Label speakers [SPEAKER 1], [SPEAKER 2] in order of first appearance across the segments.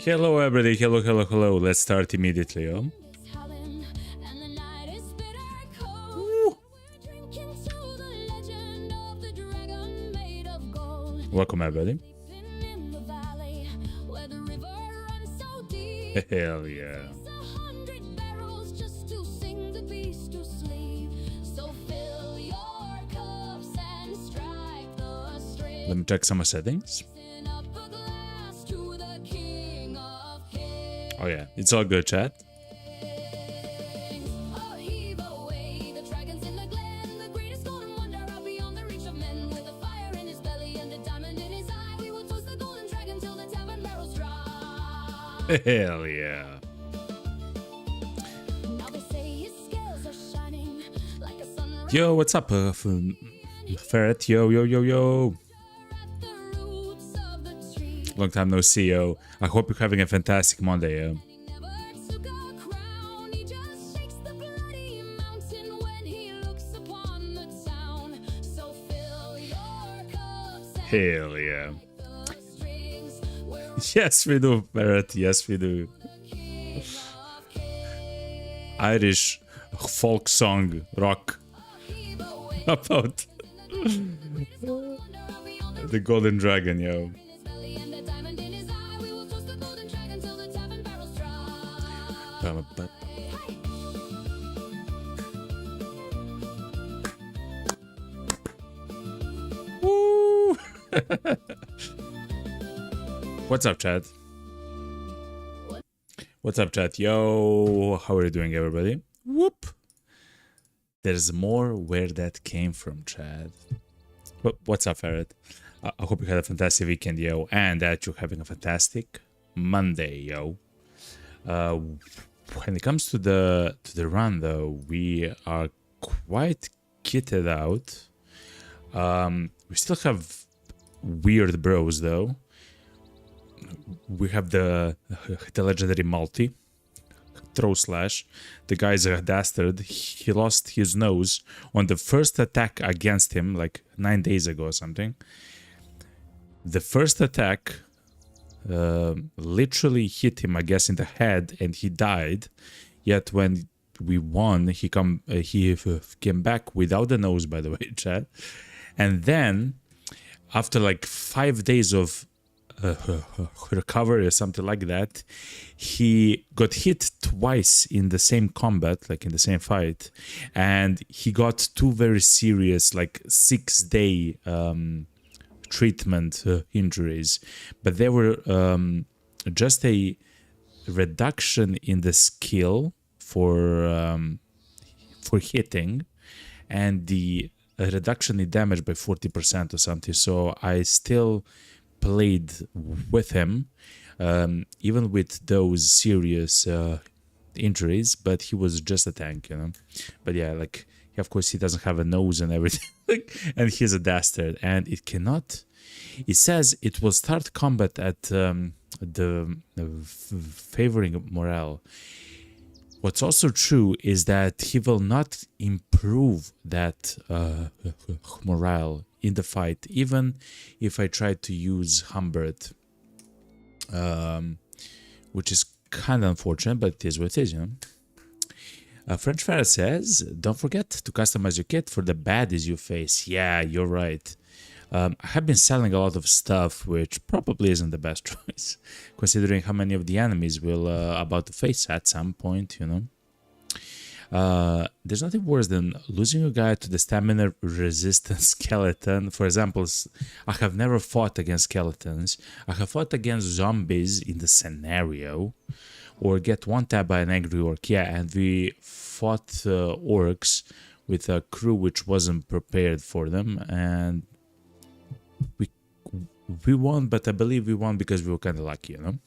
[SPEAKER 1] Hello everybody, hello. Let's start immediately, Woo. Welcome everybody. Hell yeah. Let me check some settings. Oh yeah, it's all good, chat. Hell yeah. Yo, what's up, Ferret? Yo. Long time no see, yo. I hope you're having a fantastic Monday, yo. Hell yeah. Yes, we do, Ferret. Yes, we do. Irish folk song, rock. About the Golden Dragon, yo. Woo! What's up, chat? What's up, chat? Yo, how are you doing, everybody? Whoop! There's more where that came from, chat. What's up, Ferret? I hope you had a fantastic weekend, yo, and that you're having a fantastic Monday, yo. When it comes to the run, though, we are quite kitted out. We still have weird bros, though. We have the legendary multi, throw slash. The guy's a dastard. He lost his nose on the first attack against him, like 9 days ago or something. The first attack literally hit him, I guess, in the head, and he died. Yet when we won, he came back without the nose, by the way, chat. And then, after like 5 days of recovery or something like that, he got hit twice in the same combat, like in the same fight, and he got 2 very serious, like 6-day treatment injuries, but they were just a reduction in the skill for hitting, and the reduction in damage by 40% or something. So I still played with him, even with those serious injuries, but he was just a tank, you know. But yeah, like, of course, he doesn't have a nose and everything, and he's a dastard, and it cannot. It says it will start combat at the favoring morale. What's also true is that he will not improve that morale in the fight, even if I try to use Humbert, which is kind of unfortunate, but it is what it is, you know. French Farah says, don't forget to customize your kit for the baddies you face. Yeah, you're right. I have been selling a lot of stuff, which probably isn't the best choice, considering how many of the enemies we'll about to face at some point, you know. There's nothing worse than losing a guy to the stamina resistant skeleton. For example, I have never fought against skeletons. I have fought against zombies in the scenario, or get one tapped by an angry orc. Yeah, and we fought orcs with a crew which wasn't prepared for them, and we won, but I believe we won because we were kind of lucky, you know.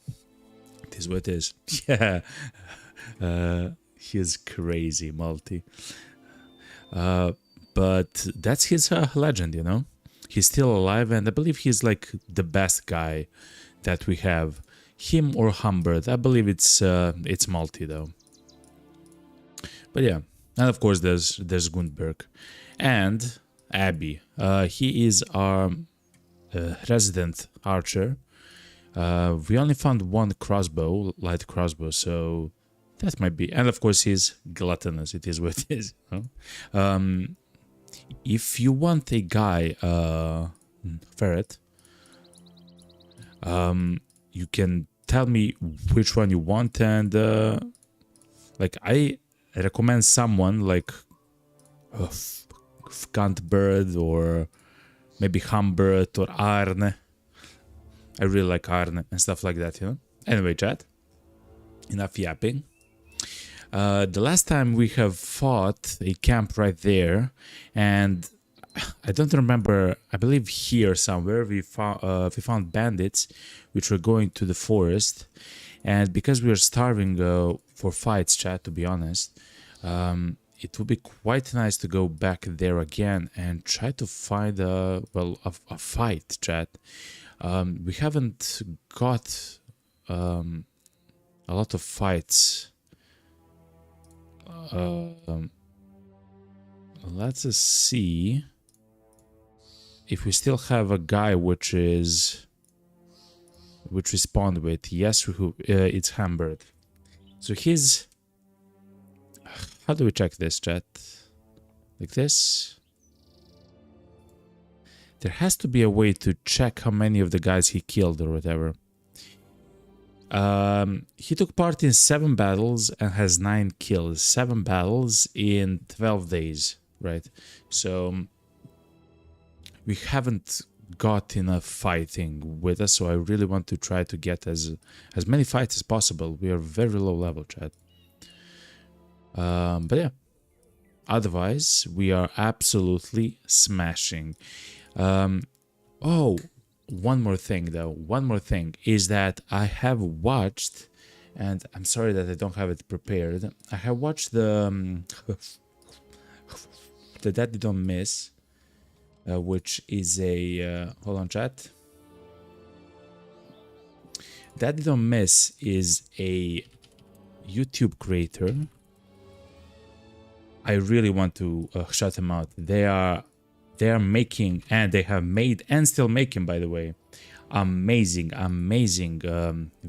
[SPEAKER 1] It is what it is. Yeah. He's crazy, multi. But that's his legend, you know. He's still alive, and I believe he's like the best guy that we have. Him or Humbert. I believe it's multi though. But yeah, and of course there's Gundberg and Abby. He is our resident archer. We only found one crossbow, light crossbow, so that might be. And of course, he's gluttonous. It is what it is. You know? If you want a guy, ferret, you can tell me which one you want, and like I recommend someone like Bird or maybe Humbert or Arne. I really like Arne and stuff like that, you know. Anyway, chat, enough yapping. The last time we have fought a camp right there, and I don't remember. I believe here somewhere we found bandits, which were going to the forest, and because we were starving for fights, chat. To be honest, it would be quite nice to go back there again and try to find a fight, chat. We haven't got a lot of fights. Let's see if we still have a guy which spawned with. Yes, it's Humbert. So he's. How do we check this, chat? Like this? There has to be a way to check how many of the guys he killed or whatever. He took part in 7 battles and has 9 kills. 7 battles in 12 days, right? So we haven't got enough fighting with us, so I really want to try to get as many fights as possible. We are very low level, chat. But yeah, otherwise we are absolutely smashing. Oh, one more thing though. One more thing is that I have watched, and I'm sorry that I don't have it prepared. I have watched the That Don't Miss, which is a hold on, chat. That Don't Miss is a YouTube creator. I really want to shout them out. They are making, and they have made and still making, by the way, amazing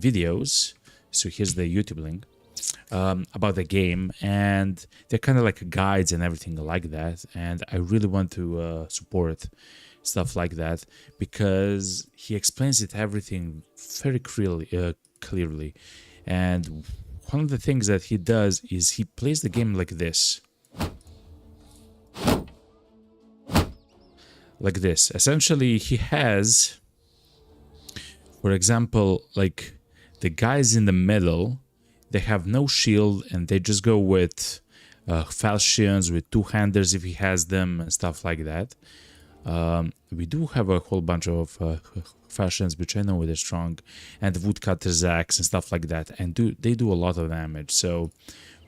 [SPEAKER 1] videos. So here's the YouTube link about the game, and they're kind of like guides and everything like that. And I really want to support stuff like that because he explains it everything very clearly. And one of the things that he does is he plays the game like this. Like this. Essentially, he has, for example, like the guys in the middle, they have no shield and they just go with falchions, with two-handers if he has them and stuff like that. We do have a whole bunch of falchions, which I know they're strong, and woodcutter's axe and stuff like that, and they do a lot of damage. So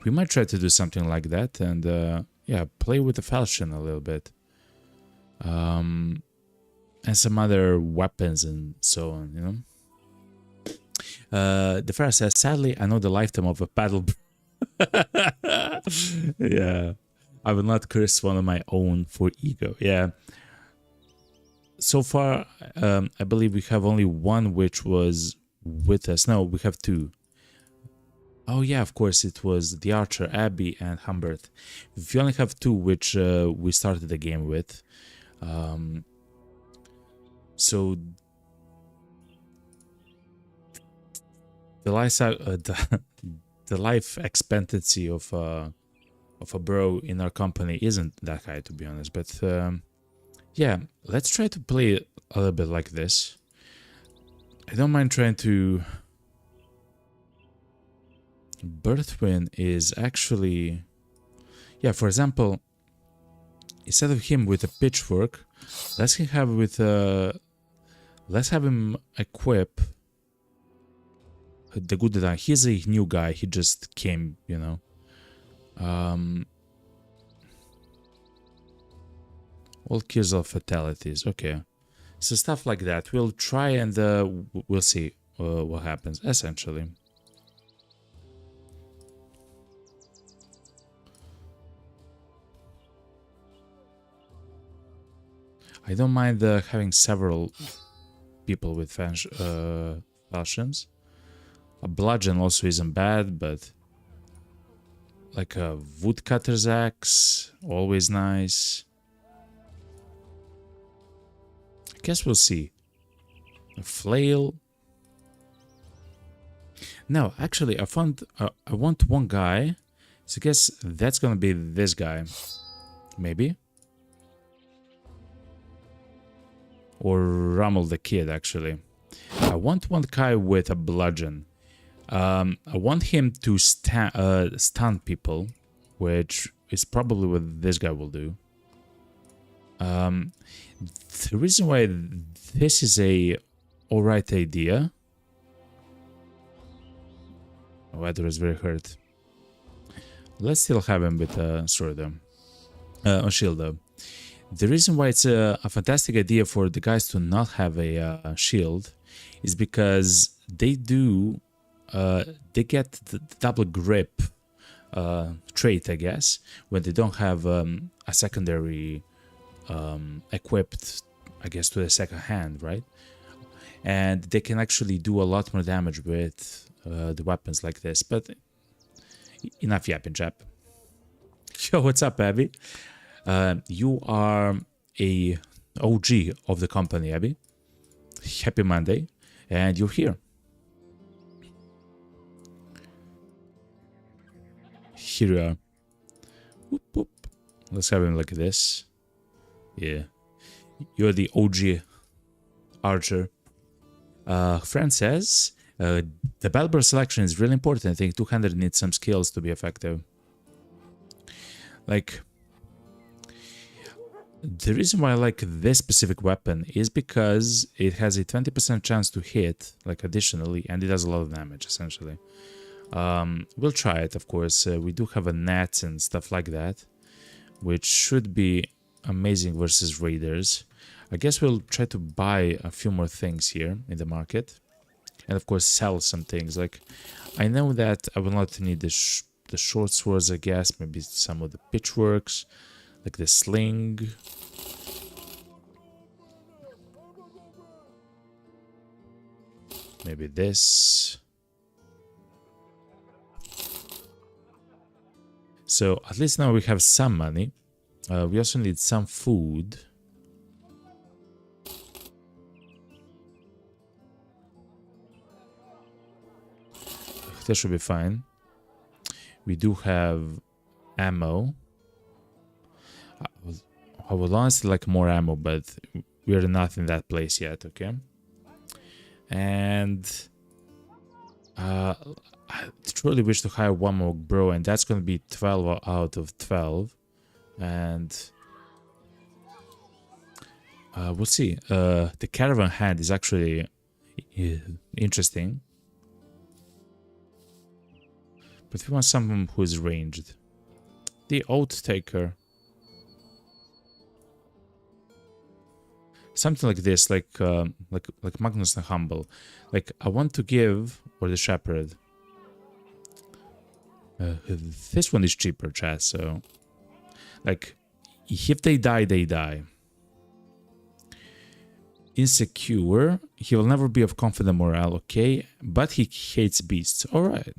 [SPEAKER 1] we might try to do something like that and yeah, play with the falchion a little bit. And some other weapons and so on, you know. The first says, sadly, I know the lifetime of a paddle. Yeah, I will not curse one of my own for ego. Yeah. So far, I believe we have only one which was with us. No, we have 2. Oh yeah, of course, it was the Archer, Abby, and Humbert. We only have 2 which we started the game with. So the life expectancy of a bro in our company isn't that high, to be honest. But yeah, let's try to play it a little bit like this. I don't mind trying to. Birthwin is actually, yeah. For example, instead of him with a pitchfork, let's have him equip the good guy. He's a new guy. He just came, you know. All kills of fatalities. Okay, so stuff like that. We'll try and we'll see what happens. Essentially. I don't mind having several people with Falchions. A bludgeon also isn't bad, but like a woodcutter's axe, always nice. I guess we'll see. A flail. No, actually, I found. I want one guy. So I guess that's gonna be this guy. Maybe. Or Rommel the Kid, actually. I want one guy with a bludgeon. I want him to stun people, which is probably what this guy will do. The reason why this is a alright idea. Weather is very hurt. Let's still have him with a sword though. A shield though. The reason why it's a fantastic idea for the guys to not have a shield is because they do they get the double grip trait, I guess, when they don't have a secondary equipped, I guess, to the second hand, right? And they can actually do a lot more damage with the weapons like this. But enough yapping, chap. Yo, what's up, Abby? You are a OG of the company, Abby. Happy Monday, and you're here. Here you are. Whoop, whoop. Let's have him like this. Yeah. You're the OG archer. Friend says, the Balbur selection is really important. I think 200 needs some skills to be effective. Like, the reason why I like this specific weapon is because it has a 20% chance to hit, like additionally, and it does a lot of damage, essentially. We'll try it, of course. We do have a net and stuff like that, which should be amazing versus raiders. I guess we'll try to buy a few more things here in the market, and of course sell some things. Like, I know that I will not need the short swords, I guess, maybe some of the pitchworks, like the sling. Maybe this. So at least now we have some money. We also need some food. That should be fine. We do have ammo. I would honestly like more ammo, but we're not in that place yet, okay? And I truly wish to hire one more bro, and that's going to be 12 out of 12. And we'll see. The caravan hand is actually interesting. But we want someone who is ranged. The Oath Taker. Something like this, like Magnus the Humble. Like, I want to give, or the Shepherd. This one is cheaper, chat, so... Like, if they die, they die. Insecure. He will never be of confident morale, okay? But he hates beasts. Alright.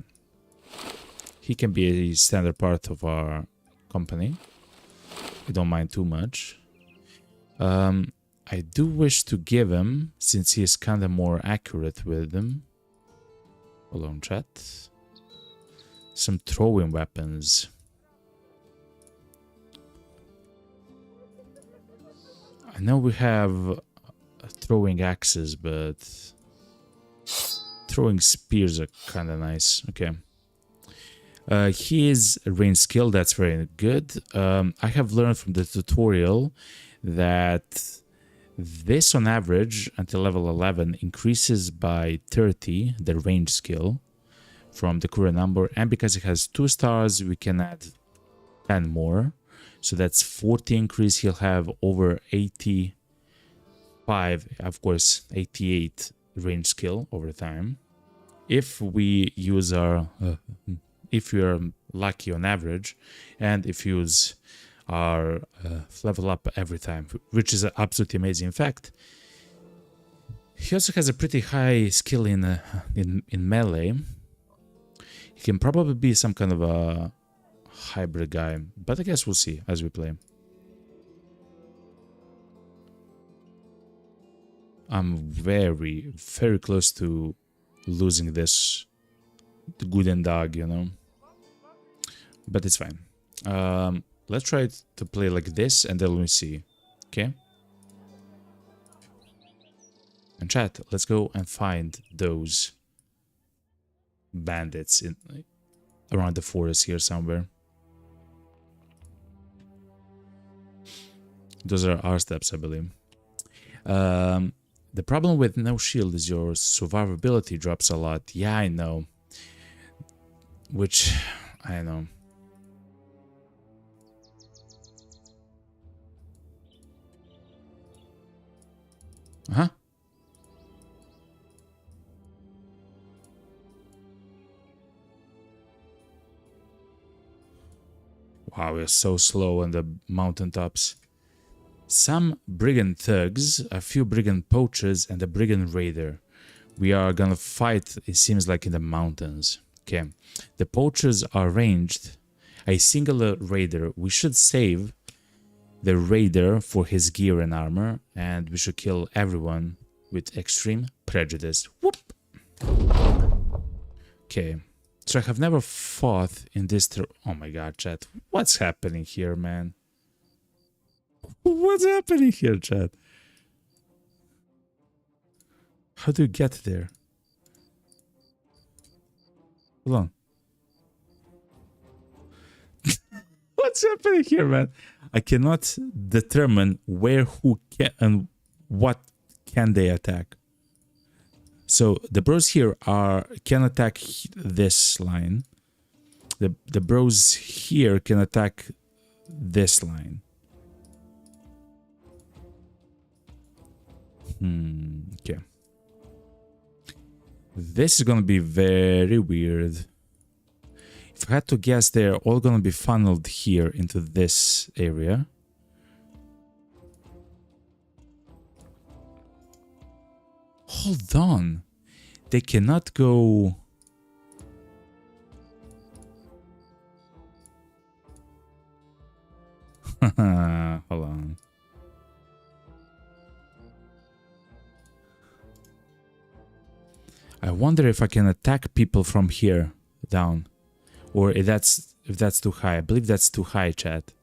[SPEAKER 1] He can be a standard part of our company. We don't mind too much. I do wish to give him, since he is kind of more accurate with them. Hold on, chat. Some throwing weapons. I know we have throwing axes, but throwing spears are kind of nice. Okay. He is range skill, that's very good. I have learned from the tutorial that this on average until level 11 increases by 30 the range skill from the current number, and because it has 2 stars we can add 10 more, so that's 40 increase. He'll have over 85, of course 88 range skill over time if we use our if we are lucky on average, and if you use our level up every time, which is absolutely amazing. In fact, He also has a pretty high skill in melee. He can probably be some kind of a hybrid guy, but I guess we'll see as we play. I'm very, very close to losing this good and dog, you know. But it's fine. Let's try to play like this and then we'll see. Okay? And chat, let's go and find those bandits around the forest here somewhere. Those are our steps, I believe. The problem with no shield is your survivability drops a lot. Yeah, I know. Which, I know. Uh-huh. Wow, we're so slow on the mountaintops. Some brigand thugs, a few brigand poachers, and a brigand raider. We are gonna fight, it seems like, in the mountains. Okay. The poachers are ranged. A singular raider. We should save the raider for his gear and armor, and we should kill everyone with extreme prejudice. Whoop! Okay. So I have never fought in this... Oh my god, chat. What's happening here, man? What's happening here, chat? How do you get there? Hold on. What's happening here, man? I cannot determine where, who can, and what can they attack. So the bros here can attack this line. The bros here can attack this line. Okay. This is gonna be very weird. If I had to guess, they're all gonna be funneled here into this area. Hold on. They cannot go... Hold on. I wonder if I can attack people from here down, or if that's too high. I believe that's too high, chat.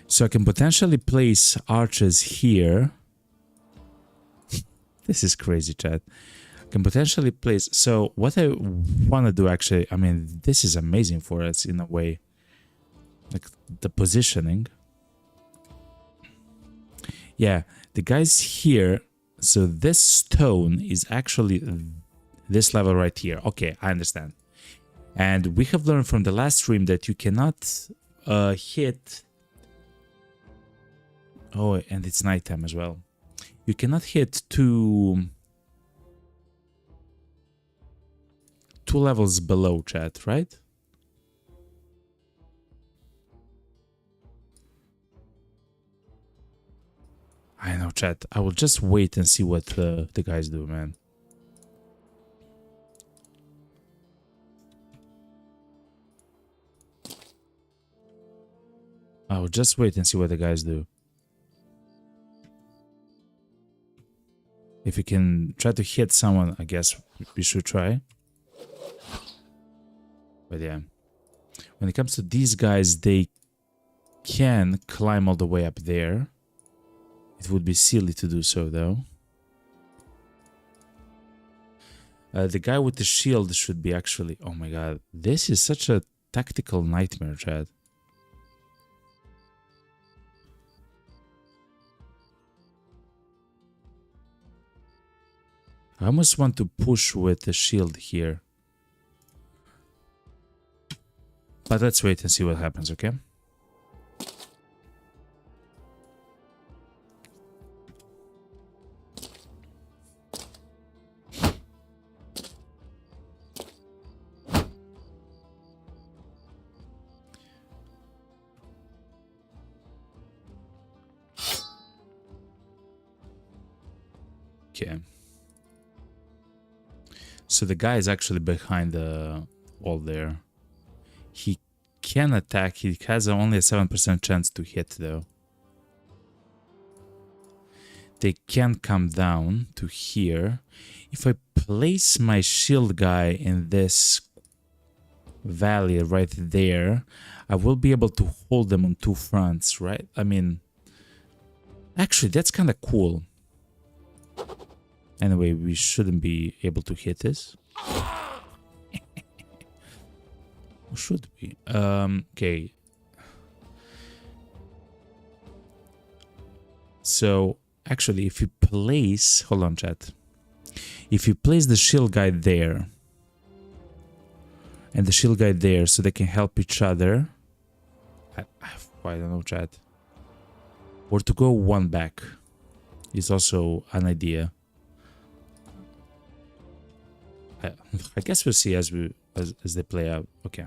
[SPEAKER 1] So I can potentially place archers here. This is crazy, chat. I can potentially place... So what I want to do, actually, I mean, this is amazing for us in a way. Like the positioning. Yeah, the guys here... So this stone is actually this level right here. Okay, I understand. And we have learned from the last stream that you cannot hit... Oh, and it's nighttime as well. You cannot hit two levels below, chat, right? I know, chat. I will just wait and see what the guys do, man. I will just wait and see what the guys do. If we can try to hit someone, I guess we should try. But yeah. When it comes to these guys, they can climb all the way up there. It would be silly to do so, though. The guy with the shield should be actually... Oh my god. This is such a tactical nightmare, Chad. I almost want to push with the shield here. But let's wait and see what happens, okay? Okay. So the guy is actually behind the wall there. He can attack. He has only a 7% chance to hit though. They can come down to here. If I place my shield guy in this valley right there, I will be able to hold them on two fronts, right? I mean, actually, that's kind of cool. Anyway, we shouldn't be able to hit this. Should we? Okay. So, actually, if you place... Hold on, chat. If you place the shield guy there, and the shield guy there, so they can help each other. I don't know, chat. Or to go one back is also an idea. I guess we'll see as they play out. Okay.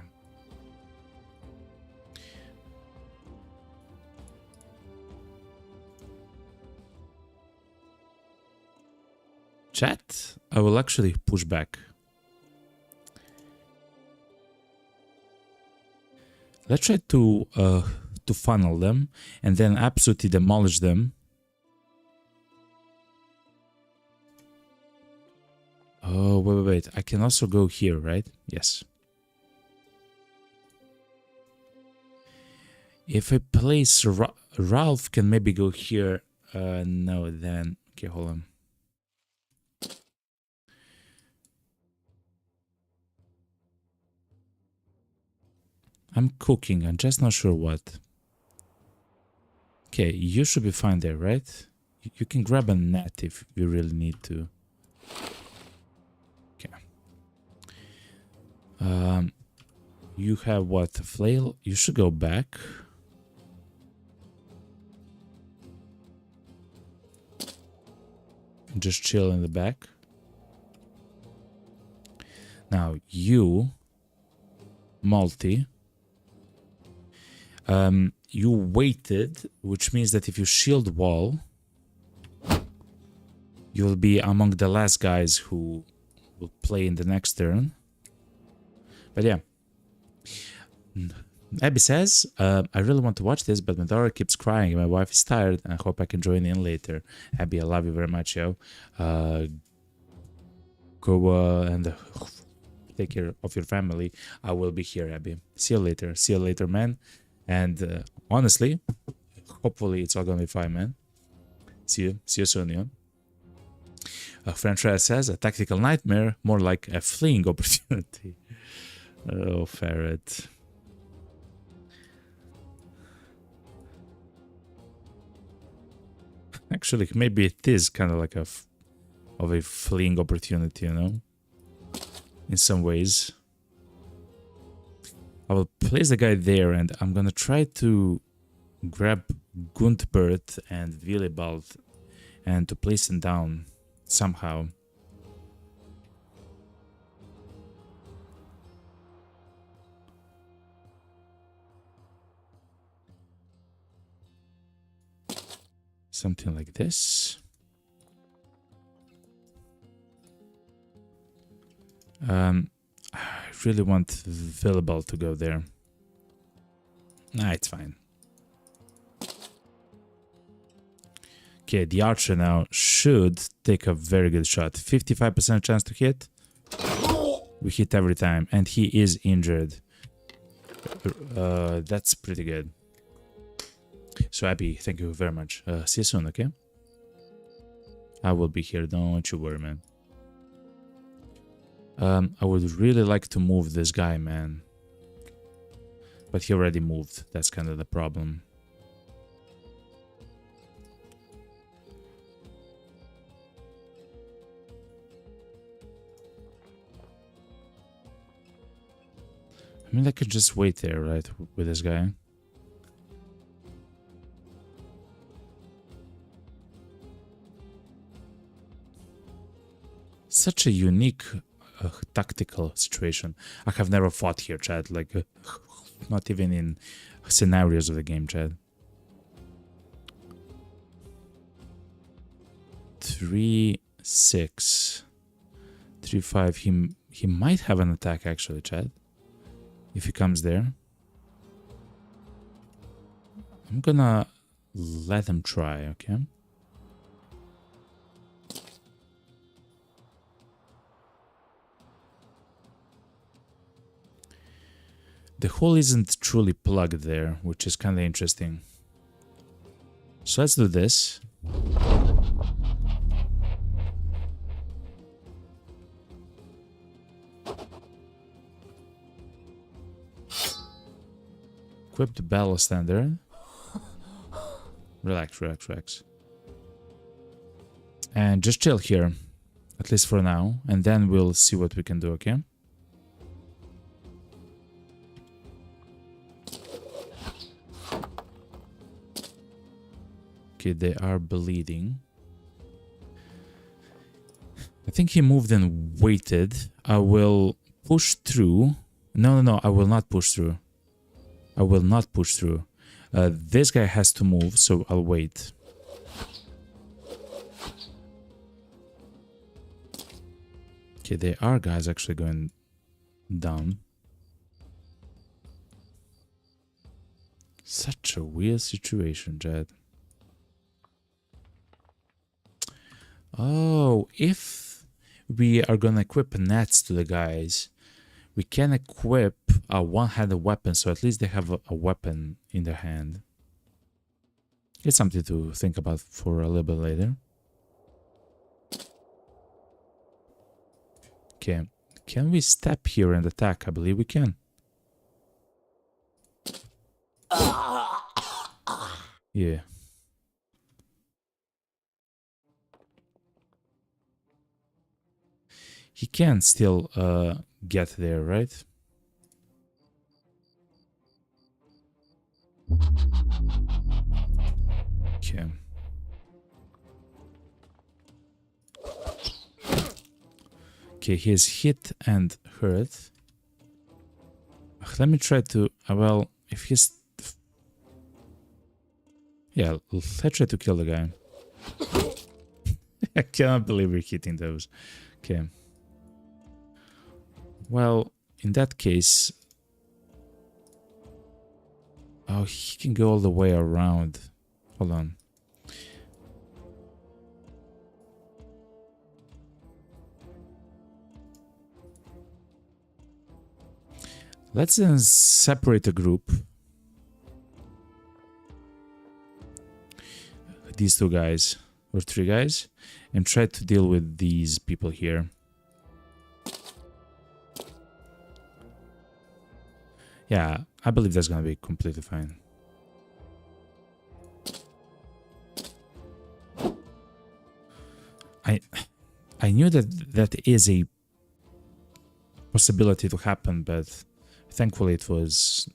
[SPEAKER 1] Chat, I will actually push back. Let's try to funnel them and then absolutely demolish them. Oh, wait. I can also go here, right? Yes. If I place Ralph can maybe go here. No, then... Okay, hold on. I'm cooking. I'm just not sure what. Okay, you should be fine there, right? You can grab a net if you really need to. Okay. You have what? A flail? You should go back. Just chill in the back. Now, you... Multi... you waited, which means that if you shield wall, you'll be among the last guys who will play in the next turn. But yeah. Abby says, I really want to watch this, but my daughter keeps crying and my wife is tired. I hope I can join in later. Abby, I love you very much, yo. Go and take care of your family. I will be here, Abby. See you later. See you later, man. And honestly, hopefully it's all gonna be fine, man. See you soon, yeah. Franchise says a tactical nightmare, more like a fleeing opportunity. Oh, ferret. Actually, maybe it is kind of like of a fleeing opportunity, you know, in some ways. I will place the guy there, and I'm gonna try to grab Guntbert and Willibald and to place them down somehow. Something like this. I really want Willibald to go there. Nah, it's fine. Okay, the archer now should take a very good shot. 55% chance to hit. We hit every time, and he is injured. That's pretty good. So Abby, thank you very much. See you soon, okay? I will be here, don't you worry, man. I would really like to move this guy, man. But he already moved. That's kind of the problem. I mean, I could just wait there, right, with this guy. Such a unique tactical situation. I have never fought here, Chad. Like, not even in scenarios of the game, Chad. 3, 6, 3, 5. He might have an attack actually, Chad. If he comes there. I'm gonna let him try, okay? The hole isn't truly plugged there, which is kind of interesting. So let's do this. Equip the battle standard. Relax, relax, relax. And just chill here, at least for now, and then we'll see what we can do, okay? Okay, they are bleeding. I think he moved and waited. I will push through. No, I will not push through. I will not push through. This guy has to move, so I'll wait. Okay, there are guys actually going down. Such a weird situation, Jed. Oh, if we are gonna equip nets to the guys, we can equip a one-handed weapon, so at least they have a weapon in their hand. It's something to think about for a little bit later. Okay, can we step here and attack? I believe we can. Yeah. He can still get there, right? Okay. Okay, he is hit and hurt. Let me try to... well, if he's... yeah, let's try to kill the guy. I cannot believe we're hitting those. Okay. Well, in that case... oh, he can go all the way around. Hold on. Let's then separate a group. These two guys, or three guys, and try to deal with these people here. Yeah, I believe that's gonna be completely fine. I knew that is a possibility to happen, but thankfully it was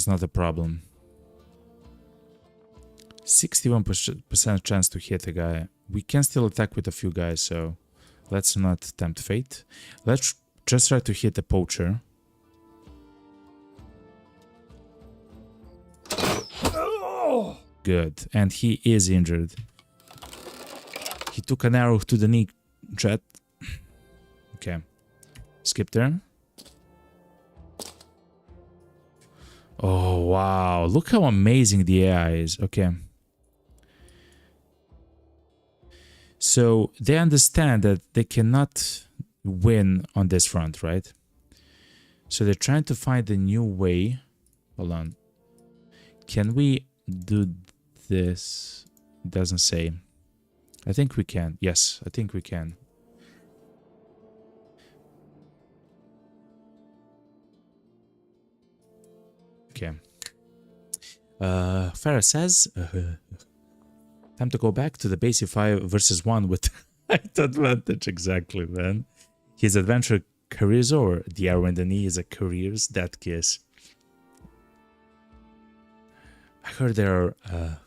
[SPEAKER 1] not a problem. 61% chance to hit a guy. We can still attack with a few guys, so let's not tempt fate. Let's just try to hit the poacher. Good, and he is injured. He took an arrow to the knee, Jet. Okay, skip turn. Oh wow, look how amazing the AI is. Okay. So they understand that they cannot win on this front, right? So they're trying to find a new way. Hold on. Can we do this? It doesn't say. I think we can. Yes, I think we can. Okay. Farah says, time to go back to the basic 5 versus 1 with height advantage. Exactly, man. His adventure careers or the arrow in the knee is a careers that kiss. I heard there are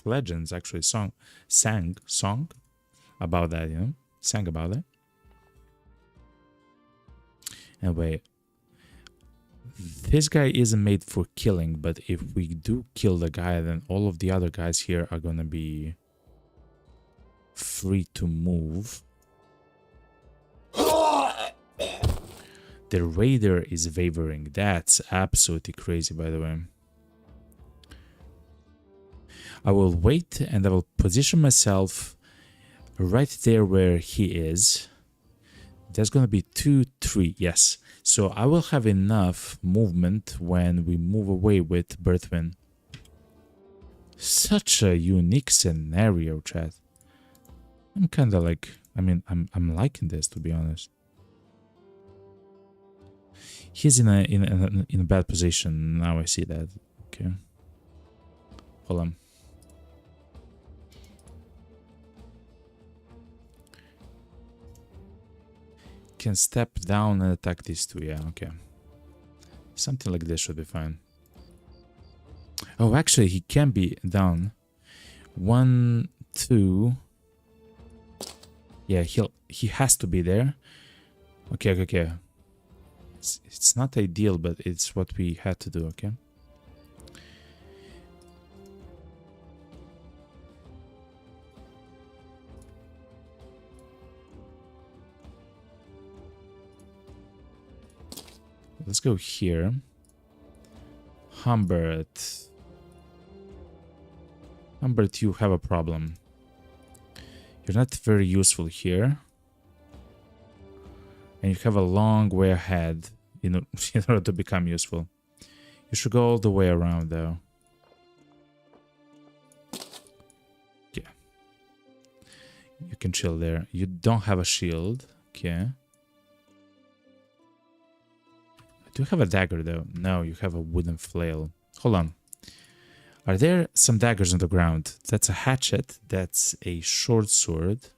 [SPEAKER 1] legends actually sang song about that, you know? Sang about it. Anyway, This guy isn't made for killing, but if we do kill the guy, then all of the other guys here are gonna be free to move. The raider is wavering. That's absolutely crazy, by the way. I will wait and I will position myself right there where he is. There's gonna be 2, 3, yes. So I will have enough movement when we move away with Birthwin. Such a unique scenario, chat. I'm kind of like, I mean, I'm liking this, to be honest. He's in a bad position now. I see that. Okay, hold on. Can step down and attack these two. Yeah, okay. Something like this should be fine. Oh, actually, he can be down. 1, 2. Yeah, he has to be there. Okay, okay. It's not ideal, but it's what we had to do. Okay. Let's go here. Humbert. Humbert, you have a problem. You're not very useful here. And you have a long way ahead in order to become useful. You should go all the way around, though. Yeah. You can chill there. You don't have a shield. Okay. Do you have a dagger, though? No, you have a wooden flail. Hold on. Are there some daggers on the ground? That's a hatchet. That's a short sword.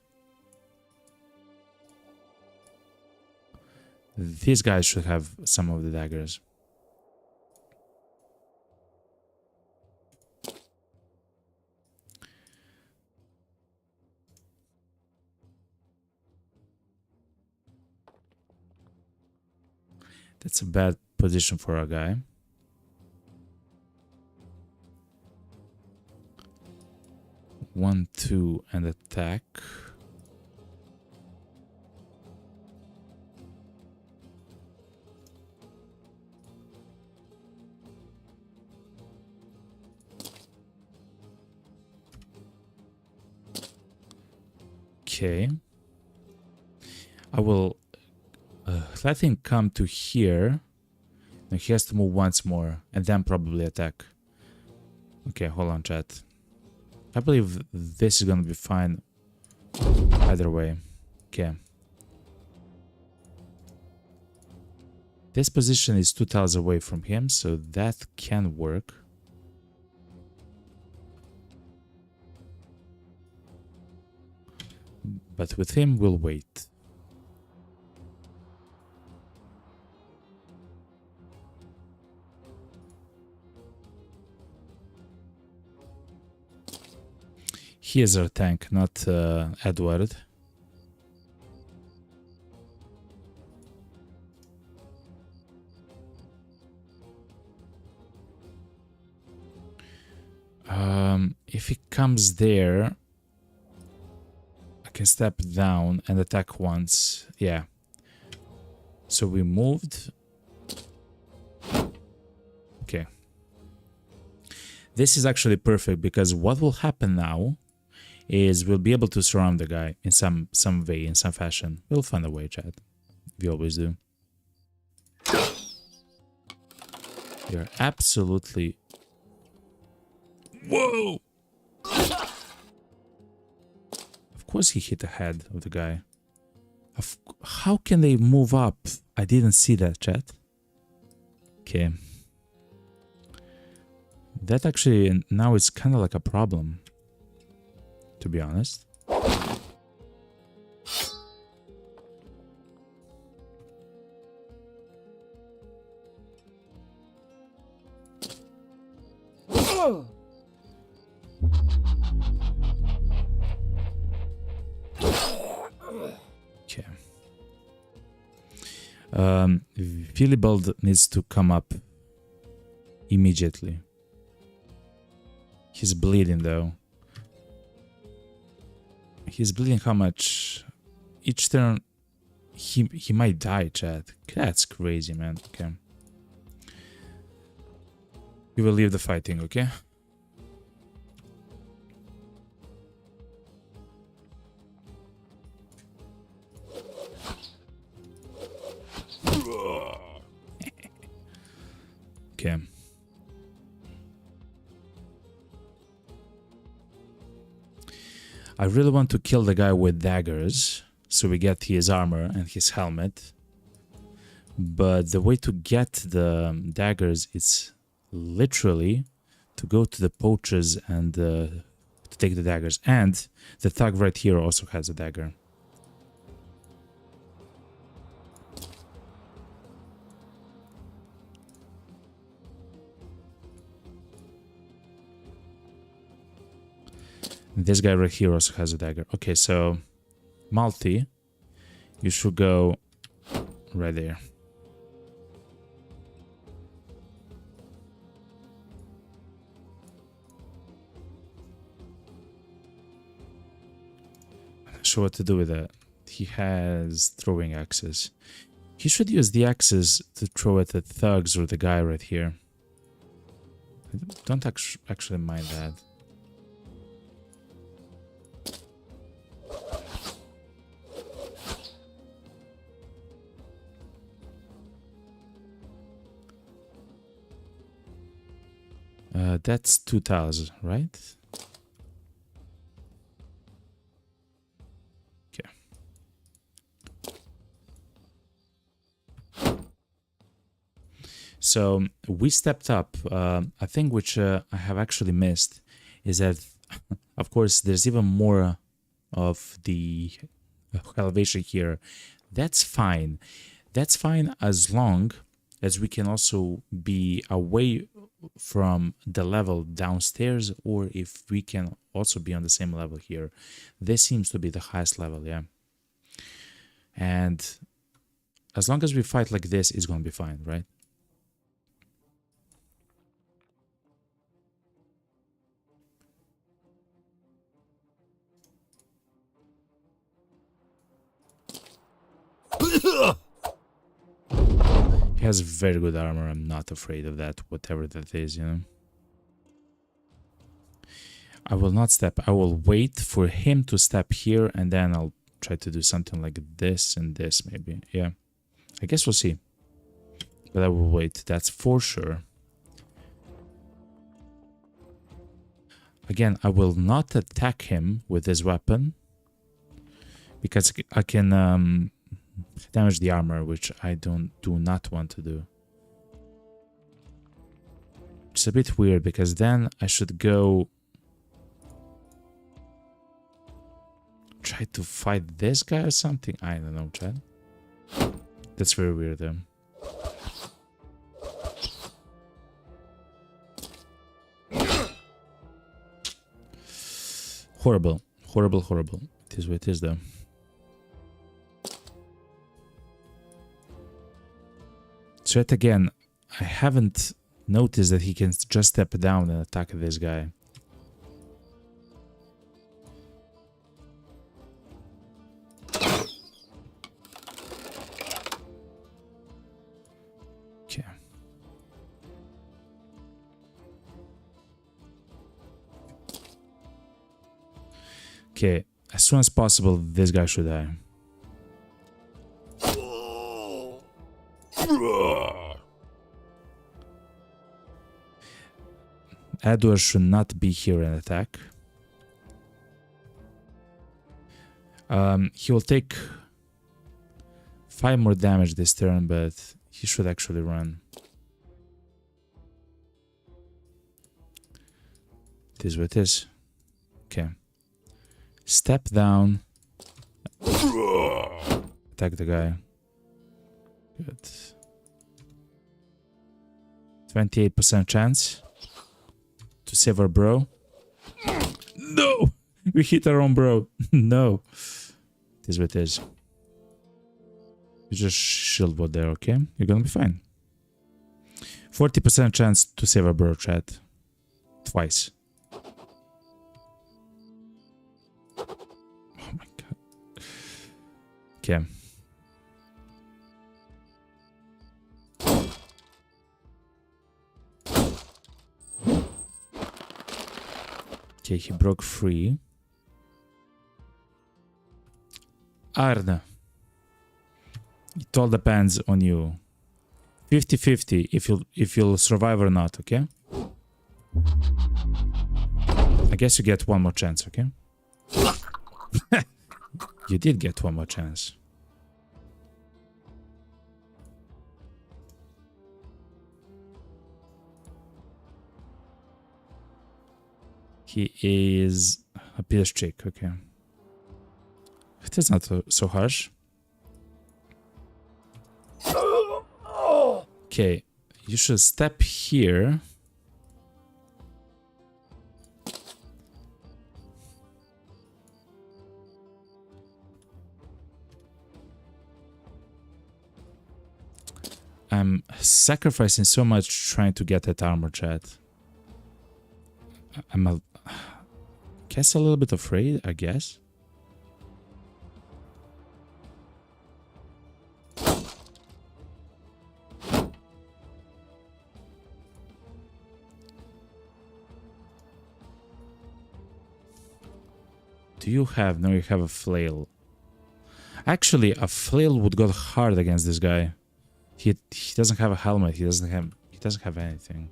[SPEAKER 1] These guys should have some of the daggers. That's a bad position for a guy. One, two, and attack. Okay. I will let him come to here. Now he has to move once more and then probably attack. Okay, hold on, chat. I believe this is gonna be fine either way. Okay. This position is 2 tiles away from him, so that can work. But with him, we'll wait. He is our tank, not Edward. If he comes there, I can step down and attack once. Yeah. So we moved. Okay. This is actually perfect because what will happen now is we'll be able to surround the guy in some way, in some fashion. We'll find a way, chat. We always do. You're absolutely... Whoa! Of course he hit the head of the guy. How can they move up? I didn't see that, chat. Okay. That actually now is kind of like a problem, to be honest. Okay. Philibald needs to come up immediately. He's bleeding though. He's bleeding how much? Each turn he might die, chat. That's crazy, man. Okay. We will leave the fighting, okay? Okay. I really want to kill the guy with daggers, so we get his armor and his helmet. But the way to get the daggers is literally to go to the poachers and to take the daggers. And the thug right here also has a dagger. This guy right here also has a dagger. Okay, so Malti, you should go right there. I'm not sure what to do with that. He has throwing axes. He should use the axes to throw at the thugs or the guy right here. I don't actually mind that. That's 2,000, right? Okay. So we stepped up. I think which I have actually missed is that, of course, there's even more of the elevation here. That's fine. That's fine as long as we can also be away from the level downstairs, or if we can also be on the same level here. This seems to be the highest level, yeah. And as long as we fight like this, it's gonna be fine, right? He has very good armor. I'm not afraid of that, whatever that is, you know. I will not step. I will wait for him to step here, and then I'll try to do something like this and this, maybe. Yeah, I guess we'll see. But I will wait. That's for sure. Again, I will not attack him with this weapon because I can damage the armor, which I do not want to do. It's a bit weird because then I should go try to fight this guy or something. I don't know, Chad. That's very weird though. Horrible. Horrible, horrible. It is what it is though. So yet again, I haven't noticed that he can just step down and attack this guy. Okay. Okay, as soon as possible, this guy should die. Edward should not be here and attack. He will take 5 more damage this turn, but he should actually run. It is what it is. Okay. Step down. Attack the guy. Good. 28% chance to save our bro. No! We hit our own bro. No. It is what it is. You just shield what there, okay? You're gonna be fine. 40% chance to save a bro, chat. Twice. Oh my god. Okay. Okay, he broke free. Arne. It all depends on you. 50-50 if you'll survive or not, okay? I guess you get one more chance, okay? You did get one more chance. He is a pierce chick, okay. It is not so harsh. Okay, you should step here. I'm sacrificing so much trying to get that armor, chat. I'm a guess a little bit afraid, I guess. Do you have? No, you have a flail. Actually, a flail would go hard against this guy. He doesn't have a helmet. He doesn't have anything.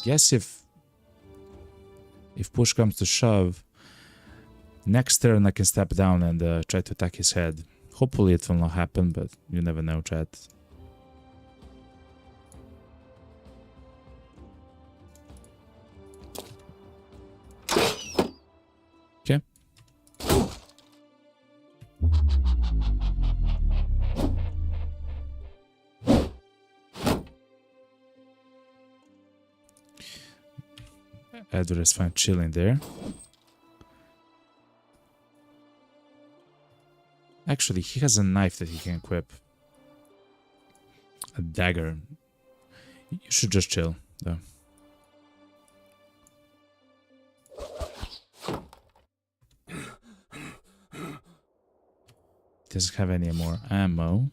[SPEAKER 1] Guess if push comes to shove, next turn I can step down and try to attack his head. Hopefully it will not happen, but you never know, chat. Okay. Edward is fine chilling there. Actually, he has a knife that he can equip. A dagger. You should just chill, though. Doesn't have any more ammo.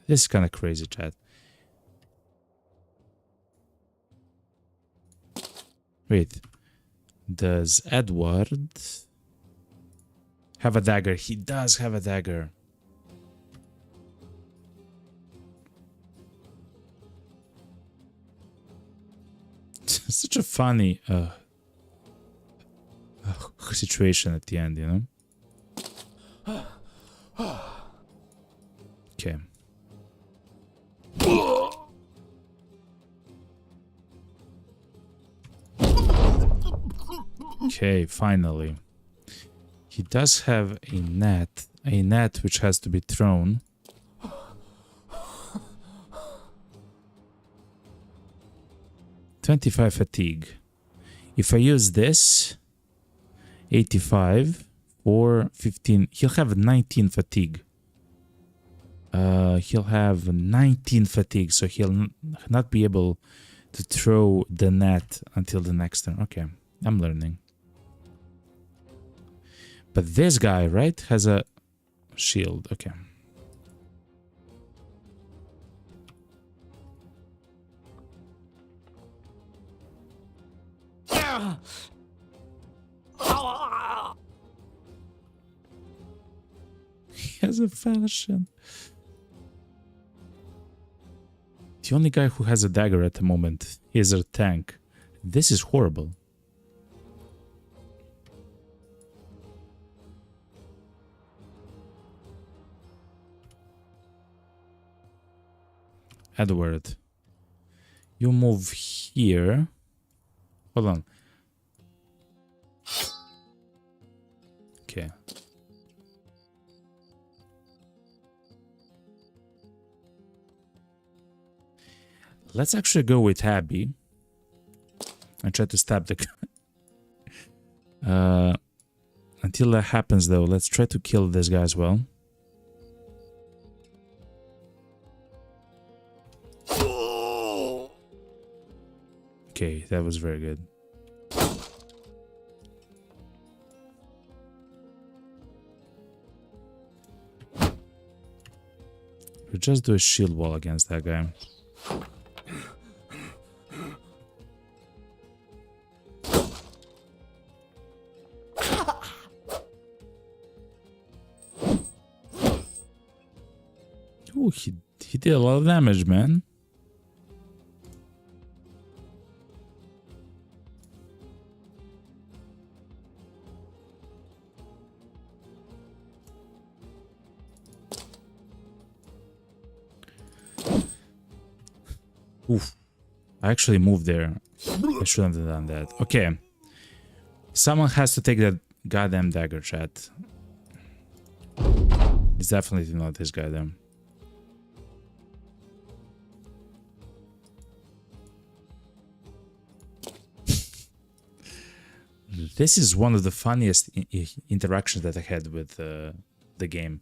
[SPEAKER 1] This is kind of crazy, chat. Wait. Does Edward have a dagger? He does have a dagger. Such a funny situation at the end, you know? Okay. Okay, finally. He does have a net which has to be thrown. $25 fatigue. If I use this, 85 or 15, he'll have 19 fatigue. He'll have 19 fatigue, so he'll not be able to throw the net until the next turn. Okay, I'm learning. But this guy, right, has a shield. Okay. He has a falchion. The only guy who has a dagger at the moment is a tank. This is horrible. Edward, you move here. Hold on. Okay. Let's actually go with Abby and try to stab the guy. Until that happens though, let's try to kill this guy as well. Okay, that was very good. We'll just do a shield wall against that guy. Ooh, he did a lot of damage, man. Oof. I actually moved there. I shouldn't have done that. Okay. Someone has to take that goddamn dagger, chat. It's definitely not this guy then. This is one of the funniest interactions that I had with the game.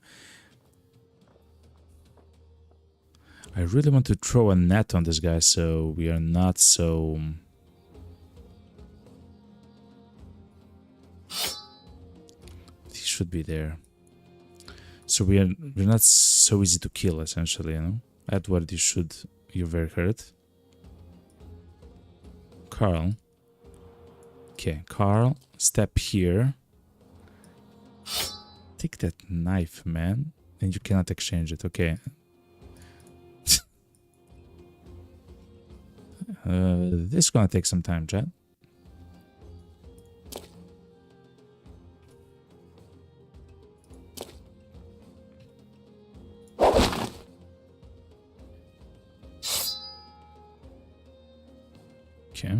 [SPEAKER 1] I really want to throw a net on this guy so we are not so... He should be there. So we're not so easy to kill, essentially, you know? Edward, you're very hurt. Carl. Okay, Carl, step here. Take that knife, man. And you cannot exchange it, okay. This is gonna take some time, chat. Okay.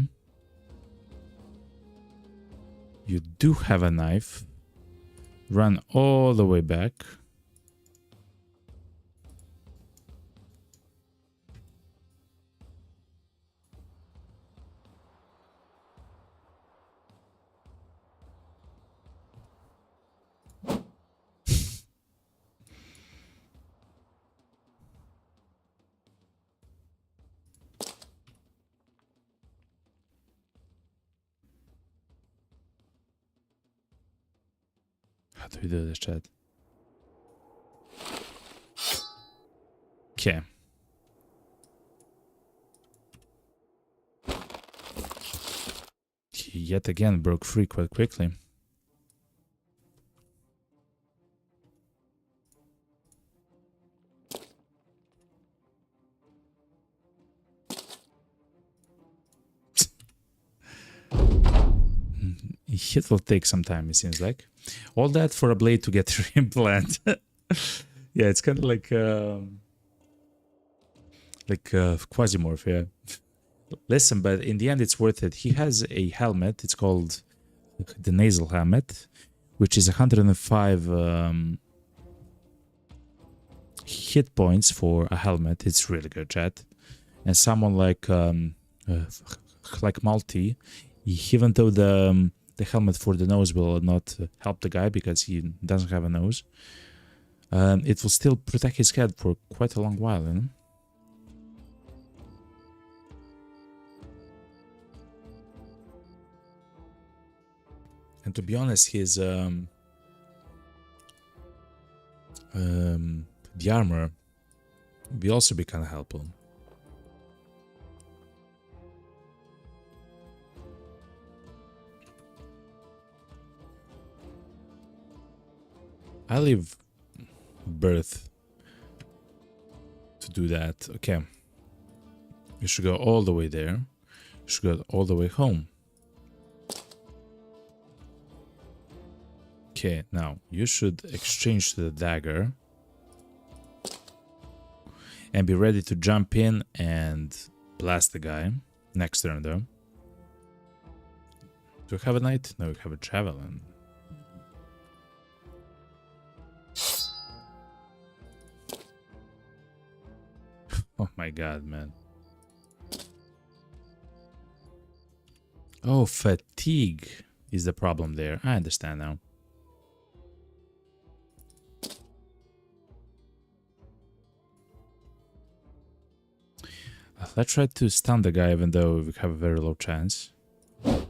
[SPEAKER 1] You do have a knife. Run all the way back. How do we do this, chat? Okay. He yet again broke free quite quickly. It will take some time, it seems like. All that for a blade to get reimplant. Yeah, it's kind of like Quasimorph, yeah. Listen, but in the end, it's worth it. He has a helmet. It's called the nasal helmet, which is 105 hit points for a helmet. It's really good, chat. And someone like Multi, even though the helmet for the nose will not help the guy because he doesn't have a nose, it will still protect his head for quite a long while, you know? And to be honest, his the armor will also be kind of helpful. I leave birth to do that. Okay. You should go all the way there. You should go all the way home. Okay, now you should exchange the dagger and be ready to jump in and blast the guy. Next turn though. Do you have a knight? No, you have a javelin. Oh my god, man. Oh, fatigue is the problem there. I understand now. Let's try to stun the guy, even though we have a very low chance. I've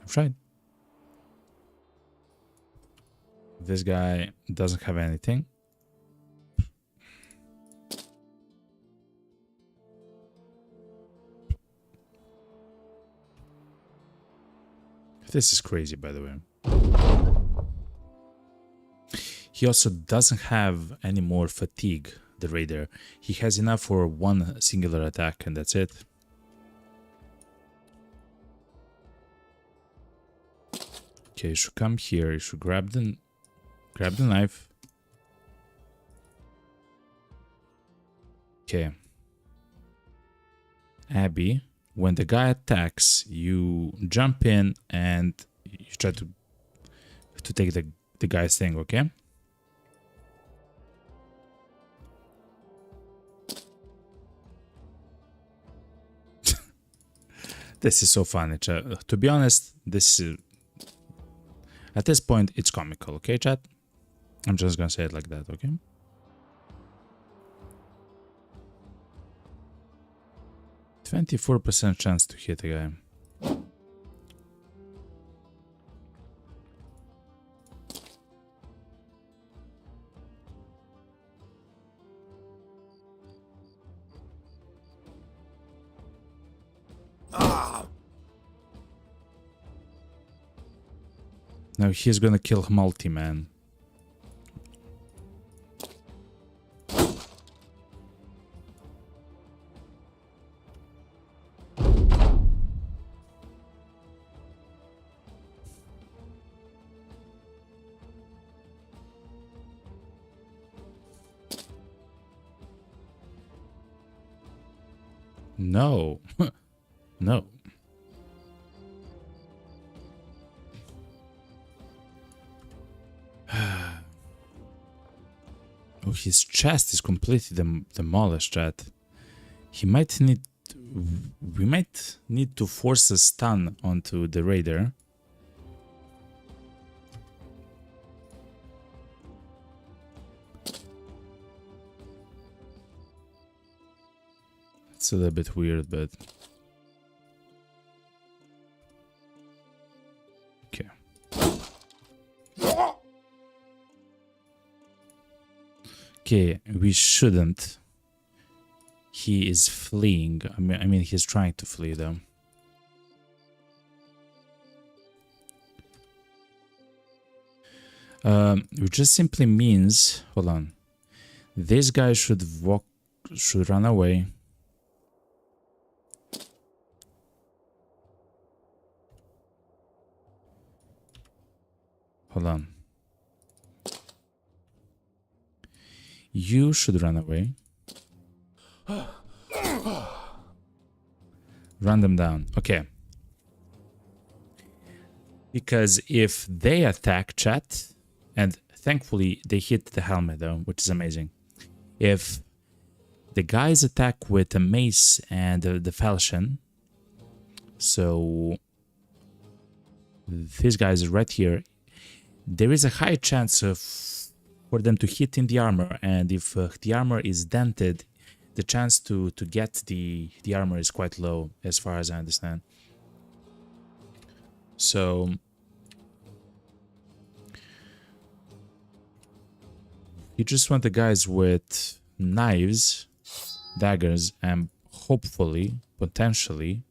[SPEAKER 1] tried. This guy doesn't have anything. This is crazy, by the way. He also doesn't have any more fatigue, the raider. He has enough for one singular attack, and that's it. Okay, you should come here. You should grab the knife. Okay. Abby, when the guy attacks, you jump in and you try to take the guy's thing, okay? This is so funny, chat. To be honest, this is... At this point, it's comical, okay, chat? I'm just gonna say it like that, okay? %24% chance to hit a guy. Now he's gonna kill multi-man. No. No. Oh, his chest is completely demolished, chat. We might need to force a stun onto the raider. It's a little bit weird, but... Okay. Okay, we shouldn't. He is fleeing. I mean, he's trying to flee, though. Which just simply means... Hold on. This guy should run away. Hold on. You should run away. Run them down. Okay. Because if they attack, chat, and thankfully they hit the helmet though, which is amazing. If the guys attack with a mace and the falchion, so these guys right here, there is a high chance for them to hit in the armor, and if the armor is dented, the chance to get the armor is quite low, as far as I understand. So you just want the guys with knives, daggers, and hopefully, potentially,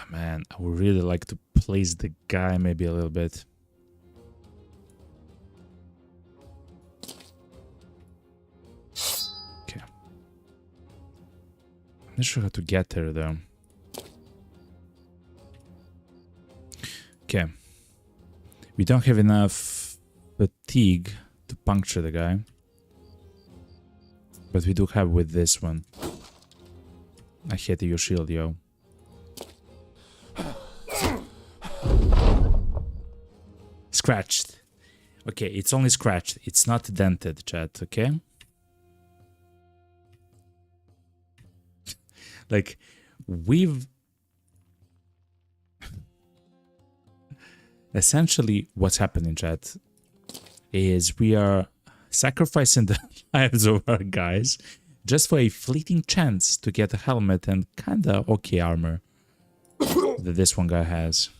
[SPEAKER 1] man, I would really like to place the guy maybe a little bit. Okay. I'm not sure how to get there though. Okay. We don't have enough fatigue to puncture the guy. But we do have with this one. I hit your shield, yo. Scratched. Okay, it's only scratched. It's not dented, chat, okay? Like, we've Essentially, what's happening, chat, is we are sacrificing the lives of our guys just for a fleeting chance to get a helmet and kinda okay armor that this one guy has.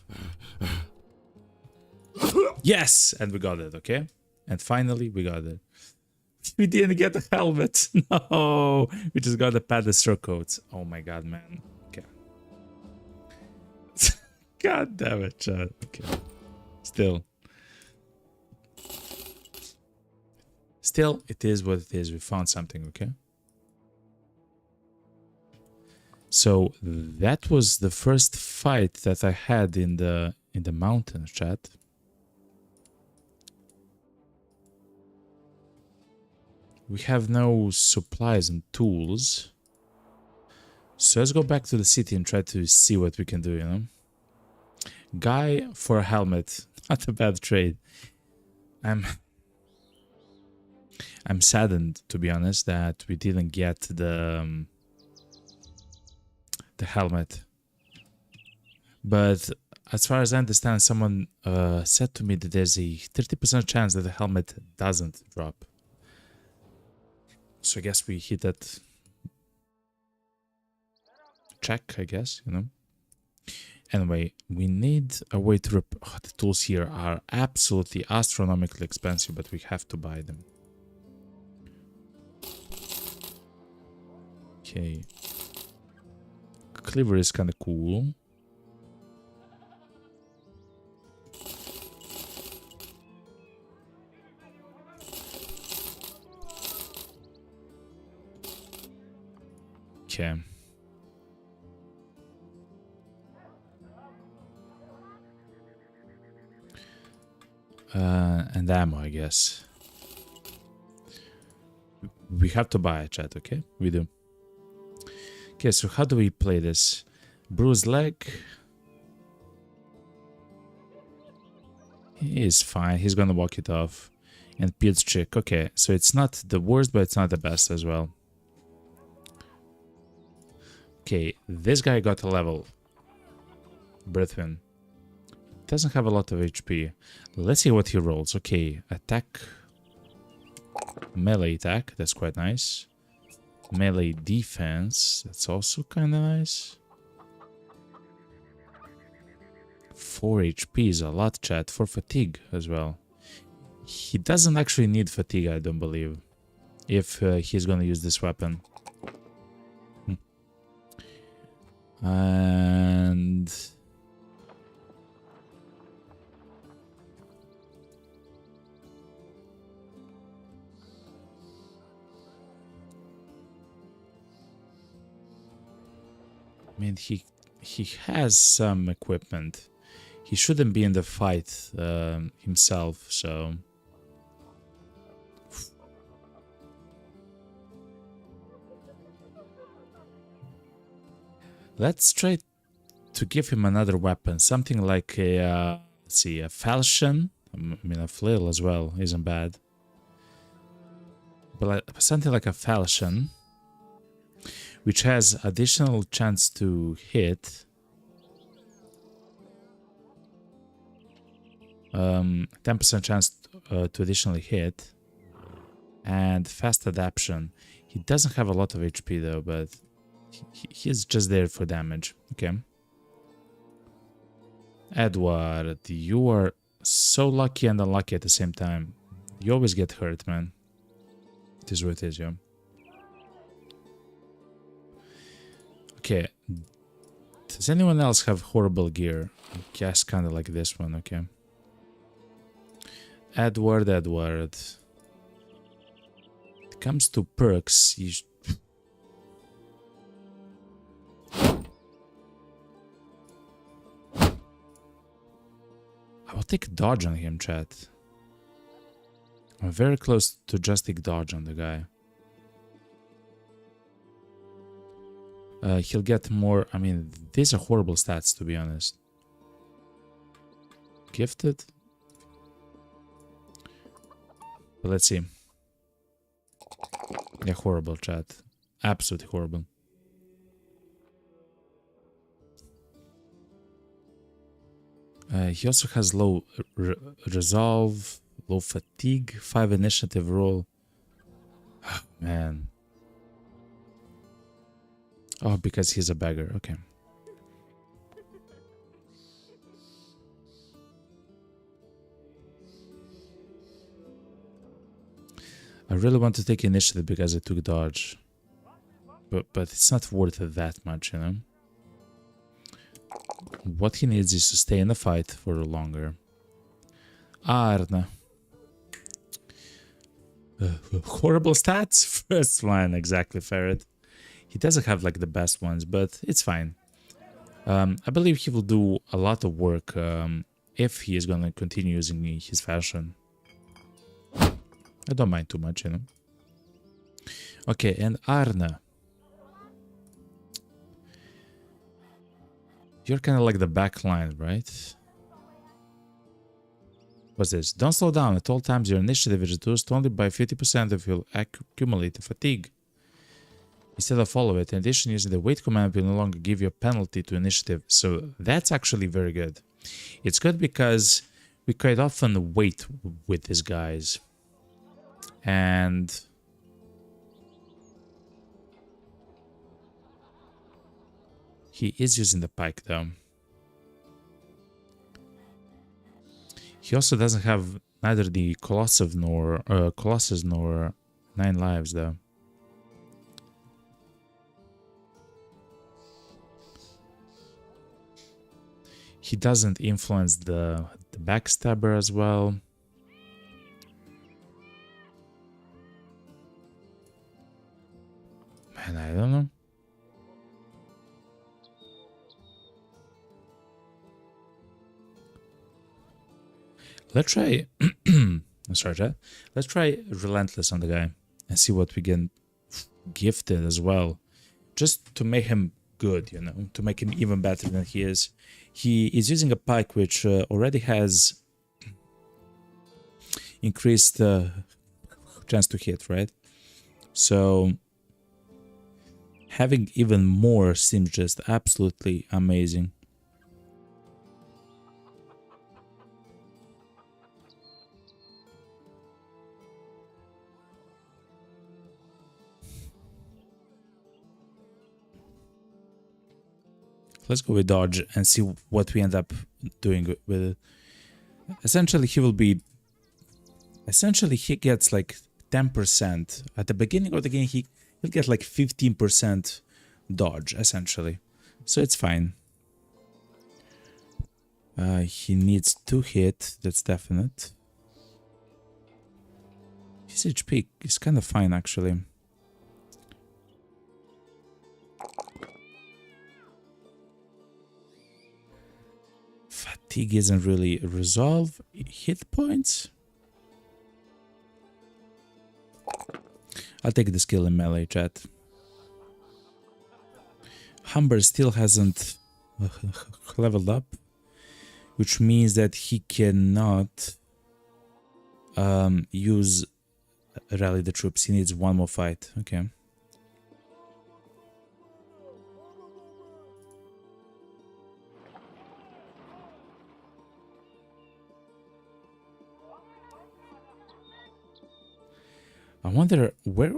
[SPEAKER 1] Yes! And we got it, okay? And finally, we got it. We didn't get a helmet. No! We just got a padded surcoat. Oh my god, man. Okay. God damn it, chat. Okay. Still, it is what it is. We found something, okay? So that was the first fight that I had in the mountains, chat. We have no supplies and tools. So let's go back to the city and try to see what we can do, you know? Guy for a helmet. Not a bad trade. I'm saddened, to be honest, that we didn't get the helmet. But as far as I understand, someone said to me that there's a 30% chance that the helmet doesn't drop. So I guess we hit that check, I guess, you know. Anyway, we need a way to the tools here are absolutely astronomically expensive, but we have to buy them. Okay. Cleaver is kind of cool. Okay. And ammo, I guess. We have to buy a chat, okay? We do. Okay, so how do we play this? Bruised leg. He is fine. He's gonna walk it off. And Pete's chick. Okay, so it's not the worst, but it's not the best as well. Okay, this guy got a level. Breathwin. Doesn't have a lot of HP. Let's see what he rolls. Okay, attack. Melee attack. That's quite nice. Melee defense. That's also kind of nice. 4 HP is a lot, chat. For fatigue as well. He doesn't actually need fatigue, I don't believe. If he's gonna use this weapon. And... I mean, he has some equipment. He shouldn't be in the fight himself, so... Let's try to give him another weapon. Something like a, let's see, a falchion. I mean, a flail as well isn't bad. But something like a falchion, which has additional chance to hit. 10% chance to additionally hit. And fast adaptation. He doesn't have a lot of HP though, but he's just there for damage. Okay. Edward, you are so lucky and unlucky at the same time. You always get hurt, man. It is what it is, yeah. Okay. Does anyone else have horrible gear? I guess kind of like this one, okay. Edward. It comes to perks, you... I will take dodge on him, chat. I'm very close to just take dodge on the guy. He'll get more... I mean, these are horrible stats, to be honest. Gifted? But let's see. Yeah, horrible, chat. Absolutely horrible. He also has low resolve, low fatigue, 5 initiative roll. Oh, man. Oh, because he's a beggar. Okay. I really want to take initiative because I took dodge. But it's not worth it that much, you know? What he needs is to stay in the fight for longer. Arna. Horrible stats? First line, exactly, Ferret. He doesn't have like the best ones, but it's fine. I believe he will do a lot of work if he is going to continue using his fashion. I don't mind too much, you know. Okay, and Arna. You're kind of like the back line, right? What's this? Don't slow down. At all times, your initiative is reduced only by 50% if you accumulate fatigue. Instead of follow it, in addition, using the wait command will no longer give you a penalty to initiative. So that's actually very good. It's good because we quite often wait with these guys. And he is using the pike though. He also doesn't have neither the Colossus nor 9 lives though. He doesn't influence the backstabber as well. Man, I don't know. Let's try. Sorry, chat. Let's try Relentless on the guy and see what we get gifted as well. Just to make him good, you know, to make him even better than he is. He is using a pike which already has increased chance to hit, right? So having even more seems just absolutely amazing. Let's go with dodge and see what we end up doing with it. Essentially, he will be... Essentially, he gets like 10%. At the beginning of the game, he'll get like 15% dodge, essentially. So it's fine. He needs 2 hit, that's definite. His HP is kind of fine, actually. Fatigue isn't really resolve. Hit points? I'll take the skill in melee, chat. Humber still hasn't leveled up, which means that he cannot use rally the troops. He needs one more fight. Okay. I wonder where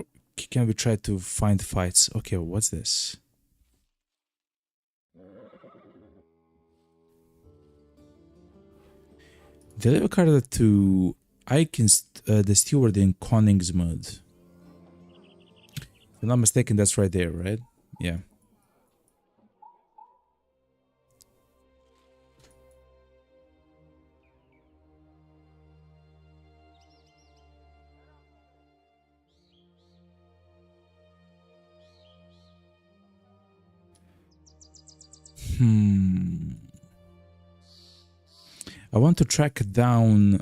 [SPEAKER 1] can we try to find fights. Okay, what's this? Deliver card to Icons, the steward in Koningsmud. If I'm not mistaken, that's right there, right? Yeah. I want to track down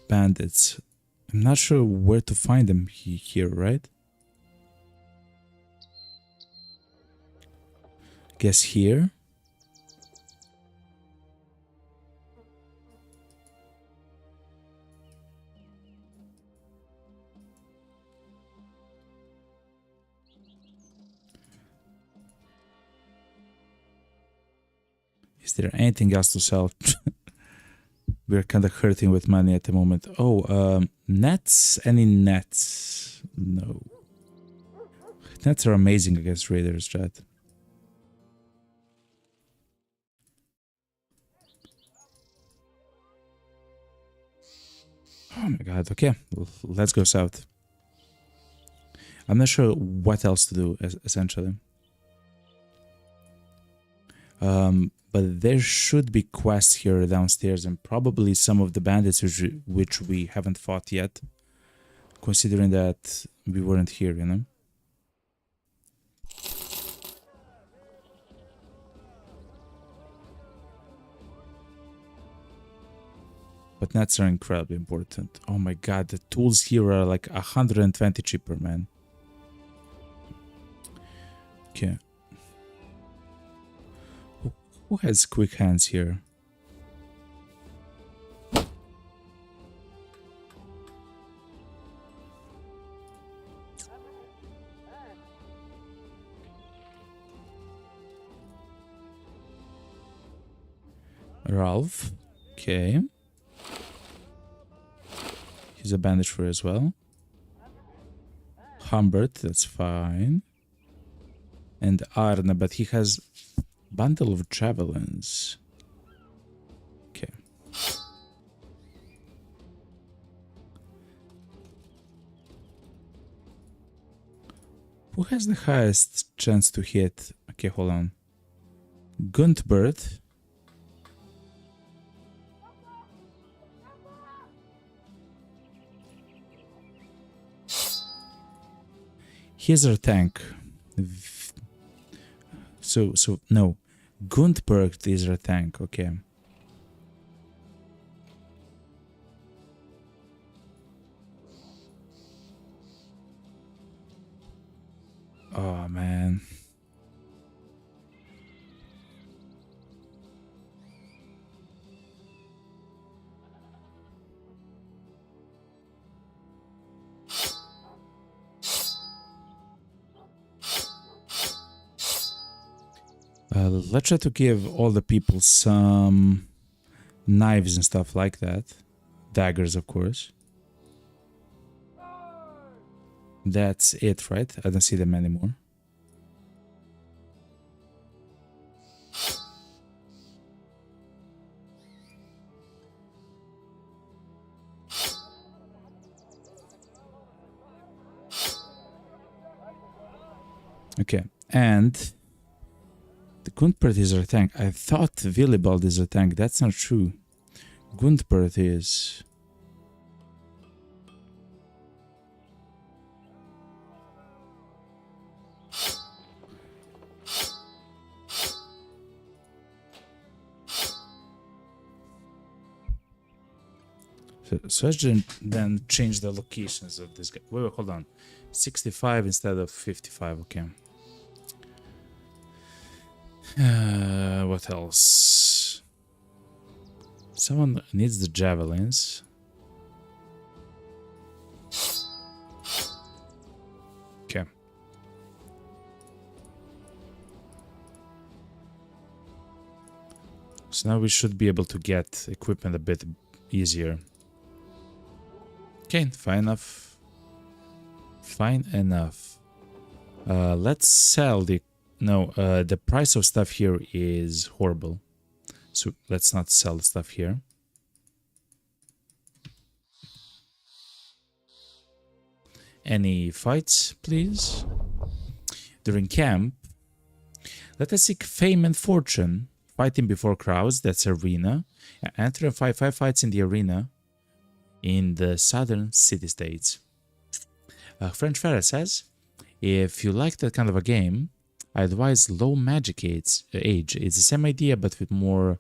[SPEAKER 1] bandits. I'm not sure where to find them here, right? Guess here. Is there anything else to sell? We're kind of hurting with money at the moment. Oh, nets? Any nets? No. Nets are amazing against raiders, chat. Oh my god, okay. Let's go south. I'm not sure what else to do, essentially. But there should be quests here downstairs and probably some of the bandits which we haven't fought yet, considering that we weren't here, you know? But nets are incredibly important. Oh my god, the tools here are like 120 cheaper, man. Okay. Who has quick hands here? Ralph. Okay. He's a bandage for as well. Humbert, that's fine. And Arne, but he has bundle of javelins. Okay. Who has the highest chance to hit? Okay, hold on. Guntbert. Here's our tank. So no. Guntbert is our tank, okay. Oh man. Let's try to give all the people some knives and stuff like that. Daggers, of course. That's it, right? I don't see them anymore. Okay, and the Guntbert is our tank. I thought Willibald is a tank. That's not true. Guntbert is. So let's then change the locations of this guy. Wait, hold on. 65 instead of 55, okay. What else? Someone needs the javelins. Okay. So now we should be able to get equipment a bit easier. Okay, fine enough. Fine enough. Let's sell the... No, the price of stuff here is horrible. So let's not sell the stuff here. Any fights, please? During camp, let us seek fame and fortune. Fighting before crowds, that's arena. Enter and fight 5 fights in the arena in the southern city-states. French Fera says, if you like that kind of a game, I advise Low Magic Age. It's the same idea, but with more,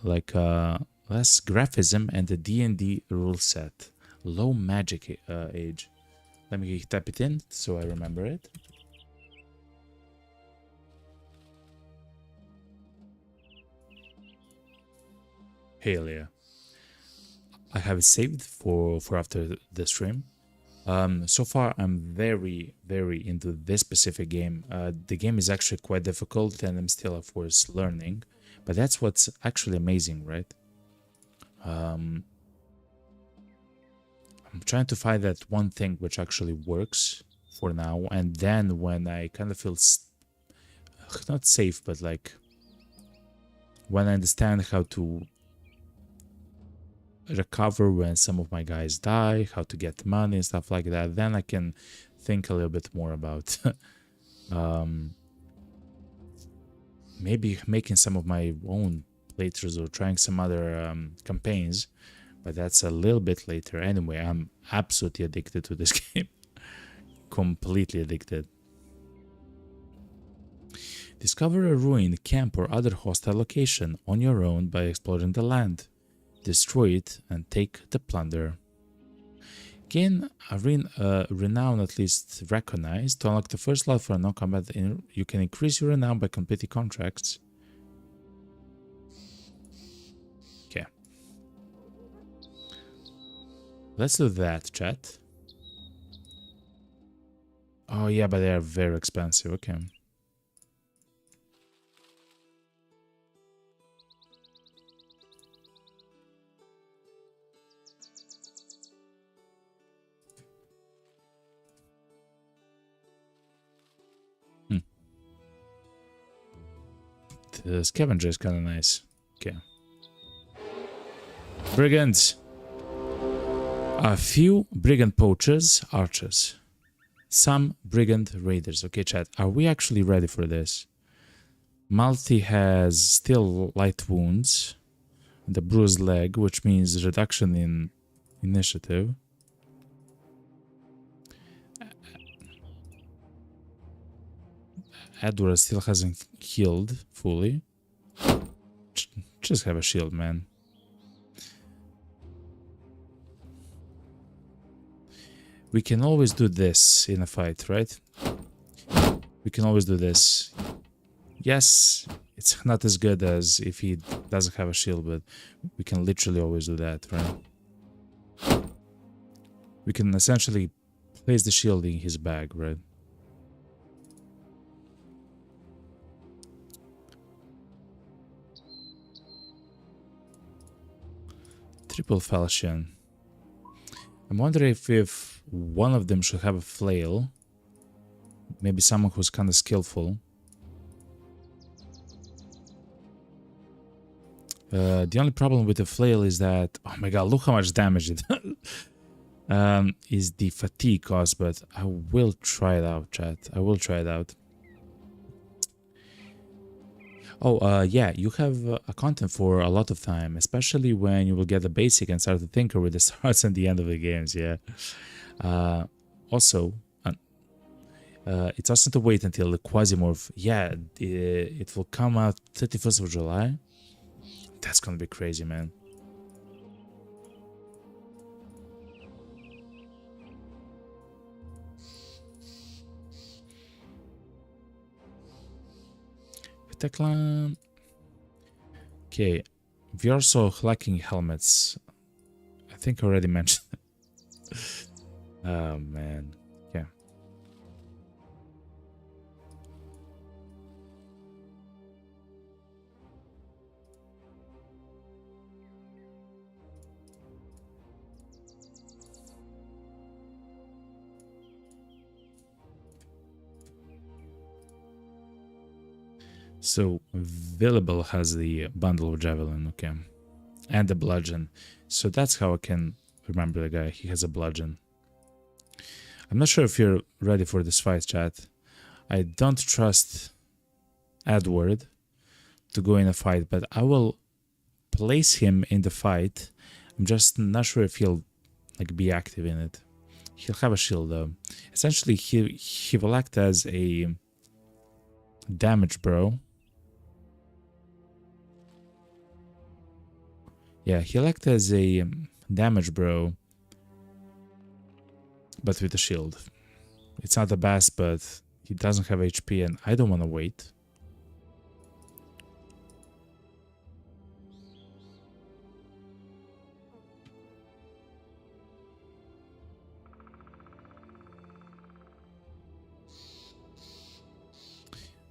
[SPEAKER 1] like, less graphism and the D&D rule set. Low Magic Age. Let me type it in so I remember it. Hell yeah. I have it saved for after the stream. So far, I'm very into this specific game. The game is actually quite difficult, and I'm still, of course, learning. But that's what's actually amazing, right? I'm trying to find that one thing which actually works for now, and then when I kind of feel not safe, but like when I understand how to recover when some of my guys die, how to get money and stuff like that, then I can think a little bit more about maybe making some of my own playthroughs or trying some other campaigns, but that's a little bit later. Anyway, I'm absolutely addicted to this game. Completely addicted. Discover a ruin, camp, or other hostile location on your own by exploring the land. Destroy it and take the plunder. Gain a renown at least recognized. To unlock the first slot for a non-combat, you can increase your renown by completing contracts. Okay. Let's do that, chat. Oh yeah, but they are very expensive. Okay. The scavenger is kind of nice. Okay. Brigands. A few brigand poachers, archers. Some brigand raiders. Okay, chat. Are we actually ready for this? Malti has still light wounds. The bruised leg, which means reduction in initiative. Edward still hasn't healed fully. Just have a shield, man. We can always do this in a fight, right? We can always do this. Yes, it's not as good as if he doesn't have a shield, but we can literally always do that, right? We can essentially place the shield in his bag, right? Triple falchion. I'm wondering if one of them should have a flail. Maybe someone who's kind of skillful. The only problem with the flail is that... Oh my god, look how much damage it is the fatigue cost, but I will try it out, chat. I will try it out. Oh, yeah, you have a content for a lot of time, especially when you will get the basic and start to tinker with the starts and the end of the games, yeah. Also, it's awesome to wait until the Quasimorph, yeah, it will come out 31st of July. That's gonna be crazy, man. Clan. Okay, we are also lacking helmets. I think I already mentioned it. Oh man, yeah. So Villable has the bundle of javelin, okay, and the bludgeon. So that's how I can remember the guy. He has a bludgeon. I'm not sure if you're ready for this fight, chat. I don't trust Edward to go in a fight, but I will place him in the fight. I'm just not sure if he'll like be active in it. He'll have a shield though. Essentially, he will act as a damage bro. Yeah, he'll act as a damage bro, but with a shield. It's not the best, but he doesn't have HP, and I don't want to wait.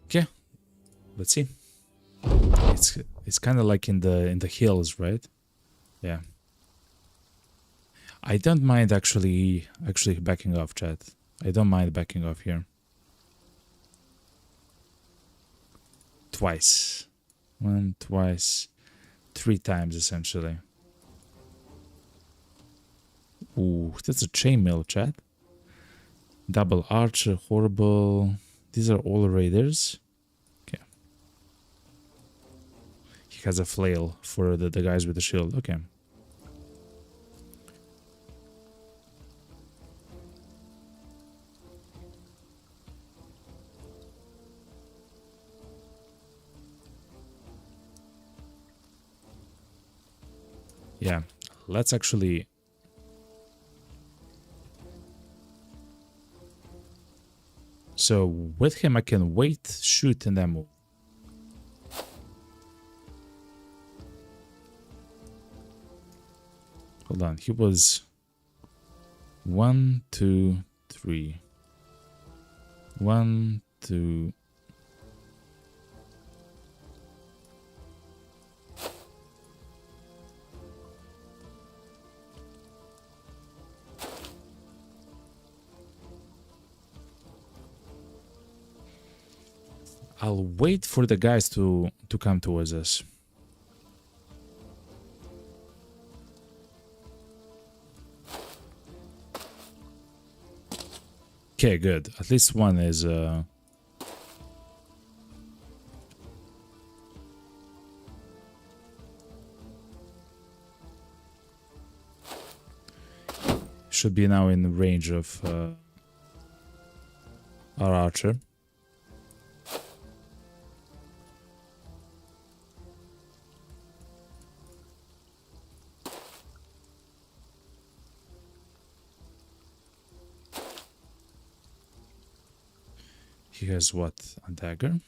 [SPEAKER 1] Okay, let's see. It's kind of like in the hills, right? Yeah. I don't mind actually backing off, chat. I don't mind backing off here. Twice. 1, twice, 3 times essentially. Ooh, that's a chainmail, chat. Double archer, horrible. These are all raiders. Okay. He has a flail for the guys with the shield. Okay. Yeah, let's actually... So with him I can wait, shoot, and then move. Hold on, he was 1, 2, 3. 1, 2. I'll wait for the guys to come towards us. Okay, good. At least one is should be now in range of our archer. He has what? A dagger?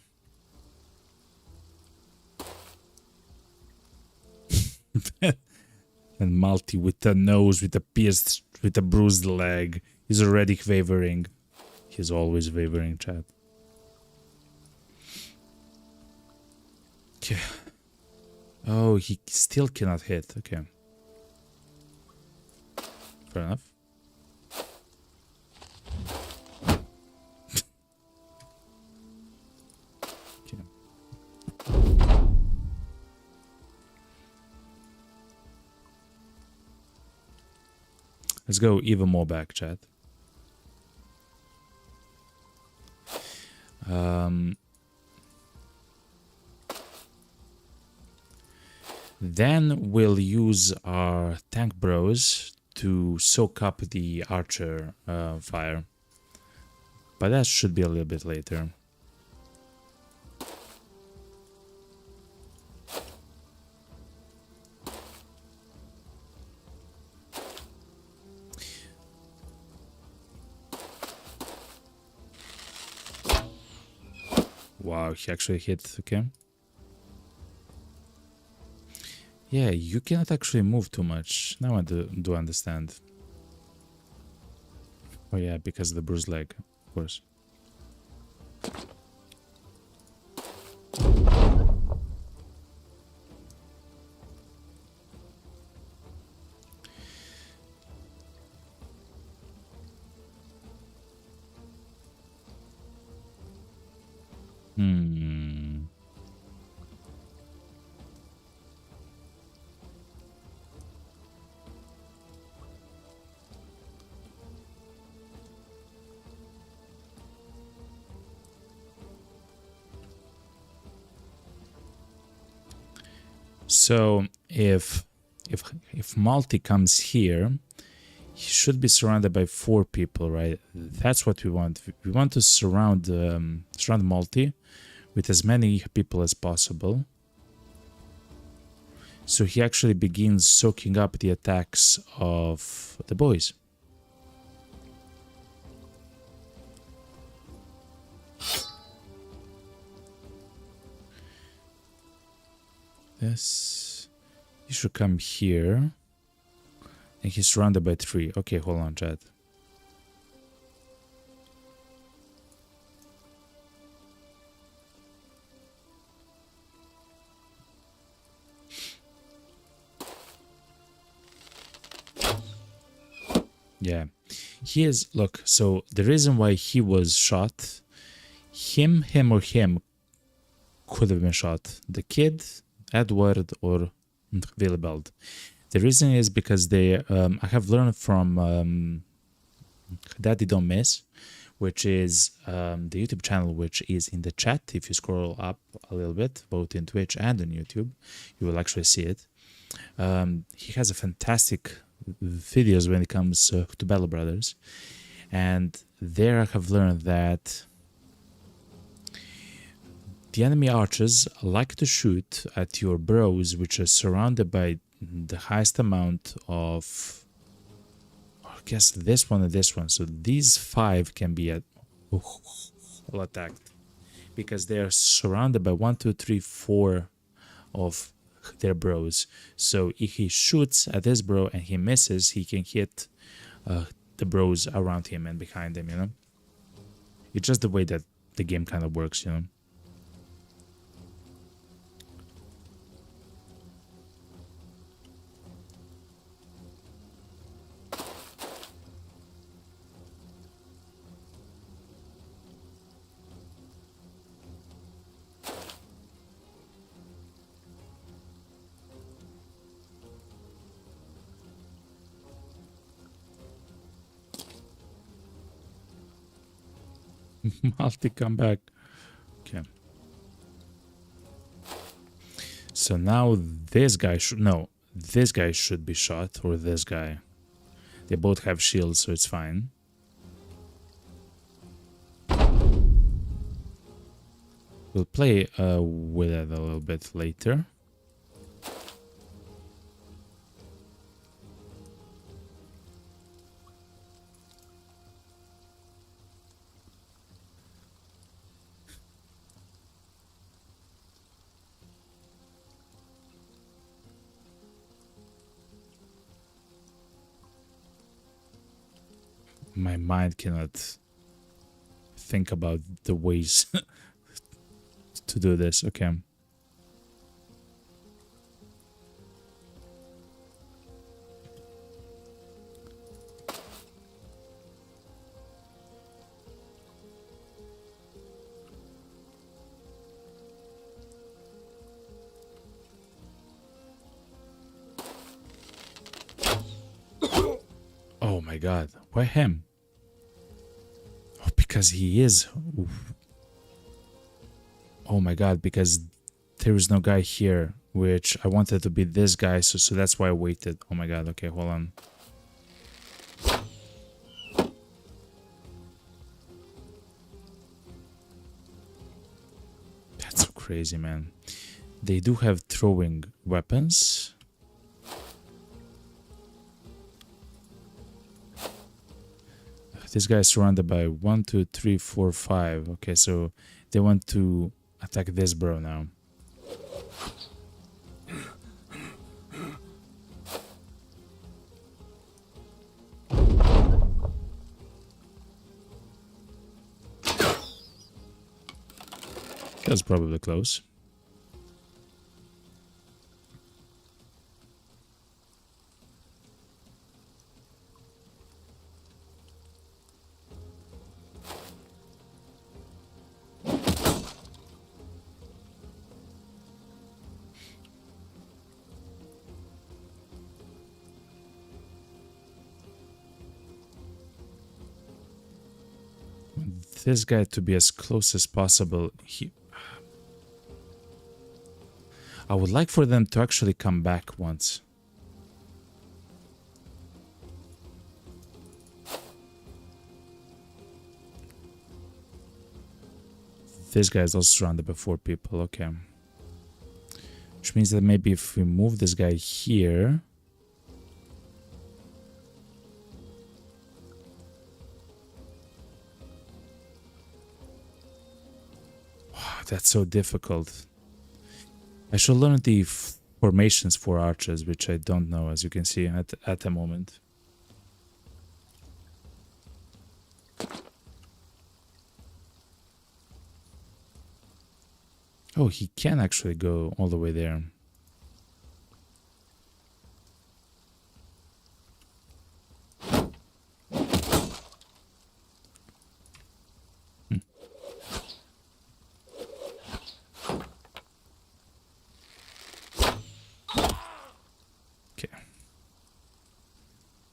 [SPEAKER 1] And Malty with the nose, with the pierced, with the bruised leg. He's already wavering. He's always wavering, chat. Okay. Oh, he still cannot hit. Okay. Fair enough. Okay. Let's go even more back, chat. Then we'll use our tank bros to soak up the archer fire. But that should be a little bit later. Wow, he actually hit, okay. Yeah, you cannot actually move too much. Now I do understand. Oh yeah, because of the bruised leg, of course. So if Malty comes here, he should be surrounded by 4 people, right? That's what we want. We want to surround Malty with as many people as possible. So he actually begins soaking up the attacks of the boys. Yes, he should come here. And he's surrounded by 3. Okay, hold on, chat. Yeah. He is, look, so the reason why he was shot, him could have been shot. The kid, Edward, or Willibald. The reason is because they, I have learned from Daddy Don't Miss, which is the YouTube channel, which is in the chat. If you scroll up a little bit, both in Twitch and on YouTube, you will actually see it. He has a fantastic videos when it comes to Battle Brothers, and there I have learned that the enemy archers like to shoot at your bros, which are surrounded by the highest amount of, I guess, this one and this one. So these 5 can be all attacked because they are surrounded by 1, 2, 3, 4 of their bros. So if he shoots at this bro and he misses, he can hit the bros around him and behind him, you know? It's just the way that the game kind of works, you know? Multi comeback. Okay. So now this guy should, no, this guy should be shot, or this guy. They both have shields, so it's fine. We'll play with it a little bit later. My mind cannot think about the ways to do this. Okay. Oh my god, why him? Oh, because he is. Oof. Oh my god, because there is no guy here, which I wanted to be this guy, so that's why I waited. Oh my god, okay, hold on. That's so crazy, man. They do have throwing weapons. This guy is surrounded by 1, 2, 3, 4, 5. Okay, so they want to attack this bro now. That's probably close. This guy to be as close as possible. I would like for them to actually come back once. This guy is also surrounded by 4 people, okay. Which means that maybe if we move this guy here... Wow, that's so difficult. I should learn the formations for archers, which I don't know, as you can see at the moment. Oh, he can actually go all the way there.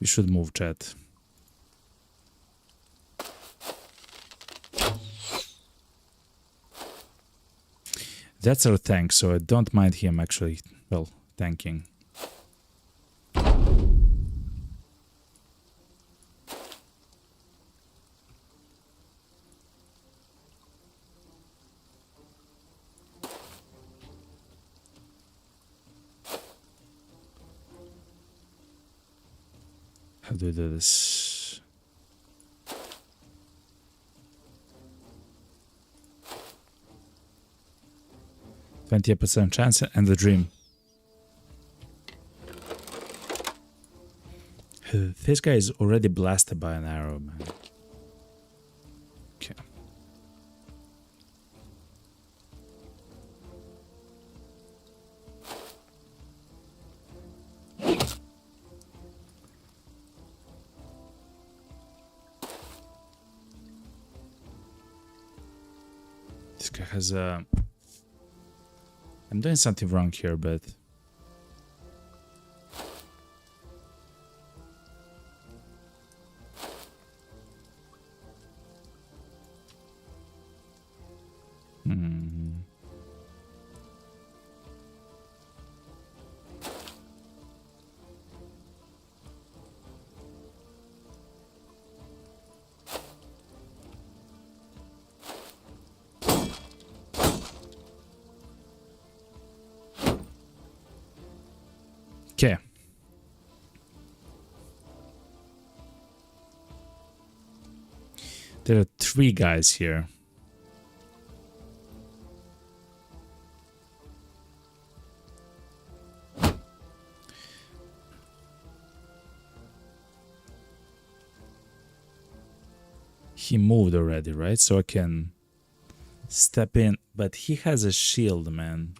[SPEAKER 1] We should move, chat. That's our tank, so I don't mind him actually, well, tanking. How do we do this? %20% chance and the dream. This guy is already blasted by an arrow, man. Okay. This guy has a... I'm doing something wrong here, but... Okay. There are 3 guys here. He moved already, right? So I can step in, but he has a shield, man.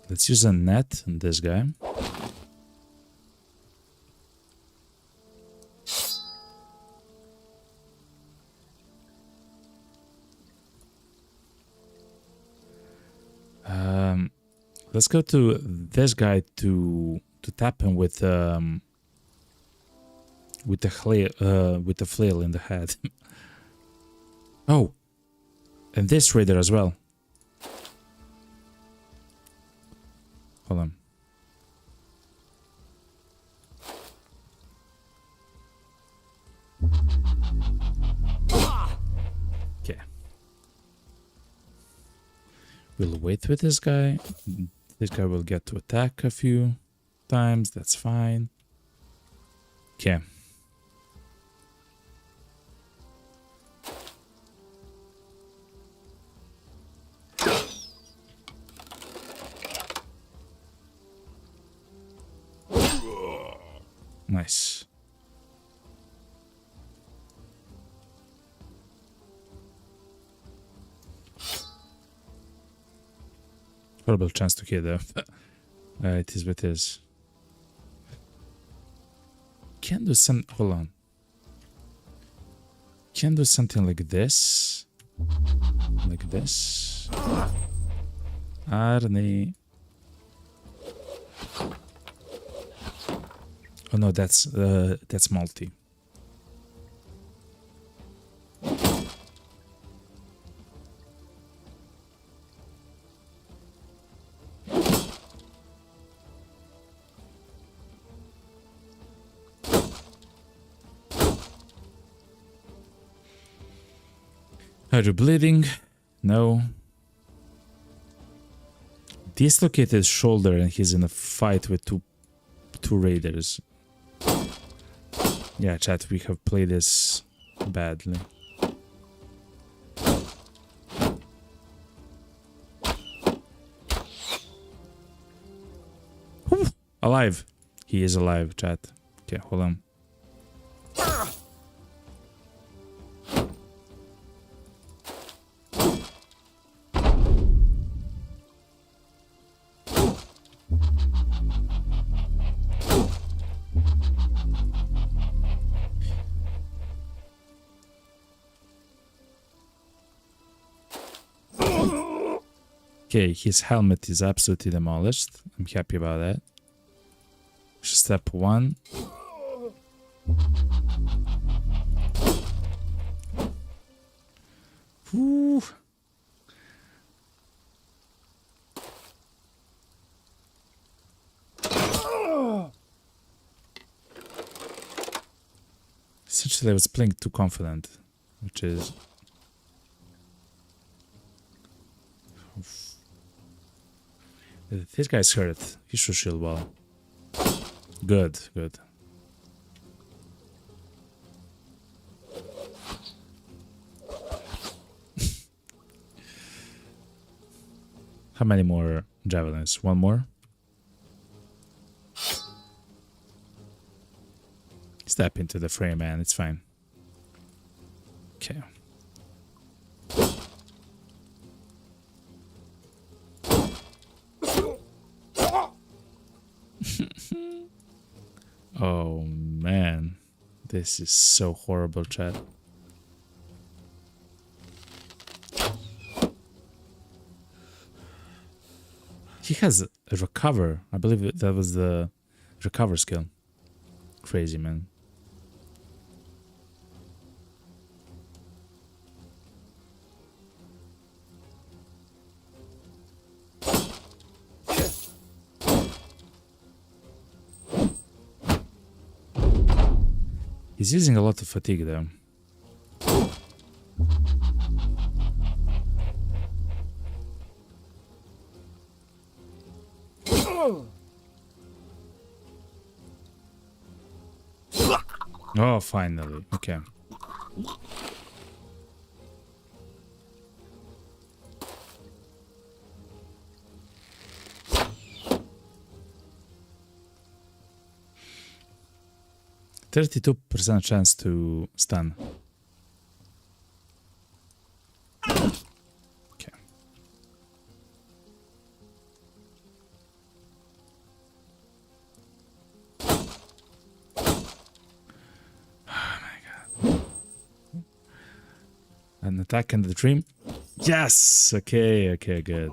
[SPEAKER 1] Let's use a net on this guy. Let's go to this guy to tap him with the flail in the head. Oh, and this raider as well. Hold on. Okay. We'll wait with this guy. This guy will get to attack a few times. That's fine. Okay. Nice. Horrible chance to hit though. It is what it is. Can do some. Hold on. Can do something like this. Like this. Arnie. Oh no, that's multi. Are you bleeding? No. Dislocated shoulder and he's in a fight with two raiders. Yeah, chat, we have played this badly. Whew, alive. He is alive, chat. Okay, hold on. Okay, his helmet is absolutely demolished. I'm happy about that. Step 1. Woo. Essentially, I was playing too confident, which is... This guy's hurt. He should shield well. Good, good. How many more javelins? One more? Step into the frame, man. It's fine. Okay. Oh, man. This is so horrible, chat. He has a recover. I believe that was the recover skill. Crazy, man. He's using a lot of fatigue though. Oh, finally. Okay. %32% chance to stun. Okay. Oh my god. An attack in the dream? Yes! Okay, okay, good.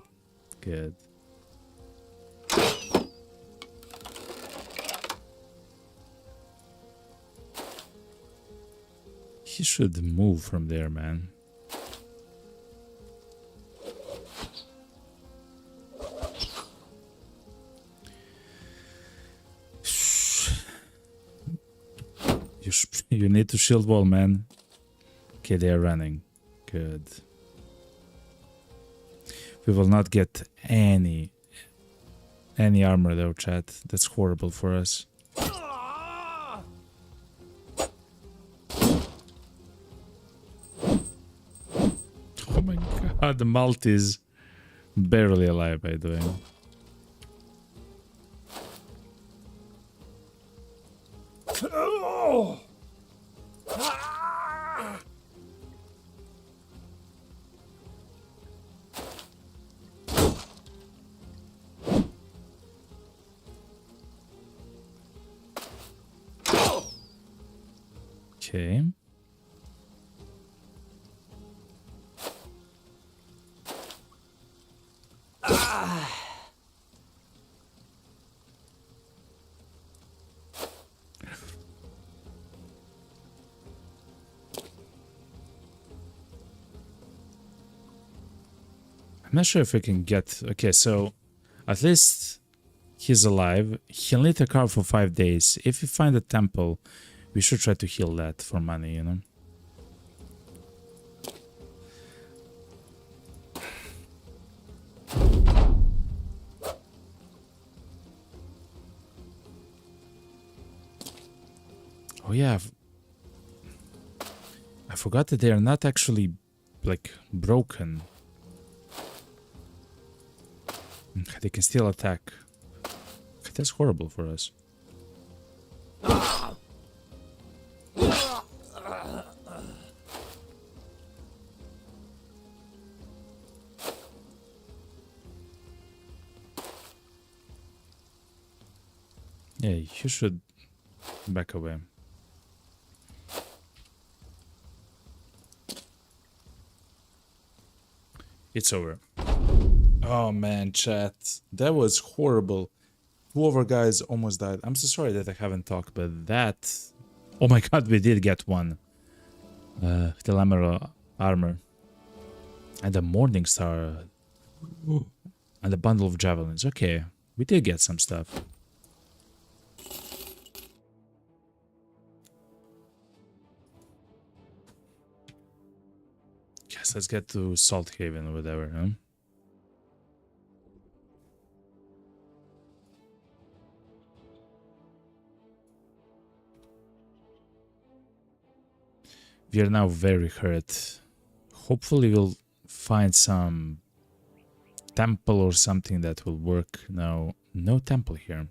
[SPEAKER 1] Good. He should move from there, man. You need to shield wall, man. Okay, they are running. Good. We will not get any armor though, chat. That's horrible for us. Oh my god, the malt is barely alive, by the way. Okay. I'm not sure if we can get... Okay, so at least he's alive. He'll need to recover for 5 days. If we find a temple, we should try to heal that for money, you know? Oh yeah, I forgot that they are not actually, like, broken. They can still attack. That's horrible for us. Yeah, you should back away. It's over. Oh man, chat. That was horrible. Two of our guys almost died. I'm so sorry that I haven't talked, but that... Oh my god, we did get one. Telemero armor. And the Morning Star. And a bundle of javelins. Okay, we did get some stuff. Yes, let's get to Salt Haven or whatever, huh? We are now very hurt. Hopefully we'll find some temple or something that will work. No, no temple here.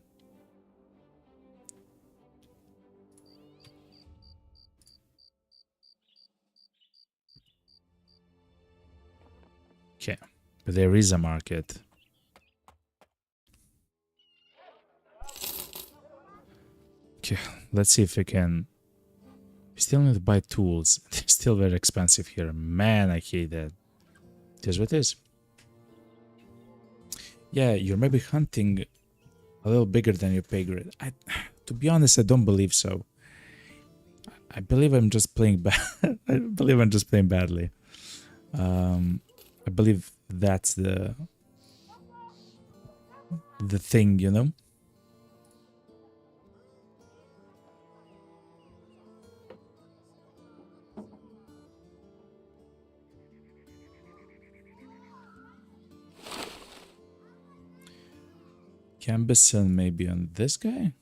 [SPEAKER 1] Okay, but there is a market. Okay, let's see if we can... We still need to buy tools. They're still very expensive here. Man, I hate that. Here's what it is. Yeah, you're maybe hunting a little bigger than your pay grade. To be honest, I don't believe so. I believe I'm just playing bad. I believe I'm just playing badly. I believe that's the thing, you know? Cambison maybe on this guy?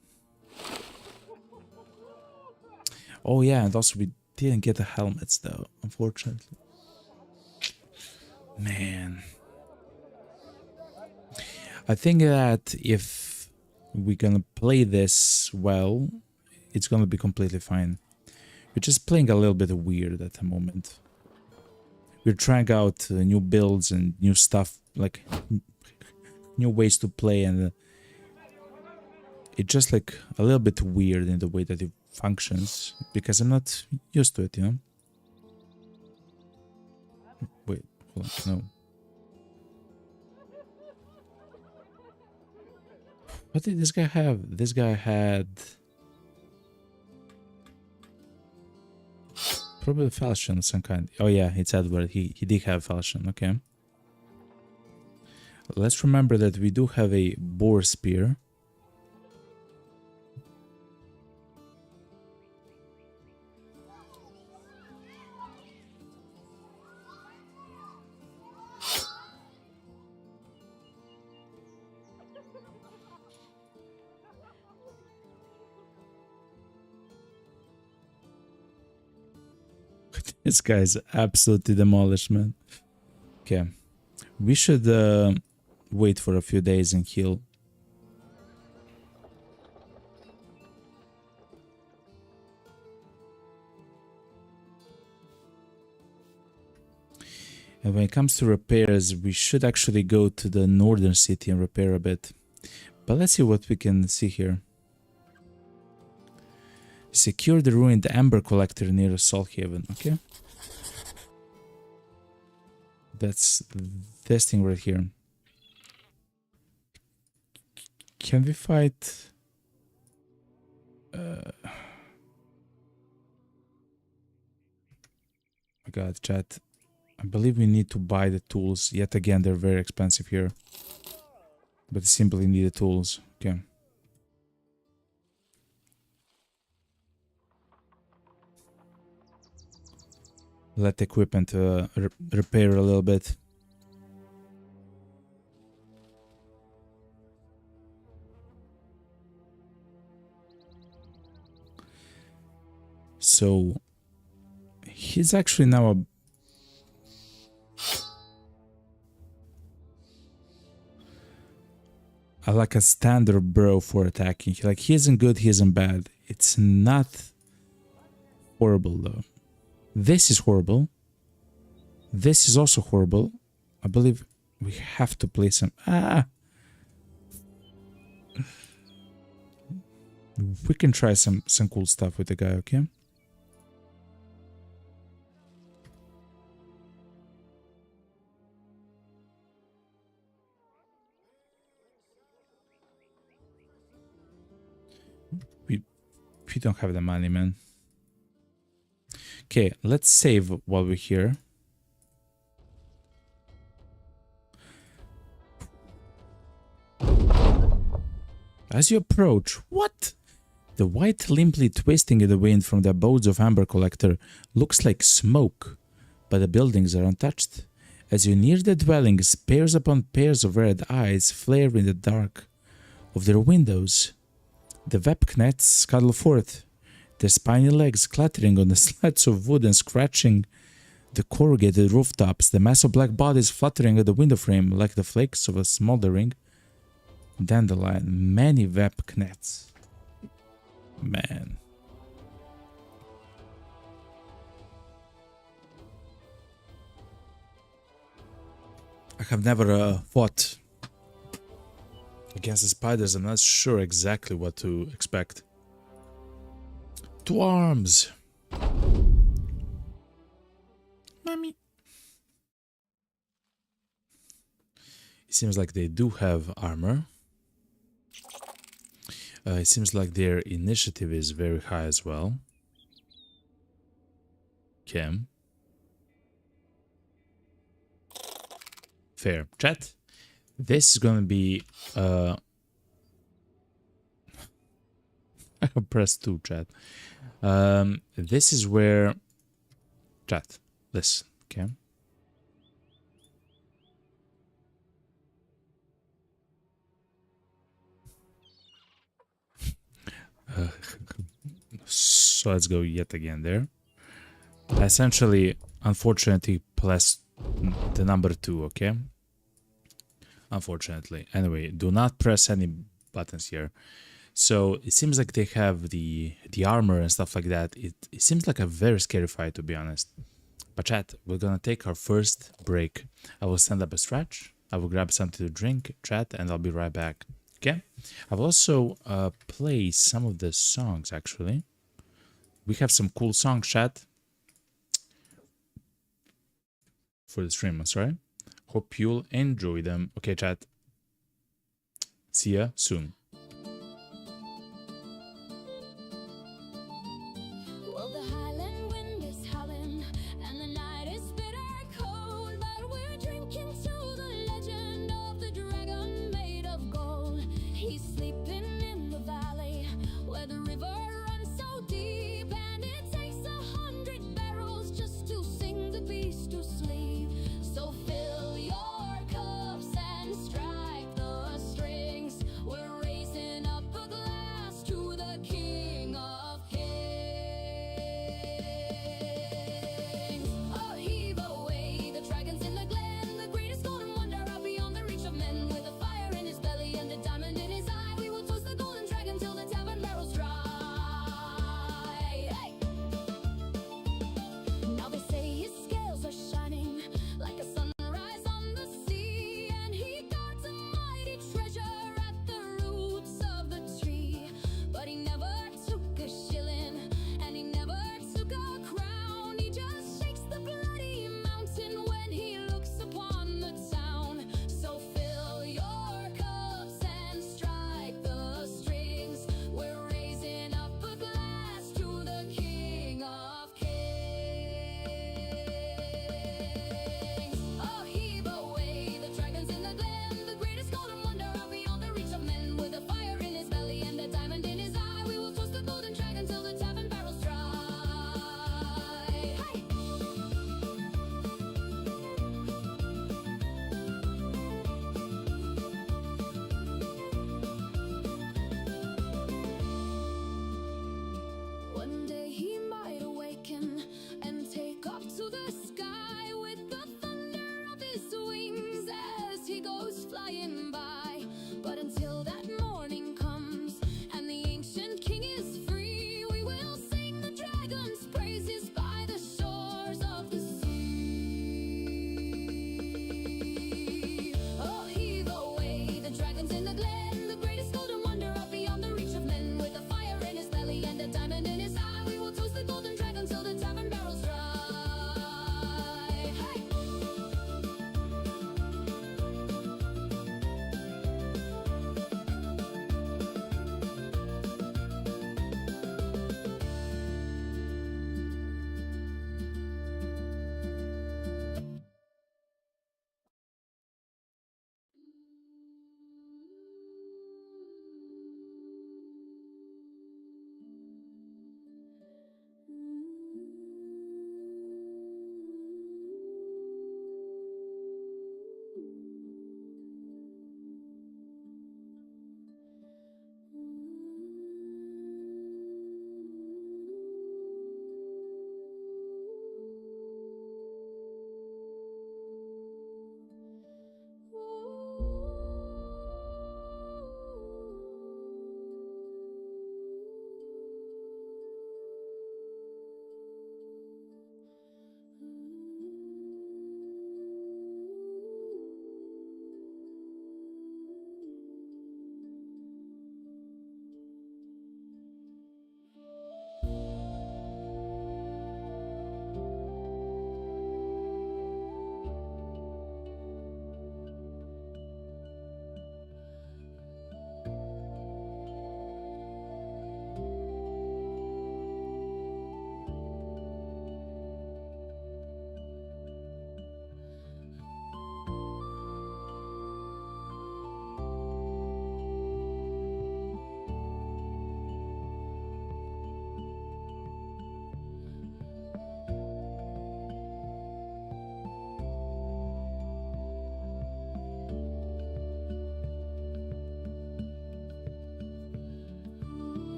[SPEAKER 1] Oh yeah, and also we didn't get the helmets though, unfortunately. Man. I think that if we're gonna play this well, it's gonna be completely fine. We're just playing a little bit weird at the moment. We're trying out new builds and new stuff, like new ways to play, and it's just like a little bit weird in the way that it functions because I'm not used to it, you know? Wait, hold on, no. What did this guy have? This guy had... Probably falchion of some kind. Oh yeah, it's Edward. He did have falchion, okay. Let's remember that we do have a boar spear. This guy's absolutely demolished, man. Okay. We should wait for a few days and heal. And when it comes to repairs, we should actually go to the northern city and repair a bit. But let's see what we can see here. Secure the ruined amber collector near Salthaven. Okay. That's this thing right here. Can we fight... my god, chat. I believe we need to buy the tools. Yet again, they're very expensive here. But we simply need the tools. Okay. Let equipment repair a little bit. So he's actually now like a standard bro for attacking. Like he isn't good, he isn't bad. It's not horrible though. This is horrible. This is also horrible. I believe we have to play some... We can try some cool stuff with the guy, okay? We don't have the money, man. Okay, let's save while we're here. As you approach, what? The white limply twisting in the wind from the abodes of Amber Collector looks like smoke, but the buildings are untouched. As you near the dwellings, pairs upon pairs of red eyes flare in the dark of their windows. The Webknets scuttle forth, their spiny legs clattering on the slats of wood and scratching the corrugated rooftops, the mass of black bodies fluttering at the window frame like the flakes of a smoldering dandelion. Many Webknets. Man. I have never fought against the spiders. I'm not sure exactly what to expect. To arms! Mommy. It seems like they do have armor. It seems like their initiative is very high as well. Okay. Fair. Chat, this is gonna be I press 2, chat. This is where chat, listen, okay? So let's go yet again there. Essentially, unfortunately, plus the number 2, okay? Unfortunately. Anyway, do not press any buttons here. So it seems like they have the armor and stuff like that. It seems like a very scary fight, to be honest. But chat, we're gonna take our first break. I will stand up a stretch. I will grab something to drink, chat, and I'll be right back. Okay? I've also played some of the songs, actually. We have some cool songs, chat. For the streamers, right? Hope you'll enjoy them. Okay, chat. See ya soon.
[SPEAKER 2] Well, the Highland wind is howling, and the night is bitter cold, but we're drinking to the legend of the dragon made of gold. He's sleeping in the valley where the river runs so deep, and it takes 100 barrels just to sing the beast to sleep. So fill your cups and strike the strings. We're raising up a glass to the King of Kings.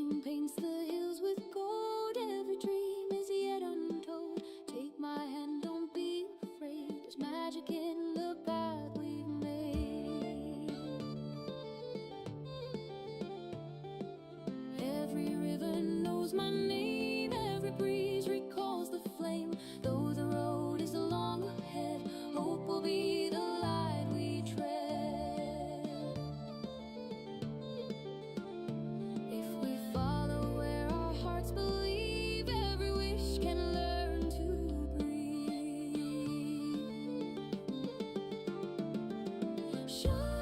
[SPEAKER 2] moon paints the hills with gold. Every dream is yet untold. Take my hand, don't be afraid. There's magic in the path we've made. Every river knows my name. Every breeze recalls the flame. Though the road is long ahead, hope will be the light we tread. If we follow where our hearts believe, every wish can learn to breathe. Shine,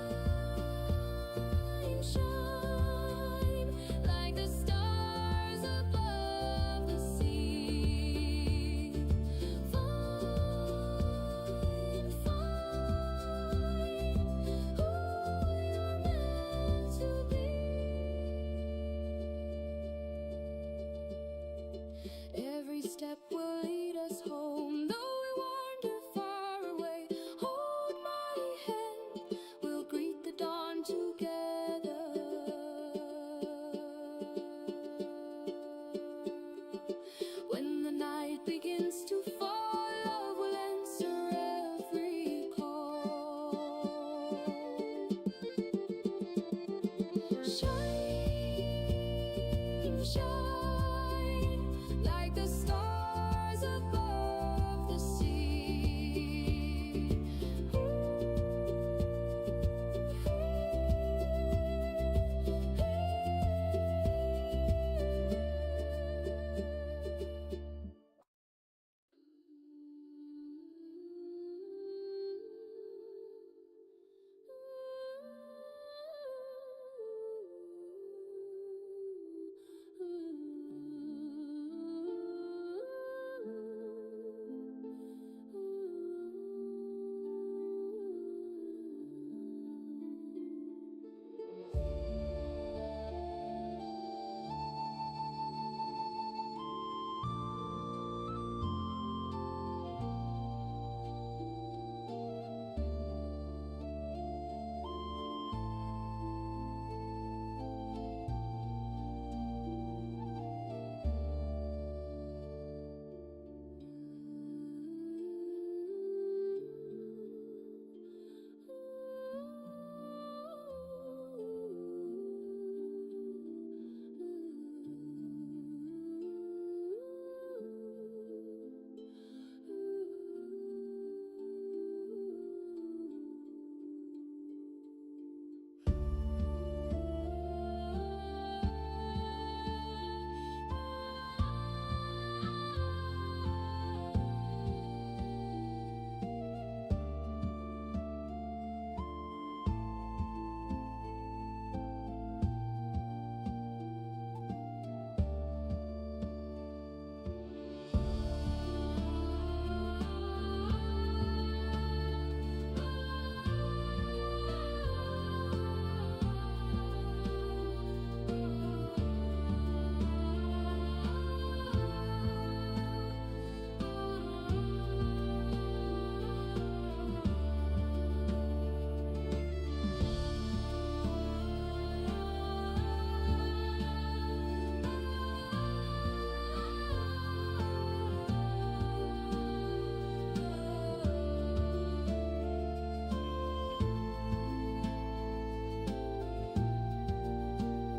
[SPEAKER 2] shine, like the stars above the sea. Find, find who you're meant to be. Every step will lead us home, though we wander far away. Hold my hand, we'll greet the dawn together. When the night begins to fall, love will answer every call. Shine, shine, like the stars above the sea.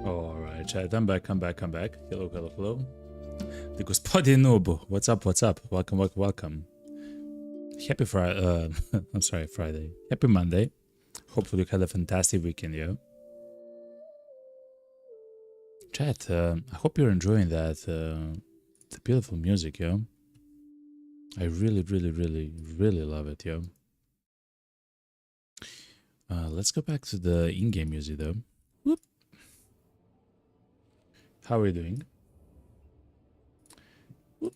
[SPEAKER 1] Alright, chat, I'm back. Hello. The Gospodin Nobu. What's up? Welcome. Happy Friday. I'm sorry, Friday. Happy Monday. Hopefully you had a fantastic weekend, yo. Chat, I hope you're enjoying that. The beautiful music, yo. I really love it, yo. Let's go back to the in-game music, though. Whoop. How are you doing? Whoop.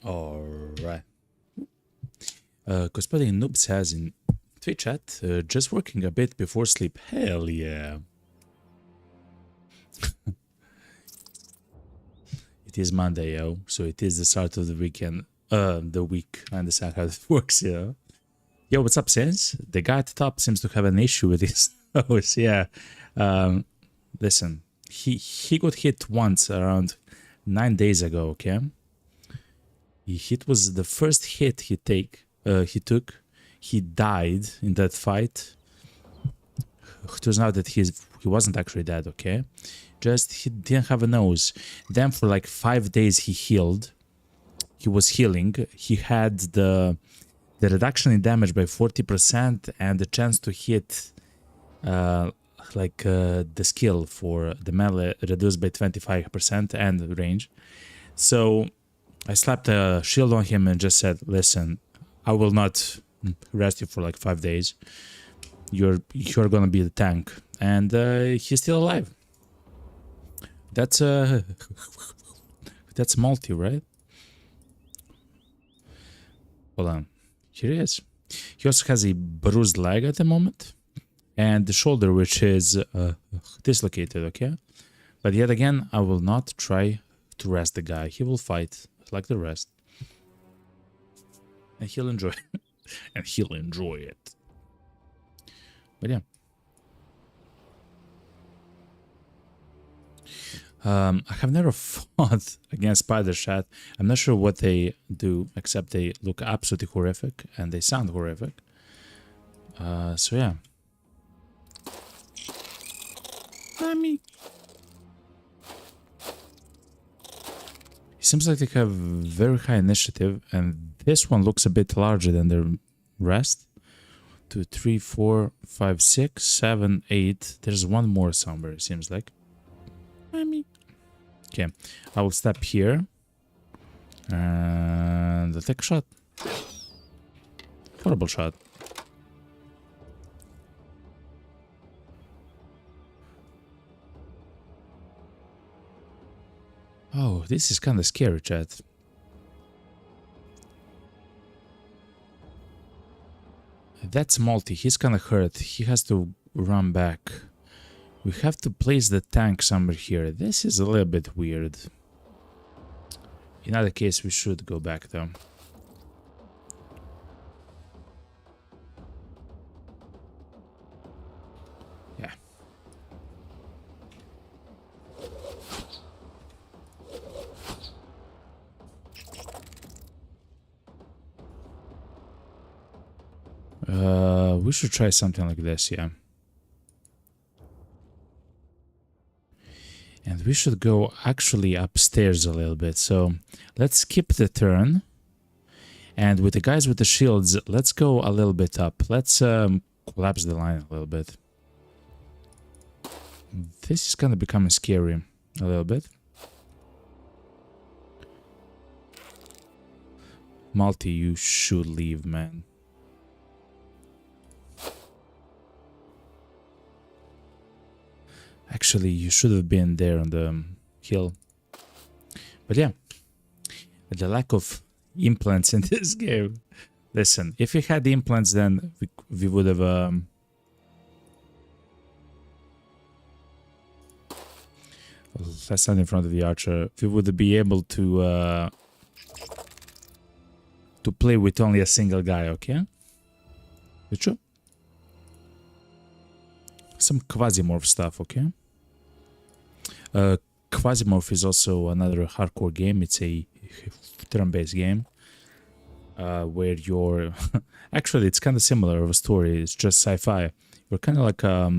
[SPEAKER 1] All right. Gospodin Noob says in Twitch chat, just working a bit before sleep. Hell yeah. It is Monday, yo, so it is the start of the weekend. The week. I understand how it works, yeah. Yo, what's up, Sense? The guy at the top seems to have an issue with his nose. Yeah. Listen, he got hit once around 9 days ago. Okay, it was the first hit he took. He died in that fight. It turns out that he wasn't actually dead. Okay, just he didn't have a nose. Then for like 5 days he healed. He was healing. He had the reduction in damage by 40% and the chance to hit the skill for the melee reduced by 25% and the range. So I slapped a shield on him and just said, listen, I will not rest you for like 5 days. You're gonna be the tank. And he's still alive. That's that's multi, right? Hold on. Here he is. He also has a bruised leg at the moment. And the shoulder, which is dislocated, okay? But yet again, I will not try to rest the guy. He will fight like the rest. And he'll enjoy it. And he'll enjoy it. But yeah. I have never fought against Spider Chat. I'm not sure what they do, except they look absolutely horrific and they sound horrific. So yeah. Mommy. It seems like they have very high initiative, and this one looks a bit larger than the rest. 2, 3, 4, 5, 6, 7, 8. There's one more somewhere, it seems like. Mommy. Okay, I will step here and I'll take a shot. Horrible shot. Oh, this is kind of scary, chat. That's multi. He's kind of hurt. He has to run back. We have to place the tank somewhere here. This is a little bit weird. In either case, we should go back though. Yeah. We should try something like this, yeah. And we should go actually upstairs a little bit. So let's skip the turn. And with the guys with the shields, let's go a little bit up. Let's collapse the line a little bit. This is kind of becoming scary a little bit. Multi, you should leave, man. Actually, you should have been there on the hill. But yeah, the lack of implants in this game. Listen, if we had the implants, then we would have... let's stand in front of the archer. We would be able to play with only a single guy, okay? You true? Some Quasimorph stuff, okay? Quasimorph is also another hardcore game. It's a turn-based game where you're... Actually, it's kind of similar of a story. It's just sci-fi. You're kind of like a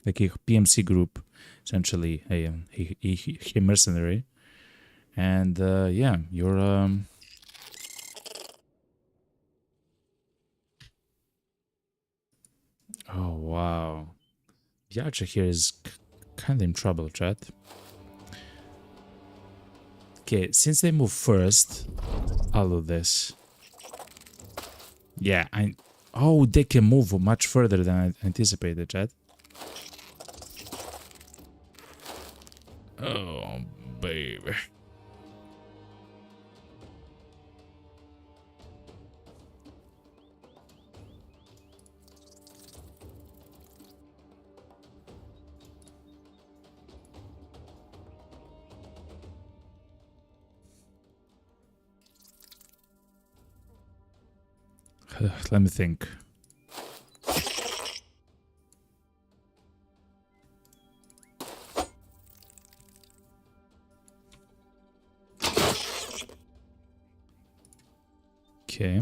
[SPEAKER 1] PMC group, essentially, a mercenary. And yeah, you're... Oh, wow. The archer here is kind of in trouble, chat. Okay, since they move first, I'll do this. Yeah, oh, they can move much further than I anticipated, chat. Oh, baby. Let me think. Okay.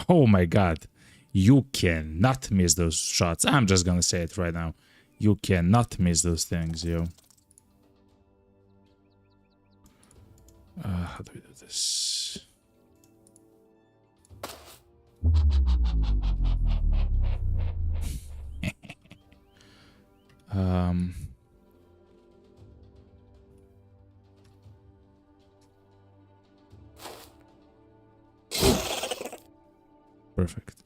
[SPEAKER 1] Oh my god. You cannot miss those shots. I'm just gonna say it right now. You cannot miss those things, yo. How do we do this? um... Perfect.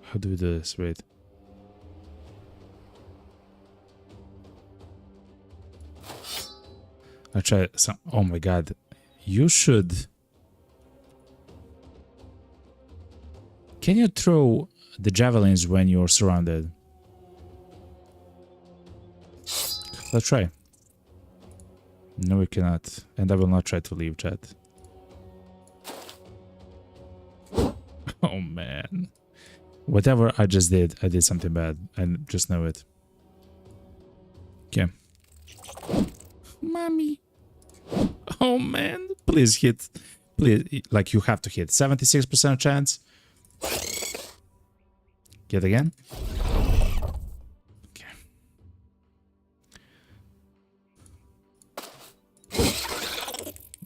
[SPEAKER 1] How do we do this? Wait. I try some. Oh my god. You should. Can you throw the javelins when you're surrounded? Let's try. No, we cannot. And I will not try to leave, chat. Oh man. Whatever I just did, I did something bad. I just know it. Okay. Mommy. Oh man. Please hit. Please, like you have to hit. 76% chance. Get again. Okay.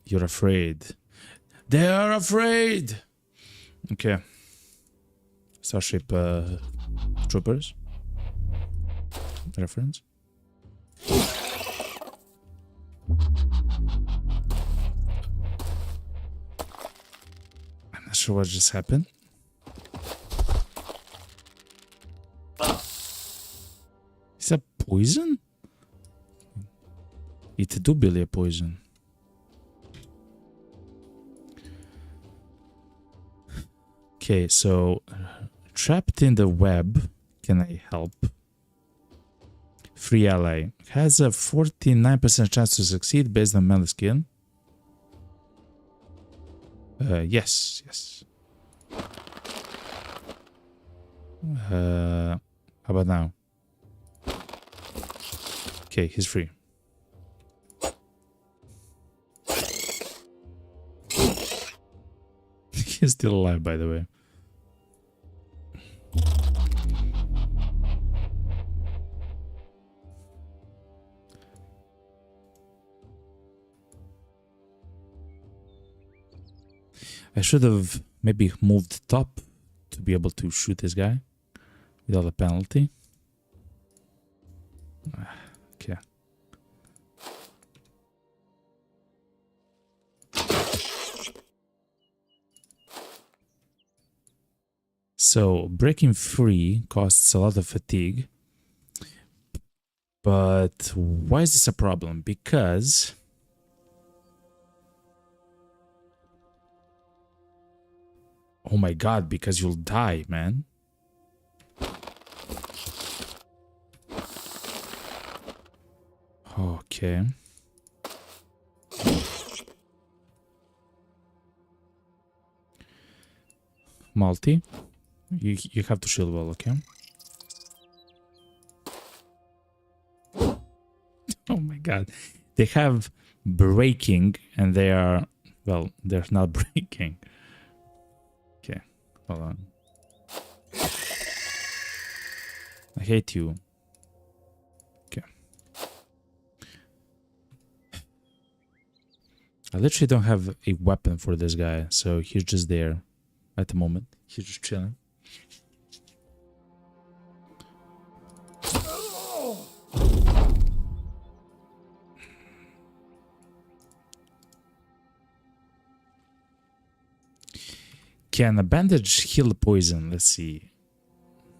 [SPEAKER 1] You're afraid. They are afraid. Okay. Starship Troopers. Reference. I'm not sure what just happened. Is that poison? It do be a poison. Okay, so trapped in the web. Can I help? Free ally has a 49% chance to succeed based on melee skill. Yes, yes. How about now? Okay, he's free. He's still alive, by the way. I should have maybe moved top to be able to shoot this guy without a penalty. Okay. So breaking free costs a lot of fatigue. But why is this a problem? Because oh my god, because you'll die, man. Okay. Multi. You have to shield well, okay? Oh my god. They have breaking and they are, well, they're not breaking. Okay, hold on. I hate you. Okay. I literally don't have a weapon for this guy, so he's just there at the moment. He's just chilling. Can a bandage heal poison? Let's see.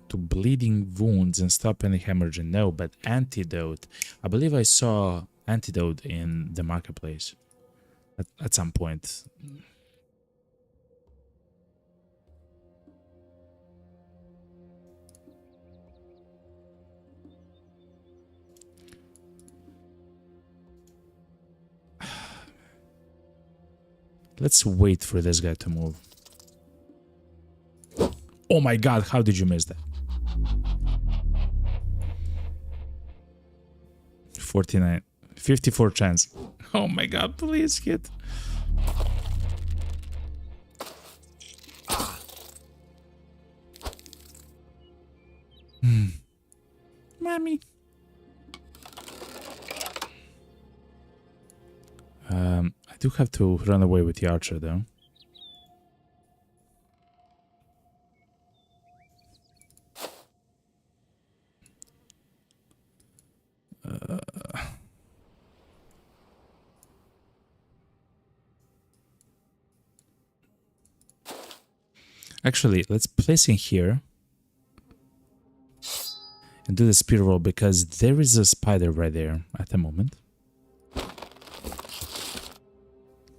[SPEAKER 1] To bleeding wounds and stop any hemorrhaging. No, but antidote. I believe I saw antidote in the marketplace at some point. let's wait for this guy to move. Oh my god, how did you miss that? 49. 54 chance. Oh my god, please hit. Mommy. I do have to run away with the archer though. Actually, let's place him here and do the spear roll because there is a spider right there at the moment.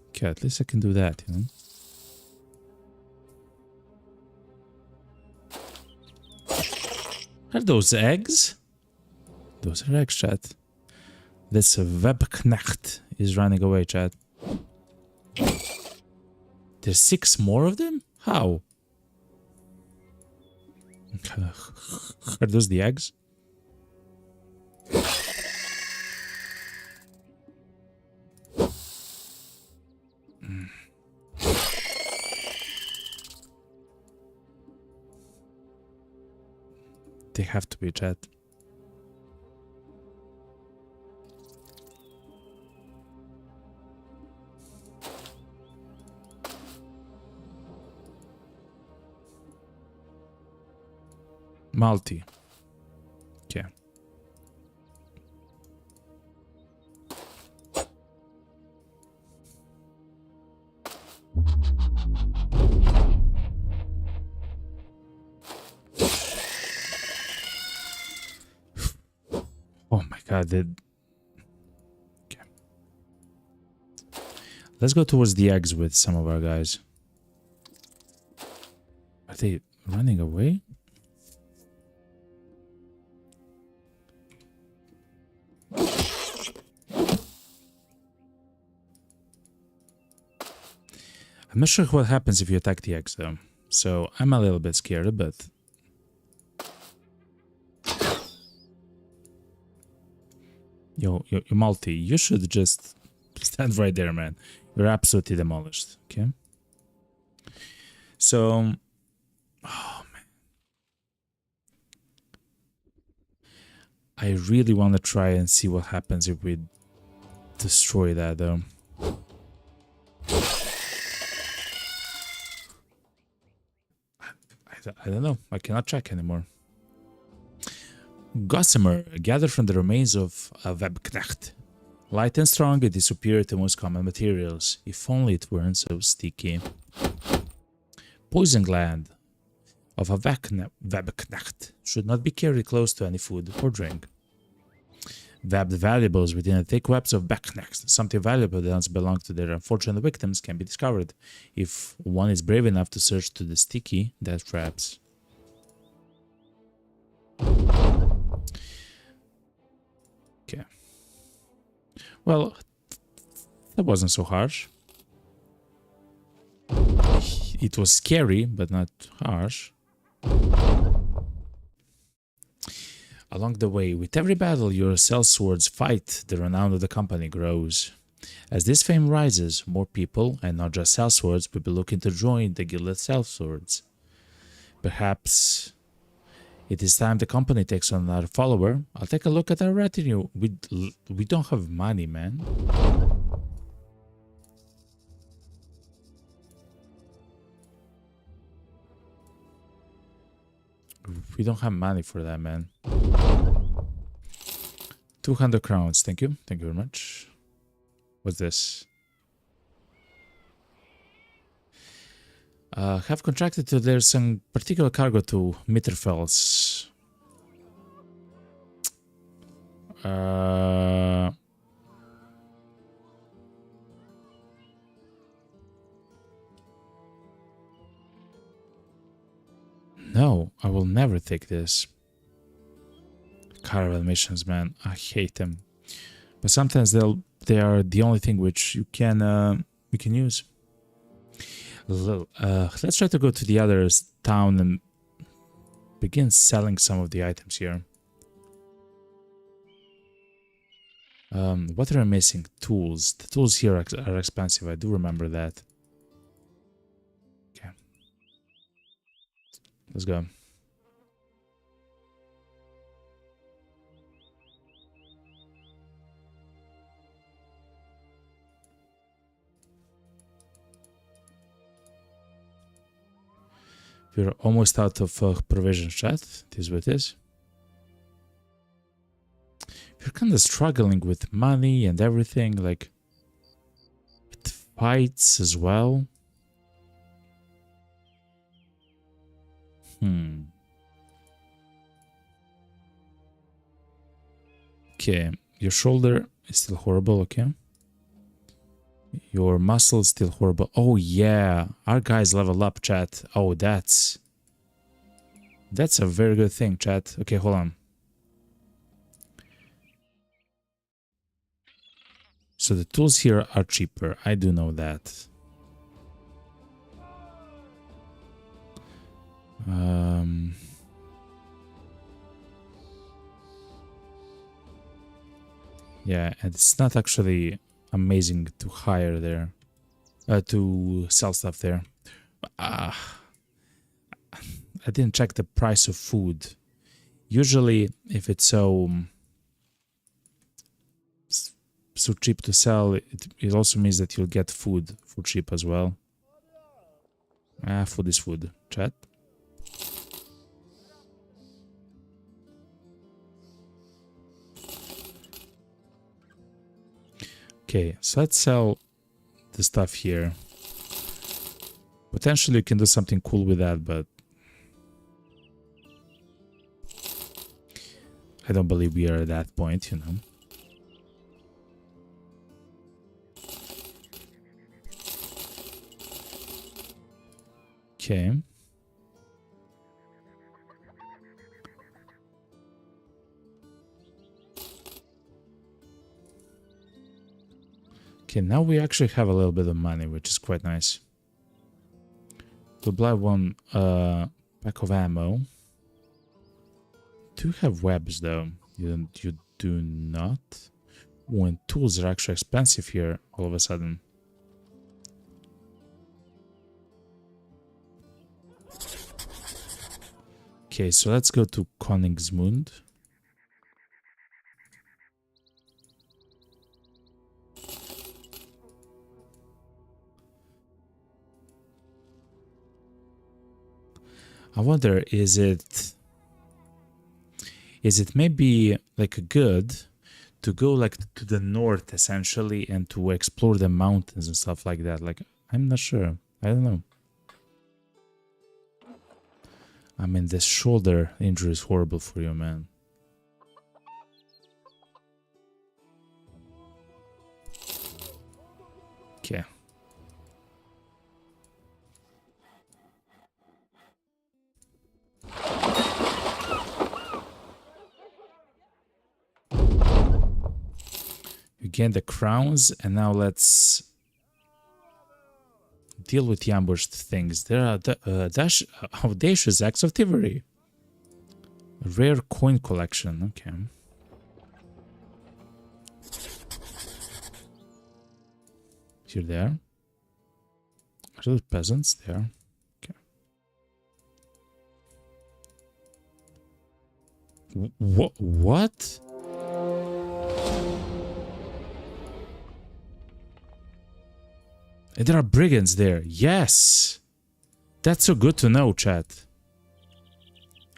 [SPEAKER 1] Okay, at least I can do that, you know. Are those eggs? Those are eggs, chat. This Webknecht is running away, chat. There's 6 more of them? How? Are those the eggs? They have to be, chat. Multi. Okay. Oh my god, okay. Let's go towards the eggs with some of our guys. Are they running away? I'm not sure what happens if you attack the eggs though. So I'm a little bit scared, but... Yo, multi, you should just stand right there, man. You're absolutely demolished, okay? So... Oh, man. I really want to try and see what happens if we destroy that, though. I don't know. I cannot check anymore. Gossamer, gathered from the remains of a Webknecht. Light and strong, it is superior to most common materials. If only it weren't so sticky. Poison gland of a Webknecht should not be carried close to any food or drink. Webbed valuables within the thick webs of Webknechts. Something valuable that does belong to their unfortunate victims can be discovered if one is brave enough to search to the sticky death traps. Okay. Well, that wasn't so harsh. It was scary, but not harsh. Along the way, with every battle your sellswords fight, the renown of the company grows. As this fame rises, more people, and not just sellswords, will be looking to join the Guilded Sellswords. Perhaps it is time the company takes on another follower. I'll take a look at our retinue. We don't have money, man. We don't have money for that, man. 200 crowns, thank you. Thank you very much. What's this? Have contracted to there's some particular cargo to Mitterfels. No, I will never take this. Caravan missions, man, I hate them. But sometimes they are the only thing which you can use. Let's try to go to the other town and begin selling some of the items here. What are I missing? Tools. The tools here are expensive. I do remember that. Okay. Let's go. We're almost out of provision, chat. It is what it is. We're kind of struggling with money and everything, like with fights as well. Okay, your shoulder is still horrible, okay? Your muscle is still horrible. Oh yeah, our guys level up, chat. Oh, that's a very good thing, chat. Okay, hold on. So the tools here are cheaper. I do know that. Yeah, and it's not actually amazing to hire there, to sell stuff there. I didn't check the price of food. Usually, if it's so cheap to sell, it also means that you'll get food for cheap as well. Food is food, chat. Okay, so let's sell the stuff here. Potentially you can do something cool with that, but I don't believe we are at that point, you know. Okay. Okay, now we actually have a little bit of money, which is quite nice. We'll buy one pack of ammo. Do you have webs though? You do not. When tools are actually expensive here all of a sudden. Okay, so let's go to Koningsmund. I wonder, is it maybe like good to go like to the north essentially and to explore the mountains and stuff like that? Like, I'm not sure. I don't know. I mean, this shoulder injury is horrible for you, man. Okay. You gain the crowns, and now let's deal with the ambushed things. There are audacious acts of thievery. Rare coin collection. Okay. You're there. Are those peasants there? Okay. What? There are brigands there. Yes. That's so good to know, chat.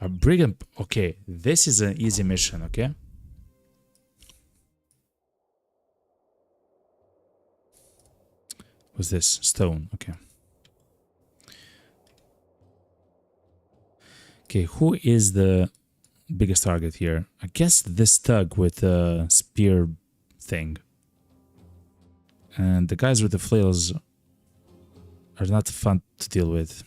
[SPEAKER 1] A brigand. Okay, this is an easy mission, okay? What's this? Stone. Okay. Okay, who is the biggest target here? I guess this thug with the spear thing. And the guys with the flails are not fun to deal with.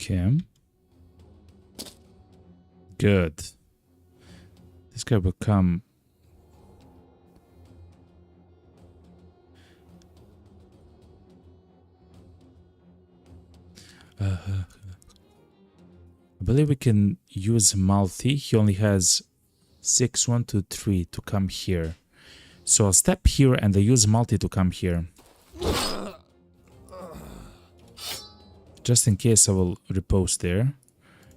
[SPEAKER 1] Okay. Good. This guy will come. I believe we can use multi. He only has 6, 1, 2, 3 to come here. So I'll step here and I use multi to come here. Just in case I will repose there.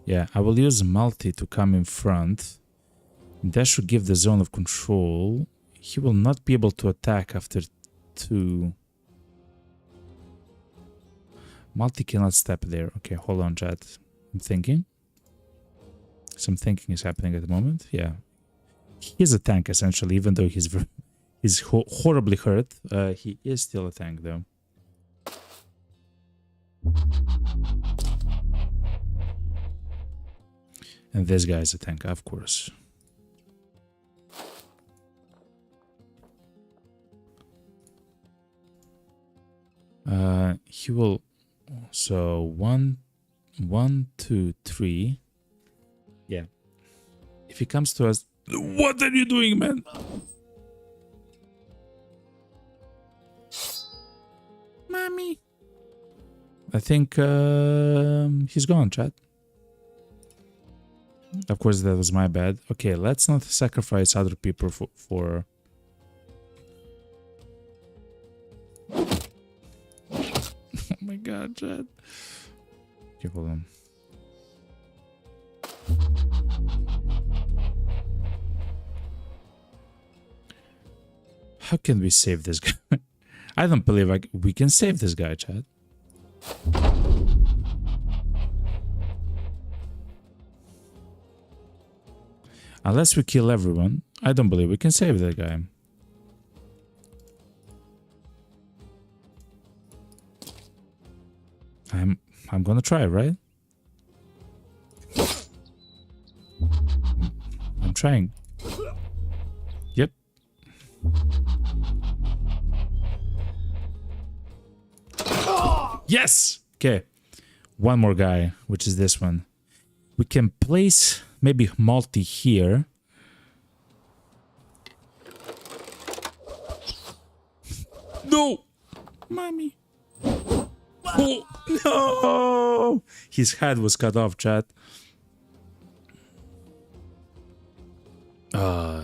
[SPEAKER 1] Yeah, I will use multi to come in front. That should give the zone of control. He will not be able to attack after 2. Multi cannot step there. Okay, hold on, chat. I'm thinking. Some thinking is happening at the moment. Yeah. He's a tank, essentially, even though he's horribly hurt. He is still a tank, though. And this guy is a tank, of course. He will... So, 1, 2, 3. Yeah. If he comes to us... What are you doing, man? Mommy. I think he's gone, chat. Of course, that was my bad. Okay, let's not sacrifice other people for... Oh my god, chat. Okay, hold on. How can we save this guy? I don't believe we can save this guy, chat. Unless we kill everyone, I don't believe we can save that guy. I'm gonna try, right? I'm trying. Yep. Yes! Okay. One more guy, which is this one. We can place maybe multi here. No! Mommy. Oh, no! His head was cut off, chat.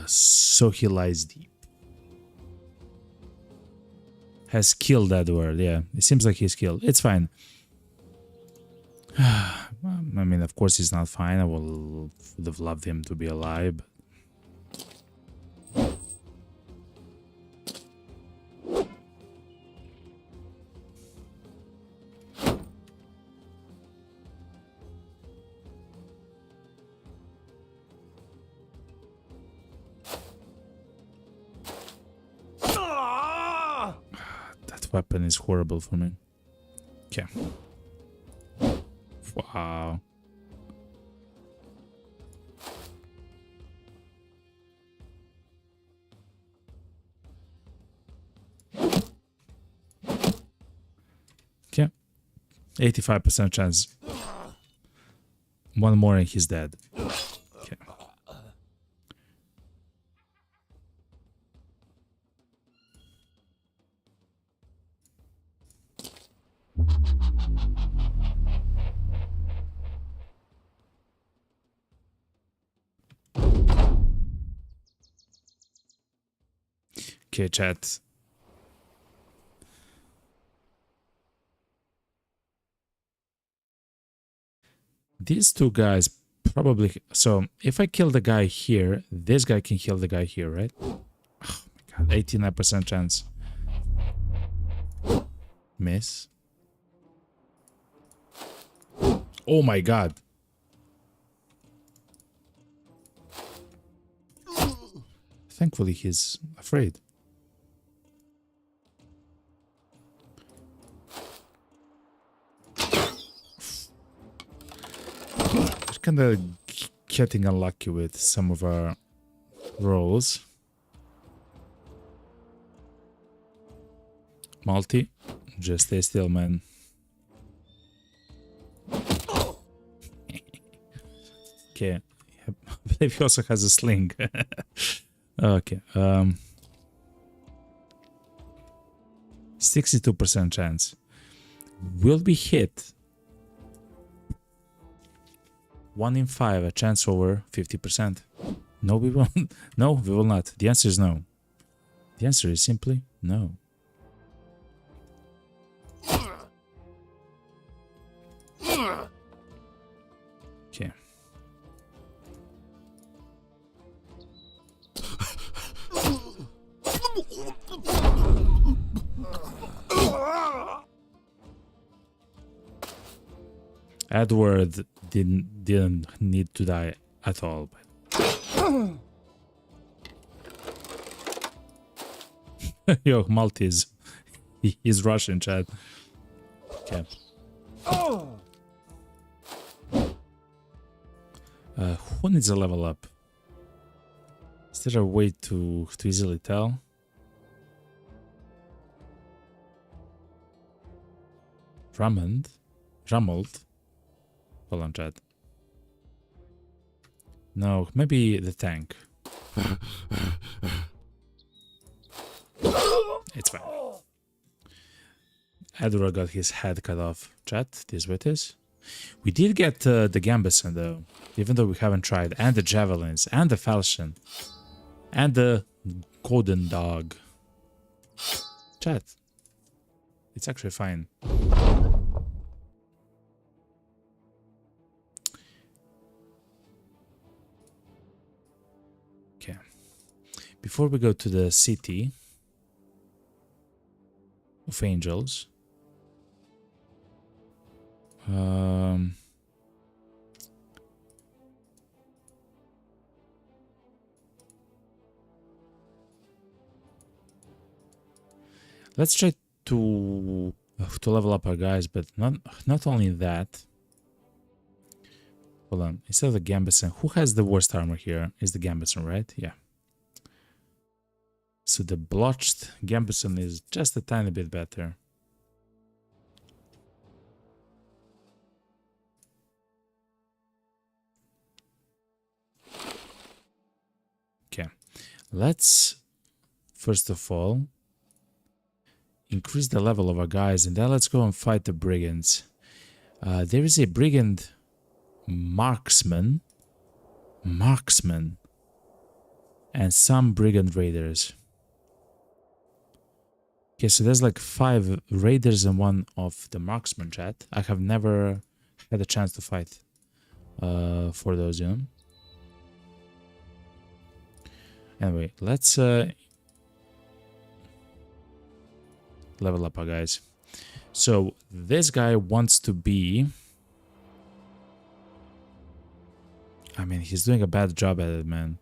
[SPEAKER 1] So he lies deep. Has killed Edward, yeah. It seems like he's killed. It's fine. I mean, of course he's not fine. I would have loved him to be alive. But... that weapon is horrible for me. Okay. Wow. Okay. 85% chance. One more and he's dead. Okay. Okay, chat. These two guys probably... So, if I kill the guy here, this guy can kill the guy here, right? Oh my god, 89% chance. Miss. Oh my god. Thankfully, he's afraid. We're kind of getting unlucky with some of our rolls. Multi, just stay still, man. Okay. I believe he also has a sling. Okay. 62% chance. Will be hit. 1 in 5, a chance over 50%. No, we won't. No, we will not. The answer is no. The answer is simply no. Okay. Edward didn't need to die at all. Yo, Maltese. He's Russian, Chad. Okay. Who needs a level up? Is there a way to easily tell? Drummond? Rumbled? Hold on, Chad. No, maybe the tank. It's fine. Edward got his head cut off. Chat, this with this. We did get the Gambison though, even though we haven't tried, and the javelins, and the falchion, and the golden dog. Chat, it's actually fine. Okay, before we go to the city of angels, let's try to level up our guys, but not only that. Hold on, instead of the Gambison, who has the worst armor here? Is the Gambison, right? Yeah. So the blotched Gambison is just a tiny bit better. Okay, let's first of all increase the level of our guys, and then let's go and fight the brigands. There is a brigand marksman, and some brigand raiders. Okay, so there's like 5 raiders and 1 of the marksman, chat. I have never had a chance to fight for those, you know. Anyway, let's level up our guys. So this guy wants to be, I mean, he's doing a bad job at it, man.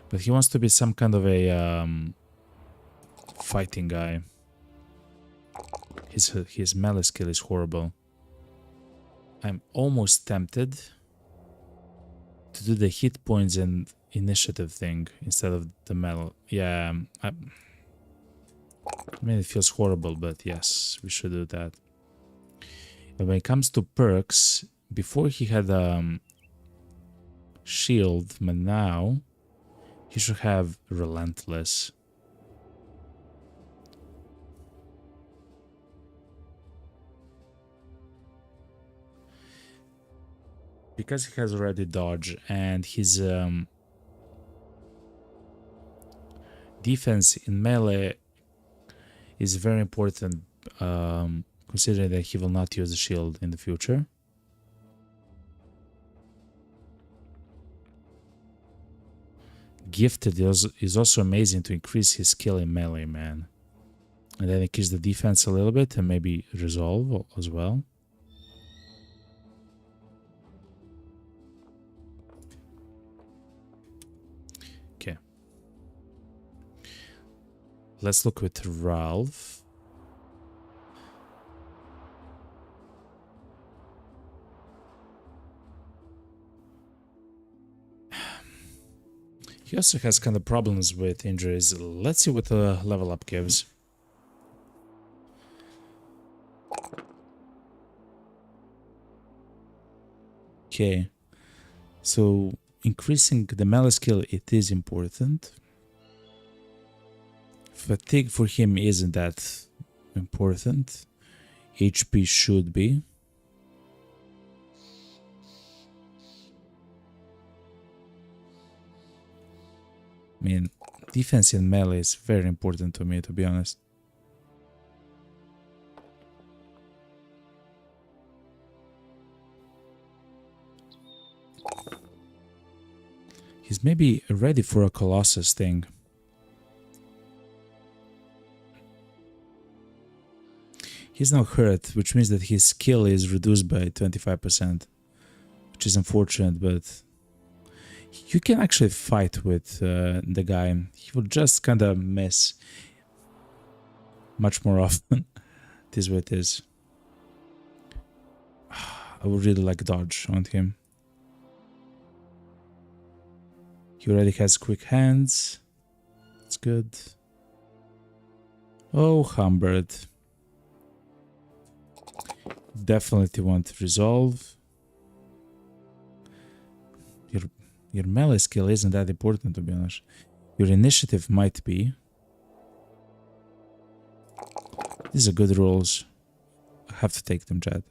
[SPEAKER 1] But he wants to be some kind of a fighting guy. His melee skill is horrible. I'm almost tempted to do the hit points and initiative thing instead of the melee. Yeah, I mean, it feels horrible, but yes, we should do that. And when it comes to perks, before he had shield, but now he should have relentless. Because he has already dodge and his defense in melee is very important, considering that he will not use the shield in the future. Gifted is also amazing to increase his skill in melee, man. And then increase the defense a little bit and maybe resolve as well. Okay. Let's look with Ralph. He also has kind of problems with injuries. Let's see what the level up gives. Okay. So increasing the melee skill, it is important. Fatigue for him isn't that important. HP should be. I mean, defense in melee is very important to me, to be honest. He's maybe ready for a Colossus thing. He's now hurt, which means that his skill is reduced by 25%, which is unfortunate, but you can actually fight with the guy. He will just kind of miss much more often. It is what it is. I would really like dodge on him. He already has quick hands. That's good. Oh, Humbert. Definitely want to resolve. Your melee skill isn't that important, to be honest. Your initiative might be. These are good rolls. I have to take them, Chad.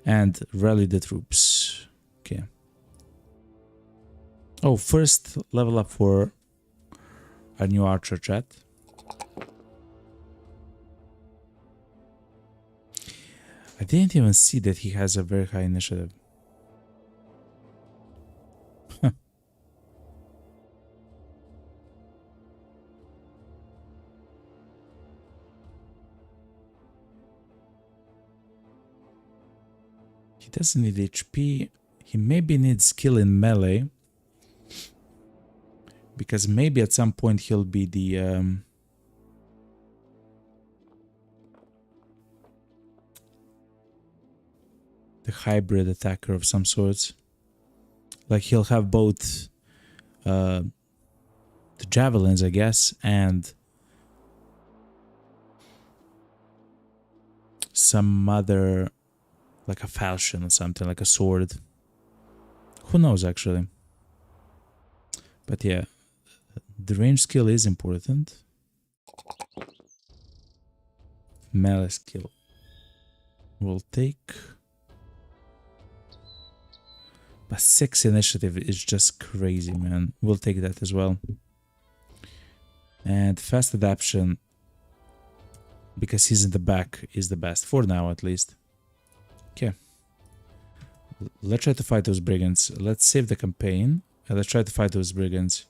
[SPEAKER 1] And rally the troops. Okay. Oh, first level up for our new archer, Chad. I didn't even see that he has a very high initiative. He doesn't need HP. He maybe needs skill in melee. Because maybe at some point he'll be the hybrid attacker of some sorts. Like he'll have both the javelins, I guess, and some other, like a falchion or something, like a sword. Who knows, actually. But yeah, the range skill is important. Melee skill will take. But 6 initiative is just crazy, man. We'll take that as well. And fast adaptation, because he's in the back, is the best. For now, at least. Okay. Let's try to fight those brigands. Let's save the campaign. And let's try to fight those brigands.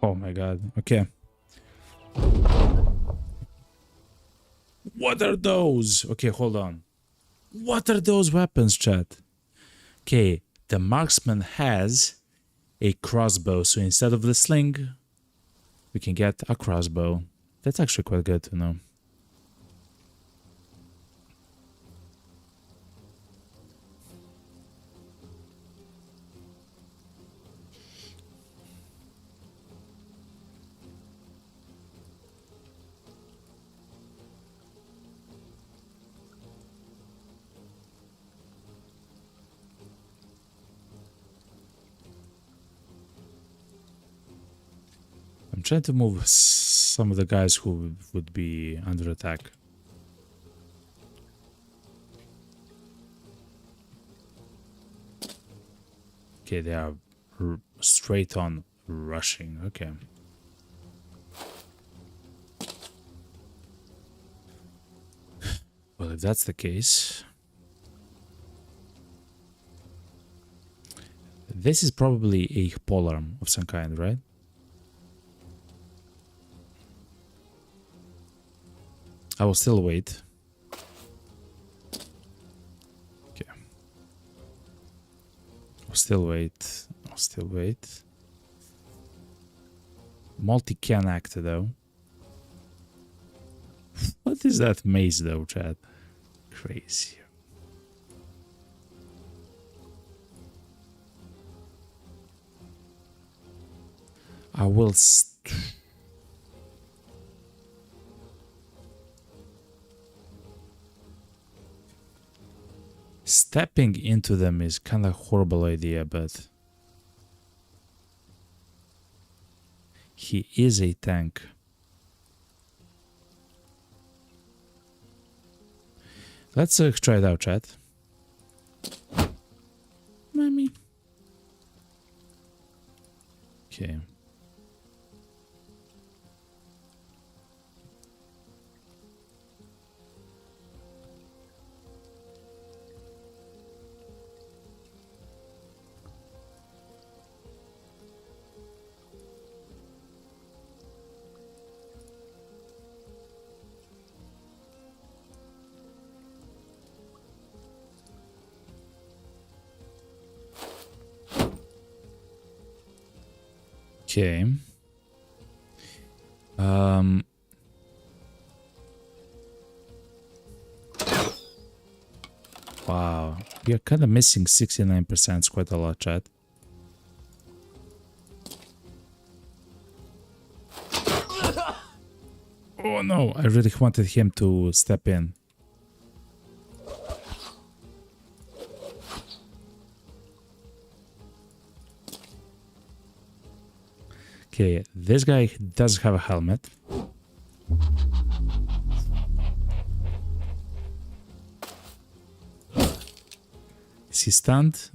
[SPEAKER 1] Oh my god. Okay. What are those? Okay, hold on. What are those weapons, chat? Okay, the marksman has a crossbow, so instead of the sling, we can get a crossbow. That's actually quite good to know. I'm trying to move some of the guys who would be under attack. Okay, they are straight on rushing. Okay. Well, if that's the case, this is probably a polearm of some kind, right? I will still wait. Okay. I'll still wait. I'll still wait. Multi can act though. What is that maze though, Chad? Crazy. I will. Stepping into them is kind of a horrible idea, but he is a tank. Let's try it out, chat. Mommy. Okay. Okay. Wow. We are kind of missing 69%. It's quite a lot, chat. Oh no, I really wanted him to step in. Okay, this guy does have a helmet. Is he stunned?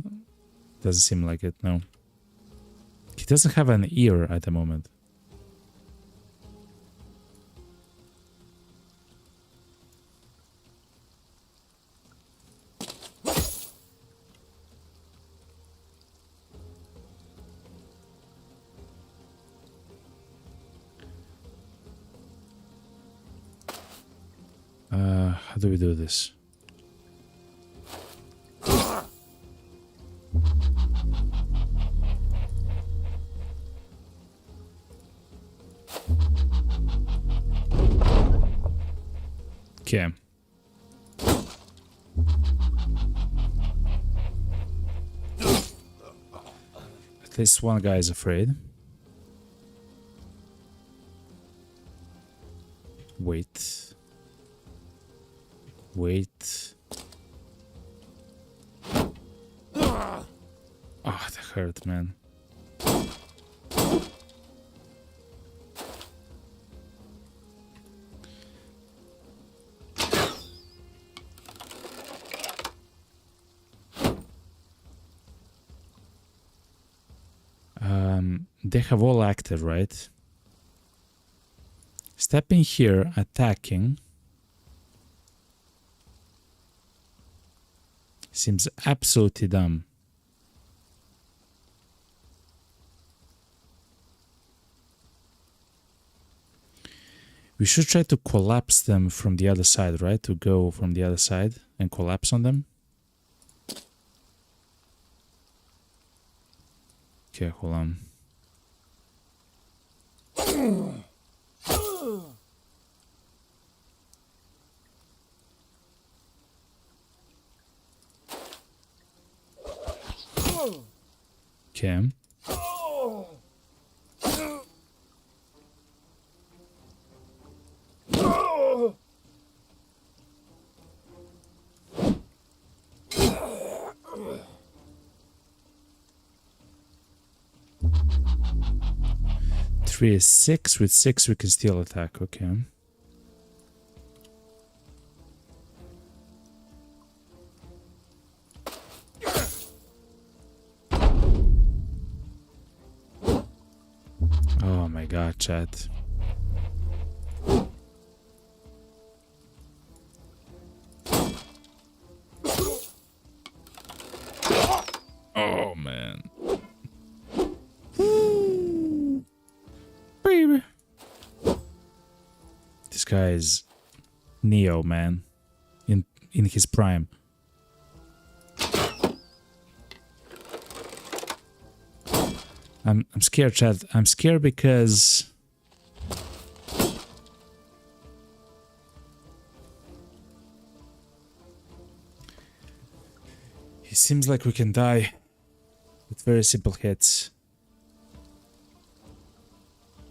[SPEAKER 1] Doesn't seem like it, no. He doesn't have an ear at the moment. How do we do this? Okay. At least one guy is afraid. Wait. Wait. Oh, that hurt, man. They have all active, right? Stepping here, attacking. Seems absolutely dumb. We should try to collapse them from the other side, right? To go from the other side and collapse on them. Okay, hold on. Okay. Three is 6. With 6 we can still attack. Okay. Oh my god, chat. Oh man. Baby. This guy is Neo, man. In his prime. I'm scared, chat. I'm scared because it seems like we can die with very simple hits.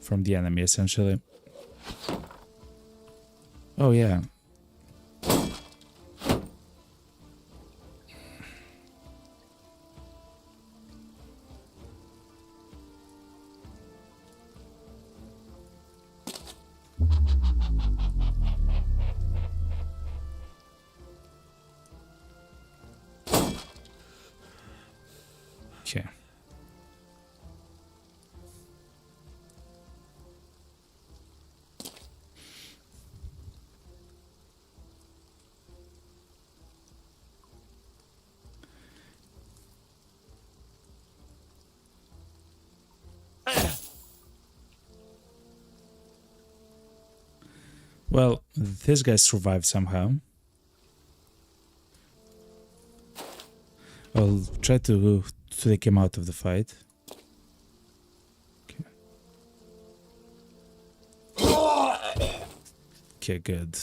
[SPEAKER 1] from the enemy, essentially. Oh, yeah. Okay. Well, this guy survived somehow. I'll try to take him out of the fight. Okay. Okay, good.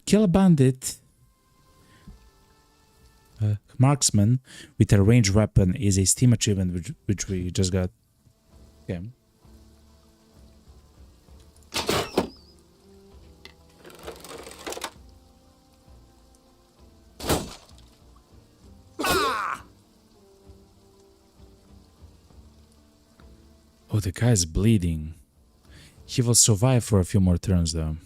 [SPEAKER 1] Kill a bandit. Marksman with a ranged weapon is a Steam achievement which we just got. Okay. Oh, the guy's bleeding. He will survive for a few more turns though.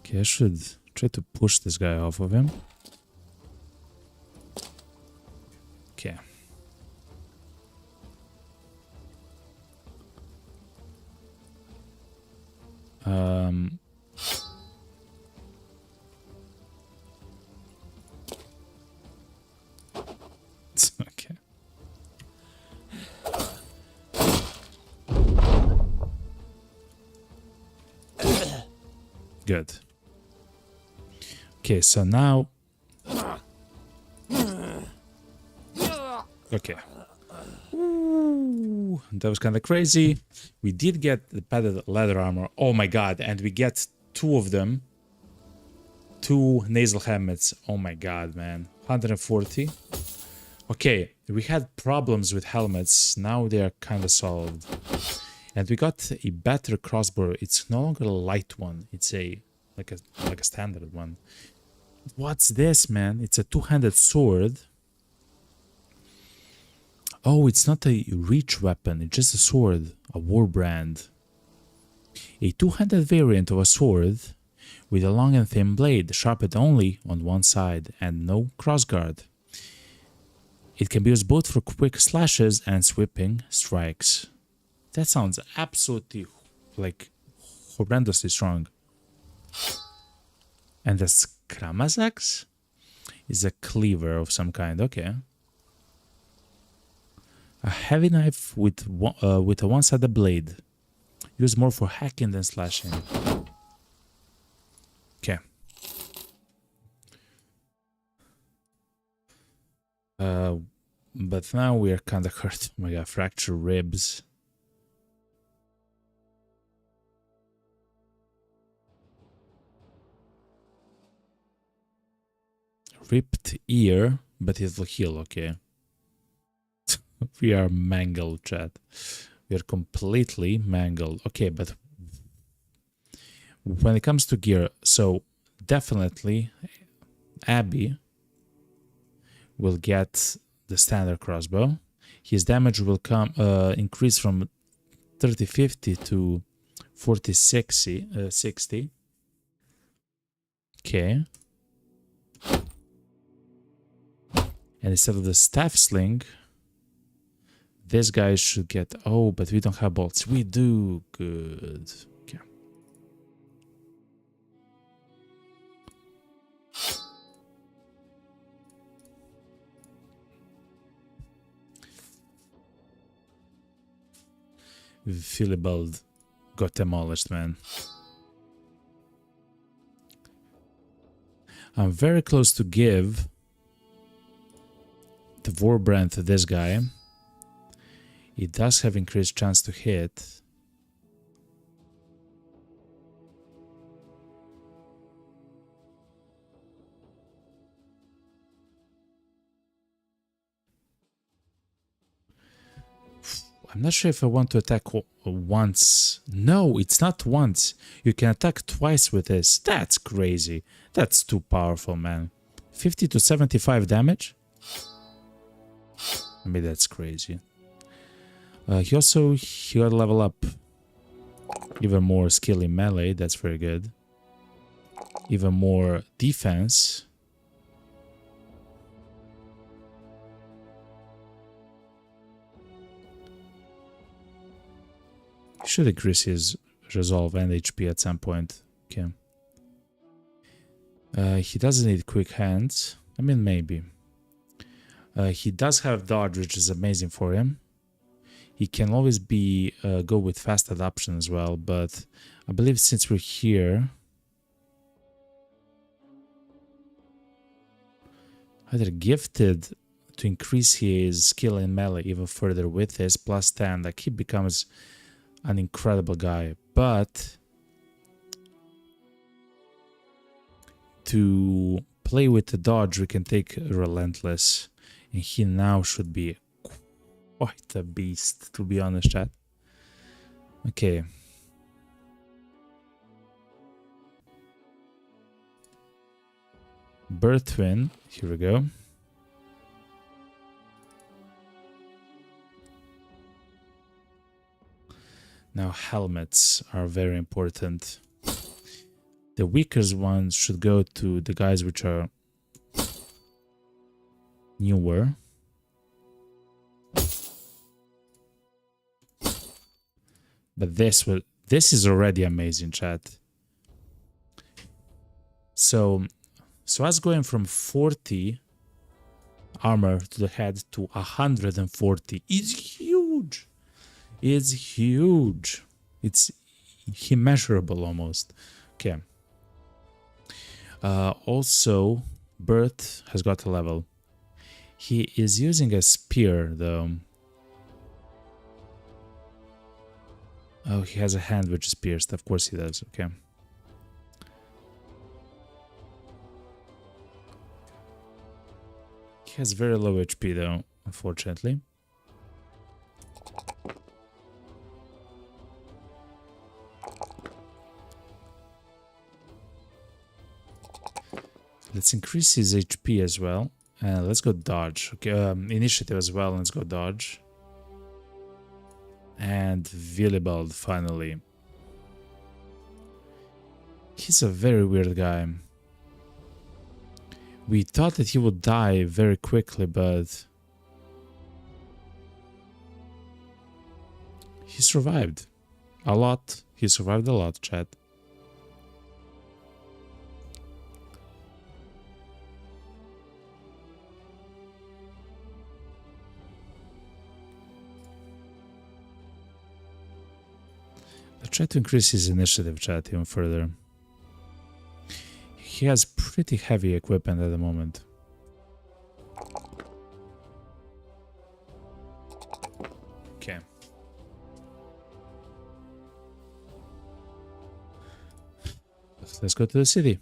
[SPEAKER 1] Okay, I should try to push this guy off of him. Okay. Okay. Good. Okay, so now... Okay. Ooh, that was kind of crazy. We did get the padded leather armor. Oh my god, and we get two of them. Two nasal helmets. Oh my god, man. 140. Okay, we had problems with helmets. Now they are kind of solved. And we got a better crossbow. It's no longer a light one. It's a like a standard one. What's this, man? It's a two-handed sword. Oh, it's not a reach weapon. It's just a sword, a war brand. A two-handed variant of a sword with a long and thin blade, sharpened only on one side and no crossguard. It can be used both for quick slashes and sweeping strikes. That sounds absolutely like horrendously strong. And the Skramasax is a cleaver of some kind. Okay. A heavy knife with a one-sided blade. Used more for hacking than slashing. Okay. But now we are kind of hurt. Oh my god, fractured ribs. Ripped ear, but it will heal, okay. We are mangled, chat. We are completely mangled. Okay, but when it comes to gear, so definitely Abby will get the standard crossbow. His damage will come increase from 3050 to 4060. Okay. And instead of the staff sling, this guy should get... Oh, but we don't have bolts. We do. Good. Okay. Philibald got demolished, man. I'm very close to give the Warbrand to this guy. It does have increased chance to hit. I'm not sure if I want to attack once. No, it's not once. You can attack twice with this. That's crazy. That's too powerful, man. 50 to 75 damage? I mean, that's crazy. He got to level up even more skill in melee. That's very good. Even more defense. Should increase his resolve and HP at some point. Okay. He doesn't need quick hands. I mean, maybe. He does have dodge, which is amazing for him. He can always be go with fast adoption as well, but I believe since we're here, either gifted to increase his skill in melee even further with his plus 10, like he becomes an incredible guy. But to play with the dodge, we can take Relentless, and he now should be quite a beast, to be honest, chat. Okay. Bird Twin, here we go. Now helmets are very important. The weakest ones should go to the guys which are newer. But this is already amazing, chat. So us going from 40 armor to the head to 140 is huge. It's huge. It's immeasurable almost. Okay. Also, Bert has got a level. He is using a spear though. Oh, he has a hand which is pierced. Of course he does. Okay. He has very low HP though, unfortunately. Let's increase his HP as well. Let's go dodge. Okay, initiative as well. Let's go dodge. And Willibald finally. He's a very weird guy. We thought that he would die very quickly, but he survived a lot. He survived a lot, chat. I'll try to increase his initiative, chat, even further. He has pretty heavy equipment at the moment. Okay. Let's go to the city.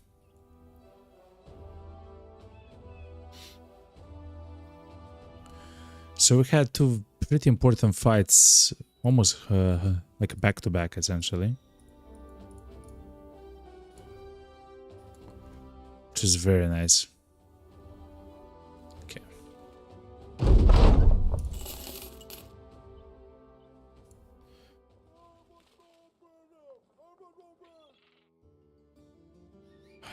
[SPEAKER 1] So we had two pretty important fights, almost like back-to-back, essentially. Which is very nice. Okay.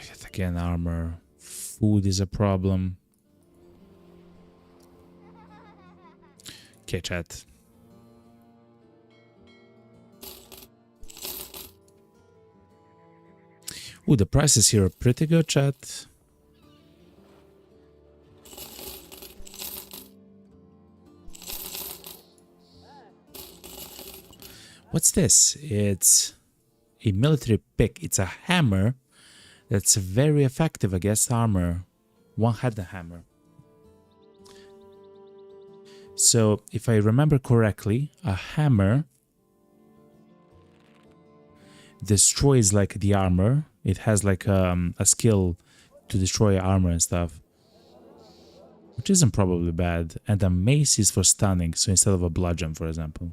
[SPEAKER 1] Yet again, armor. Food is a problem. Okay, chat. Ooh, the prices here are pretty good, chat. What's this? It's a military pick. It's a hammer that's very effective against armor. One-handed hammer. So, if I remember correctly, a hammer destroys like the armor. It has like a skill to destroy armor and stuff, which isn't probably bad. And a mace is for stunning, so instead of a bludgeon, for example.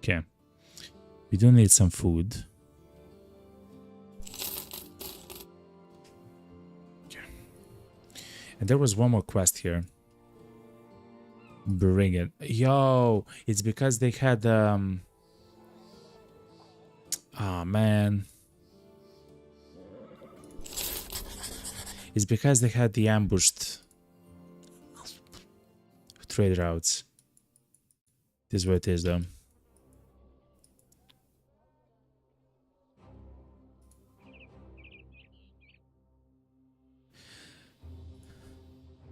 [SPEAKER 1] Okay. We do need some food. Okay. And there was one more quest here. Bring it. Yo, it's because they had oh man. It's because they had the ambushed trade routes. This is what it is though.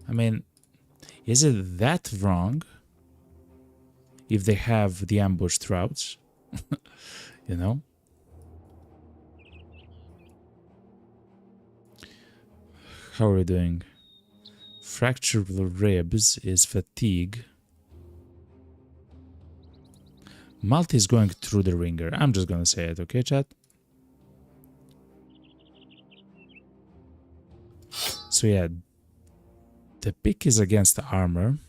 [SPEAKER 1] I mean, is it that wrong if they have the ambushed routes? You know? How are we doing? Fractured ribs is fatigue. Multi is going through the ringer. I'm just gonna say it, okay, chat? So yeah, the pick is against the armor.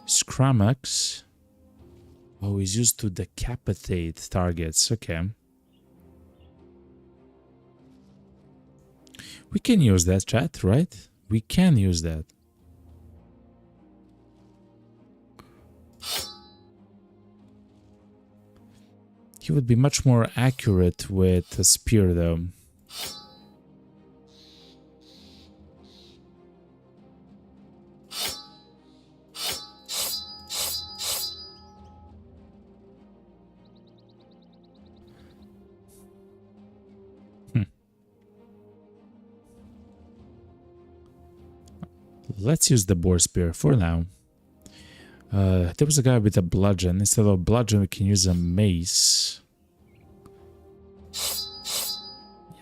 [SPEAKER 1] Scramax. Oh, is used to decapitate targets. Okay. We can use that, chat, right? We can use that. He would be much more accurate with a spear, though. Let's use the boar spear for now. There was a guy with a bludgeon. Instead of a bludgeon, we can use a mace.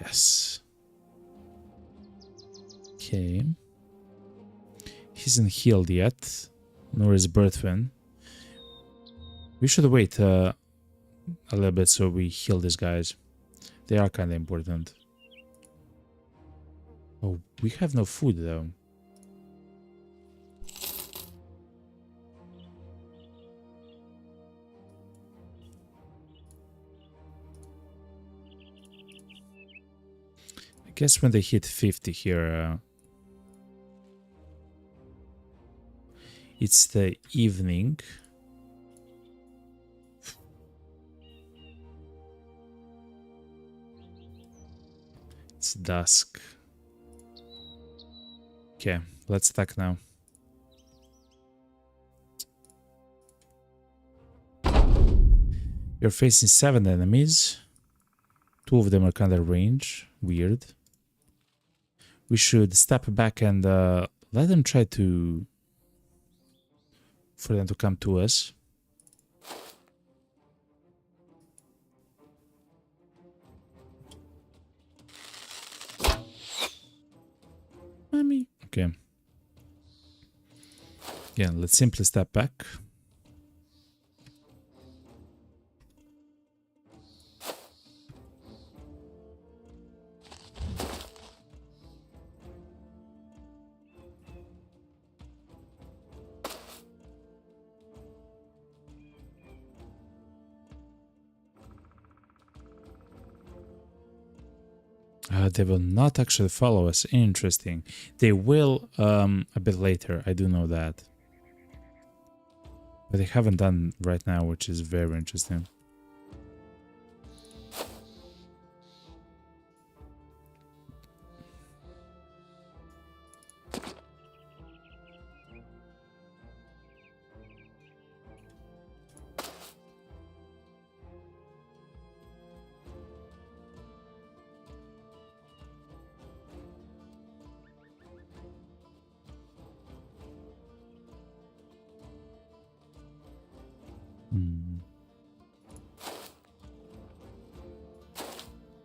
[SPEAKER 1] Yes. Okay. He isn't healed yet, nor is Berthwin. We should wait a little bit so we heal these guys. They are kind of important. Oh, we have no food though. I guess when they hit 50 here, it's the evening. It's dusk. Okay, let's attack now. You're facing 7 enemies. 2 of them are kind of range. Weird. We should step back and let them try to... for them to come to us. Mommy. Okay. Again, let's simply step back. They will not actually follow us. Interesting. They will a bit later. I do know that. But they haven't done right now, which is very interesting.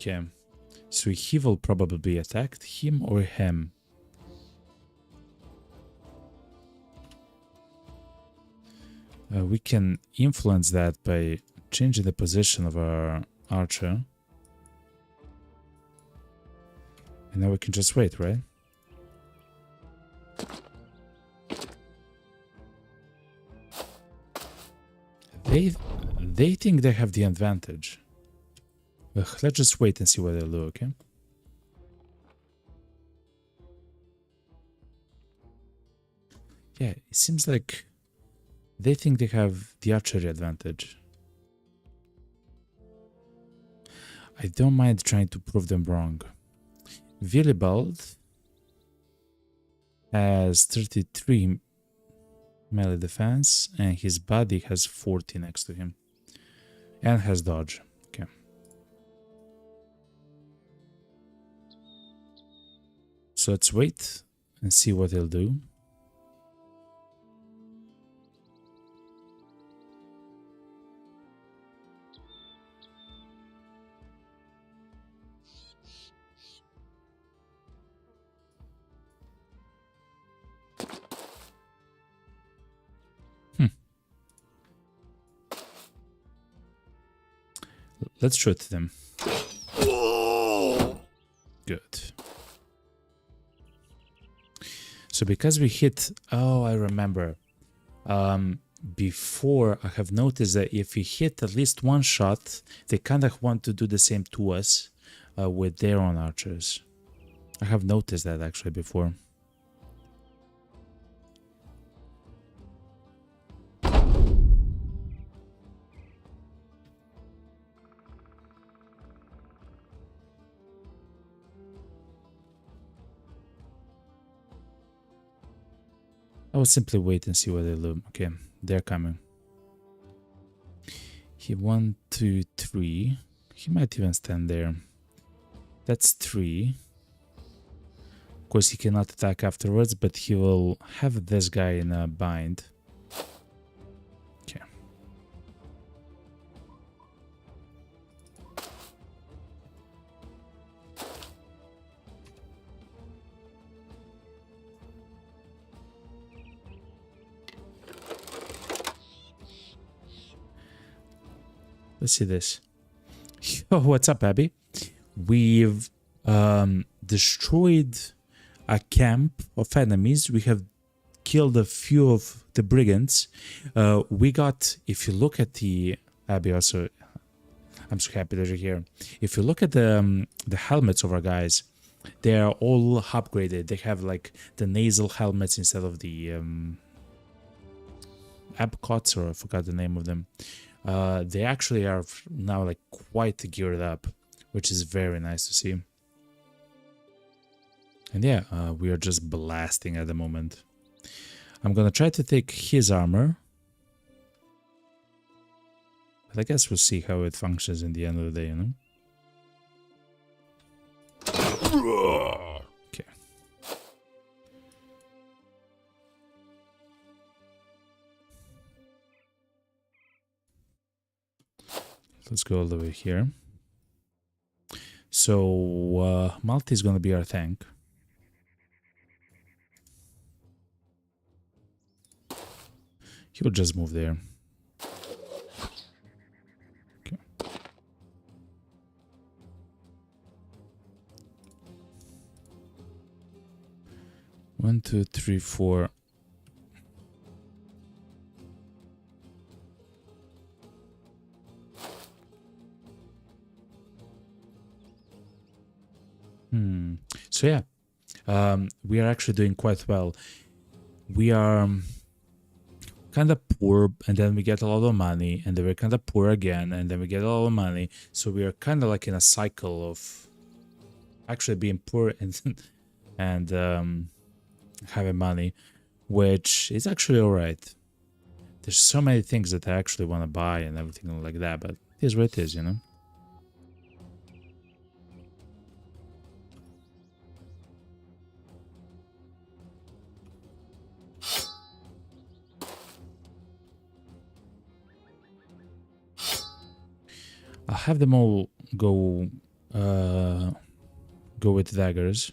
[SPEAKER 1] Okay. So he will probably attack him or him. We can influence that by changing the position of our archer. And now we can just wait, right? They think they have the advantage. Ugh, let's just wait and see what they'll do, okay? Yeah, it seems like they think they have the archery advantage. I don't mind trying to prove them wrong. Willibald has 33 melee defense and his buddy has 40 next to him. And has dodge. Okay. So let's wait and see what he'll do. Let's shoot them. Good. So because we hit... Oh, I remember. Before, I have noticed that if we hit at least one shot, they kind of want to do the same to us with their own archers. I have noticed that actually before. I will simply wait and see what they do. Okay, they're coming. He 1, 2, 3. He might even stand there. That's 3. Of course, he cannot attack afterwards, but he will have this guy in a bind. Okay. Let's see this. Oh, what's up, Abby? We've destroyed a camp of enemies. We have killed a few of the brigands. We got, if you look at the... Abby also... I'm so happy that you're here. If you look at the helmets of our guys, they are all upgraded. They have like the nasal helmets instead of the abcots, or I forgot the name of them. They actually are now like quite geared up, which is very nice to see. And yeah, we are just blasting at the moment. I'm gonna try to take his armor, but I guess we'll see how it functions in the end of the day, you know? Okay. Let's go all the way here. So, Malta is going to be our tank. He will just move there. Okay. One, two, three, four. So yeah, we are actually doing quite well. We are kind of poor, and then we get a lot of money, and then we're kind of poor again, and then we get a lot of money. So we are kind of like in a cycle of actually being poor and having money, which is actually all right. There's so many things that I actually want to buy and everything like that, but it is what it is, you know? I'll have them all go Go with daggers.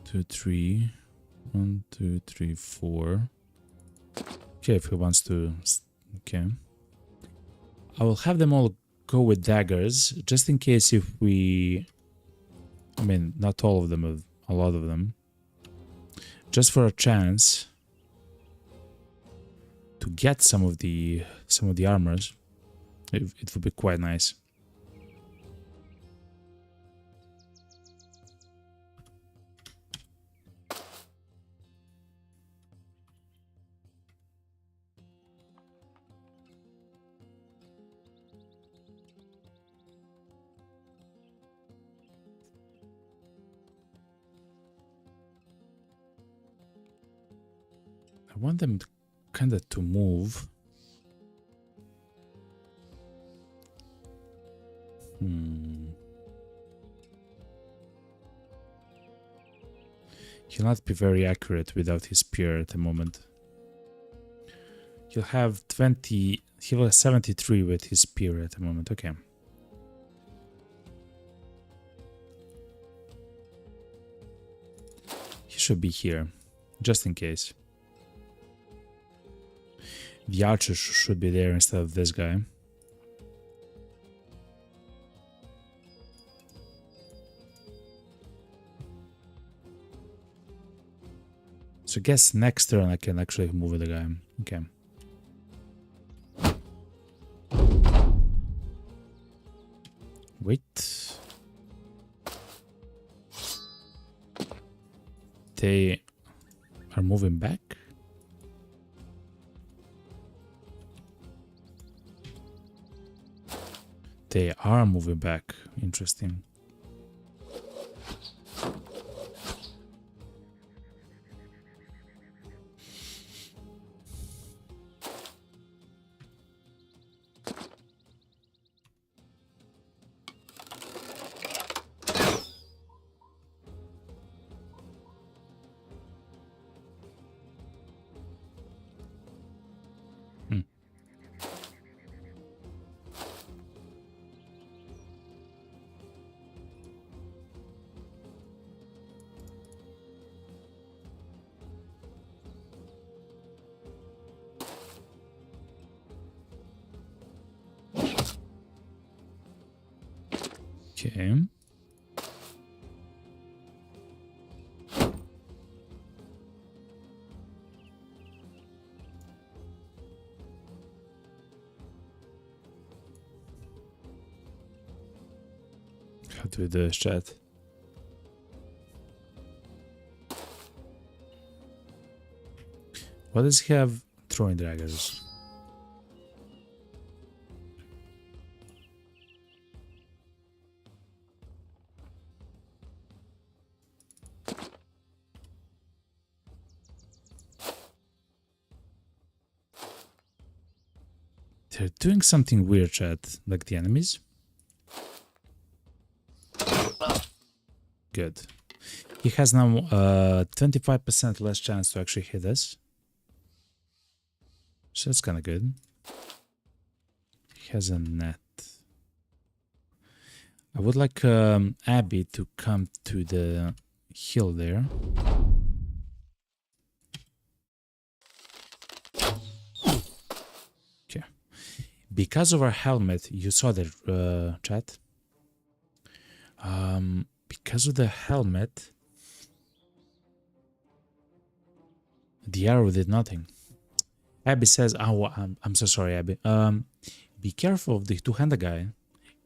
[SPEAKER 1] 2, 3. 1, 2, 3, 4. Okay, if he wants to. Okay. I will have them all go with daggers, just in case if we. I mean, not all of them, but a lot of them. Just for a chance to get some of the armors. It would be quite nice. I want them kind of to move. He'll not be very accurate without his spear at the moment. He'll have 20. He'll have 73 with his spear at the moment. Okay. He should be here, just in case. The archer should be there instead of this guy. So I guess next turn I can actually move the guy. Okay. Wait. They are moving back? They are moving back. Interesting. Okay. How do we do this, chat? What does he have? Throwing daggers. They're doing something weird, chat, like the enemies. Good. He has now 25% less chance to actually hit us. So that's kind of good. He has a net. I would like Abby to come to the hill there. Okay. Because of our helmet, you saw that, chat. Because of the helmet, the arrow did nothing. Abby says, "Oh, I'm so sorry, Abby. Be careful of the two-handed guy,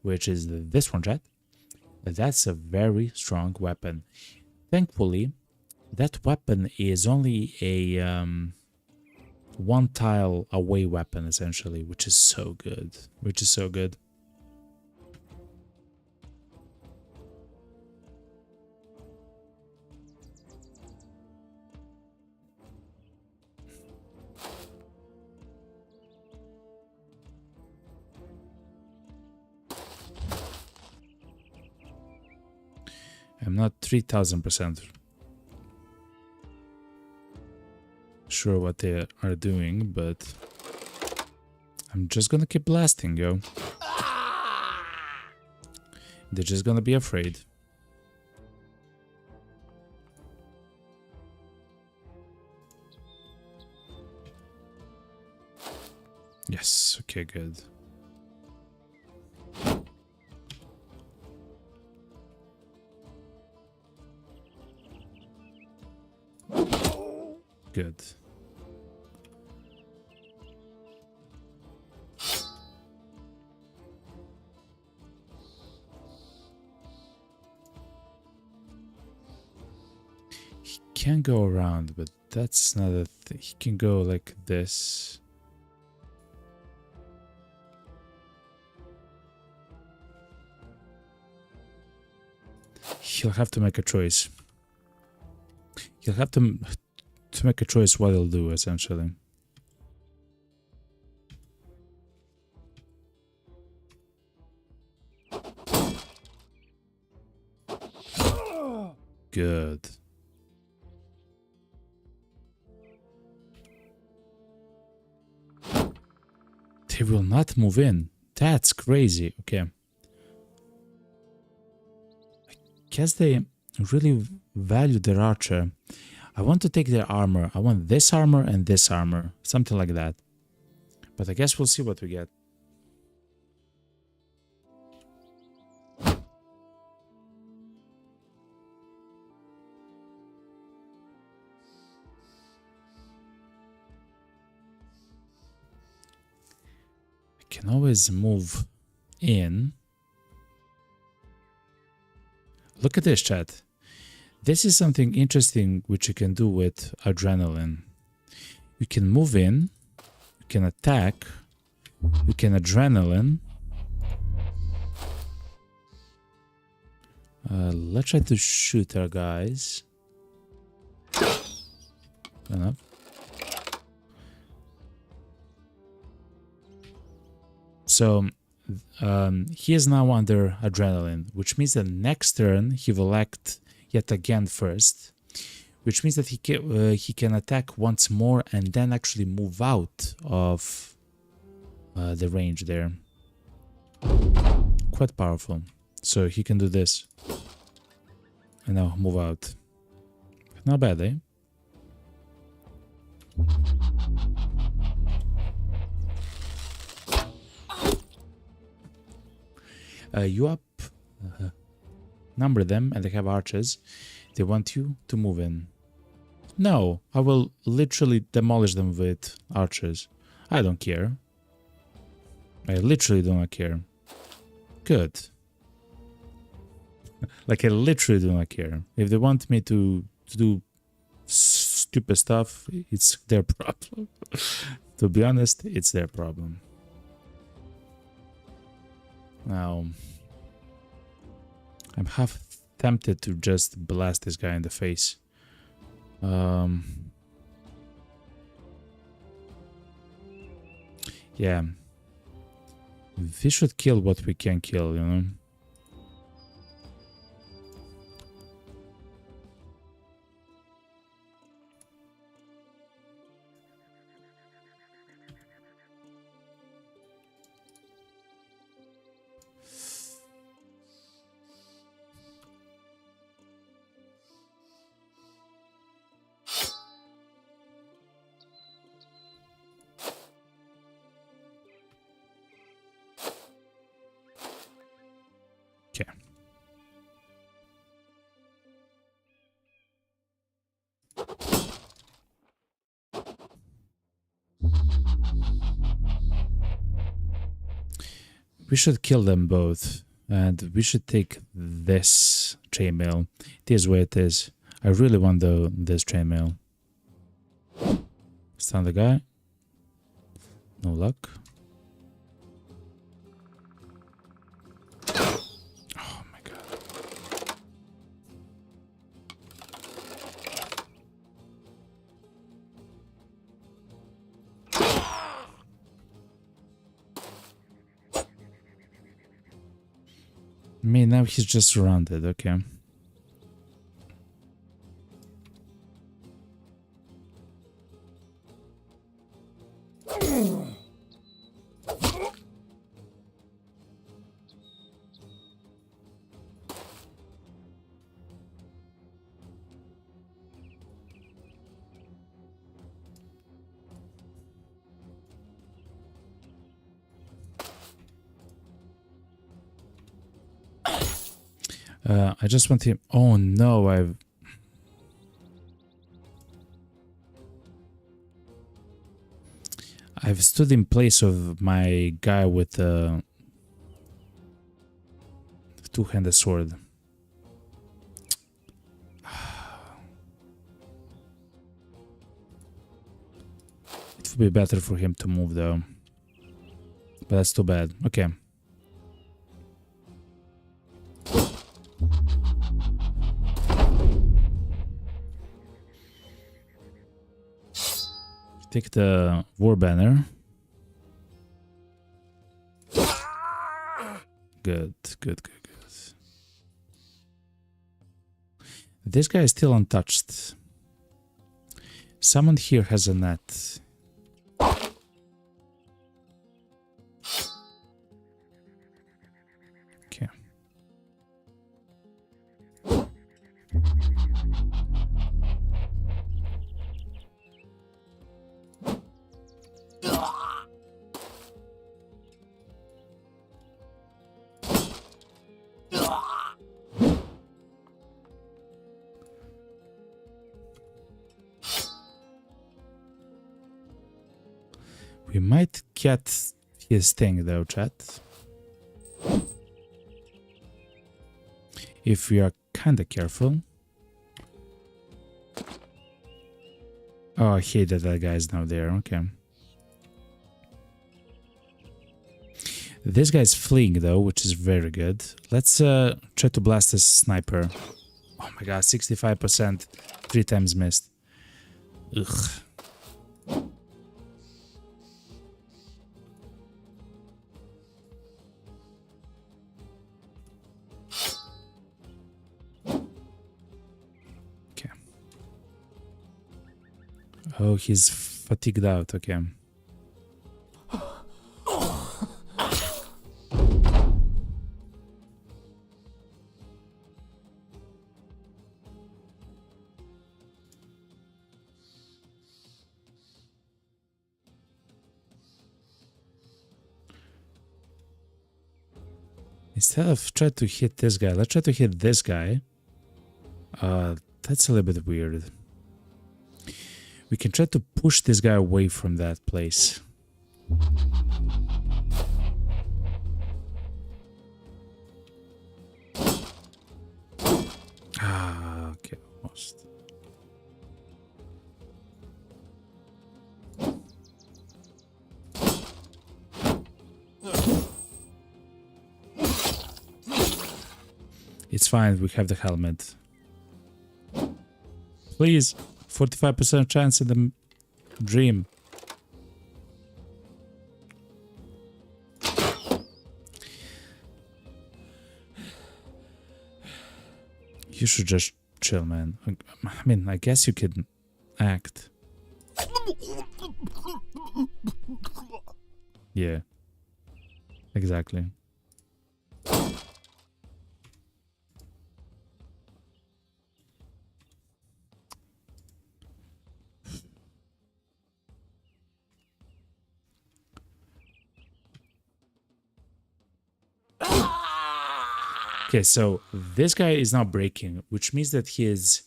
[SPEAKER 1] which is this one, chat. That's a very strong weapon. Thankfully, that weapon is only a one tile away weapon, essentially, which is so good. Which is so good." I'm not 3000% sure what they are doing, but I'm just gonna keep blasting, yo. They're just gonna be afraid. Yes, okay, good. Good. He can go around, but that's not a thing. He can go like this. He'll have to make a choice. He'll have to make a choice what he'll do, essentially. Good. They will not move in. That's crazy. Okay. I guess they really value their archer. I want to take their armor. I want this armor and this armor. Something like that. But I guess we'll see what we get. I can always move in. Look at this, chat. This is something interesting which you can do with adrenaline. You can move in, you can attack, you can adrenaline. Let's try to shoot our guys. Enough. So he is now under adrenaline, which means that next turn he will act yet again first, which means that he can attack once more and then actually move out of the range there. Quite powerful. So he can do this and now move out. Not bad, eh? You up number them and they have archers. They want you to move in. No, I will literally demolish them with archers. I don't care. I literally do not care. Good. Like, I literally do not care. If they want me to do stupid stuff, it's their problem. To be honest, it's their problem. Now, I'm half tempted to just blast this guy in the face. Yeah. We should kill what we can kill, you know? Okay. We should kill them both, and we should take this chainmail. It is where it is. I really want this chainmail. Stun the guy. No luck. Oh my god. I mean, now he's just surrounded, okay. I just want him. Oh no, I've stood in place of my guy with the two-handed sword. It would be better for him to move though. But that's too bad. Okay. Take the war banner. Good, good, good, good. This guy is still untouched. Someone here has a net. Okay. We might get his thing though, chat. If we are kinda careful. Oh, I hate that guy's now there. Okay. This guy's fleeing though, which is very good. Let's try to blast this sniper. Oh my god, 65%. 3 times missed. Ugh. Okay. Oh, he's fatigued out. Okay. Instead of trying to hit this guy, let's try to hit this guy. That's a little bit weird. We can try to push this guy away from that place. Ah, okay, almost. It's fine, we have the helmet. Please, 45% chance in the dream. You should just chill, man. I mean, I guess you could act. Yeah. Exactly. Okay, so this guy is now breaking, which means that his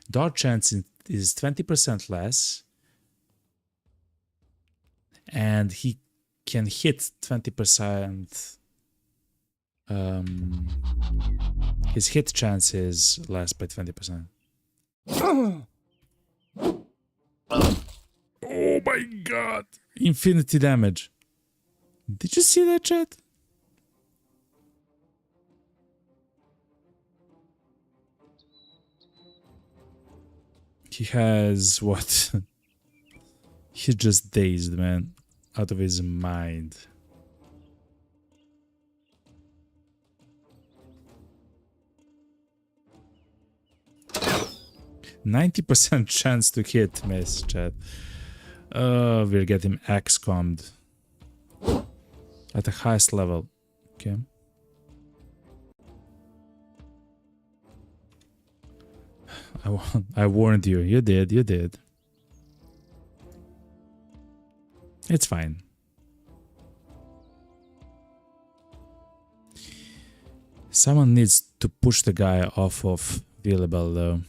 [SPEAKER 1] dodge chance is 20% less. And he can hit 20%. His hit chance is less by 20%. Oh my god! Infinity damage. Did you see that, chat? He has what? He's just dazed, man. Out of his mind. %90 chance to hit, miss, chat. We're getting XCOM'd. At the highest level. Okay. I warned you. You did. You did. It's Someone needs to push the guy off of Villabel though.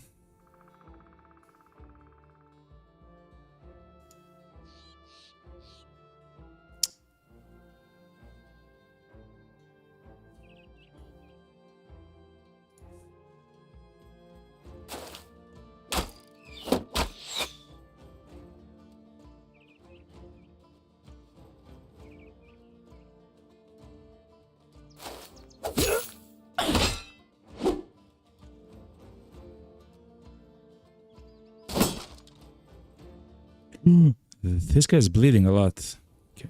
[SPEAKER 1] This guy's bleeding a lot. Okay.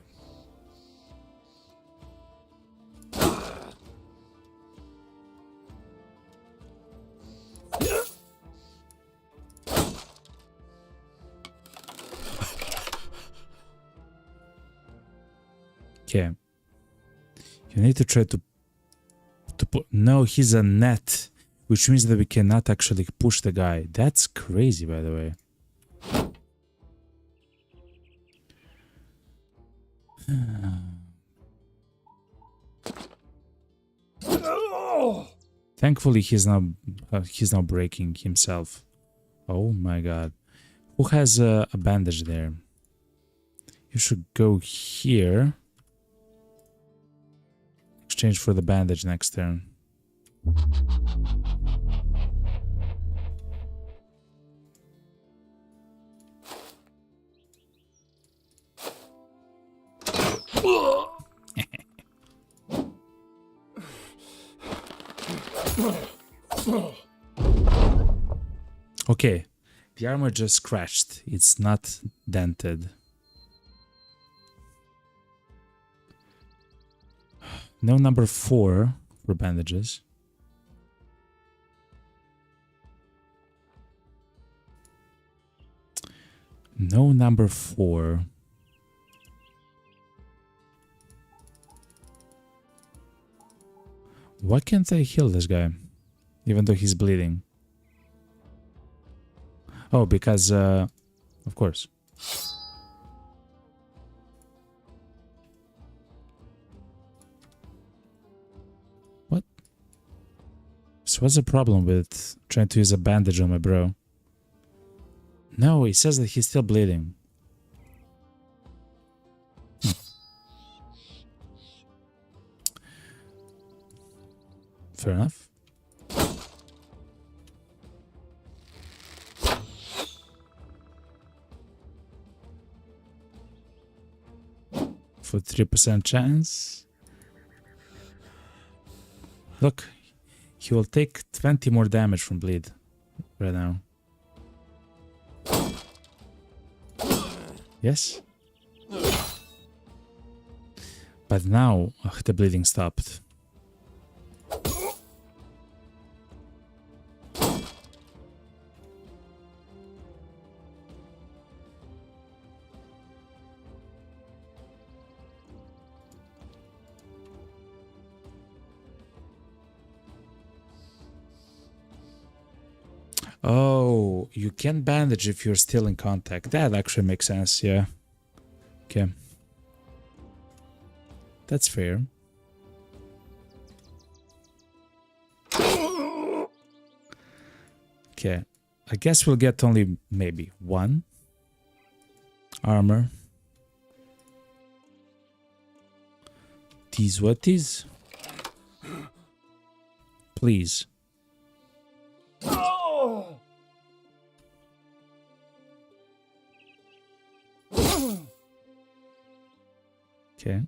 [SPEAKER 1] Okay. You need to try to put. No, he's a net, which means that we cannot actually push the guy. That's crazy, by the way. Thankfully, he's now breaking himself. Oh my god. Who has a bandage there? You should go here. Exchange for the bandage next turn. Okay, the armor just scratched. It's not dented. No number 4 for bandages. No number 4. Why can't I heal this guy? Even though he's bleeding. Oh, because, of course. What? So what's the problem with trying to use a bandage on my bro? No, he says that he's still bleeding. Fair enough. For 3% chance. Look, he will take 20 more damage from bleed right now. Yes? But now the bleeding stopped. Oh, you can bandage if you're still in contact. That actually makes sense, yeah. Okay. That's fair. Okay. I guess we'll get only maybe 1 armor. Tease what is? Please. Okay.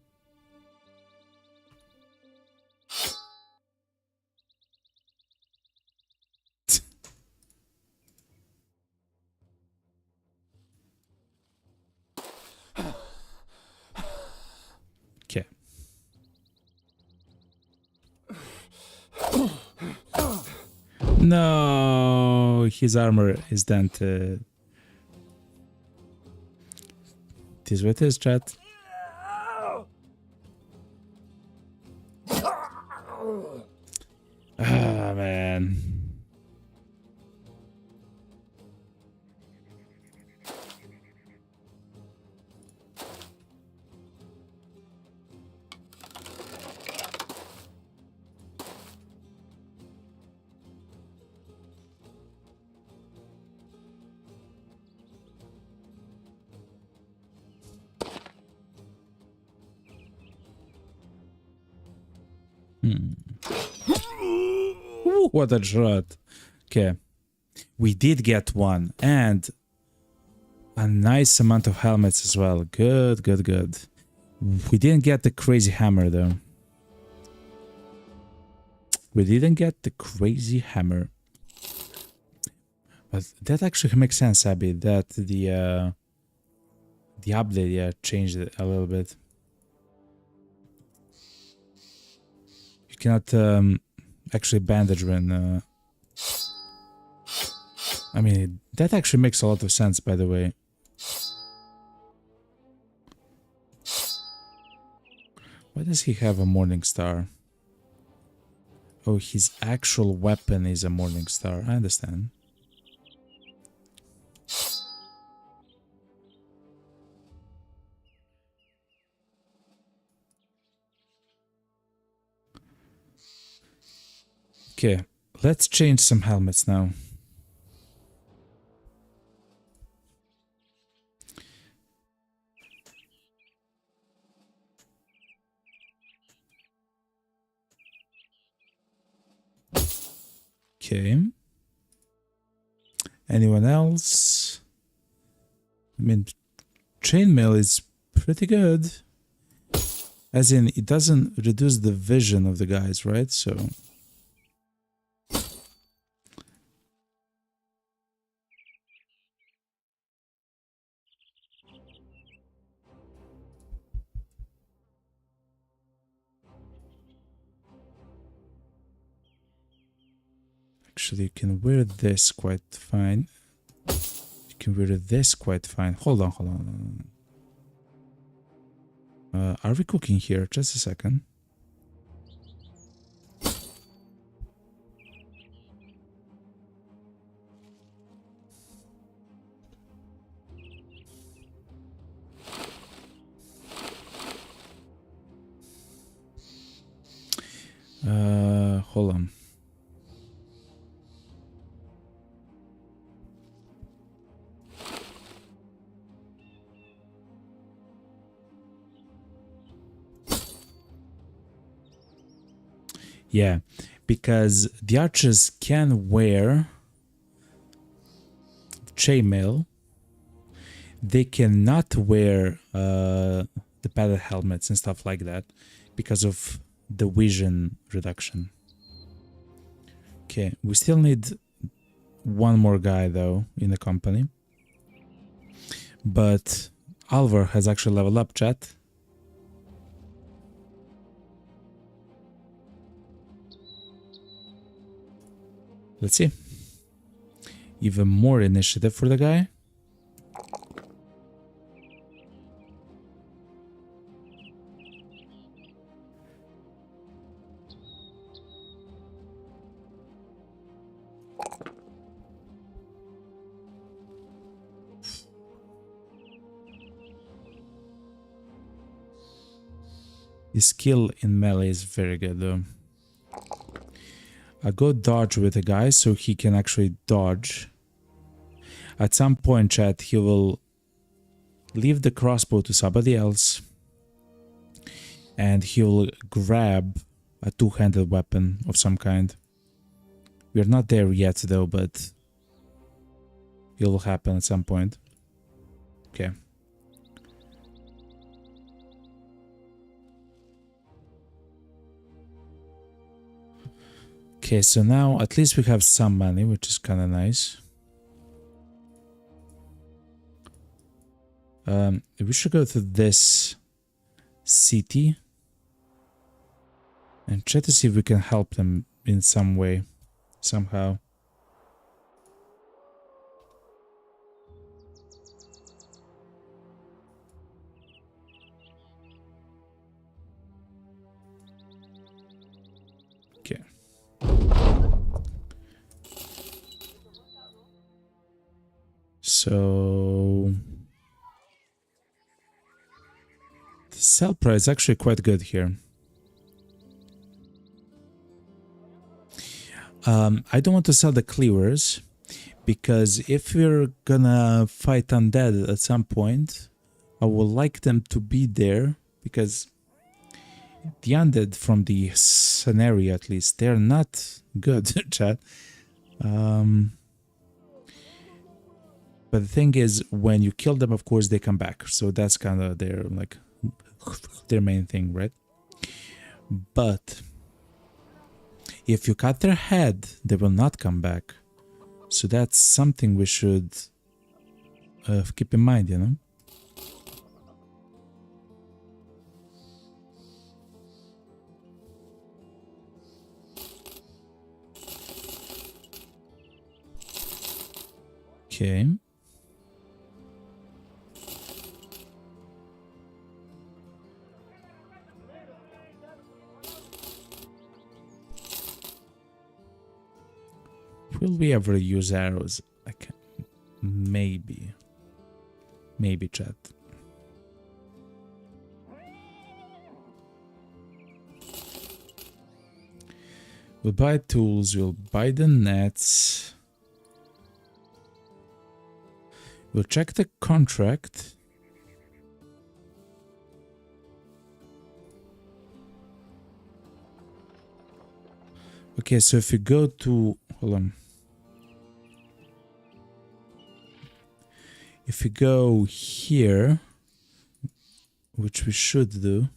[SPEAKER 1] Okay. No, his armor is dented. It is what it is, chat. Ah, man. Ooh, what a shot. Okay. We did get one. And a nice amount of helmets as well. Good, good, good. We didn't get the crazy hammer though. We didn't get the crazy hammer. But that actually makes sense, Abby, that the update changed it a little bit. You cannot actually bandage when I mean, that actually makes a lot of sense, by the way. Why does he have a morning star? Oh, his actual weapon is a morning star. I understand. Okay, let's change some helmets now. Okay. Anyone else? I mean, chainmail is pretty good. As in, it doesn't reduce the vision of the guys, right? So... Actually, you can wear this quite fine. You can wear this quite fine. Hold on, hold on. Are we cooking here? Just a second. Hold on. Yeah, because the archers can wear chainmail. They cannot wear the padded helmets and stuff like that because of the vision reduction. Okay, we still need one more guy though in the company. But Alvar has actually leveled up, chat. Let's see. Even more initiative for the guy. His skill in melee is very good though. I go dodge with the guy so he can actually dodge. At some point, chat, he will leave the crossbow to somebody else and he will grab a two-handed weapon of some kind. We're not there yet though, but it will happen at some point. Okay. Okay, so now at least we have some money, which is kind of nice. We should go to this city and try to see if we can help them in some way, somehow. Okay. So the sell price is actually quite good here. I don't want to sell the cleavers because if we're gonna fight undead at some point, I would like them to be there because The undead from the scenario, at least, they're not good, chat. But the thing is, when you kill them, of course, they come back. So that's kind of their, like, their main thing, right? But if you cut their head, they will not come back. So that's something we should keep in mind, you know? Okay. Will we ever use arrows? Like, maybe. Maybe, chat. We'll buy tools, we'll buy the nets. We'll check the contract. Okay, so if you go to... Hold on. If you go here, which we should do.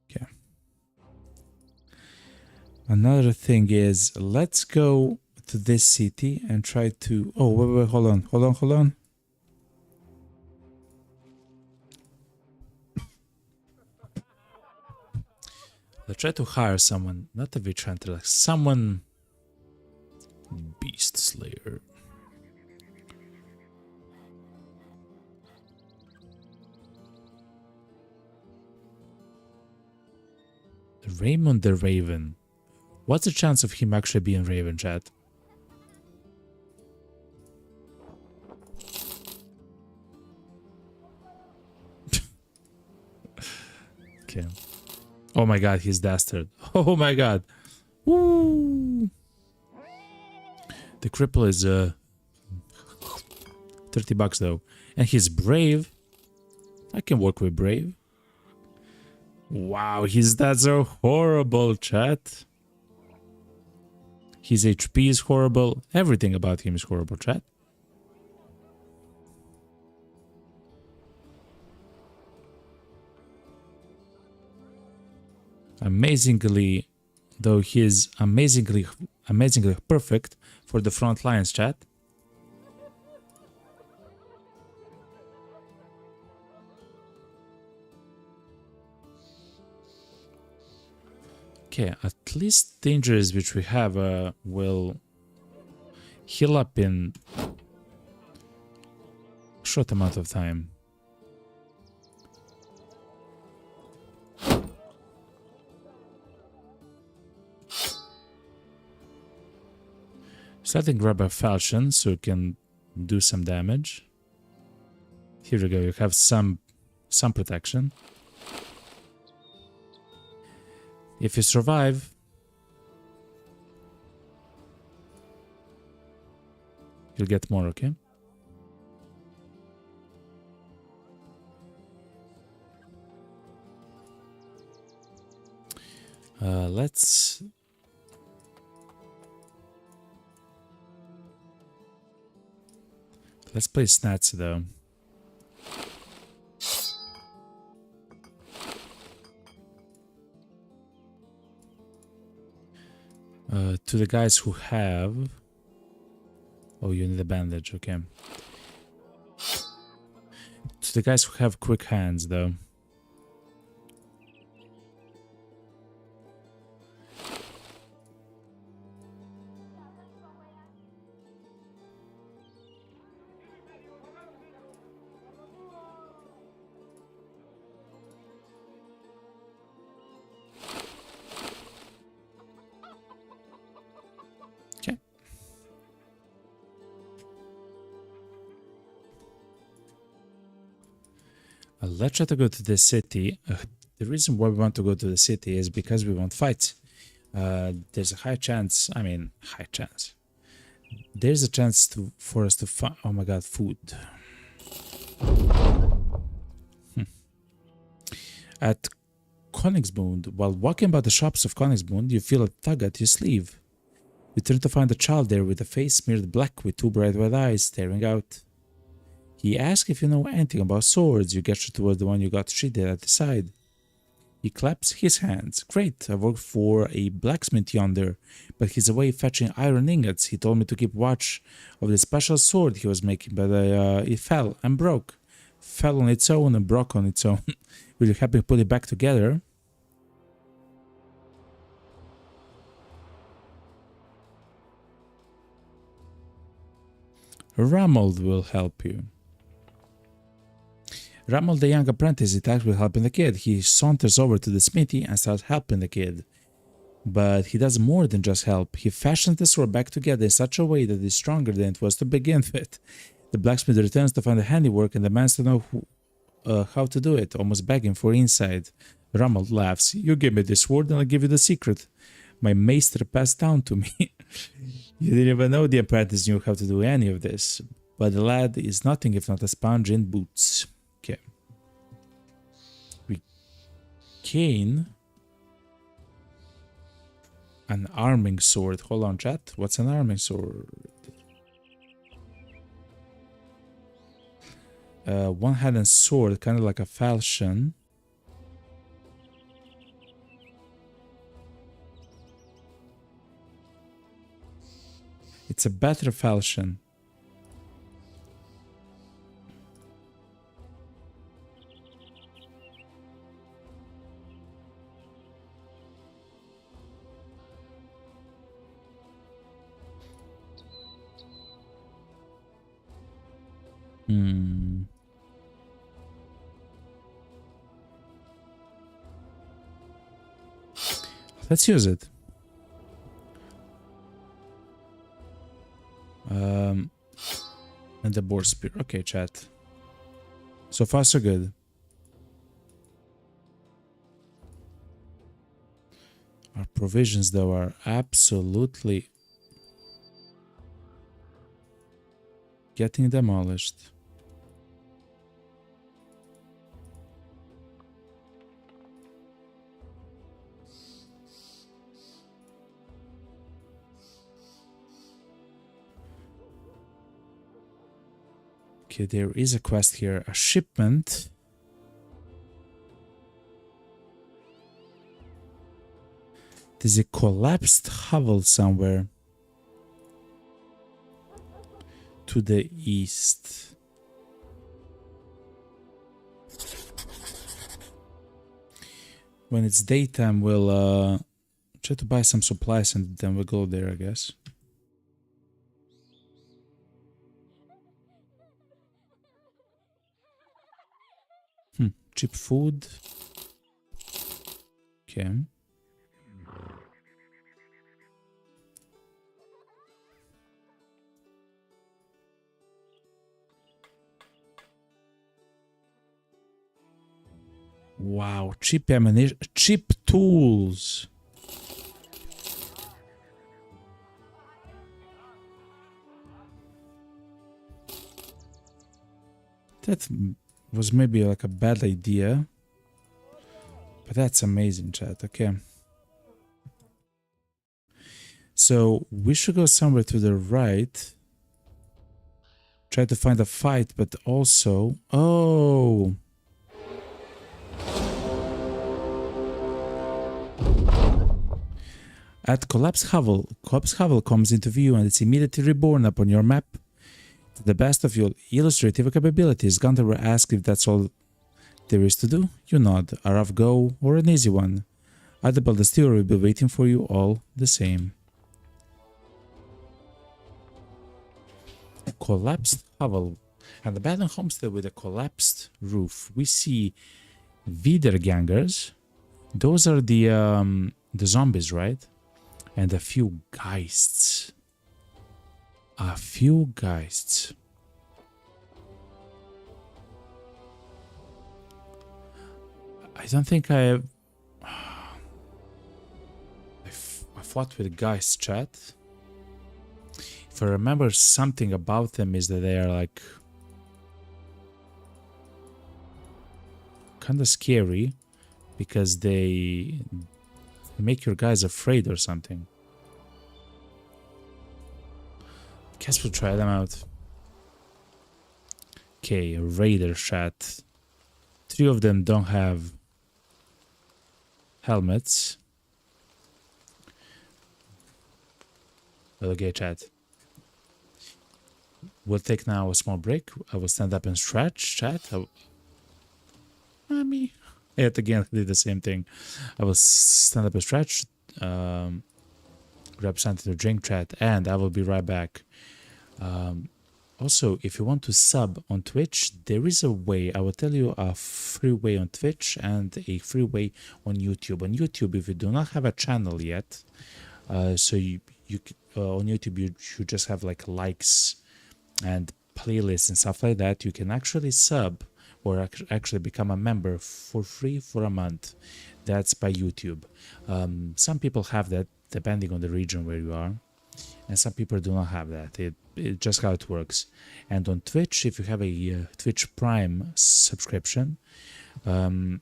[SPEAKER 1] Okay. Another thing is, let's go to this city and try to... Oh, wait, hold on. Let's try to hire someone, not a witch hunter, like someone... Beast Slayer. Raymond the Raven. What's the chance of him actually being Raven, chat? Okay. Oh my god, he's dastard. Oh my god. Woo! The cripple is $30 though. And he's brave. I can work with brave. Wow, his stats are horrible, chat. His HP is horrible. Everything about him is horrible, chat. Amazingly, though, he is amazingly perfect for the front lines, chat. Okay, at least the injuries which we have will heal up in a short amount of time. So I think grab a falchion so you can do some damage. Here we go, you have some protection. If you survive, you'll get more, okay? Let's play Snats though. To the guys who have... Oh, you need a bandage, okay. To the guys who have quick hands, though. Let's try to go to the city. The reason why we want to go to the city is because we want fights. There's a high chance, there's a chance for us to find, oh my god, food. At Königsmund. While walking by the shops of Königsmund, you feel a tug at your sleeve. You turn to find a child there with a face smeared black with two bright red eyes staring out. He asks if you know anything about swords. You gesture toward the one you got sheathed at the side. He claps his hands. Great, I work for a blacksmith yonder, but he's away fetching iron ingots. He told me to keep watch of the special sword he was making, but it fell and broke. Fell on its own and broke on its own. Will you help me put it back together? Ramold will help you. Ramold, the young apprentice, is tasked with helping the kid. He saunters over to the smithy and starts helping the kid. But he does more than just help. He fashions the sword back together in such a way that it's stronger than it was to begin with. The blacksmith returns to find the handiwork and demands to know how to do it, almost begging for insight. Ramold laughs. You give me this sword and I'll give you the secret. My maester passed down to me. You didn't even know the apprentice knew how to do any of this. But the lad is nothing if not a sponge in boots. Okay. We gain an arming sword. Hold on, chat. What's an arming sword? One-handed sword, kind of like a falchion. It's a better falchion. Let's use it. And the boar spear. Okay, chat. So far, so good. Our provisions, though, are absolutely getting demolished. Okay, there is a quest here. A shipment. There's a collapsed hovel somewhere. To the east. When it's daytime, we'll try to buy some supplies and then we'll go there, I guess. Cheap food. Okay. Wow, cheap ammunition, cheap tools. That was maybe like a bad idea, but that's amazing, chat. Okay, so we should go somewhere to the right, try to find a fight, but also at Collapse Hovel comes into view and it's immediately reborn upon your map. To the best of your illustrative capabilities, Gunther will ask if that's all there is to do. You nod. A rough go or an easy one. Adabel the Steeler will be waiting for you all the same. A collapsed hovel. An abandoned homestead with a collapsed roof. We see Wiedergangers. Those are the zombies, right? And a few geists. A few geists. I don't think I fought with geists, chat. If I remember something about them is that they are like kind of scary. because they make your guys afraid or something. Guess we'll try them out. Okay, Raider chat. 3 of them don't have helmets. Okay, chat. We'll take now a small break. I will stand up and stretch, chat. Mommy. Yet again, I did the same thing. I will stand up and stretch, grab something to drink, chat, and I will be right back. Also, if you want to sub on Twitch, there is a way. I will tell you a free way on Twitch and a free way on YouTube. On YouTube, if you do not have a channel yet, so you on YouTube you just have like likes and playlists and stuff like that, you can actually sub or actually become a member for free for a month. That's by YouTube. Some people have that depending on the region where you are, and some people do not have that. It's just how it works. And on Twitch, if you have a Twitch Prime subscription, you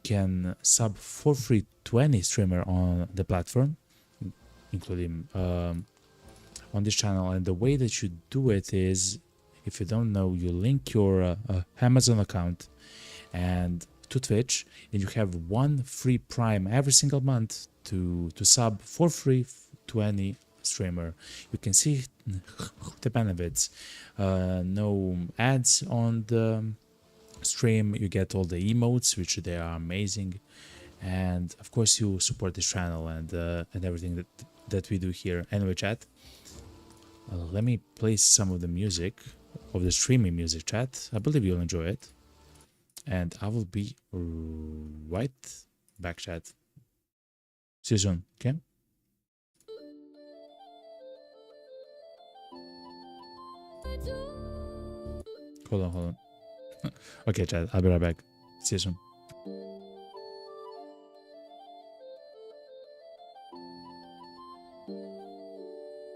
[SPEAKER 1] can sub for free to any streamer on the platform, including on this channel. And the way that you do it is, if you don't know, you link your Amazon account and to Twitch, and you have 1 free Prime every single month to sub for free to any streamer. You can see the benefits. No ads on the stream. You get all the emotes, which they are amazing, and of course you support this channel and everything that we do here. Anyway, chat, let me play some of the music, of the streaming music, chat. I believe you'll enjoy it, and I will be right back, chat. See you soon. Okay. Hold on. Okay, chat, I'll be right back. See you soon.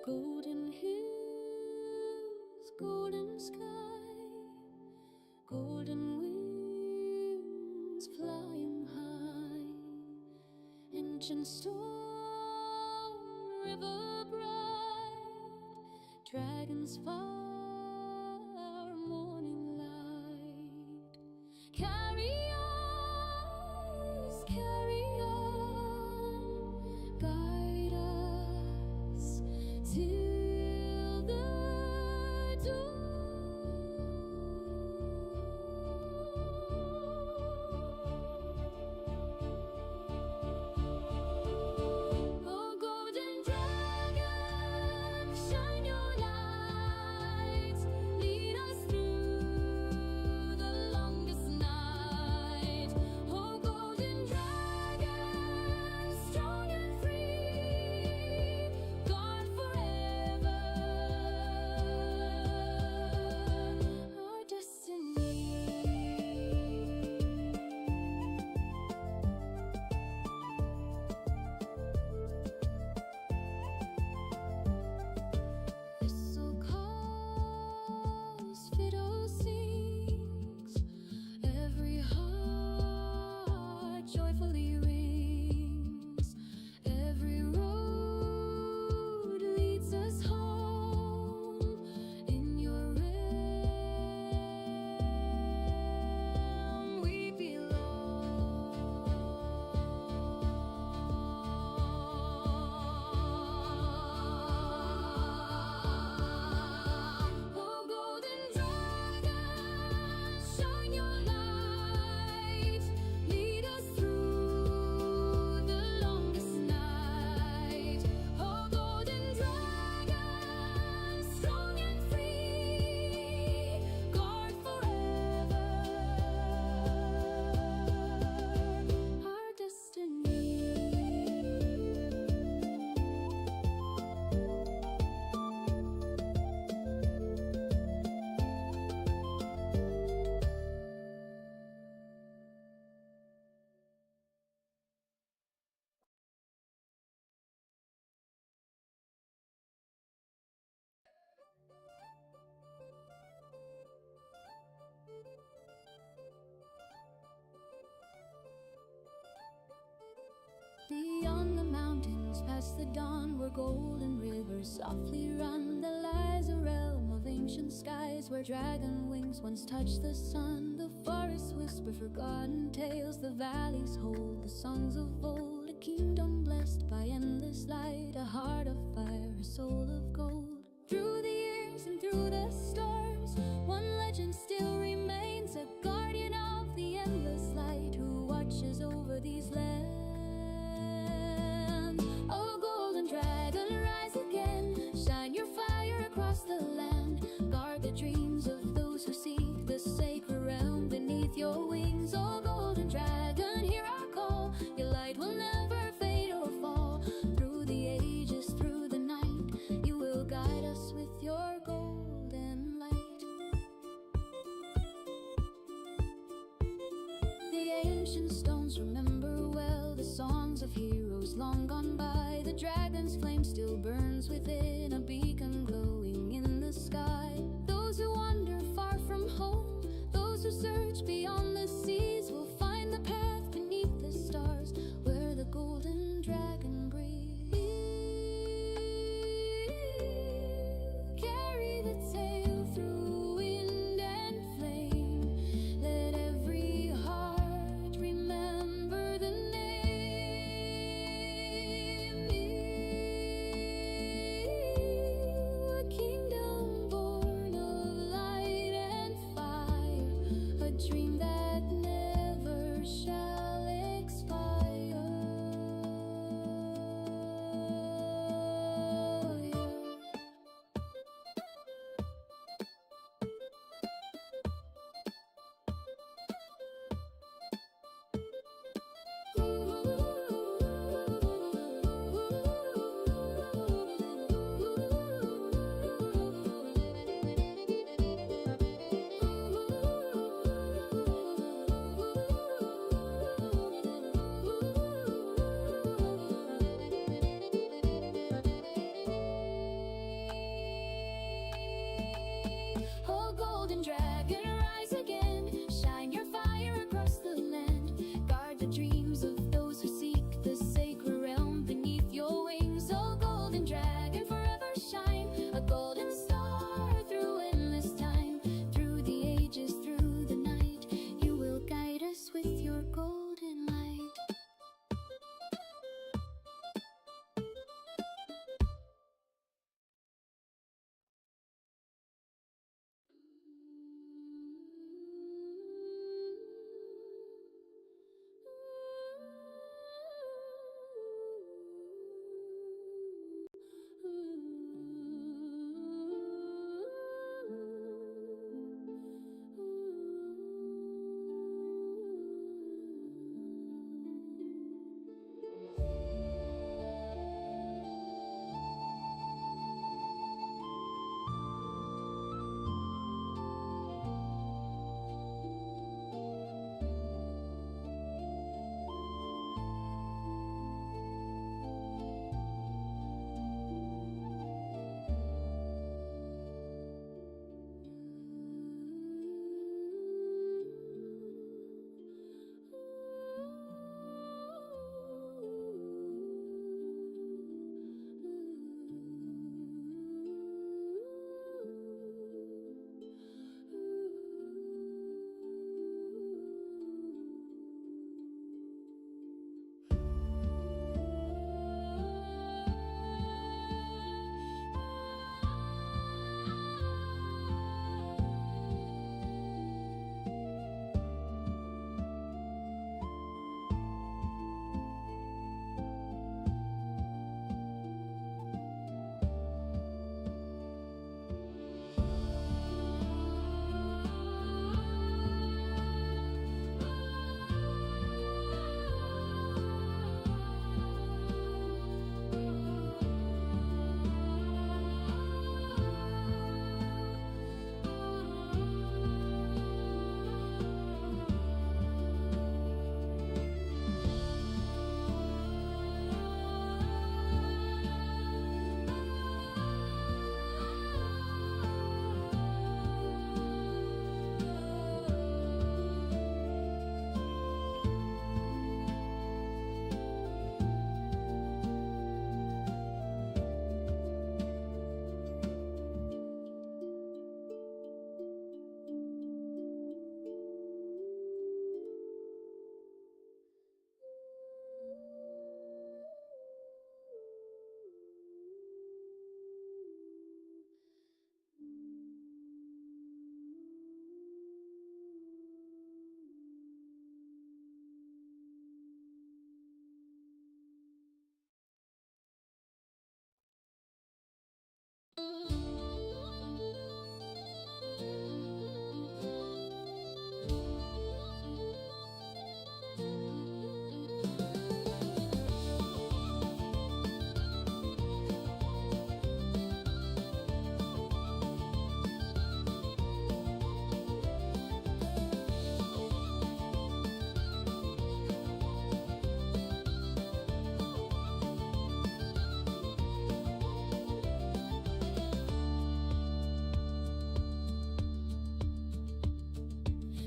[SPEAKER 2] Golden hills, golden sky, golden wings flying high, ancient storm, river bright, dragons fire, morning light. Carry on, guide us till the Oh, golden dragon, shine your light, lead us through the longest night. past the dawn, where golden rivers softly run. There lies a realm of ancient skies, where dragon wings once touched the sun. The forests whisper forgotten tales, the valleys hold the songs of old. A kingdom blessed by endless light, a heart of fire, a soul of gold. Through the years and through the storms, one legend still remains, a guardian of the endless light, who watches over these lands. Oh, golden dragon, rise again, shine your fire across the land. Guard the dreams of those who seek the sacred realm beneath your wings. Oh, golden dragon, hear our call, your light will never fade or fall. Through the ages, through the night, you will guide us with your golden light. The ancient stones remember well the songs of heroes long gone by. The dragon's flame still burns within, a beacon glowing in the sky. Those who wander far from home, those who search beyond the seas, will find the path beneath the stars, where the golden dragon breathes. Carry the tale through wind and flame, let every heart remember the name. A kingdom born of light and fire, a dream that never shall expire.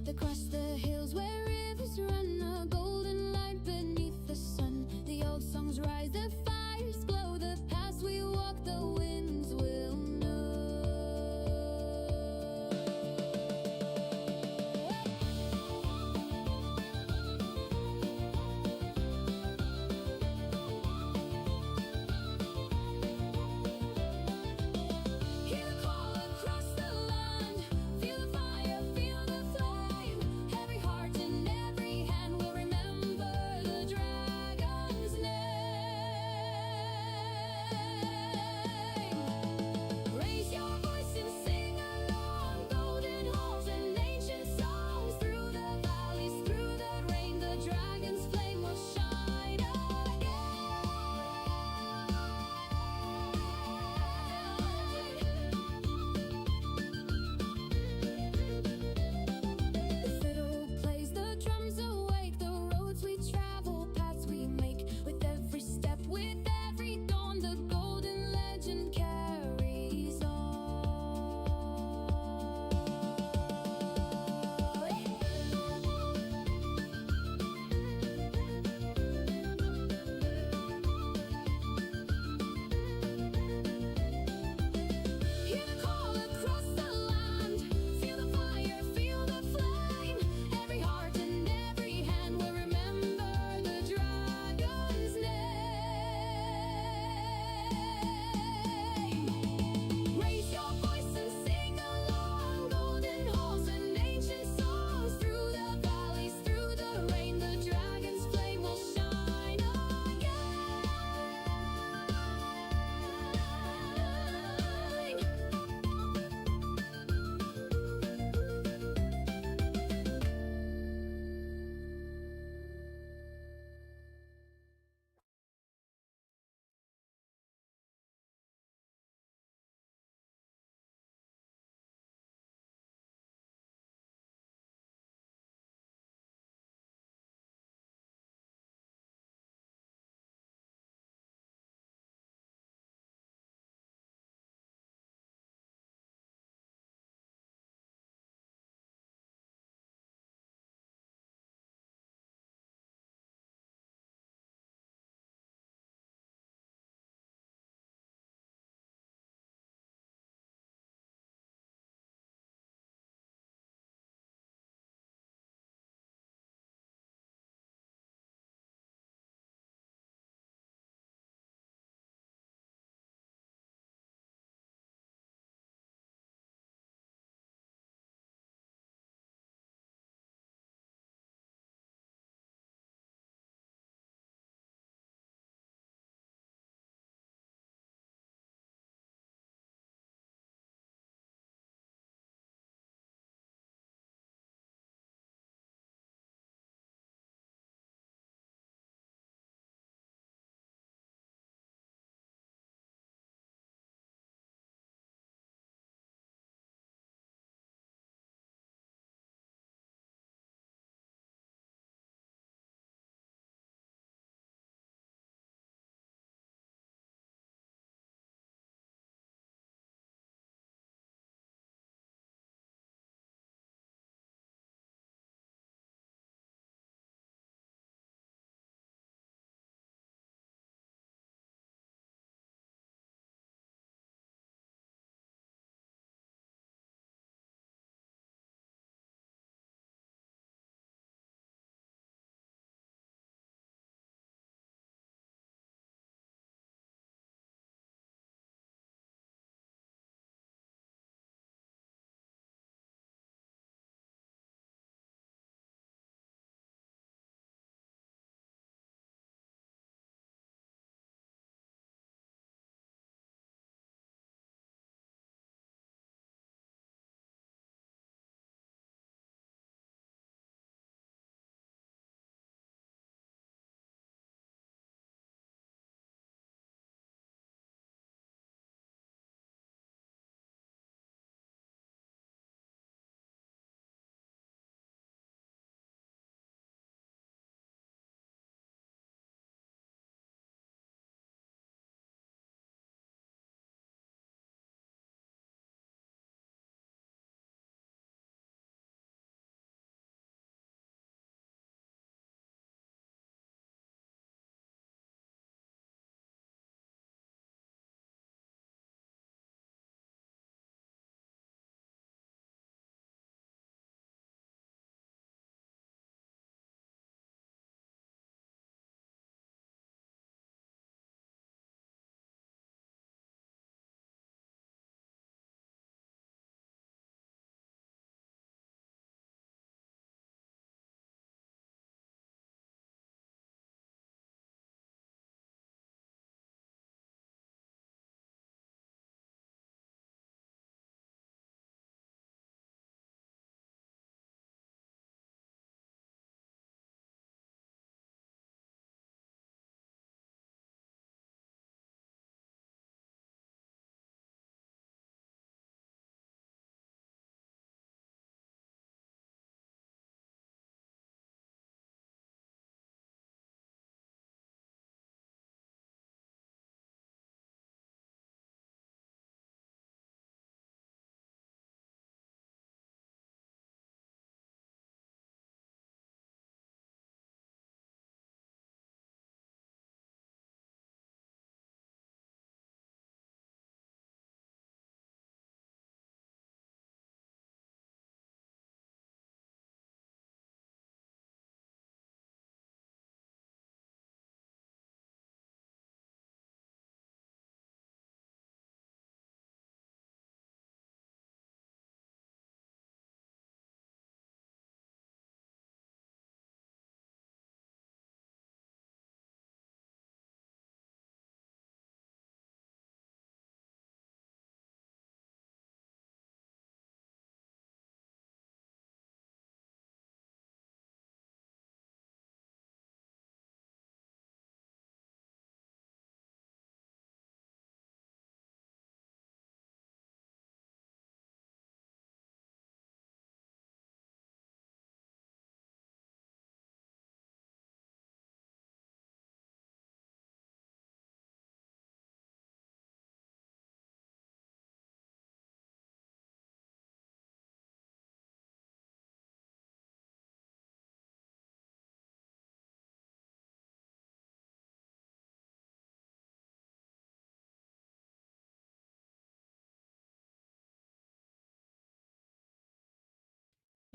[SPEAKER 2] Across the hills where rivers run, a golden light beneath the sun. The old songs rise, the fires glow, the paths we walk, the winds will know. Hear the call across the land, feel the fire, feel the flame. Every heart and every hand will remember the dragon's name.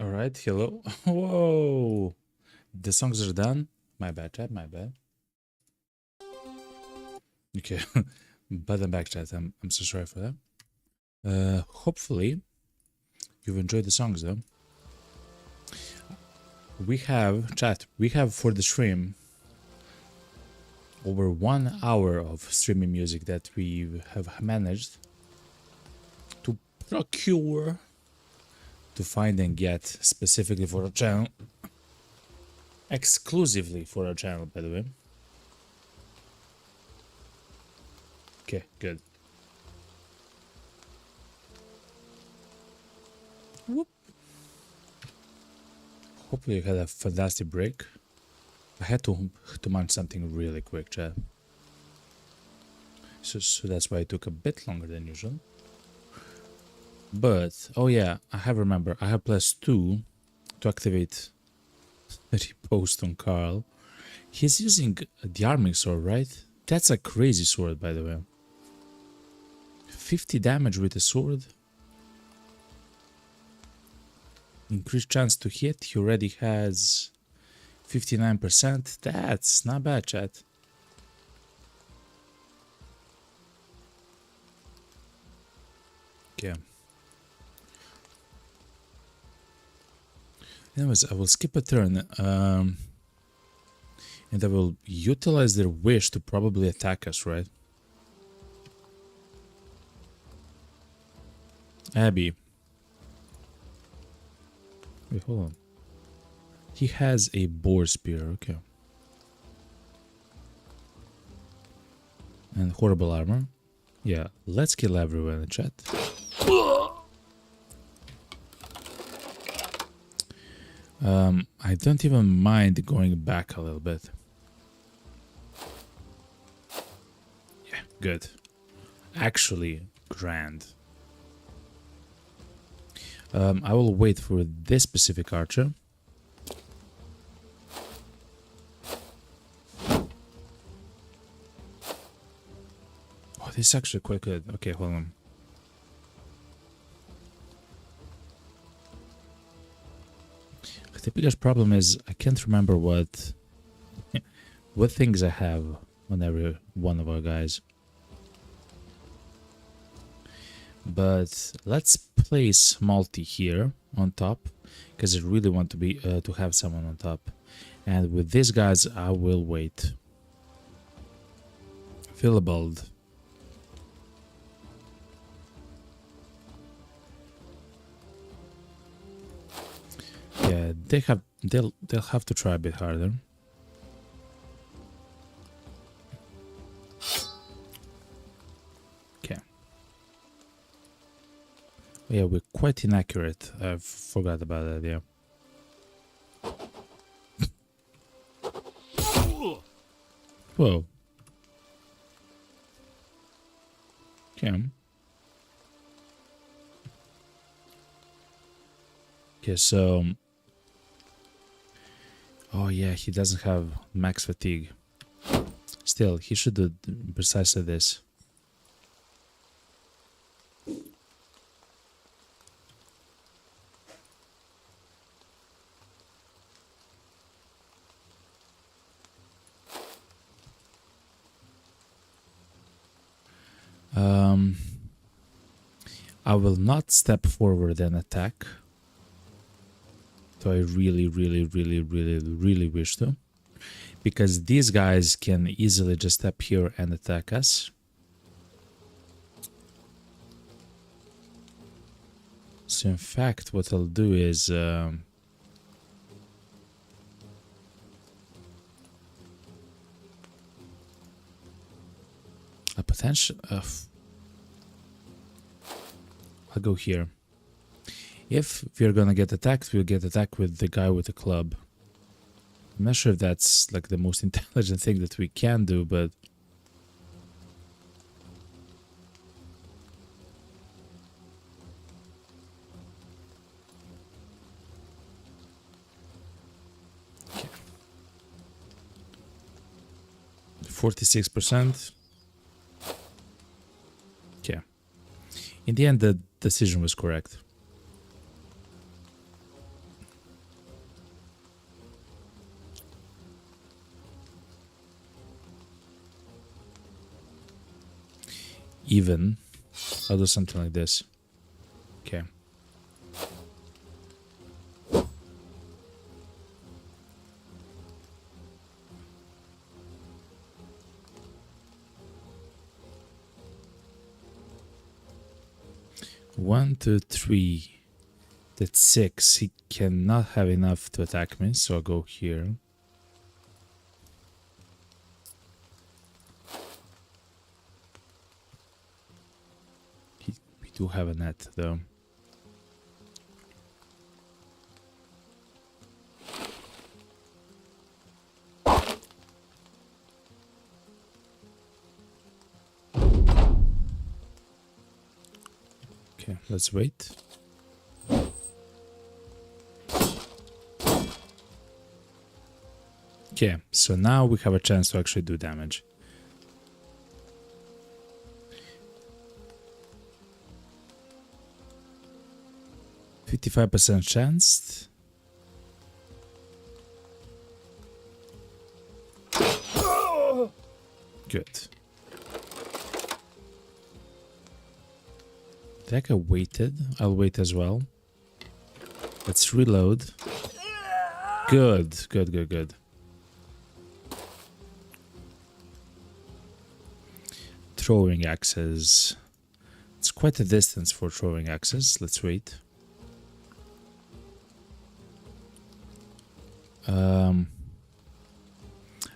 [SPEAKER 1] All right, hello. Whoa, the songs are done. My bad, chat. My bad. Okay, but I'm back, chat. I'm so sorry for that. Hopefully you've enjoyed the songs, though. We have chat. We have for the stream over 1 hour of streaming music that we have managed to procure, to find and get specifically for our channel, exclusively for our channel, by the way. Okay, good. Whoop. Hopefully you had a fantastic break. I had to munch something really quick, chat. So that's why it took a bit longer than usual. But, oh yeah, I have +2 to activate the repost on Carl. He's using the arming sword, right? That's a crazy sword, by the way. 50 damage with a sword. Increased chance to hit. He already has 59%. That's not bad, chat. Okay. Anyways, I will skip a turn. And I will utilize their wish to probably attack us, right? Abby. Wait, hold on. He has a boar spear, okay. And horrible armor. Yeah, let's kill everyone in the chat. I don't even mind going back a little bit. Yeah, good. Actually, grand. I will wait for this specific archer. Oh, this is actually quite good. Okay, hold on. The biggest problem is I can't remember what things I have on every one of our guys. But let's place multi here on top because I really want to be to have someone on top. And with these guys, I will wait. Philibald. Yeah, they'll have to try a bit harder. Okay. Yeah, we're quite inaccurate. I forgot about that, yeah. Whoa. Okay. Okay, so... Oh yeah, he doesn't have max fatigue. Still, he should do precisely this. I will not step forward and attack. So I really wish to. Because these guys can easily just step here and attack us. So in fact, what I'll do is... a potential... I'll go here. If we're gonna get attacked, we'll get attacked with the guy with the club. I'm not sure if that's like the most intelligent thing that we can do, but... Okay. 46%. Okay. In the end, the decision was correct. even. I'll do something like this. Okay. One, two, three. That's 6. He cannot have enough to attack me, so I'll go here. We do have a net, though. Okay, let's wait. Okay, so now we have a chance to actually do damage. %55% chance. Good. That guy waited. I'll wait as well. Let's reload. Good, good, good, good. Throwing axes. It's quite a distance for throwing axes. Let's wait.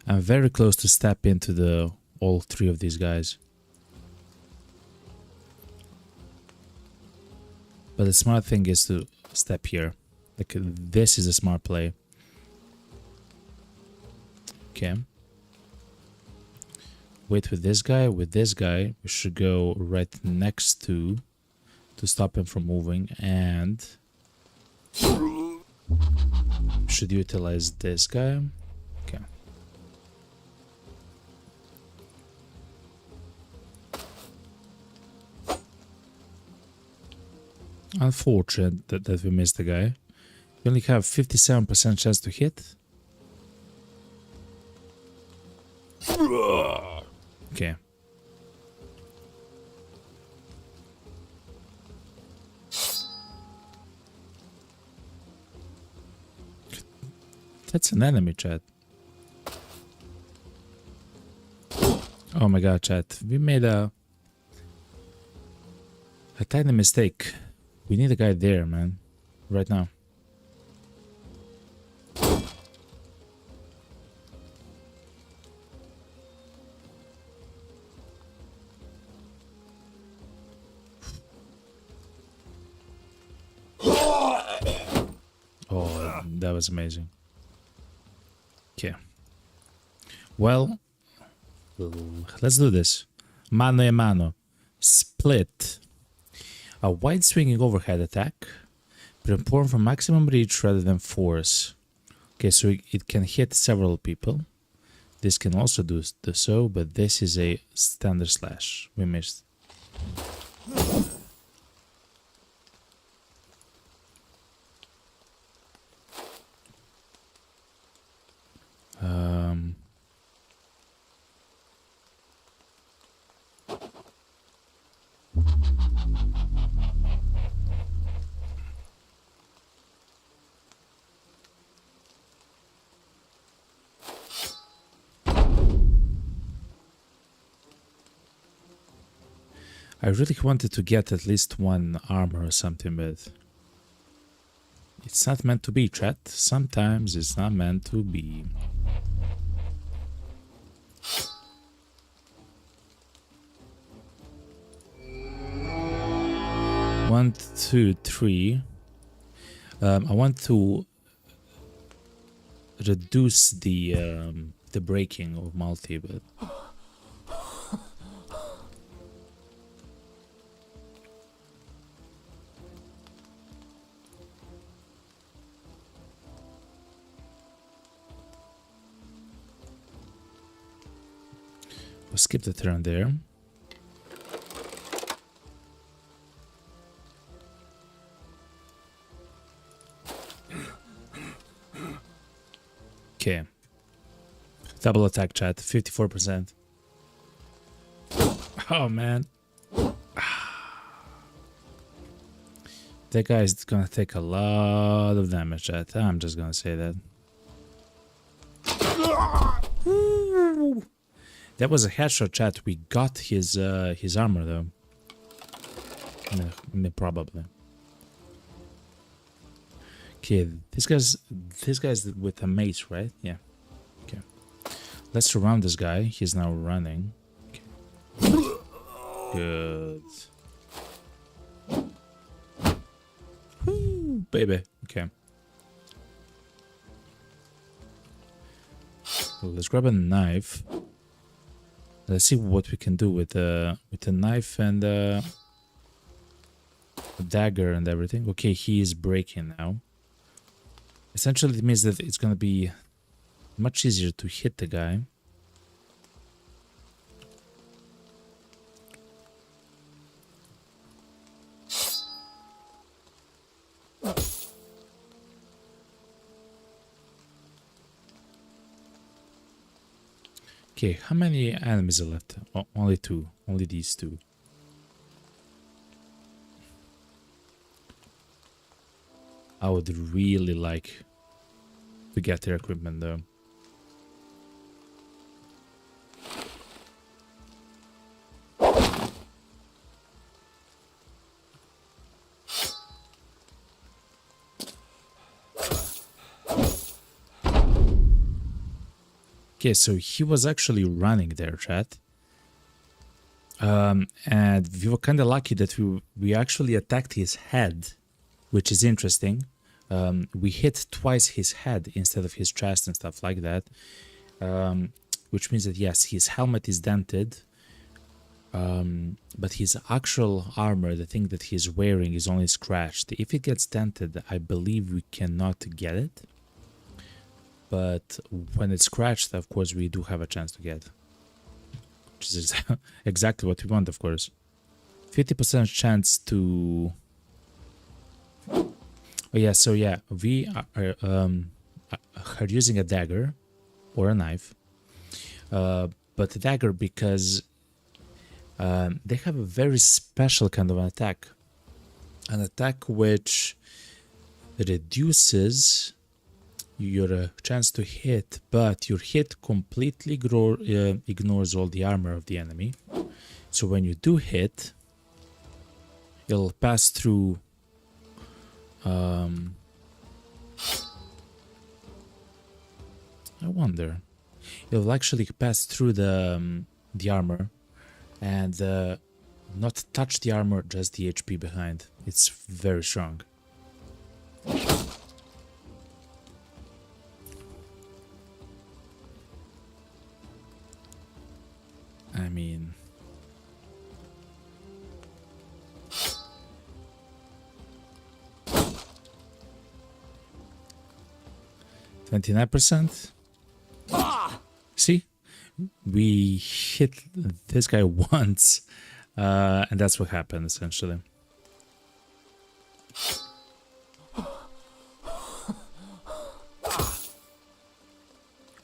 [SPEAKER 1] I'm very close to step into all 3 of these guys. But the smart thing is to step here. Like, this is a smart play. Okay. Wait with this guy. With this guy, we should go right next to stop him from moving, and should utilize this guy. Okay. Unfortunate that we missed the guy. We only have 57% chance to hit. Okay. That's an enemy, chat. Oh my god, chat. We made a tiny mistake. We need a guy there, man. Right now. Oh, that was amazing. Okay. Well, let's do this. Mano a mano. Split. A wide swinging overhead attack, perform for maximum reach rather than force. Okay, so it can hit several people. This can also do so, but this is a standard slash. We missed. I really wanted to get at least 1 armor or something, but it's not meant to be, chat. Sometimes it's not meant to be. One, two, three. I want to reduce the breaking of multi, but we'll skip the turn there. Okay. Double attack, chat. 54%. Oh, man. That guy is gonna take a lot of damage, chat. I'm just gonna say that. That was a headshot, chat. We got his armor though. Probably. Okay, this guy's with a mace, right? Yeah. Okay. Let's surround this guy. He's now running. Okay. Good. Woo, baby. Okay. So let's grab a knife. Let's see what we can do with the knife and a dagger and everything. Okay, he is breaking now. Essentially, it means that it's gonna be much easier to hit the guy. Okay, how many enemies are left? Oh, only two. Only these two. I would really like to get their equipment though. Okay, so he was actually running there, chat. And we were kind of lucky that we actually attacked his head, which is interesting. We hit twice his head instead of his chest and stuff like that. Which means that yes, his helmet is dented. But his actual armor, the thing that he's wearing, is only scratched. If it gets dented, I believe we cannot get it. But when it's scratched, of course, we do have a chance to get. Which is exactly what we want, of course. 50% chance to... Oh yeah, so yeah, we are using a dagger or a knife. But a dagger because they have a very special kind of an attack. An attack which reduces your chance to hit, but your hit completely ignores all the armor of the enemy. So when you do hit, it'll pass through I wonder. It'll actually pass through the armor and not touch the armor, just the HP behind. It's very strong. I mean... 29%. See? We hit this guy once, and that's what happened, essentially.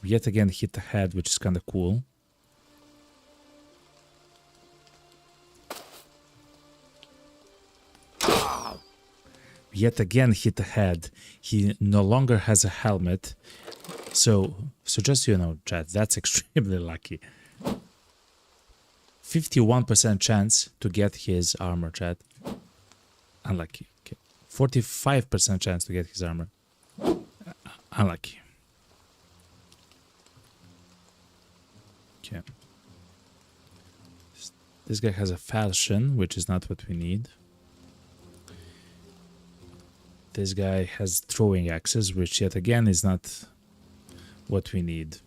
[SPEAKER 1] We yet again hit the head, which is kind of cool. Yet again hit the head. He no longer has a helmet. So just so you know, chat, that's extremely lucky. 51% chance to get his armor, chat. Unlucky. Okay. 45% chance to get his armor. Unlucky. Okay. This guy has a falchion, which is not what we need. This guy has throwing axes, which yet again is not what we need.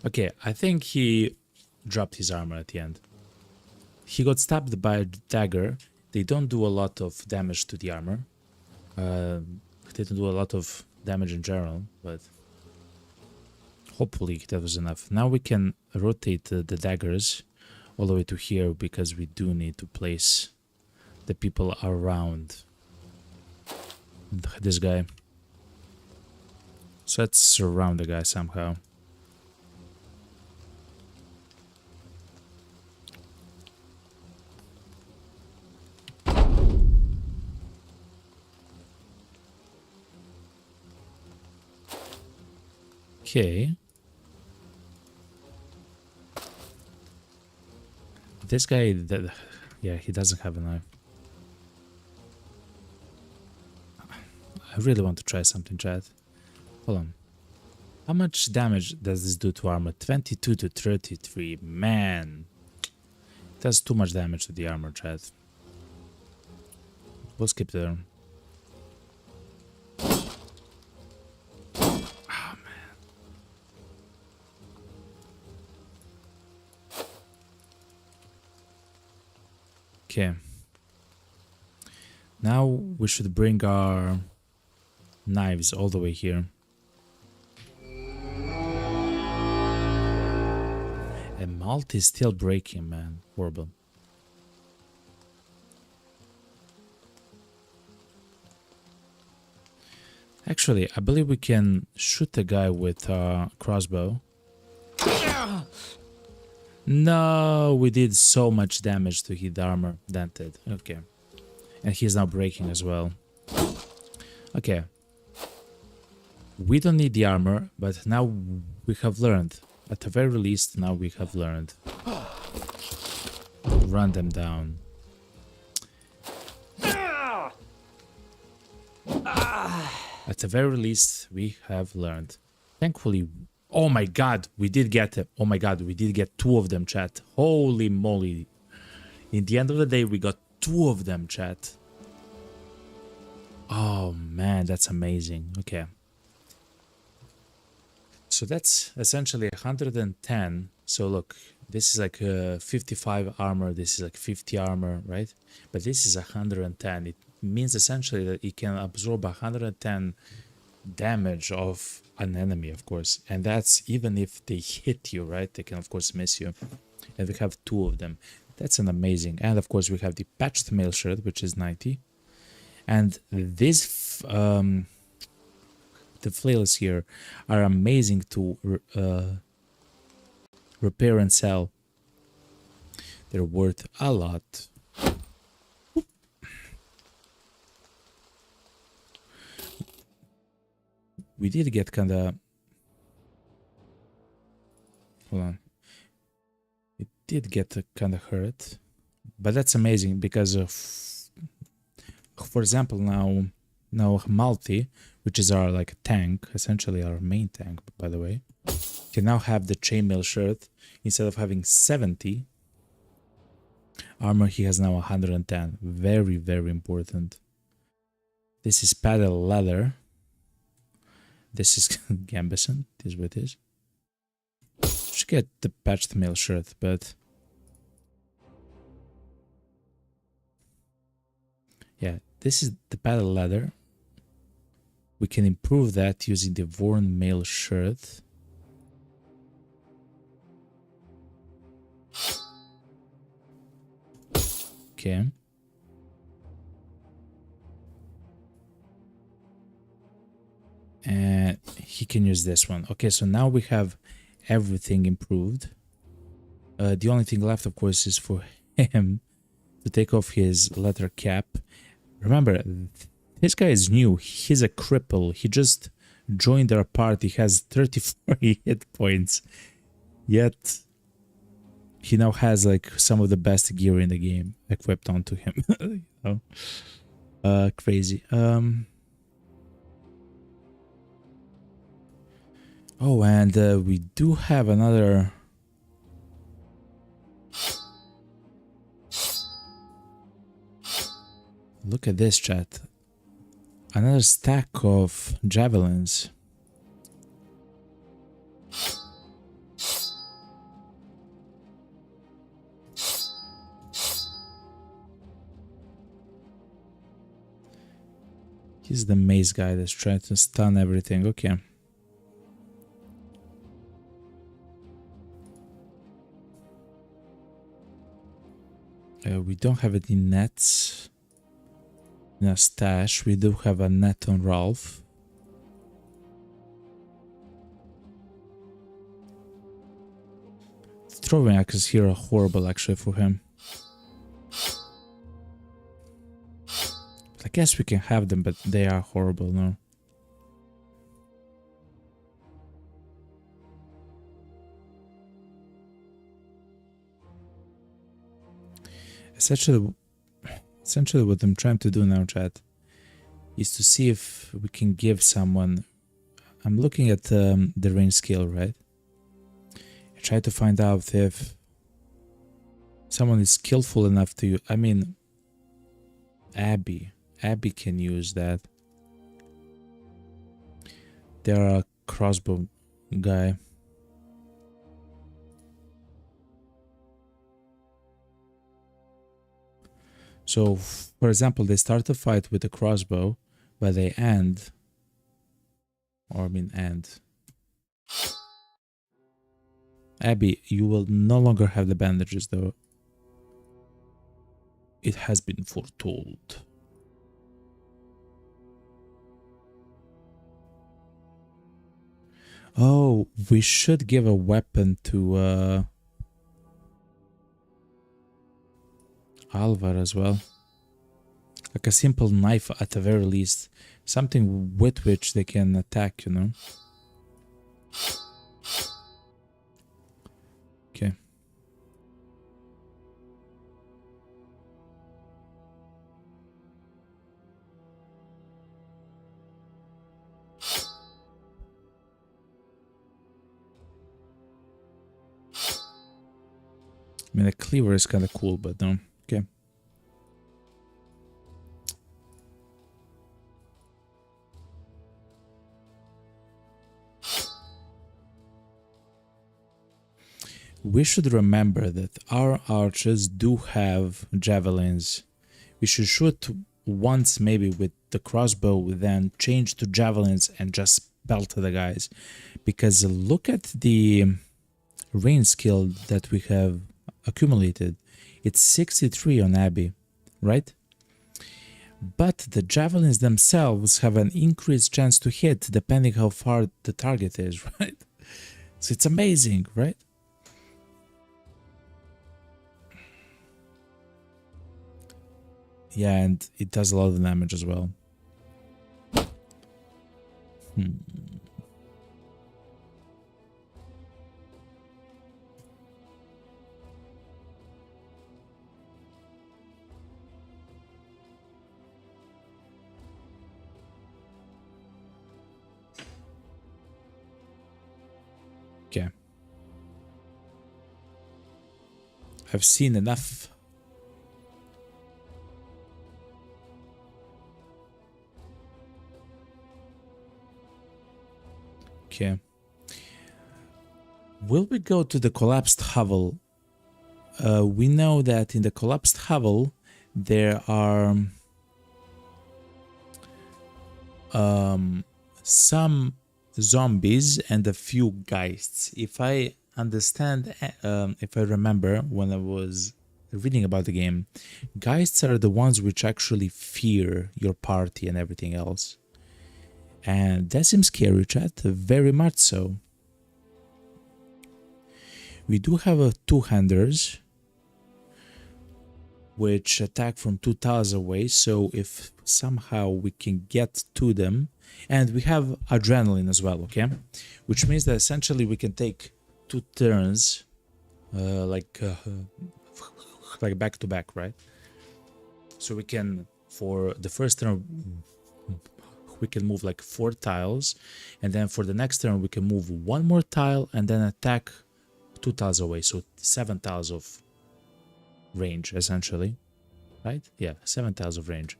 [SPEAKER 1] Okay, I think he dropped his armor at the end. He got stabbed by a dagger. They don't do a lot of damage to the armor. They don't do a lot of damage in general, but hopefully that was enough. Now we can rotate the daggers all the way to here because we do need to place the people around this guy. So let's surround the guy somehow. Okay. This guy, yeah, he doesn't have a knife. I really want to try something, chat. Hold on. How much damage does this do to armor? 22 to 33. Man. It does too much damage to the armor, chat. We'll skip there. Oh, man. Okay. Now we should bring our knives all the way here. And Malt is still breaking, man. Horrible. Actually, I believe we can shoot the guy with a crossbow. No, we did so much damage to his armor. Dented. Okay. And he's now breaking as well. Okay. We don't need the armor, but now we have learned. At the very least, now we have learned. Run them down. At the very least, we have learned. Thankfully, oh my god, we did get it. Oh my god, we did get 2 of them, chat. Holy moly. In the end of the day, we got 2 of them, chat. Oh man, that's amazing. Okay. So that's essentially 110. So look, this is like 55 armor, this is like 50 armor, right? But this is 110. It means essentially that it can absorb 110 damage of an enemy, of course. And that's even if they hit you, right? They can, of course, miss you. And we have 2 of them. That's an amazing. And of course, we have the patched mail shirt, which is 90. And this the flails here are amazing to repair and sell. They're worth a lot. We did get kinda... Hold on. We did get kinda hurt. But that's amazing because of... For example, now Malti, which is our like tank, essentially our main tank, by the way, can now have the chainmail shirt. Instead of having 70 armor, he has now 110. Very, very important. This is padded leather. This is Gambison. This is what it is. Should get the patched mail shirt, but yeah, this is the padded leather. We can improve that using the worn mail shirt. Okay. And he can use this one. Okay, so now we have everything improved. The only thing left, of course, is for him to take off his leather cap. Remember, this guy is new. He's a cripple. He just joined our party. He has 34 hit points. Yet, he now has like some of the best gear in the game equipped onto him. You know? Crazy. Oh, and we do have another... Look at this, chat. Another stack of javelins. He's the maze guy that's trying to stun everything. Okay. We don't have any nets in a stash. We do have a net on Ralph. Throwing axes here are horrible actually for him. I guess we can have them, but they are horrible now. Essentially what I'm trying to do now, chat, is to see if we can give someone. I'm looking at the range skill, right? I try to find out if someone is skillful enough to. I mean, Abby can use that. There are a crossbow guy. So, for example, they start a fight with a crossbow, but they end. Abby, you will no longer have the bandages, though. It has been foretold. Oh, we should give a weapon to Alvar as well. Like a simple knife at the very least. Something with which they can attack, you know? Okay. I mean, the cleaver is kind of cool, but no. Okay. We should remember that our archers do have javelins. We should shoot once maybe with the crossbow, then change to javelins and just belt the guys. Because look at the range skill that we have accumulated. It's 63 on Abby, right? But the javelins themselves have an increased chance to hit depending how far the target is, right? So it's amazing, right? Yeah, and it does a lot of damage as well. Okay. I've seen enough. Okay. Will we go to the collapsed hovel? We know that in the collapsed hovel there are some zombies and a few geists. If I understand, if I remember when I was reading about the game, geists are the ones which actually fear your party and everything else. And that seems scary, chat, very much so. We do have two-handers which attack from 2 tiles away, so if somehow we can get to them, and we have adrenaline as well, okay? Which means that essentially we can take 2 turns, like back to back, right? So we can, for the first turn, we can move like 4 tiles, and then for the next turn we can move 1 more tile and then attack 2 tiles away, so 7 tiles of range essentially, right? Yeah, 7 tiles of range.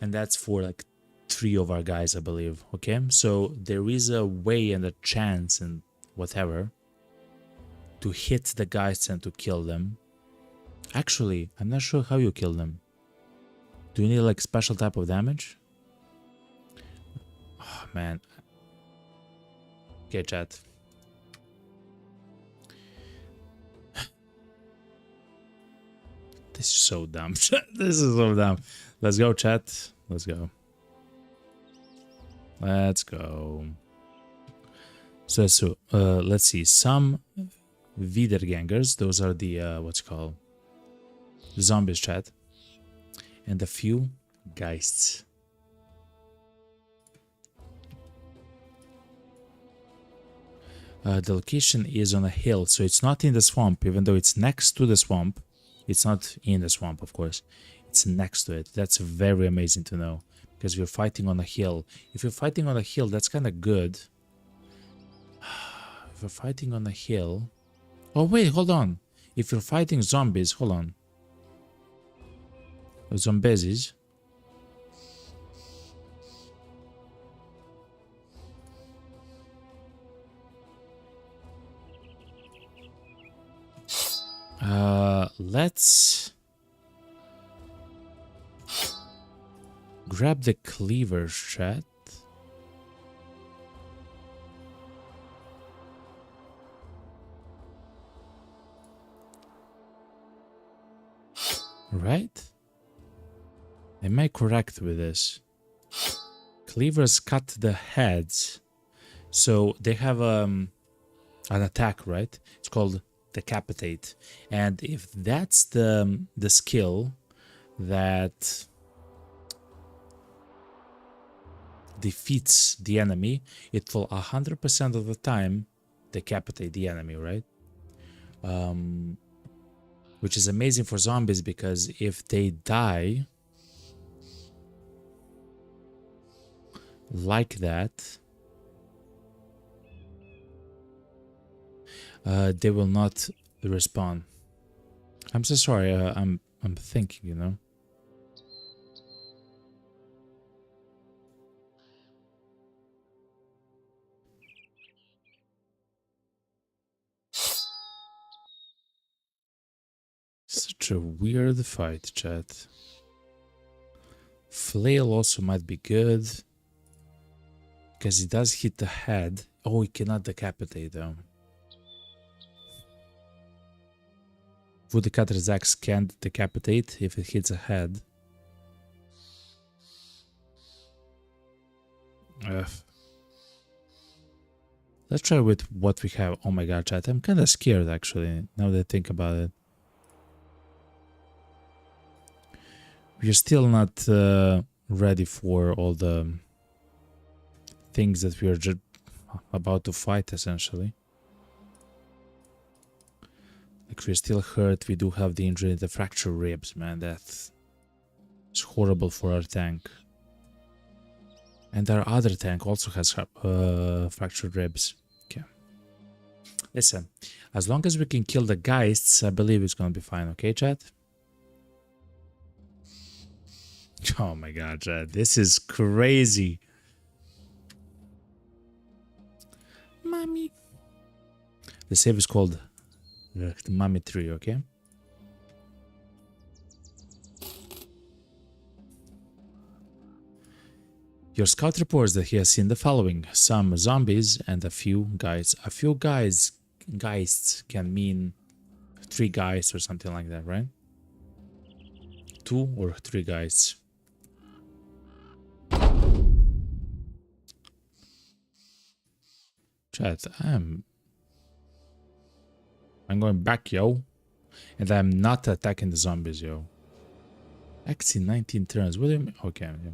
[SPEAKER 1] And that's for like 3 of our guys, I believe. Okay, so there is a way and a chance and whatever to hit the guys and to kill them. Actually, I'm not sure how you kill them. Do you need like special type of damage? Oh man. Okay, chat. This is so dumb. This is so dumb. Let's go, chat. Let's go. Let's go. So let's see. Some Wiedergängers. Those are the what's it called? The zombies, chat. And a few geists. The location is on a hill, so it's not in the swamp, even though it's next to the swamp. It's not in the swamp, of course. It's next to it. That's very amazing to know, because you're fighting on a hill. If you're fighting on a hill, that's kind of good. If you're fighting on a hill... Oh, wait, hold on. If you're fighting zombies, hold on. Zombies. Let's grab the cleavers, chat. Right? Am I correct with this? Cleavers cut the heads, so they have an attack, right? It's called decapitate, and if that's the skill that defeats the enemy, it will 100% of the time decapitate the enemy, right? Which is amazing for zombies, because if they die like that, they will not respawn. I'm so sorry. I'm thinking, you know. Such a weird fight, chat. Flail also might be good, because it does hit the head. Oh, it cannot decapitate though. Woodcutter's axe can't decapitate if it hits a head. Ugh. Let's try with what we have. Oh my god, chat. I'm kind of scared actually, now that I think about it. We're still not ready for all the things that we are just about to fight, essentially. Like, we're still hurt. We do have the injury, the fractured ribs, man. That's horrible for our tank. And our other tank also has fractured ribs. Okay. Listen, as long as we can kill the geists, I believe it's gonna be fine. Okay, chat? Oh my god, chat. This is crazy. Mommy. The save is called the Mommy Tree, okay? Your scout reports that he has seen the following: some zombies and a few guys. A few guys, geists can mean 3 guys or something like that, right? 2 or 3 guys. Chat, I'm going back, yo. And I'm not attacking the zombies, yo. X in 19 turns. What do you mean? Okay, yeah.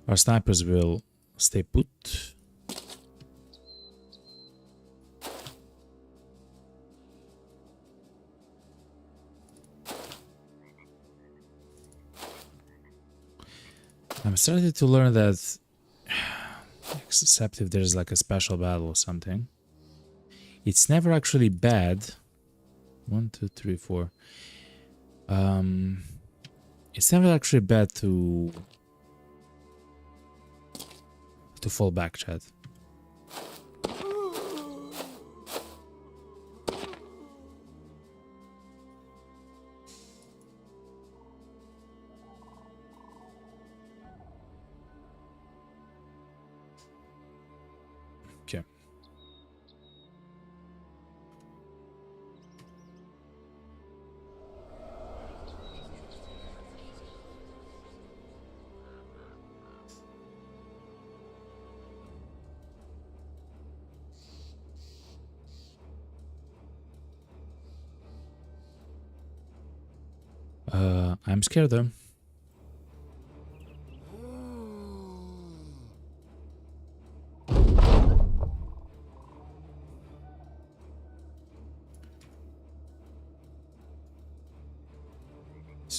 [SPEAKER 1] Our snipers will stay put. I'm starting to learn that, except if there's like a special battle or something, it's never actually bad. 1, 2, 3, 4. It's never actually bad to fall back, chat. Okay. I'm scared though.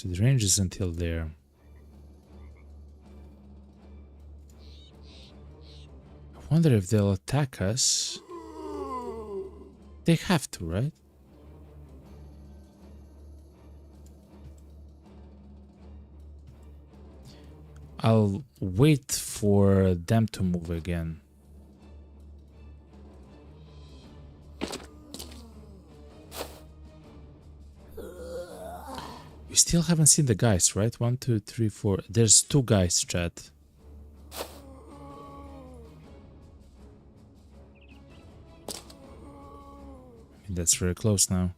[SPEAKER 1] So the range is until there. I wonder if they'll attack us. They have to, right? I'll wait for them to move again. We still haven't seen the guys, right? 1, 2, 3, 4. There's 2 guys, chat. That's very close now.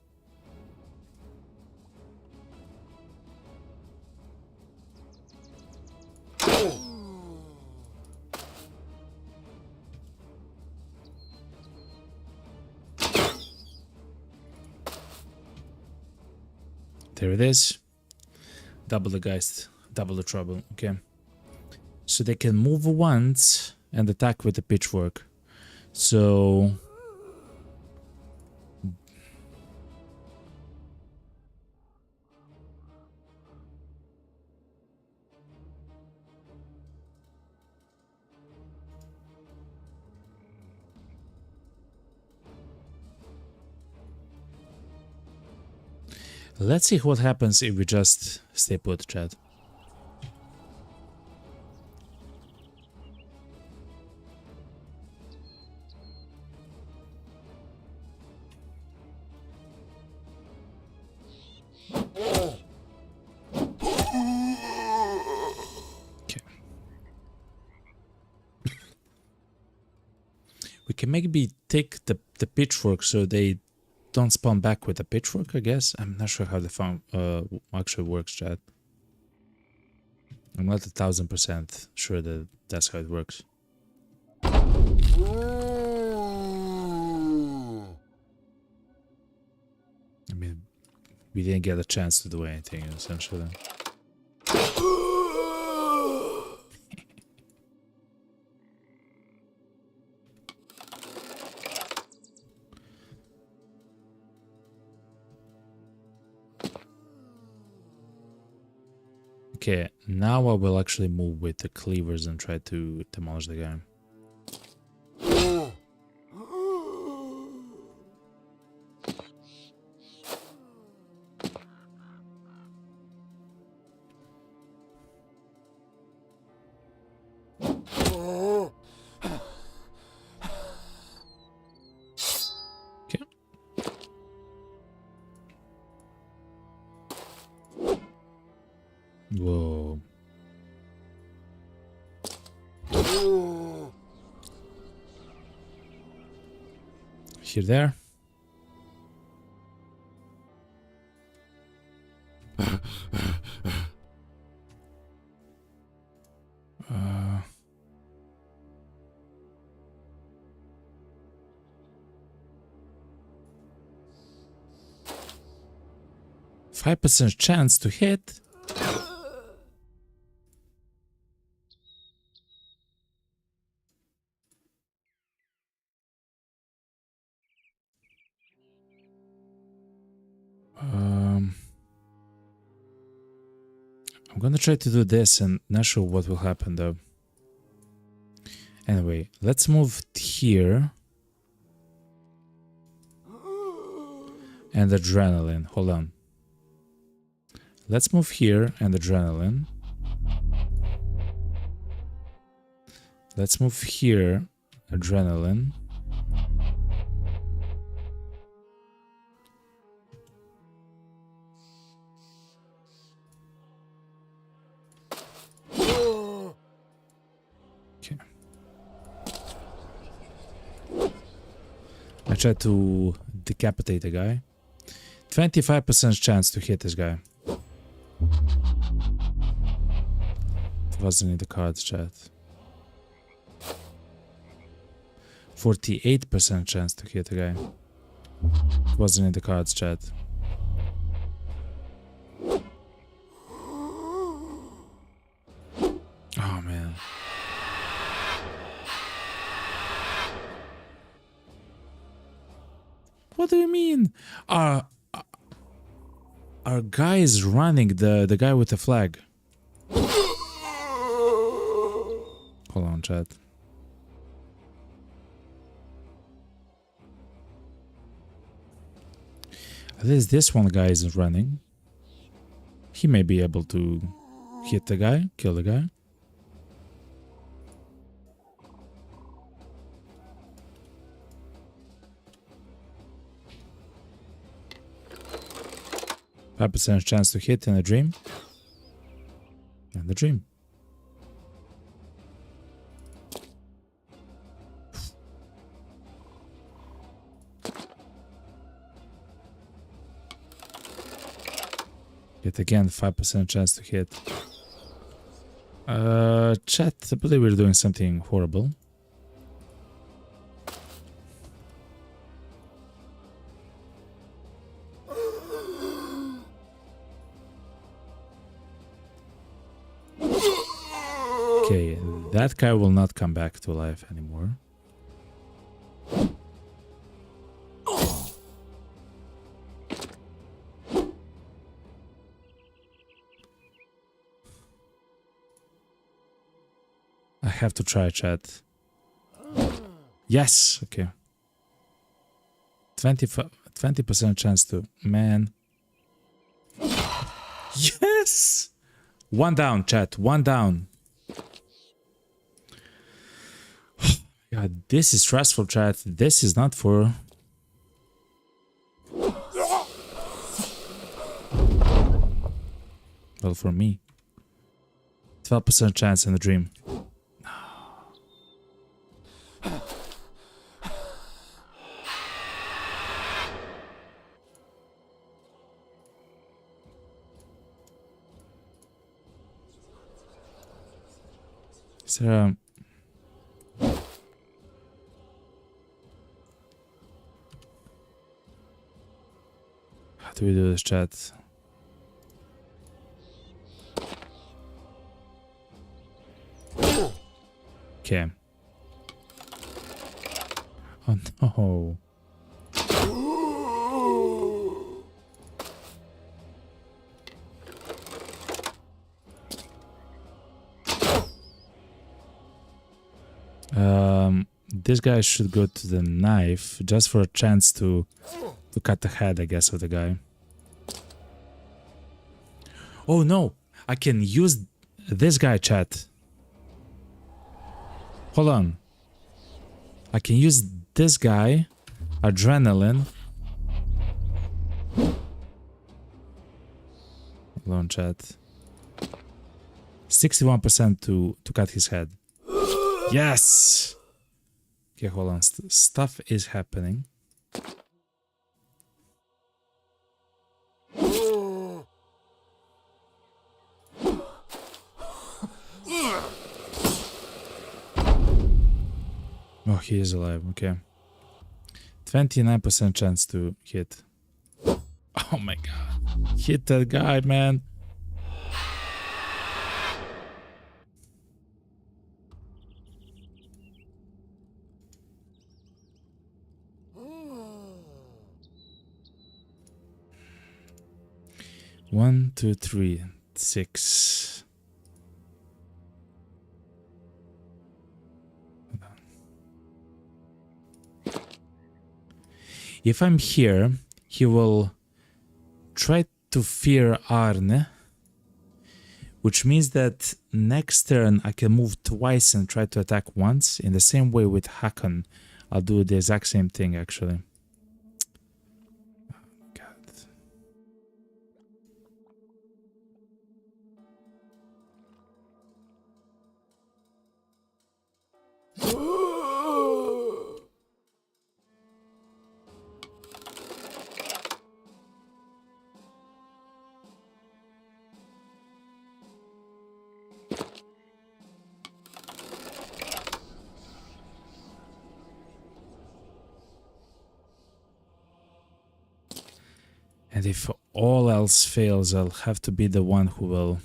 [SPEAKER 1] There it is. Double the guys, double the trouble. Okay. So they can move once and attack with the pitchfork. So let's see what happens if we just stay put, chat. Okay. We can maybe take the pitchfork so they don't spawn back with a pitchfork, I guess. I'm not sure how the farm actually works, chat. I'm not 1000% sure that that's how it works. I mean, we didn't get a chance to do anything, essentially. Okay, now I will actually move with the cleavers and try to demolish the guy. Okay. Whoa. Here, there. uh, 5% chance to hit. I'm gonna try to do this and not sure what will happen though. Anyway, let's move here. And adrenaline, hold on. Let's move here and adrenaline. Let's move here, adrenaline. Okay. I tried to decapitate the guy. 25% chance to hit this guy. It wasn't in the cards, chat. 48% chance to hit the guy. It wasn't in the cards, chat. Oh man. What do you mean? Our guy is running, the guy with the flag. Hold on, chat. At least this one guy is running. He may be able to hit the guy, kill the guy. %5 chance to hit in a dream. And the dream. Yet again, 5% chance to hit. Chat, I believe we're doing something horrible. Okay, that guy will not come back to life anymore. I have to try, chat. Yes, okay. 20% chance to, man. Yes! One down, chat, one down. God, this is stressful, chat. This is not for... Well, for me. 12% chance in the dream. Is there a... How do we do this, chat? Okay. Oh no. This guy should go to the knife just for a chance to cut the head, I guess, of the guy. Oh no, I can use this guy, chat. Hold on. I can use this guy, adrenaline. Hold on, chat. 61% to cut his head. Yes! Okay, hold on. Stuff is happening. Oh, he is alive. Okay. 29% chance to hit. Oh my god. Hit that guy, man. One, two, three, 6. If I'm here, he will try to fear Arne, which means that next turn I can move twice and try to attack once. In the same way with Hakon, I'll do the exact same thing actually. And if all else fails, I'll have to be the one who will...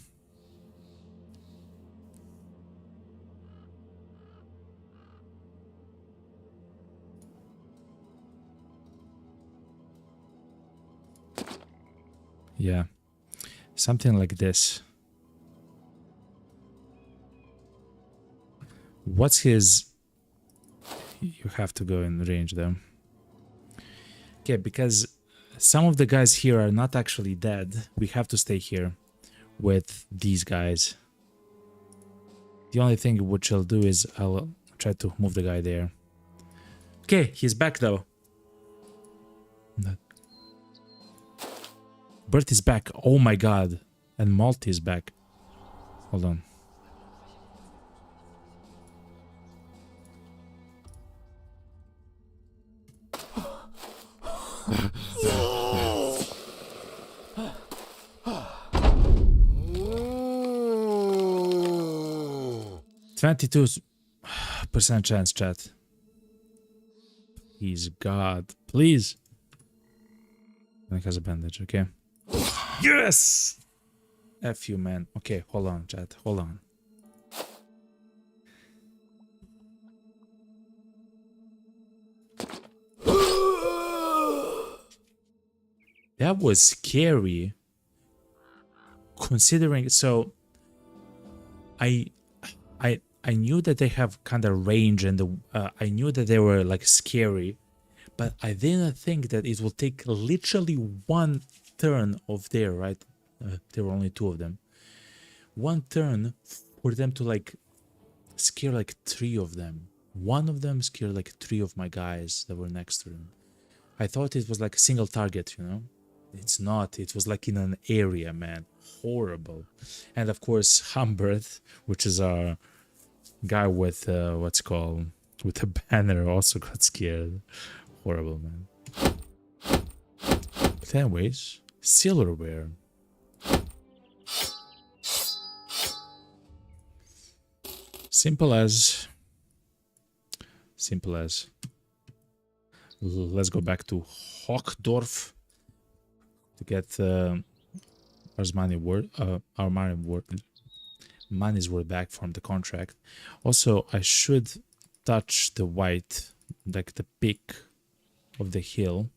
[SPEAKER 1] Yeah, something like this. What's his... You have to go in range though. Okay, because some of the guys here are not actually dead. We have to stay here with these guys. The only thing which I'll do is I'll try to move the guy there. Okay, he's back though. Bert is back. Oh my god. And Malty is back. Hold on. %22% chance, chat. Please, God. Please. It has a bandage, okay. Yes! F you, man. Okay, hold on, chat. Hold on. That was scary. Considering, so I knew that they have kind of range and I knew that they were like scary, but I didn't think that it will take literally one turn of there, right? There were only 2 of them. One turn for them to like scare like 3 of them. One of them scared like 3 of my guys that were next to them. I thought it was like a single target, you know? It's not. It was like in an area, man. Horrible. And of course, Humbert, which is our guy with what's called with a banner, also got scared. Horrible, man. But anyways, silverware. Simple as. Let's go back to Hochdorf to get our money's worth back from the contract. Also, I should touch the white, like the peak of the hill.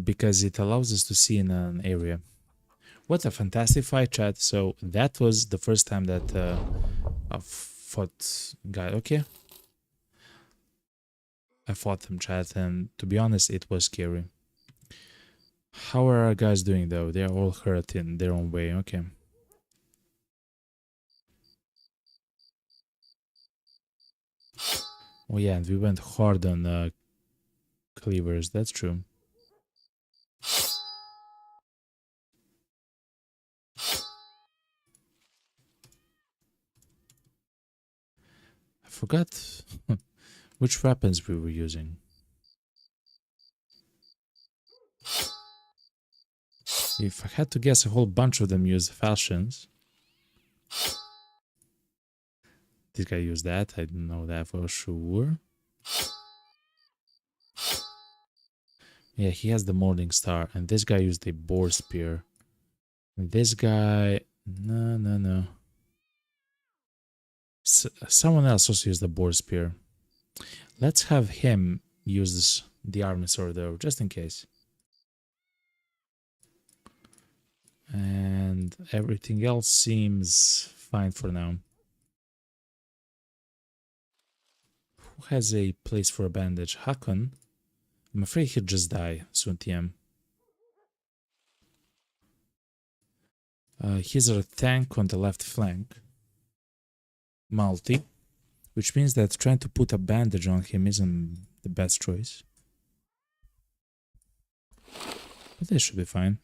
[SPEAKER 1] Because it allows us to see in an area. What a fantastic fight, chat. So that was the first time that I fought guy. Okay. I fought them, chat, and to be honest, it was scary. How are our guys doing though? They're all hurt in their own way. Okay. Oh yeah, and we went hard on cleavers. That's true. I forgot which weapons we were using. If I had to guess, a whole bunch of them used falchions. This guy used that. I didn't know that for sure. Yeah, he has the Morning Star, and this guy used a boar spear. And this guy, no. Someone else also used the boar spear. Let's have him use the army sword though, just in case. And everything else seems fine for now. Who has a place for a bandage? Hakon? I'm afraid he'll just die soon, TM. Here's our tank on the left flank. Malty. Which means that trying to put a bandage on him isn't the best choice. But this should be fine.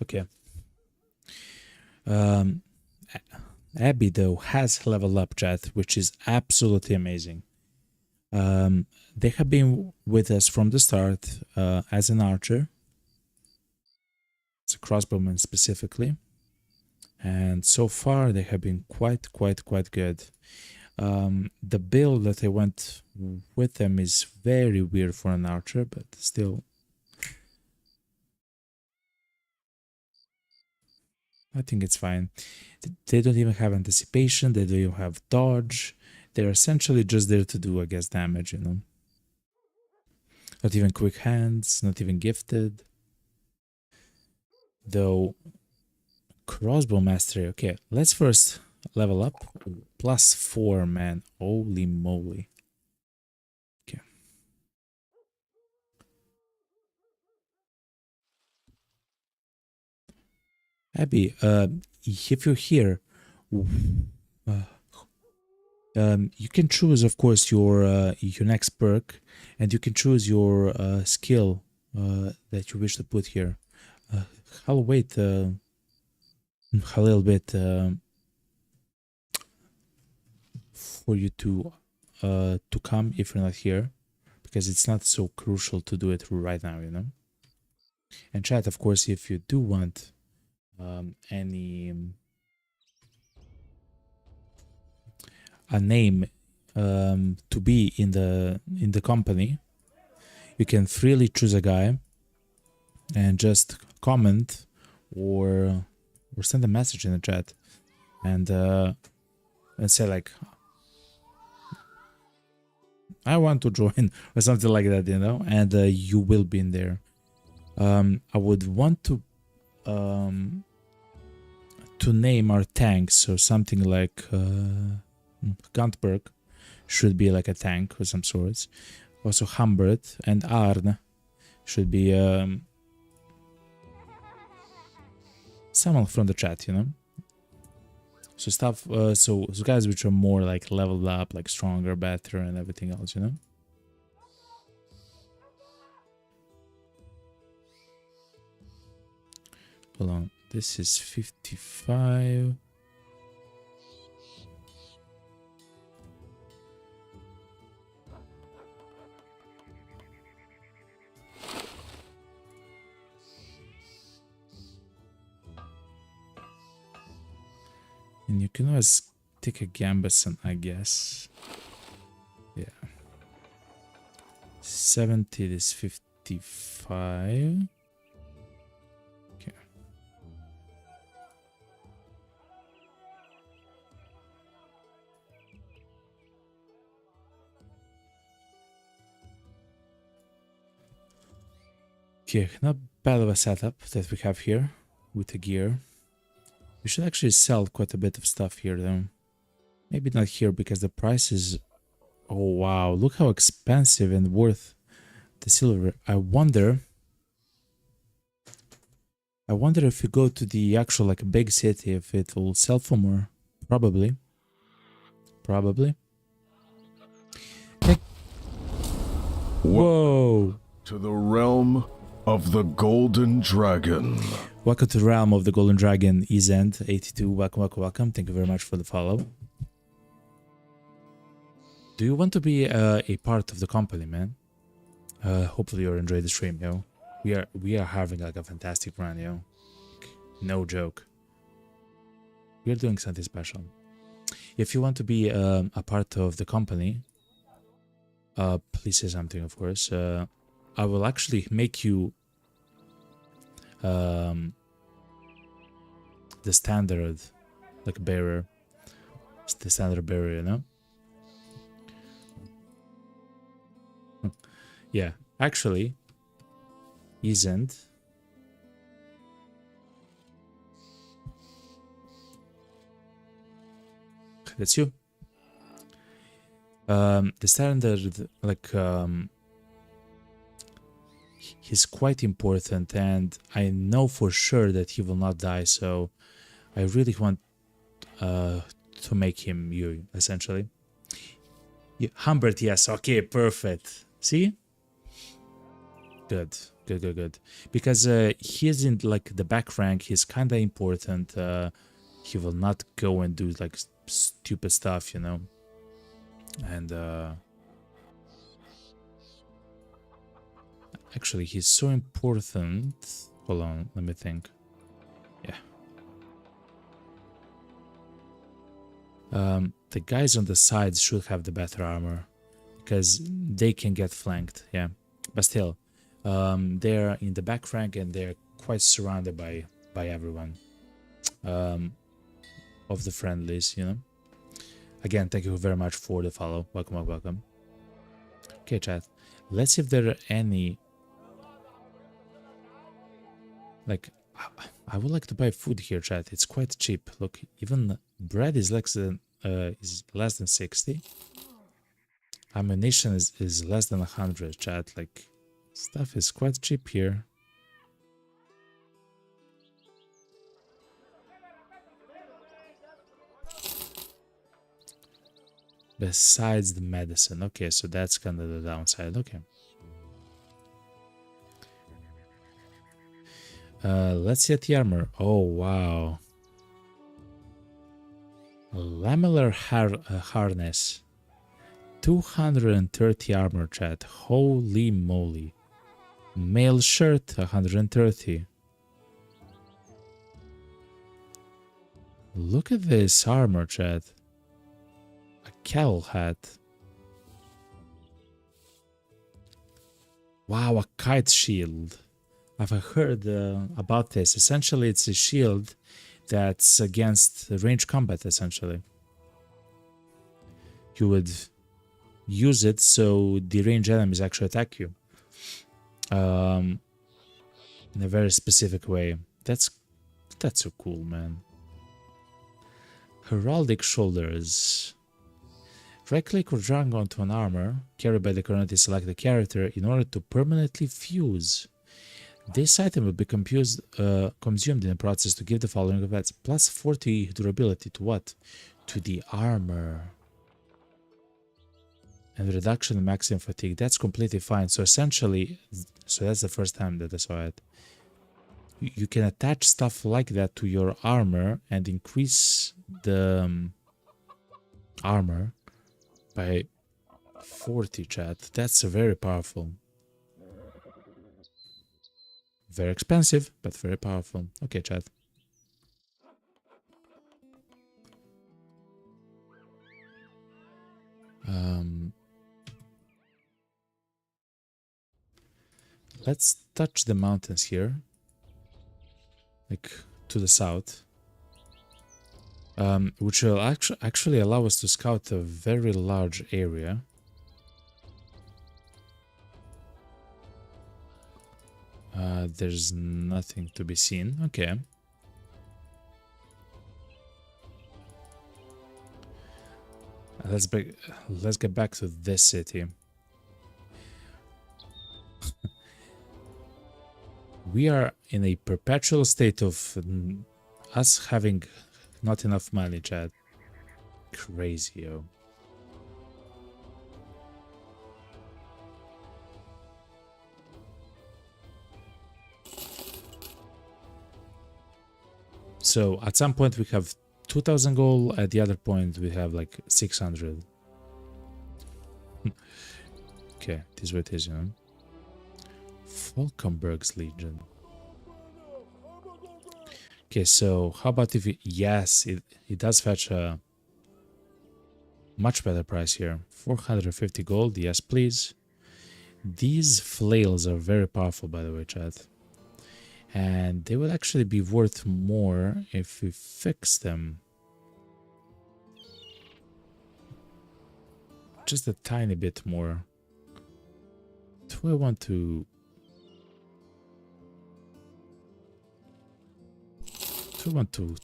[SPEAKER 1] Okay. Abby, though, has leveled up, chat, which is absolutely amazing. They have been with us from the start as an archer. It's a crossbowman specifically. And so far, they have been quite good. The build that I went with them is very weird for an archer, but still I think it's fine. They don't even have anticipation. They don't even have dodge. They're essentially just there to do, I guess, damage, you know. Not even quick hands, not even gifted. Though, crossbow mastery. Okay, let's first level up. +4, man. Holy moly. Okay. Abby, if you're here, uh, you can choose, of course, your next perk, and you can choose your skill that you wish to put here. I'll wait a little bit for you to come if you're not here, because it's not so crucial to do it right now, you know. And chat, of course, if you do want any a name to be in the company, you can freely choose a guy and just comment or send a message in the chat and say like, I want to join or something like that, you know, and you will be in there. I would want to name our tanks, or something like Gantberg should be like a tank of some sorts. Also Humbert and Arn should be someone from the chat, you know. So stuff, so guys which are more like leveled up, like stronger, better, and everything else, you know. Hold on, this is 55. And you can always take a Gambison, I guess. Yeah. 70 is 55. Okay. Okay, not bad of a setup that we have here with the gear. We should actually sell quite a bit of stuff here though. Maybe not here because the price is... Oh wow, look how expensive and worth the silver. I wonder if you go to the actual like big city, if it will sell for more. Probably. Hey. Whoa!
[SPEAKER 3] To the realm of the Golden Dragon.
[SPEAKER 1] Welcome to the realm of the Golden Dragon, Ezend82. Welcome. Thank you very much for the follow. Do you want to be a part of the company, man? Hopefully you're enjoying the stream, yo. We are having like a fantastic run, yo. No joke. We are doing something special. If you want to be a part of the company, please say something, of course. I will actually make you the standard like bearer. It's the standard bearer, you know? Yeah, actually, isn't. That's you. The standard, like, he's quite important, and I know for sure that he will not die, so I really want to make him you, essentially. Yeah, Humbert, yes, okay, perfect. See? Good. Because he is in like the back rank, he's kind of important. He will not go and do like stupid stuff, you know. And actually, he's so important. Hold on, let me think. Yeah. The guys on the sides should have the better armor because they can get flanked. Yeah, but still. They're in the back rank and they're quite surrounded by everyone. of the friendlies, you know. Again, thank you very much for the follow. Welcome, welcome. Okay, chat. Let's see if there are any. Like, I would like to buy food here, chat. It's quite cheap. Look, even bread is less than 60. Ammunition is less than 100, chat. Like, stuff is quite cheap here. Besides the medicine. Okay, so that's kind of the downside. Okay. Let's see at the armor. Oh, wow. Lamellar harness. 230 armor, chat. Holy moly. Mail shirt, 130. Look at this armor, chat. A cowl hat. Wow, a kite shield. I've heard about this. Essentially, it's a shield that's against range combat, essentially. You would use it so the range enemies actually attack you. In a very specific way. That's so cool, man. Heraldic shoulders. Right-click or drag onto an armor carried by the currently selected character in order to permanently fuse. This item will be consumed in the process to give the following effects. Plus 40 durability to what? To the armor. And reduction in maximum fatigue. That's completely fine. So essentially, so that's the first time that I saw it. You can attach stuff like that to your armor and increase the armor by 40, chat. That's very powerful. Very expensive, but very powerful. Okay, chat. Let's touch the mountains here. Like, to the south. Which will actually allow us to scout a very large area. There's nothing to be seen. Okay. Let's get back to this city. We are in a perpetual state of us having not enough money, chat. Crazy, yo. So at some point we have 2000 gold, at the other point we have like 600. Okay, this is what it is, you know. Falkenberg's Legion. Okay, so how about if it, yes, it does fetch a much better price here. 450 gold, yes please. These flails are very powerful, by the way, chat. And they will actually be worth more if we fix them. Just a tiny bit more. Do I want to... Do I want to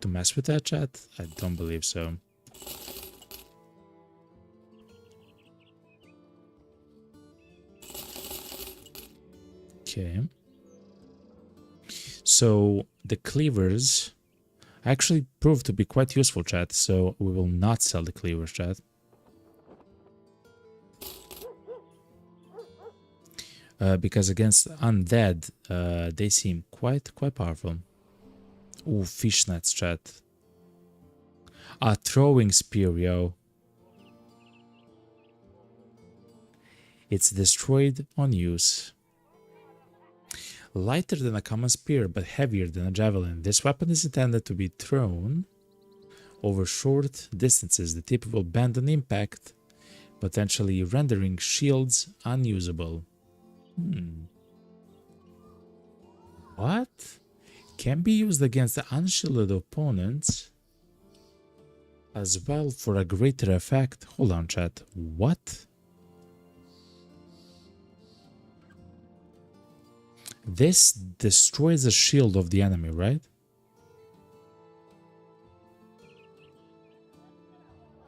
[SPEAKER 1] mess with that, chat? I don't believe so. Okay. So the cleavers actually proved to be quite useful, chat. So we will not sell the cleavers, chat. Because against undead, they seem quite powerful. Ooh, fishnets, chat. A throwing spear, yo. It's destroyed on use. Lighter than a common spear, but heavier than a javelin. This weapon is intended to be thrown over short distances. The tip will bend on impact, potentially rendering shields unusable. What? can be used against the unshielded opponents as well for a greater effect. Hold on, chat. What? This destroys the shield of the enemy, right?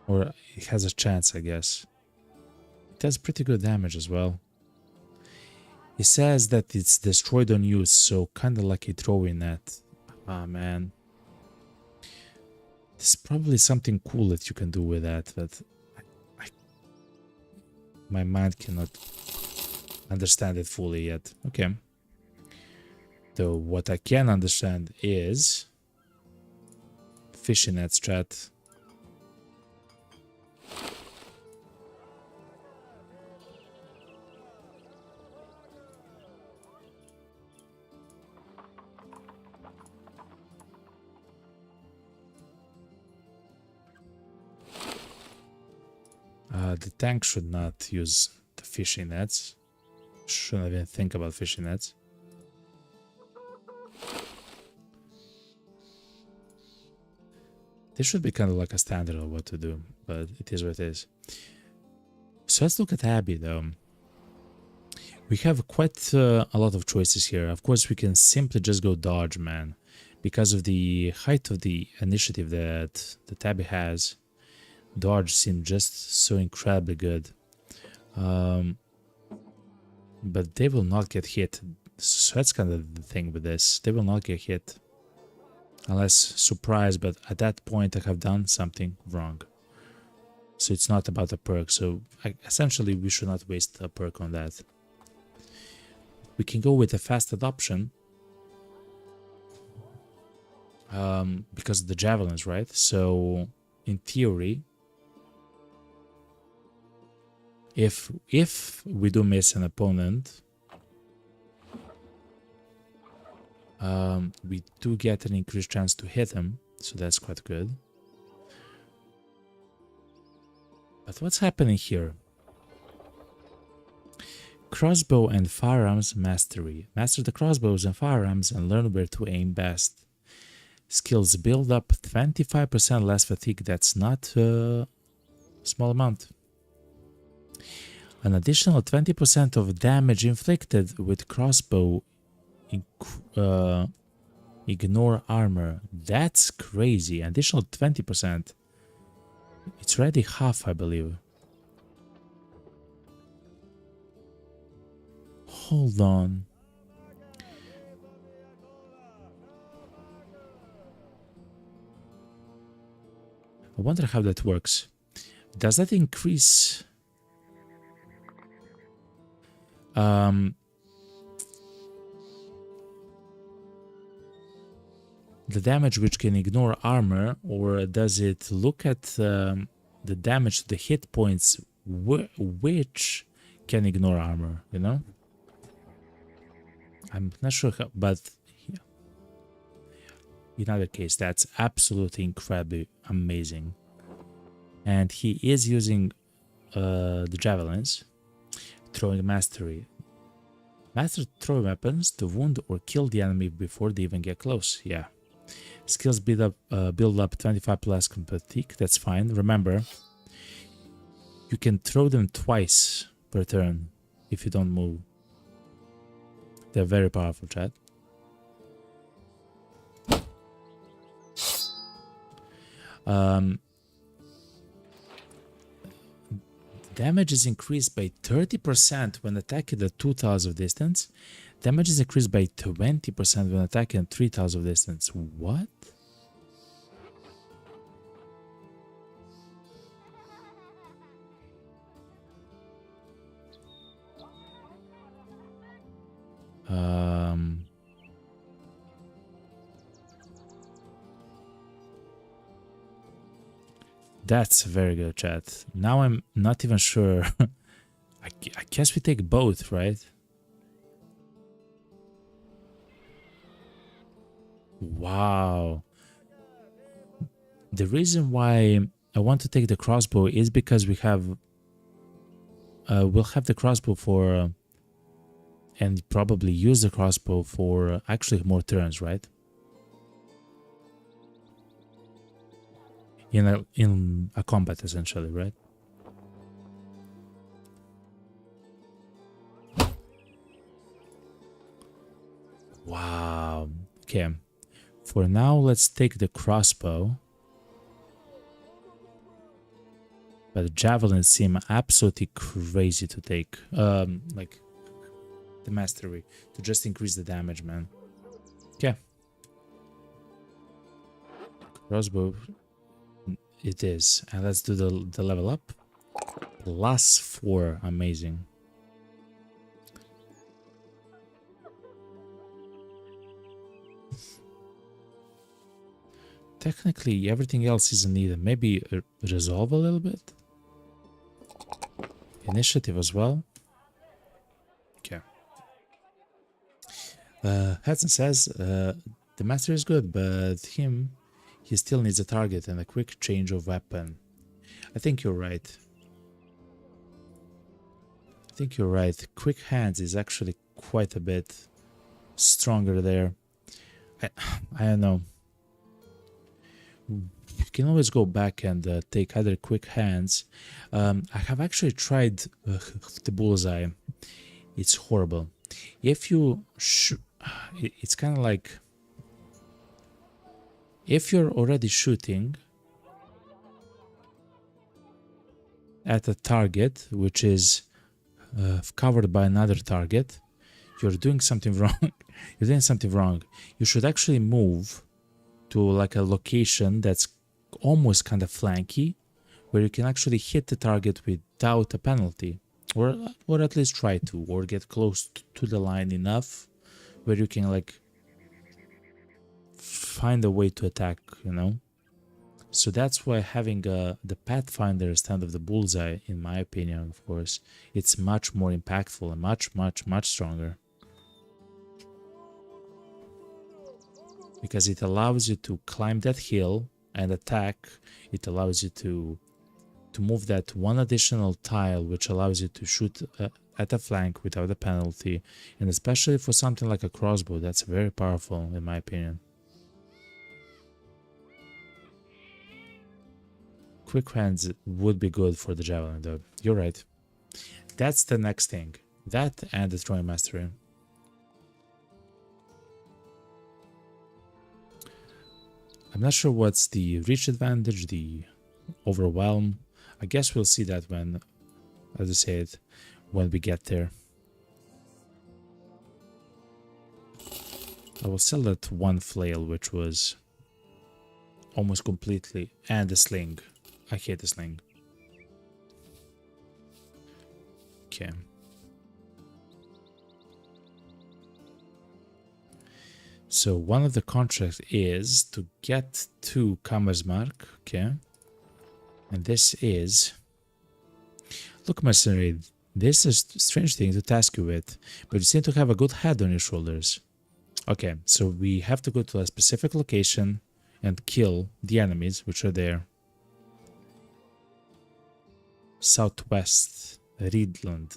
[SPEAKER 1] Or it has a chance, I guess. It does pretty good damage as well. It says that it's destroyed on use, so kind of like a throwing net. Ah, man. There's probably something cool that you can do with that, but my mind cannot understand it fully yet. Okay. Though what I can understand is fishing nets, chat. The tank should not use the fishing nets. Shouldn't even think about fishing nets. This should be kind of like a standard of what to do, but it is what it is. So let's look at Abby though. We have quite a lot of choices here. Of course, we can simply just go dodge, man. Because of the height of the initiative that Abby has, dodge seems just so incredibly good. But they will not get hit. So that's kind of the thing with this. They will not get hit. Unless surprised, but at that point I have done something wrong. So it's not about a perk. So essentially we should not waste a perk on that. We can go with a fast adoption. Because of the javelins, right? So in theory, if we do miss an opponent, we do get an increased chance to hit him, so that's quite good. But what's happening here? Crossbow and firearms mastery. Master the crossbows and firearms and learn where to aim best. Skills build up 25% less fatigue. That's not a small amount. An additional 20% of damage inflicted with crossbow. Ignore armor. That's crazy. Additional 20%. It's already half, I believe. Hold on. I wonder how that works. Does that increase the damage which can ignore armor, or does it look at the damage to the hit points which can ignore armor, you know? I'm not sure how, but yeah. In either case, that's absolutely incredibly amazing. And he is using the javelins. Throwing mastery. Master throwing weapons to wound or kill the enemy before they even get close. Yeah. Skills build up 25 plus fatigue. That's fine. Remember, you can throw them twice per turn if you don't move. They're very powerful, chat. Damage is increased by 30% when attacking at 2 tiles of distance. Damage is increased by 20% when attacking at 3 tiles of distance. What? That's very good, chat. Now I'm not even sure. I guess we take both, right? Wow. The reason why I want to take the crossbow is because we have we'll have the crossbow for and probably use the crossbow for actually more turns, right? in a combat essentially, right? Wow. Okay. For now, let's take the crossbow. But the javelins seem absolutely crazy to take. Like the mastery to just increase the damage, man. Okay. Crossbow. It is. And let's do the level up. +4. Amazing. Technically, everything else isn't needed. Maybe resolve a little bit. Initiative as well. Okay. Hudson says the master is good, but he still needs a target and a quick change of weapon. I think you're right. I think you're right. Quick hands is actually quite a bit stronger there. I don't know. You can always go back and take other quick hands. I have actually tried the bullseye. It's horrible. If you it's kind of like if you're already shooting at a target which is covered by another target, you're doing something wrong. You're doing something wrong. You should actually move to like a location that's almost kind of flanky, where you can actually hit the target without a penalty, or at least try to, or get close to the line enough where you can like find a way to attack, you know. So that's why having the Pathfinder instead of the bullseye, in my opinion, of course, it's much more impactful and much stronger. Because it allows you to climb that hill and attack. It allows you to move that one additional tile, which allows you to shoot at a flank without a penalty. And especially for something like a crossbow, that's very powerful, in my opinion. Quick hands would be good for the javelin, though. You're right. That's the next thing. That and destroying mastery. I'm not sure what's the reach advantage, the overwhelm. I guess we'll see that when, as I said, when we get there. I will sell that one flail, which was almost completely, and the sling. I hate the sling. Okay. So one of the contracts is to get to Kammersmark, okay? And this is... Look, Mercenary, this is a strange thing to task you with, but you seem to have a good head on your shoulders. Okay, so we have to go to a specific location and kill the enemies, which are there. Southwest, Riedland.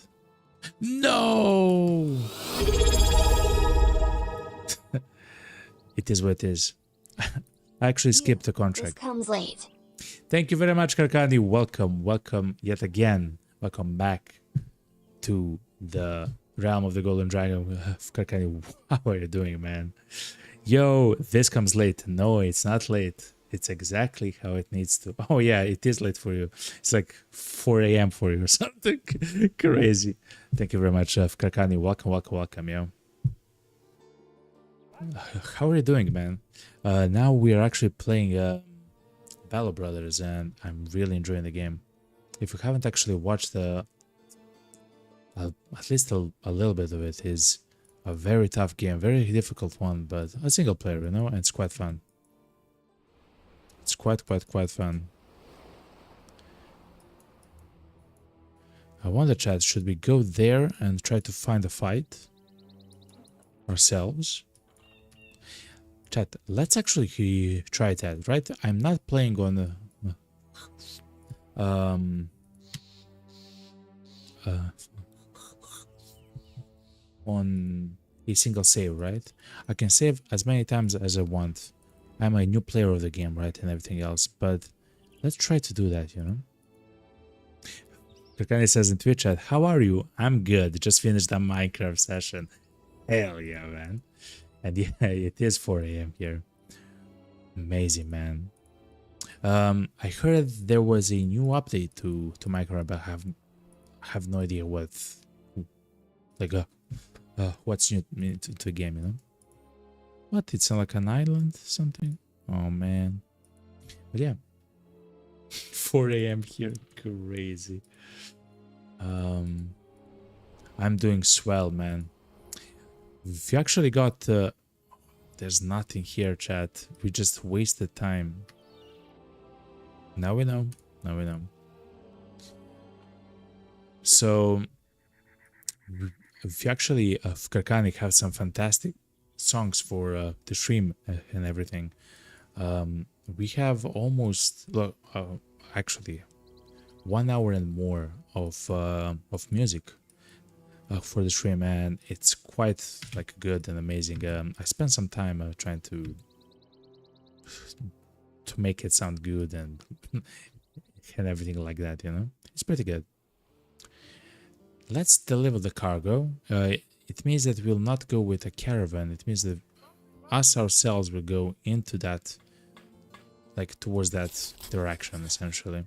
[SPEAKER 1] No! It is what it is. I actually skipped the contract.
[SPEAKER 4] This comes late.
[SPEAKER 1] Thank you very much, Karkani. Welcome yet again. Welcome back to the realm of the Golden Dragon. Karkani, how are you doing, man? Yo, this comes late. No, it's not late. It's exactly how it needs to. Oh yeah, it is late for you. It's like 4 a.m. for you or something. Crazy. Thank you very much, Karkani. Welcome, yo. How are you doing, man? Now we are actually playing Battle Brothers, and I'm really enjoying the game. If you haven't actually watched at least a little bit of it, is a very tough game, very difficult one, but a single player, you know, and it's quite fun. It's quite fun. I wonder, chat, should we go there and try to find a fight ourselves? Chat, let's actually try that, right? I'm not playing on a single save, right? I can save as many times as I want. I'm a new player of the game, right, and everything else, but Let's try to do that, you know? Kakani says in Twitch chat, how are you? I'm good. Just finished a Minecraft session. Hell yeah, man. And yeah, it is 4 a.m. here. Amazing, man. I heard there was a new update to Minecraft, but I have no idea what, like, what's new to the game, you know? What? It's like an island, something? Oh man. But yeah. 4 a.m. here, crazy. I'm doing swell, man. If you actually got, there's nothing here, chat. We just wasted time. Now we know. Now we know. So, if you actually, Karkanik have some fantastic songs for the stream and everything. We have almost, actually, 1 hour and more of music for the stream, and it's quite like good and amazing. I spent some time trying to make it sound good and and everything like that, you know. It's pretty good. Let's deliver the cargo. It means that we'll not go with a caravan. It means that us ourselves will go into that, like towards that direction, essentially.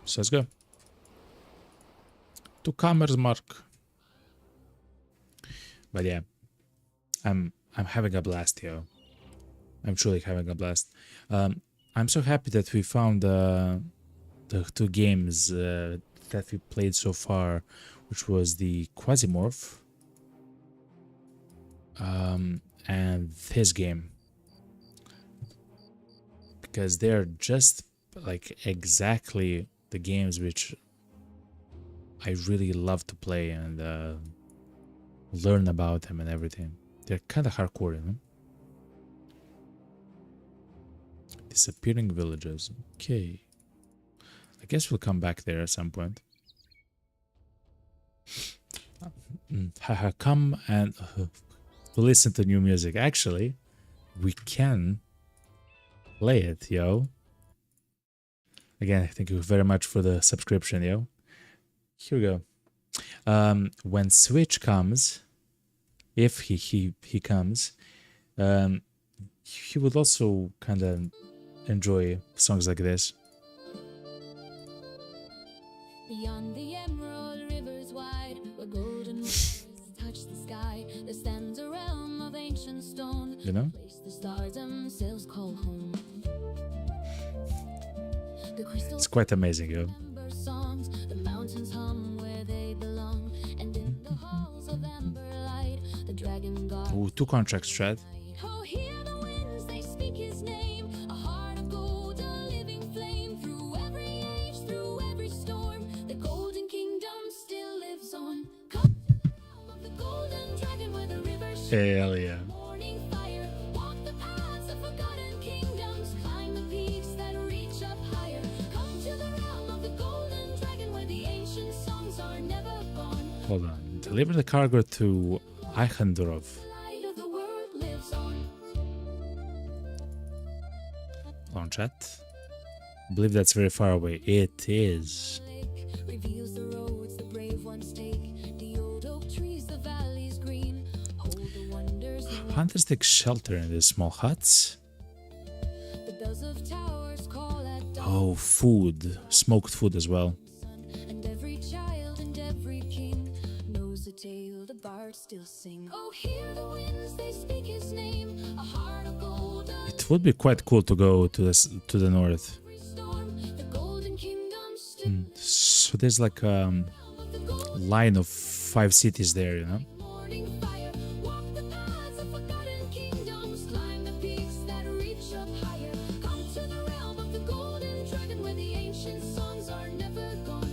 [SPEAKER 1] So let's go. To Kammersmark. But yeah, I'm having a blast here. I'm truly having a blast. I'm so happy that we found the 2 games that we played so far, which was the Quasimorph and this game, because they're just like exactly the games which I really love to play and learn about them and everything. They're kind of hardcore, you know? Disappearing villages. Okay. I guess we'll come back there at some point. Come and listen to new music. Actually, we can play it, yo. Again, thank you very much for the subscription, yo. Here we go. When Switch comes, if he comes, he would also kind of enjoy songs like this.
[SPEAKER 2] Beyond the emerald rivers wide, where golden waters touch the sky, there stands a realm of ancient stone.
[SPEAKER 1] You know?
[SPEAKER 2] Place the stars themselves call home. The crystal
[SPEAKER 1] It's quite amazing, yo.
[SPEAKER 2] amber songs, the mountains hum where they belong, and in the halls of amber light, the dragon guard.
[SPEAKER 1] Ooh, 2 contracts, Chad.
[SPEAKER 2] Oh, hear the winds, they speak his name. A heart of gold, a living flame. Through every age, through every storm, the golden kingdom still lives on. Come to the realm of the golden dragon where the rivers
[SPEAKER 1] Hell yeah.
[SPEAKER 2] morning fire. Walk the paths of forgotten kingdoms. Climb the peaks that reach up higher. Come to the realm of the golden dragon where the ancient songs are never gone.
[SPEAKER 1] Hold on. Deliver the cargo to Eichendorf.
[SPEAKER 2] Light of the world lives on.
[SPEAKER 1] On chat. I believe that's very far away. It is.
[SPEAKER 2] Lake reveals the roads the brave ones take. The old oak trees, the valleys green, hold the wonders.
[SPEAKER 1] Hunters take shelter in these small huts.
[SPEAKER 2] The bells of towers call at dawn.
[SPEAKER 1] Oh, food. Smoked food as well.
[SPEAKER 2] And every child and every king knows the tale the bards still sing. Oh, hear the winds, they speak his name. A heart of gold, a
[SPEAKER 1] It would be quite cool to go to the north.
[SPEAKER 2] every storm. The golden kingdom still
[SPEAKER 1] So there's like a
[SPEAKER 2] of the golden
[SPEAKER 1] line of 5 cities there, you know?
[SPEAKER 2] morning fire. Walk the paths of forgotten kingdoms. Climb the peaks that reach up higher. Come to the realm of the golden dragon where the ancient songs are never gone.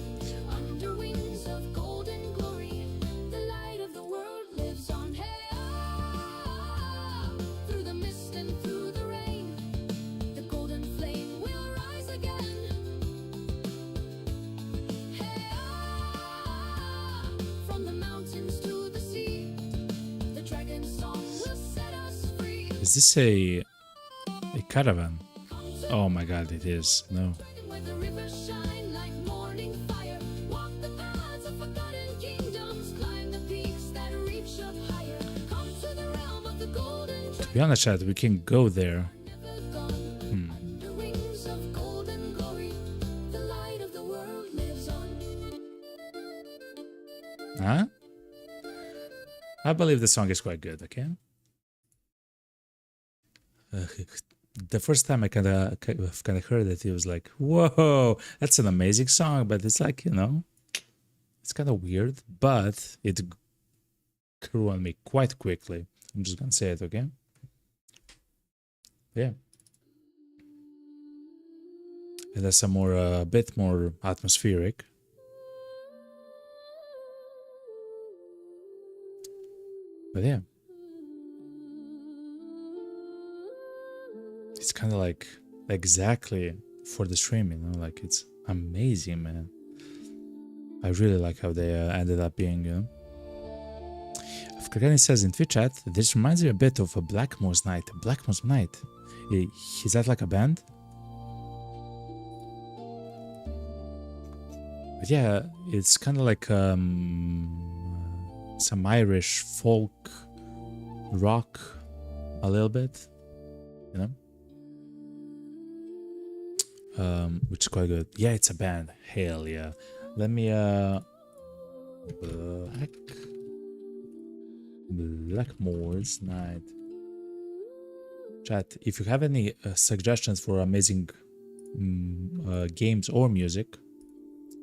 [SPEAKER 2] Under wings of golden glory, the light of the world lives on. Hey, through the mist and through the rain, the golden flame will rise again. Hey, from the mountains to the sea, the dragon song will set us free.
[SPEAKER 1] Is this a caravan?
[SPEAKER 2] Come
[SPEAKER 1] Oh my god, it is. No.
[SPEAKER 2] Where the rivers shine like morning fire. Walk the paths of forgotten kingdoms. Climb the peaks that reach up higher. Come to the realm of the golden
[SPEAKER 1] To be honest, chat, we can go there.
[SPEAKER 2] never gone. Under wings of golden glory, the light of the world lives on.
[SPEAKER 1] Huh? I believe the song is quite good, okay? The first time I kind of heard it, it was like, whoa, that's an amazing song, but it's like, you know, it's kind of weird, but it grew on me quite quickly. I'm just gonna say it, okay? Yeah. And that's a more, a bit more atmospheric. But yeah. It's kind of like exactly for the stream, you know, like it's amazing, man. I really like how they ended up being, you know. Afghani says in Twitch chat, this reminds me a bit of a Blackmore's Night. Blackmore's Night? Is that like a band? But yeah, it's kind of like some Irish folk rock a little bit, you know. Which is quite good. Yeah, it's a band. Hell yeah. Let me Blackmore's Night. Chat, if you have any suggestions for amazing games or music,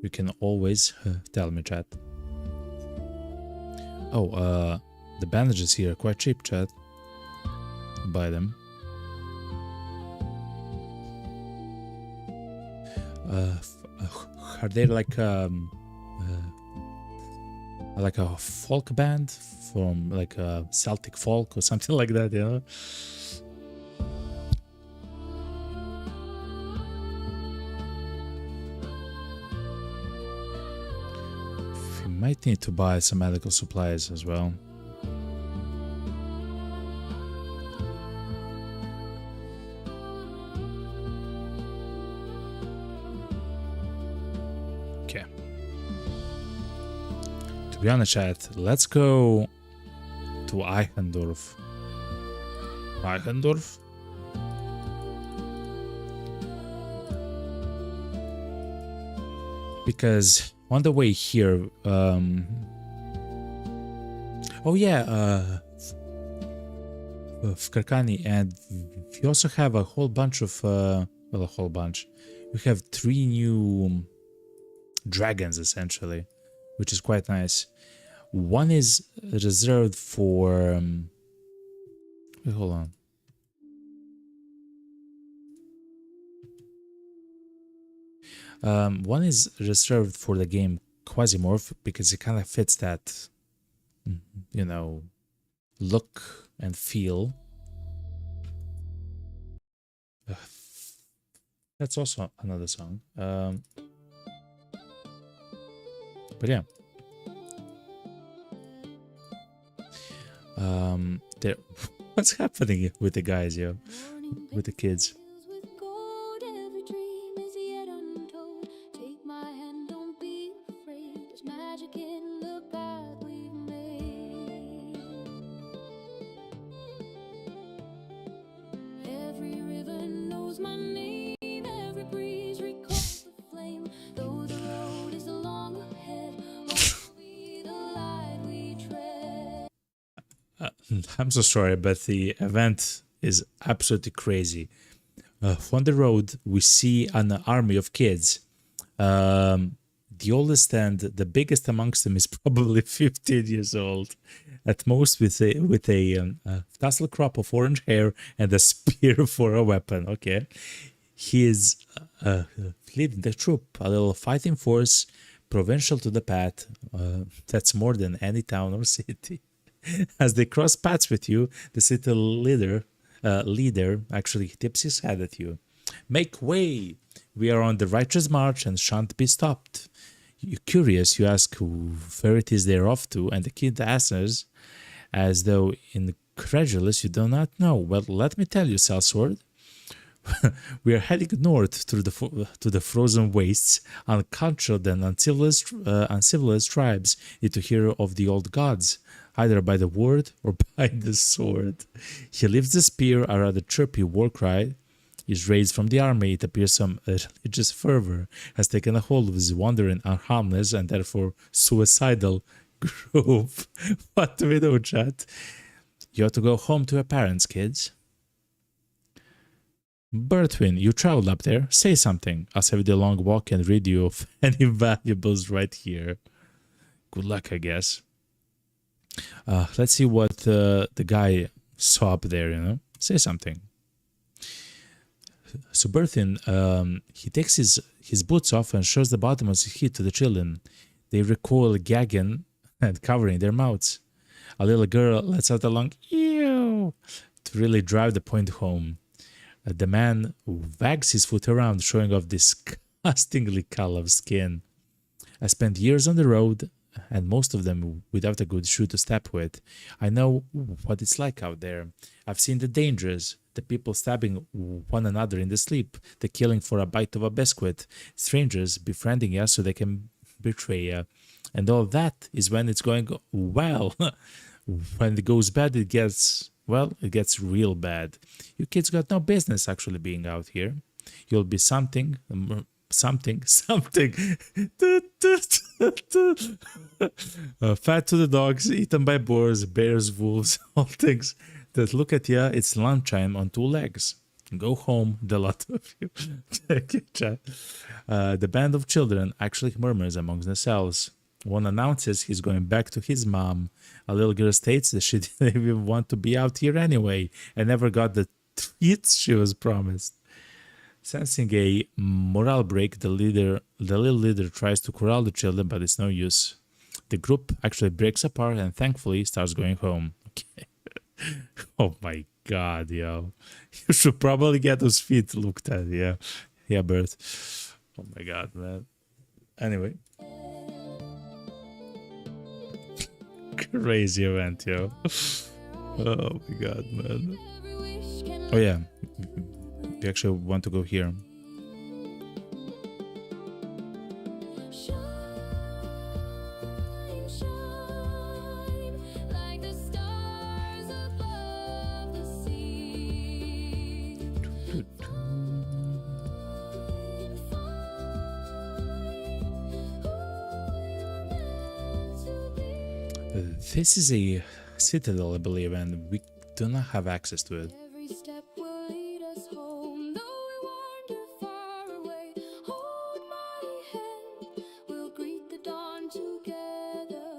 [SPEAKER 1] you can always tell me, chat. Oh, the bandages here are quite cheap, chat. Buy them. Are they like a folk band from like a Celtic folk or something like that, you know? You might need to buy some medical supplies as well. Okay. To be honest, chat, let's go to Eichendorf. Eichendorf? Because on the way here, oh yeah, Karkani, and we also have a whole bunch of, well, a whole bunch. We have 3 new dragons, essentially, which is quite nice. One is reserved for... wait, hold on. One is reserved for the game Quasimorph because it kind of fits that, you know, look and feel. That's also another song. But yeah. There, what's happening with the guys, yo? With the kids?
[SPEAKER 2] With gold, every dream is yet untold. Take my hand, don't be afraid. There's magic in the path we've made. Every river knows my name. Every breeze recalls the flame. Though the road is long ahead, will be the light we tread.
[SPEAKER 1] I'm so sorry, but the event is absolutely crazy. On the road, we see an army of kids. The oldest and the biggest amongst them is probably 15 years old, at most, with a tassel crop of orange hair and a spear for a weapon. Okay, he is leading the troop, a little fighting force, provincial to the path. That's more than any town or city. As they cross paths with you, the city leader actually tips his head at you. Make way! We are on the righteous march and shan't be stopped. You're curious, you ask where it is they're off to, and the kid answers, as though incredulous, you do not know. Well, let me tell you, Sellsword. We are heading north through to the frozen wastes. Uncultured and uncivilized tribes need to hear of the old gods, either by the word or by the sword. He lifts the spear, a rather chirpy war cry is raised from the army. It appears some religious fervor has taken a hold of his wandering, harmless, and therefore suicidal group. What do we do, chat? You have to go home to your parents, kids. Bertwin, you traveled up there. Say something. I'll save you the long walk and rid you of any valuables right here. Good luck, I guess. Let's see what the guy saw up there, you know. Say something. So Berthin, he takes his boots off and shows the bottom of his feet to the children. They recoil, gagging and covering their mouths. A little girl lets out a long ew to really drive the point home. The man wags his foot around, showing off disgustingly colored skin. I spent years on the road, and most of them without a good shoe to step with. I know what it's like out there. I've seen the dangers, the people stabbing one another in the sleep, the killing for a bite of a biscuit, strangers befriending you so they can betray you. And all that is when it's going well. When it goes bad, it gets real bad. You kids got no business actually being out here. You'll be something. Fat to the dogs, eaten by boars, bears, wolves, all things that look at you. It's lunchtime on two legs. Go home, the lot of you. The band of children actually murmurs amongst themselves. One announces he's going back to his mom. A little girl states that she didn't even want to be out here anyway and never got the treats she was promised. Sensing a morale break, the little leader tries to corral the children, but it's no use. The group actually breaks apart and thankfully starts going home. Okay. Oh my god, yo. You should probably get those feet looked at, yeah. Yeah, Bert. Oh my god, man. Anyway. Crazy event, yo. Oh my god, man. Oh yeah. We actually want to go here. This is a citadel, I believe, and we do not have access to it.
[SPEAKER 2] Every step will lead us home, though we wander far away. Hold my hand, we'll greet the dawn together.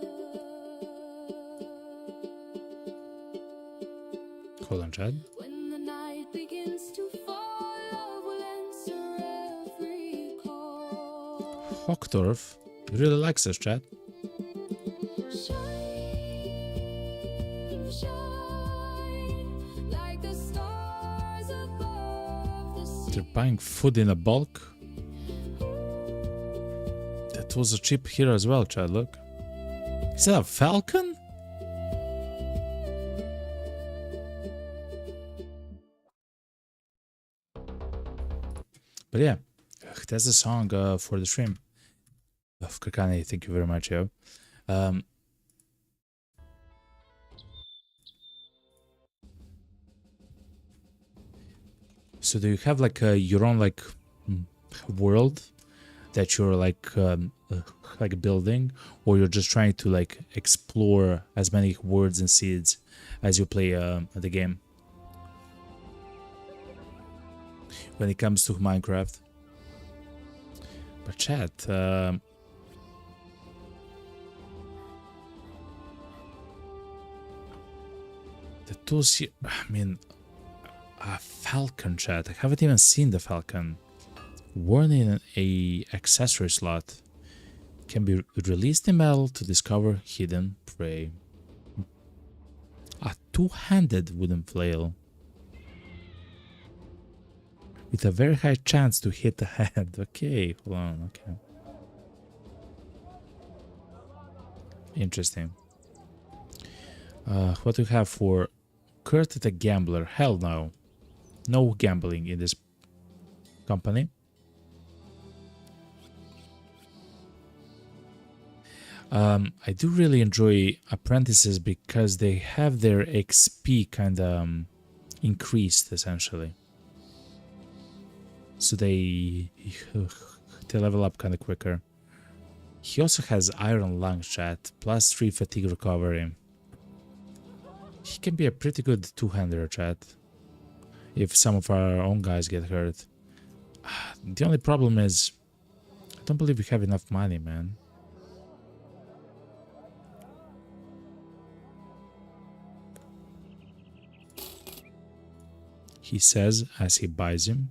[SPEAKER 1] Hold on, Chad.
[SPEAKER 2] When the night begins to fall, love will answer every call.
[SPEAKER 1] Hockdorf really likes us, Chad.
[SPEAKER 2] Shine like the stars above the sea.
[SPEAKER 1] They're buying food in a bulk. The tools are cheap here as well, Chad, look. Is that a falcon? But yeah, that's the song for the stream. Of Kakane, thank you very much, yo. So do you have like your own like world that you're like building, or you're just trying to like explore as many words and seeds as you play the game? When it comes to Minecraft. But chat, the tools here, I mean, a falcon, chat. I haven't even seen the falcon. Worn in a accessory slot. Can be released in metal to discover hidden prey. A two-handed wooden flail. With a very high chance to hit the head. Okay, hold on, okay. Interesting. What do we have for Kurt the Gambler? Hell no. No gambling in this company. I do really enjoy apprentices because they have their XP kind of increased essentially, so they level up kind of quicker. He also has Iron Lung, chat, plus 3 fatigue recovery. He can be a pretty good two-hander, chat, if some of our own guys get hurt. The only problem is, I don't believe we have enough money, man. He says as he buys him,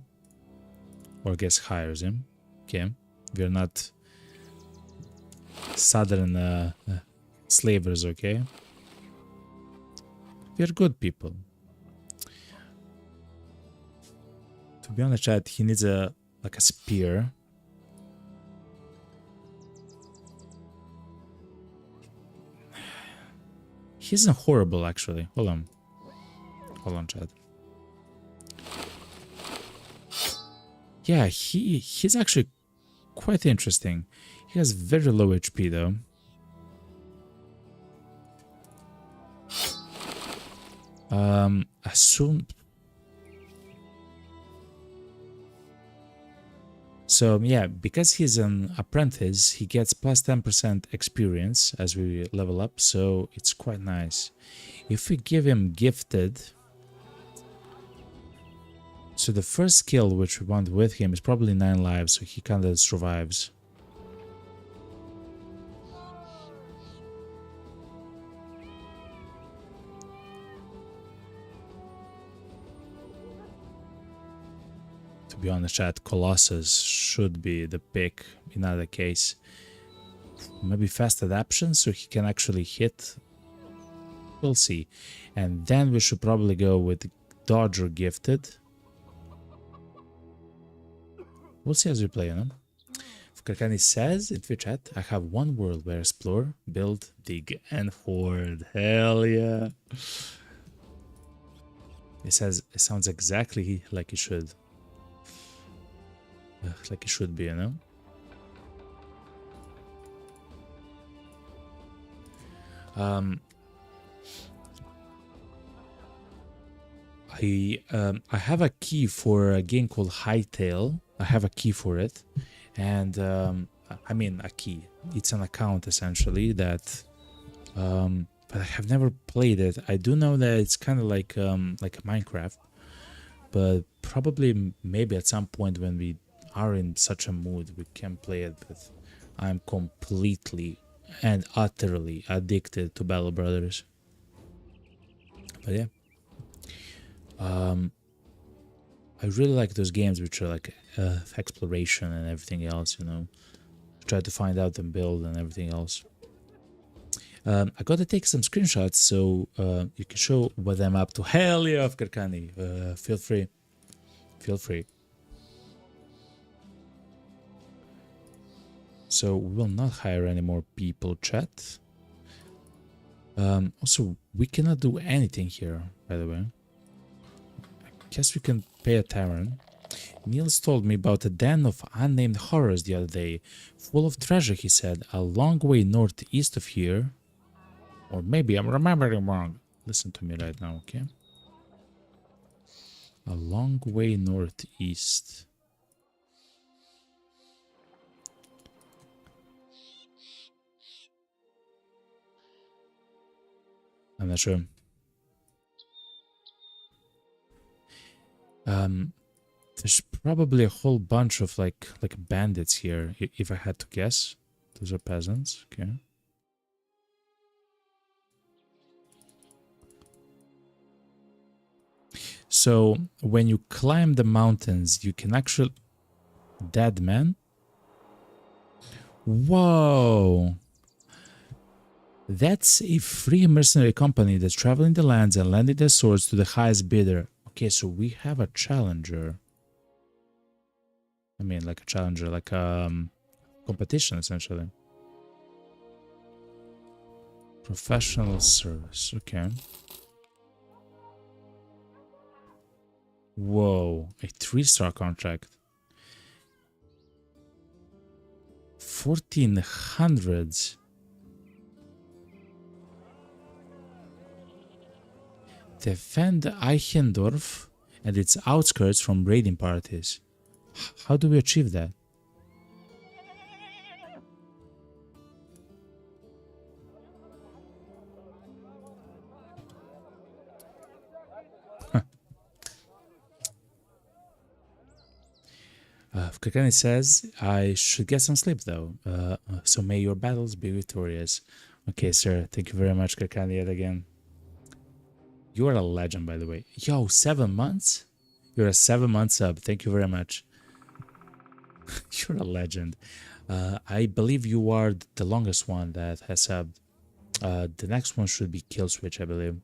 [SPEAKER 1] or I guess hires him. Okay, we're not southern slavers, okay? We're good people. To be honest, chat, he needs a spear. He isn't horrible, actually. Hold on, chat. Yeah, he's actually quite interesting. He has very low HP though. Assume. So yeah, because he's an apprentice, he gets plus 10% experience as we level up, so it's quite nice. If we give him gifted, so the first skill which we want with him is probably 9 lives, so he kind of survives. To be honest, chat, Colossus should be the pick in either case. Maybe fast adaptation so he can actually hit. We'll see. And then we should probably go with Dodger gifted. We'll see as we play, you know. Karkani says in Twitch chat, I have one world where explore, build, dig, and hoard. Hell yeah. It sounds exactly like it should. Like it should be, you know. I have a key for a game called Hightail. I have a key for it, and I mean a key. It's an account essentially that, but I have never played it. I do know that it's kind of like a Minecraft, but probably maybe at some point when we are in such a mood we can play it. But I'm completely and utterly addicted to Battle Brothers. But yeah. I really like those games which are like exploration and everything else, you know. Try to find out and build and everything else. I gotta take some screenshots so you can show what I'm up to. Hell yeah, Karkani. Feel free. Feel free. So we will not hire any more people, chat. Also, we cannot do anything here, by the way. Guess we can pay a tavern. Niels told me about a den of unnamed horrors the other day, full of treasure, he said, a long way northeast of here. Or maybe I'm remembering wrong. Listen to me right now, okay? A long way northeast. I'm not sure. There's probably a whole bunch of like bandits here, if I had to guess. Those are peasants, okay. So when you climb the mountains, you can actually... Dead man? Whoa! That's a free mercenary company that's traveling the lands and lending their swords to the highest bidder. Okay, so we have a challenger. I mean, like a challenger, like competition, essentially. Professional service, okay. Whoa, a 3-star contract. 1400s. Defend Eichendorf and its outskirts from raiding parties. How do we achieve that? Kakani says, I should get some sleep though, so may your battles be victorious. Okay, sir, thank you very much, Kakani, yet again. You are a legend, by the way. Yo, 7 months? You're a 7-month sub, thank you very much. You're a legend. I believe you are the longest one that has subbed. The next one should be Kill Switch, I believe.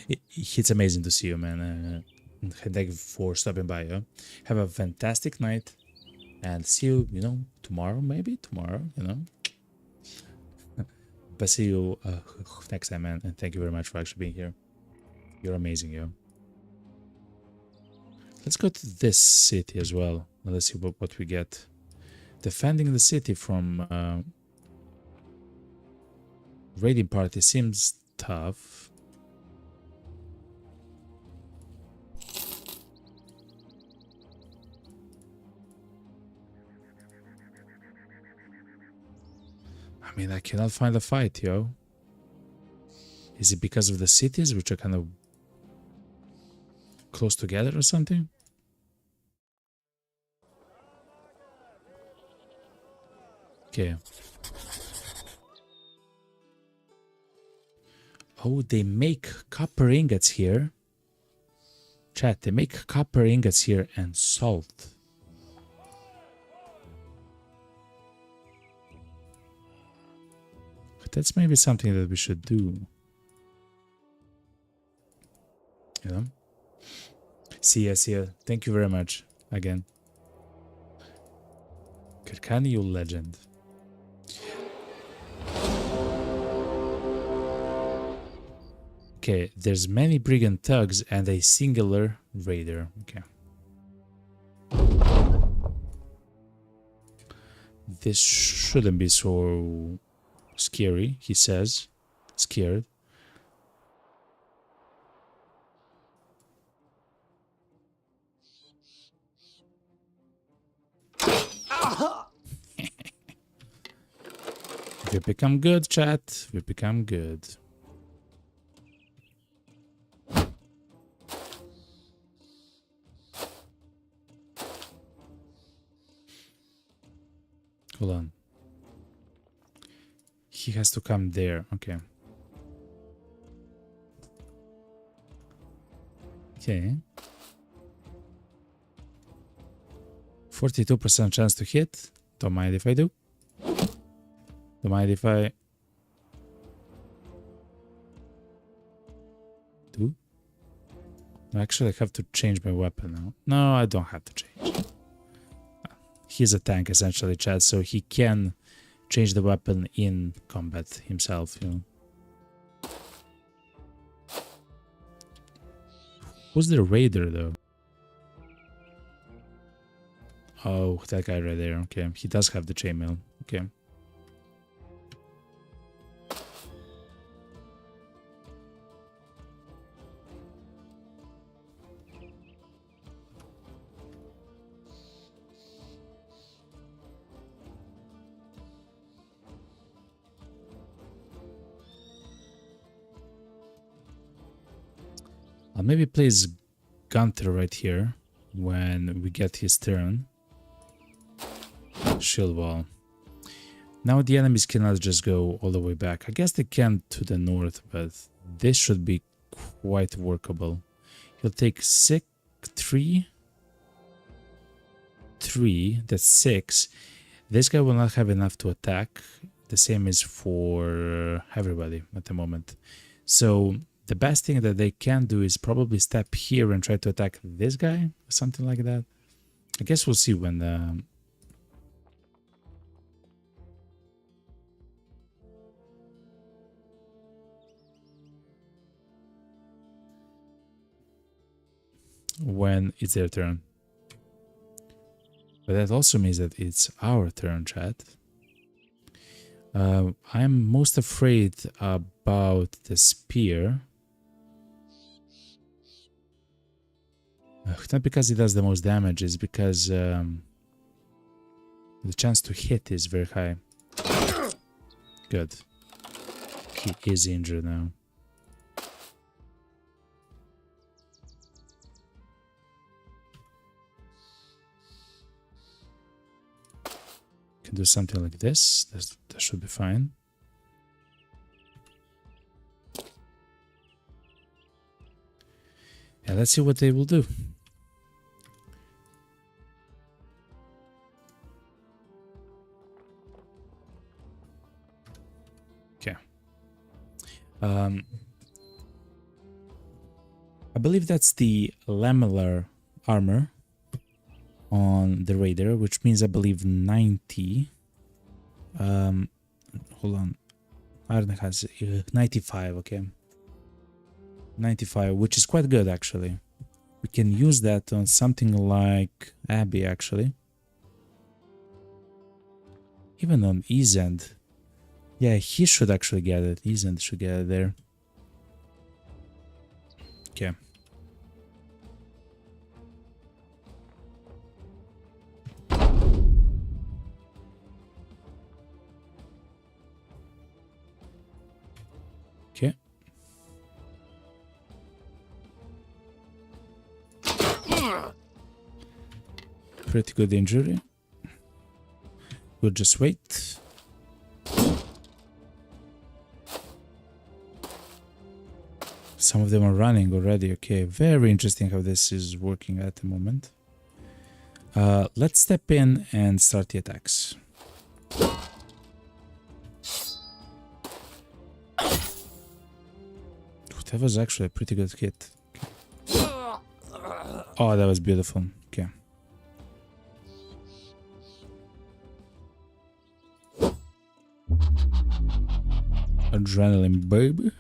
[SPEAKER 1] It's amazing to see you, man. Thank you for stopping by. Have a fantastic night, and see you, tomorrow, maybe tomorrow, But see you next time, man. And thank you very much for actually being here. You're amazing, yo. Let's go to this city as well. Let's see what we get. Defending the city from raiding party seems tough. I mean, I cannot find a fight, yo. Is it because of the cities, which are kind of close together or something? Okay. Oh, they make copper ingots here. Chat, they make copper ingots here and salt. That's maybe something that we should do. See ya. Thank you very much again. Kirkani, you legend. Okay, there's many brigand thugs and a singular raider. Okay. This shouldn't be so scary, he says. Scared. We become good, chat. We become good. Hold on. He has to come there. Okay. Okay. 42% chance to hit. Don't mind if I do. Don't mind if I do. Actually, I have to change my weapon now. No, I don't have to change. He's a tank, essentially, chat, so he can change the weapon in combat himself, Who's the raider, though? Oh, that guy right there. Okay, he does have the chainmail. Okay. I'll maybe place Gunther right here when we get his turn. Shield wall. Now the enemies cannot just go all the way back. I guess they can to the north, but this should be quite workable. He'll take 3. That's 6. This guy will not have enough to attack. The same is for everybody at the moment. So the best thing that they can do is probably step here and try to attack this guy, or something like that. I guess we'll see when it's their turn. But that also means that it's our turn, chat. I'm most afraid about the spear. Not because it does the most damage, it's because the chance to hit is very high. Good. He is injured now. Can do something like this. That should be fine. Yeah, let's see what they will do. Okay. I believe that's the lamellar armor on the raider, which means I believe 90. Hold on. Iron has 95, okay. 95, which is quite good actually. We can use that on something like Abby actually. Even on Ezend. Yeah, he should actually get it. Ezend should get it there. Okay. Okay. Pretty good injury. We'll just wait. Some of them are running already. Okay, very interesting how this is working at the moment. Let's step in and start the attacks. That was actually a pretty good hit. Okay. Oh, that was beautiful. Okay. Adrenaline, baby.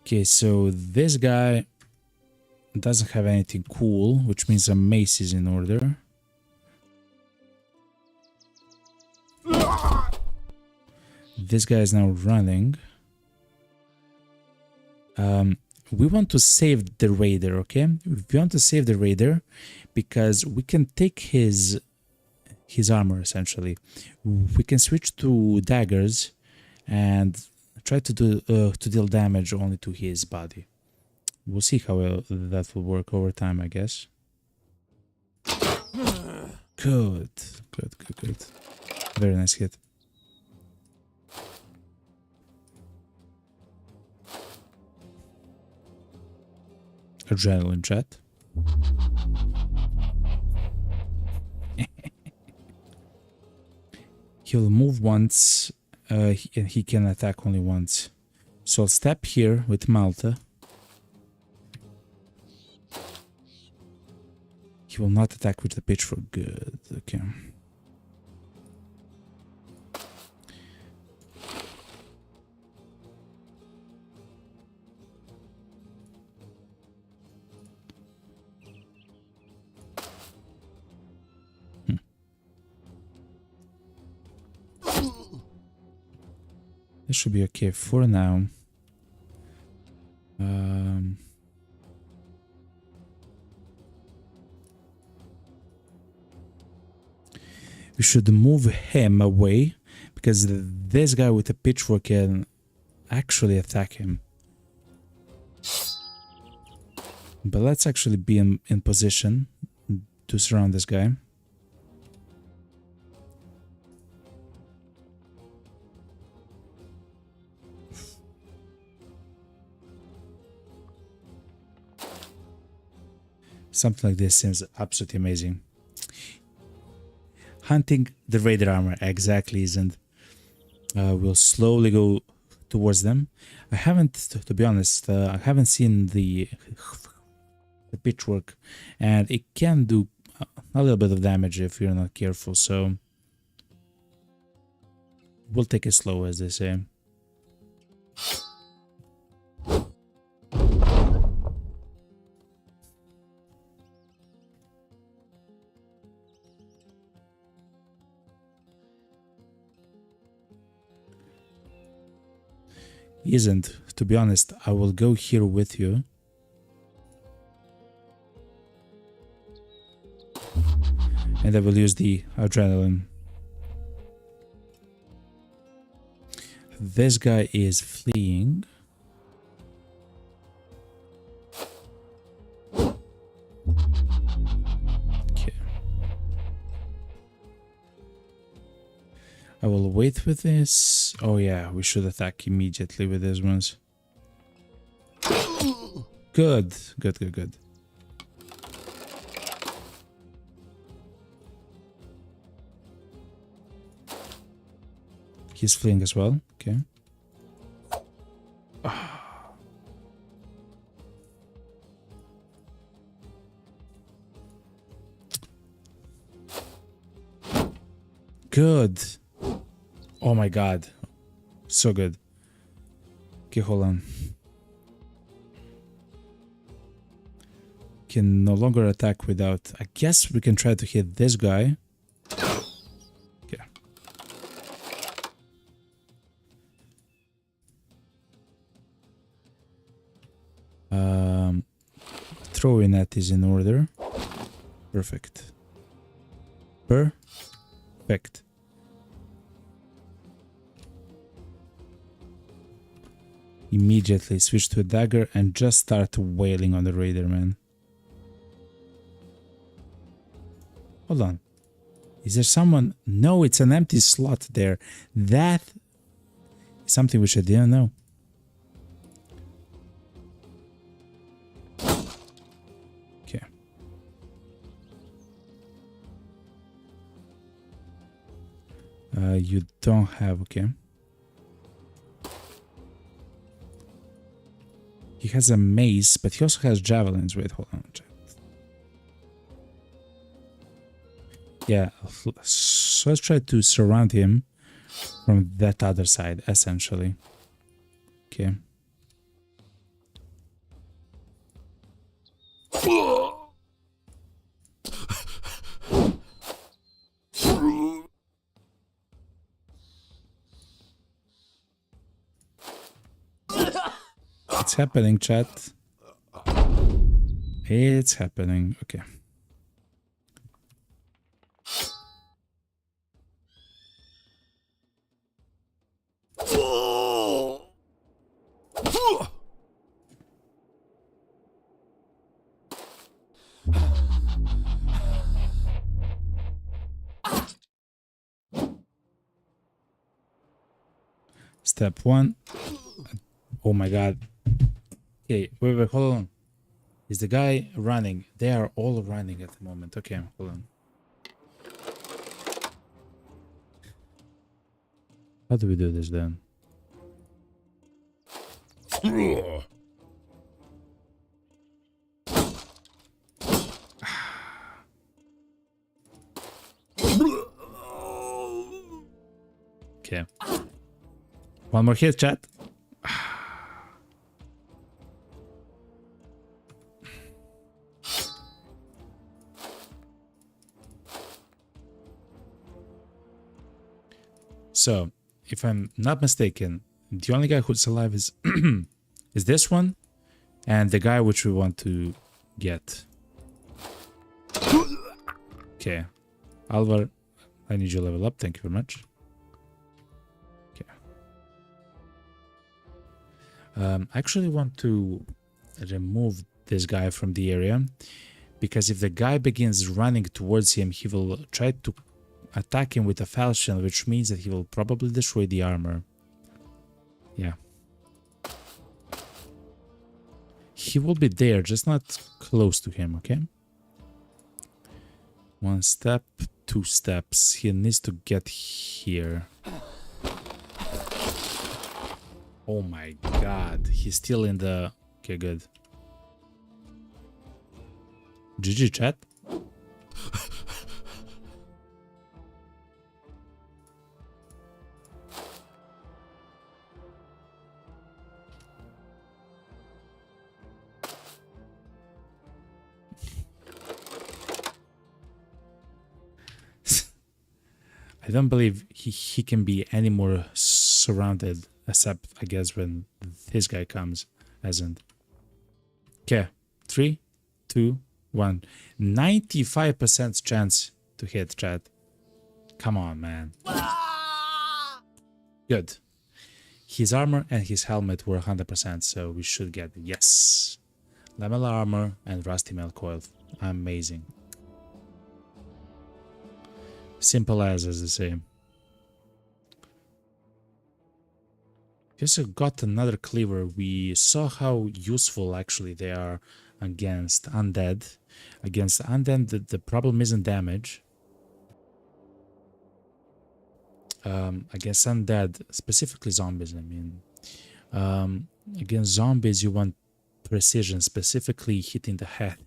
[SPEAKER 1] Okay, so this guy doesn't have anything cool, which means a mace is in order. This guy is now running. We want to save the raider, okay? We want to save the raider because we can take his armor essentially. We can switch to daggers and try to deal damage only to his body. We'll see how that will work over time, I guess. Good. Very nice hit. Adrenaline chat. He'll move once, and he can attack only once. So I'll step here with Malta. He will not attack with the pitchfork. Good. Okay. This should be okay for now. We should move him away because this guy with the pitchfork can actually attack him. But let's actually be in position to surround this guy. Something like this seems absolutely amazing. Hunting the raider armor exactly isn't. We'll slowly go towards them. I haven't, to be honest, I haven't seen the pitchfork, and it can do a little bit of damage if you're not careful. So we'll take it slow, as they say. He isn't. To be honest, I will go here with you. And I will use the adrenaline. This guy is fleeing. Okay. I will wait with this. Oh yeah, we should attack immediately with these ones. Good. Good, good, good. He's fleeing as well. Okay. Good. Oh my god. So good. Okay, hold on. Can no longer attack without... I guess we can try to hit this guy. Okay. Throwing net is in order. Perfect. Perfect. Immediately switch to a dagger and just start wailing on the raider, man. Hold on. Is there someone? No, it's an empty slot there. That is something which I didn't know. Okay. You don't have, okay. He has a mace, but he also has javelins. Wait, hold on. Yeah, so let's try to surround him from that other side, essentially. Okay. It's happening, chat. It's happening. Okay. Step one. Oh my god. Okay, wait, hold on. Is the guy running? They are all running at the moment. Okay, hold on. How do we do this then? Okay. One more hit, chat. So, if I'm not mistaken, the only guy who's alive is is this one and the guy which we want to get. Okay. Alvar, I need you to level up. Thank you very much. Okay. I actually want to remove this guy from the area because if the guy begins running towards him, he will try to attack him with a falchion, which means that he will probably destroy the armor. Yeah. He will be there, just not close to him, okay? One step, two steps. He needs to get here. Oh my god. He's still in the... Okay, good. GG, chat. I don't believe he can be any more surrounded Except, I guess, when this guy comes, hasn't. Okay, 3, 2, 1. 95% chance to hit, chat. Come on, man. Good. His armor and his helmet were 100%, so we should get yes. Lamellar armor and rusty mail coil. Amazing. Simple as they say. Just got another cleaver. We saw how useful actually they are against undead. Against undead, the problem isn't damage. Against undead, specifically zombies, I mean. Against zombies, you want precision, specifically hitting the head.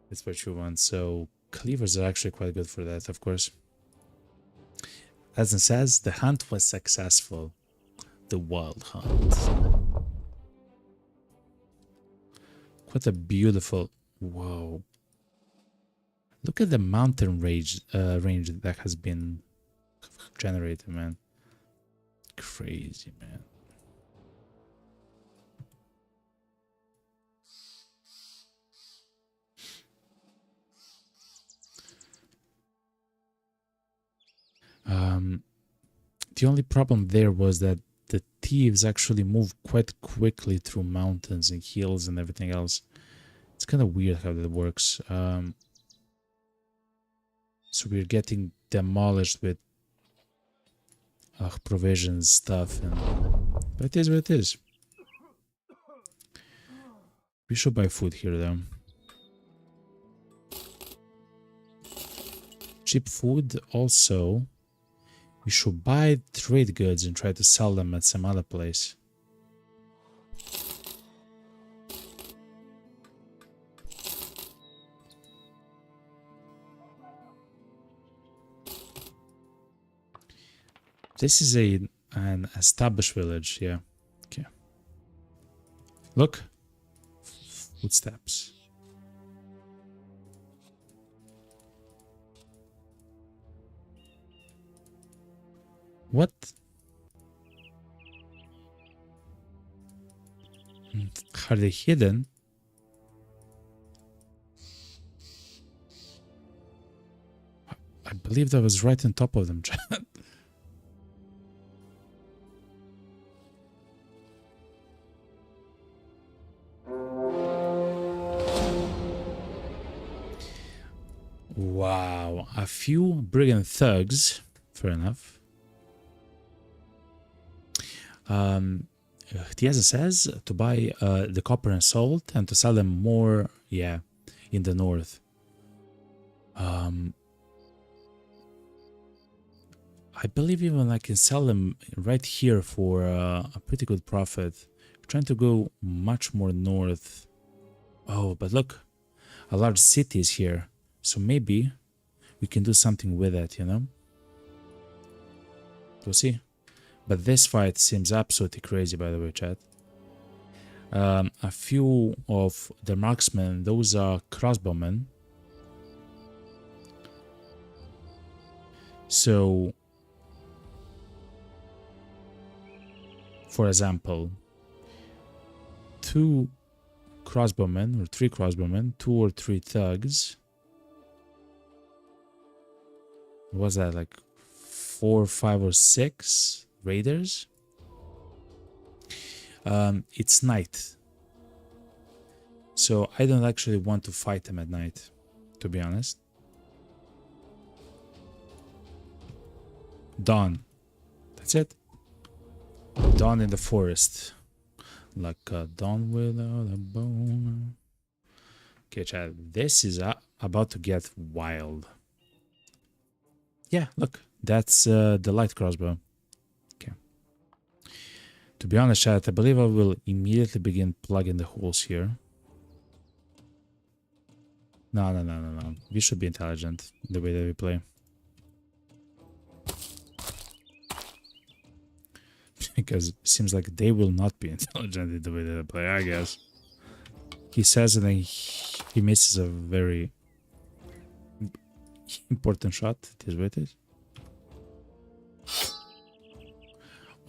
[SPEAKER 1] That's what you want. So cleavers are actually quite good for that, of course. As it says, the hunt was successful. The wild hunt. What a beautiful... Whoa. Look at the mountain range that has been generated, man. Crazy, man. The only problem there was that the thieves actually move quite quickly through mountains and hills and everything else. It's kind of weird how that works. So we're getting demolished with provisions stuff, but it is what it is. We should buy food here though. Cheap food. Also, we should buy trade goods and try to sell them at some other place. This is an established village, yeah. Okay. Look. Footsteps. What? Are they hidden? I believe that was right on top of them, chat. Wow, a few brigand thugs. Fair enough. Tiaza says to buy the copper and salt and to sell them more, yeah, in the north. I believe even I can sell them right here for a pretty good profit. I'm trying to go much more north. Oh, but look, a large city is here. So maybe we can do something with it, you know? We'll see. But this fight seems absolutely crazy, by the way, chat. A few of the marksmen, those are crossbowmen. So, for example, 2 crossbowmen or 3 crossbowmen, 2 or 3 thugs. What was that, like 4, 5, or 6 raiders? It's night, so I don't actually want to fight them at night, to be honest. Dawn, that's it. Dawn in the forest, like a dawn without a bone. Okay, chat, this is about to get wild. Yeah, look, that's the light crossbow. Okay. To be honest, chat, I believe I will immediately begin plugging the holes here. No. We should be intelligent in the way that we play. Because it seems like they will not be intelligent in the way that they play, I guess. He says and then he misses a very important shot. It is what it is.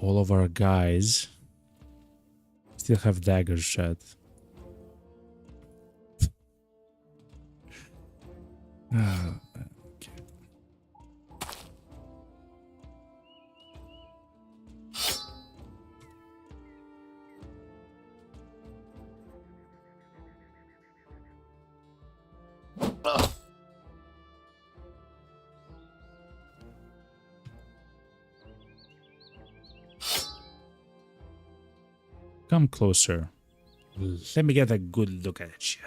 [SPEAKER 1] all of our guys still have daggers, chat. Okay. Come closer. Let me get a good look at you.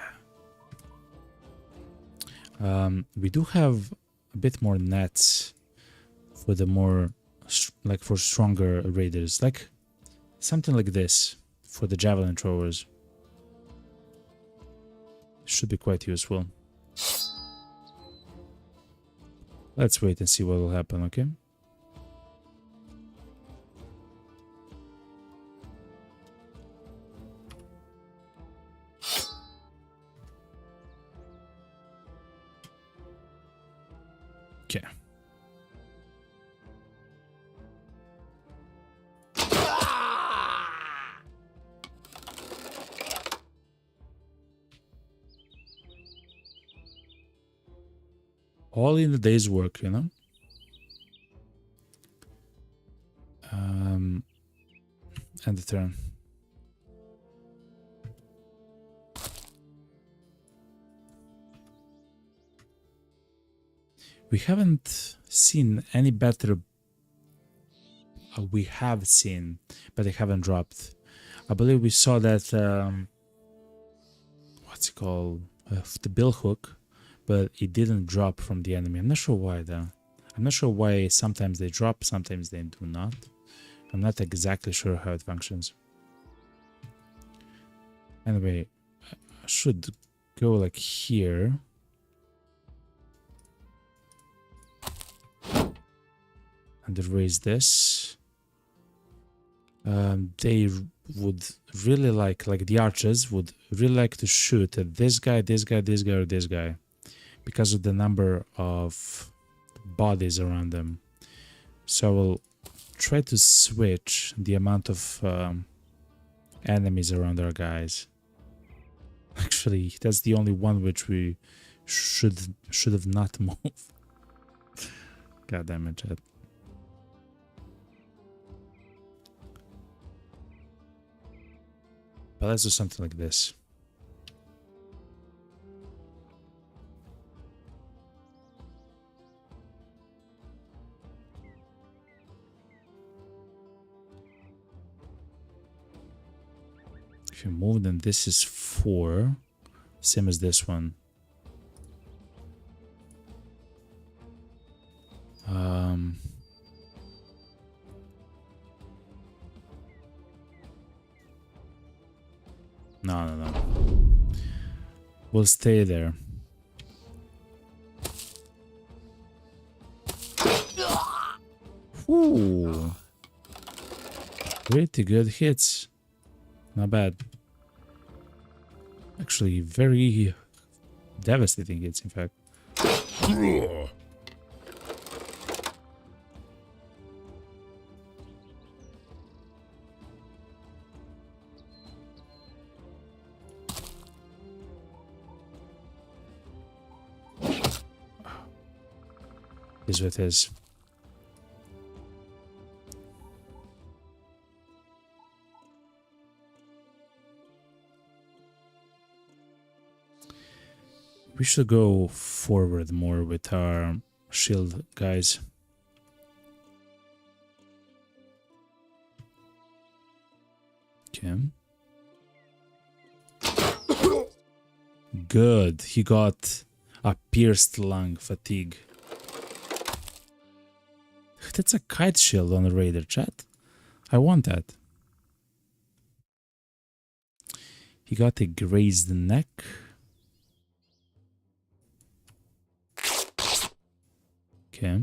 [SPEAKER 1] We do have a bit more nets for the more, like for stronger raiders, like something like this for the javelin throwers. Should be quite useful. Let's wait and see what will happen, okay? Okay. All in the day's work, you know? End the turn. We haven't seen any better. We have seen, but they haven't dropped. I believe we saw that. What's it called? The bill hook, but it didn't drop from the enemy. I'm not sure why though. I'm not sure why sometimes they drop, sometimes they do not. I'm not exactly sure how it functions. Anyway, I should go like here. And raise this. They would really like the archers would really like to shoot at this guy, this guy, this guy, or this guy, because of the number of bodies around them. So I will try to switch the amount of enemies around our guys. Actually, that's the only one which we should have not moved. God damn it, chat. But let's do something like this. If you move, then this is 4, same as this one. No. We'll stay there. Ooh. Pretty good hits. Not bad. Actually, very devastating hits, in fact. Is what it is. We should go forward more with our shield guys. Okay. Good. He got a pierced lung fatigue. That's a kite shield on the raider, chat. I want that. He got a grazed neck. Okay.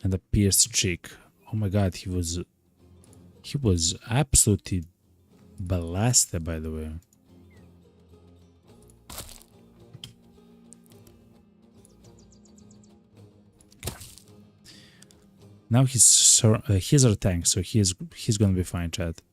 [SPEAKER 1] And a pierced cheek. Oh my god, he was absolutely blasted, by the way. Now he's our tank, so he's gonna be fine, chat.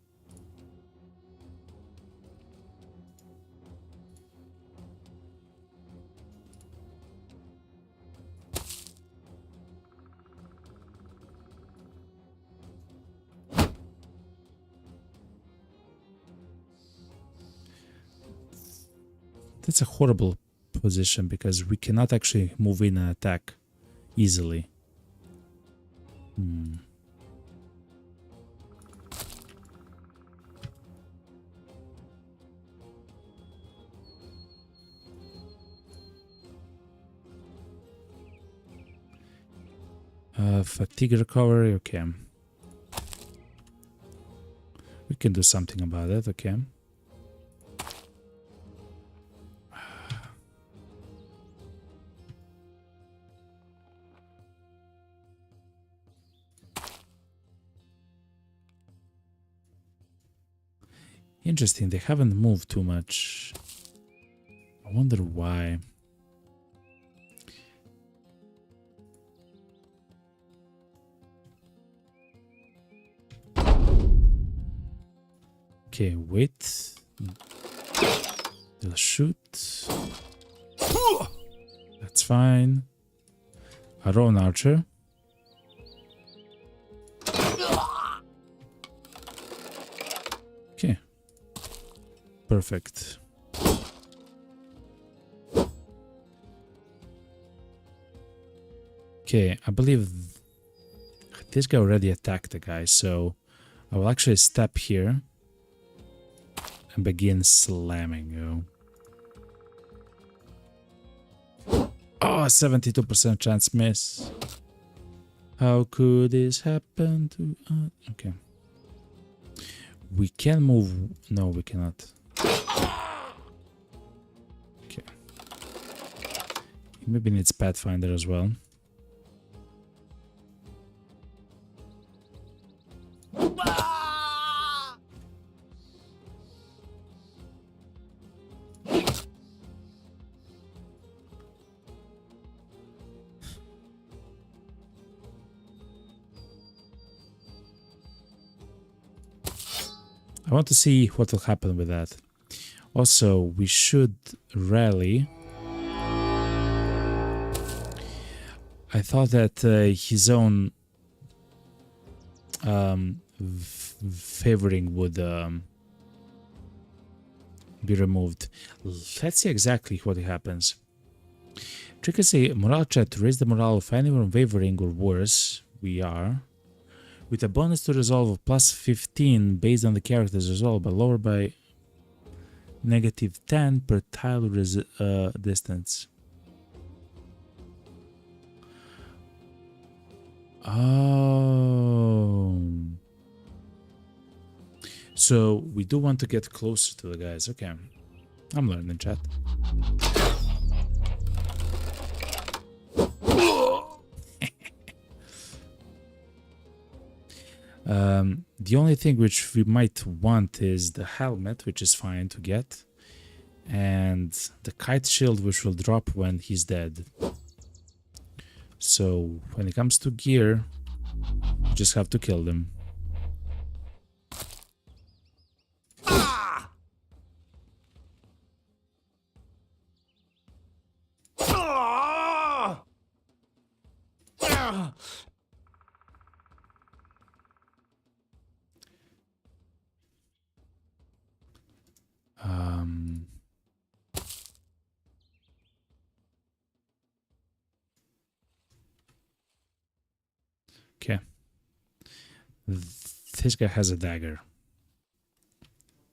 [SPEAKER 1] That's a horrible position because we cannot actually move in and attack easily. Fatigue recovery, okay. We can do something about it, okay. Interesting, they haven't moved too much. I wonder why. Okay, wait. They'll shoot. That's fine. Our own archer. Okay. Perfect. Okay, I believe this guy already attacked the guy, so I will actually step here and begin slamming you. Oh, 72% chance miss. How could this happen to us? Okay. We can move. No, we cannot. Okay. He maybe needs Pathfinder as well. I want to see what will happen with that. Also, we should rally. I thought that his own favoring would be removed. Let's see exactly what happens. Trigger say morale chat to raise the morale of anyone wavering or worse. We are. With a bonus to resolve of plus 15 based on the character's resolve, but lower by negative 10 per tile distance. Oh. So we do want to get closer to the guys. Okay. I'm learning, chat. The only thing which we might want is the helmet, which is fine to get, and the kite shield, which will drop when he's dead. So when it comes to gear, you just have to kill them. Okay. This guy has a dagger.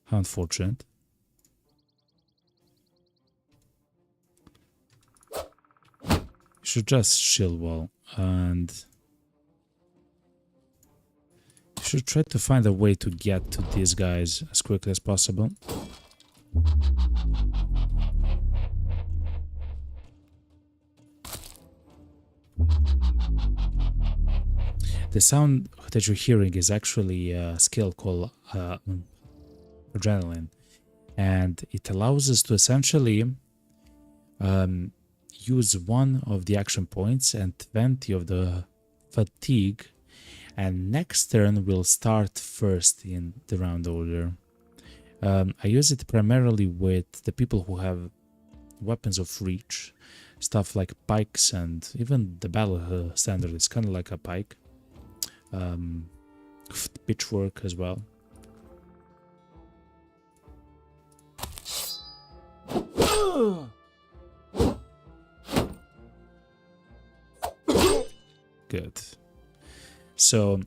[SPEAKER 1] How unfortunate. You should just shield wall and you should try to find a way to get to these guys as quickly as possible. The sound that you're hearing is actually a skill called adrenaline, and it allows us to essentially use one of the action points and 20 of the fatigue, and next turn we'll start first in the round order. I use it primarily with the people who have weapons of reach, stuff like pikes, and even the battle standard is kind of like a pike. Pitchfork as well. Good. So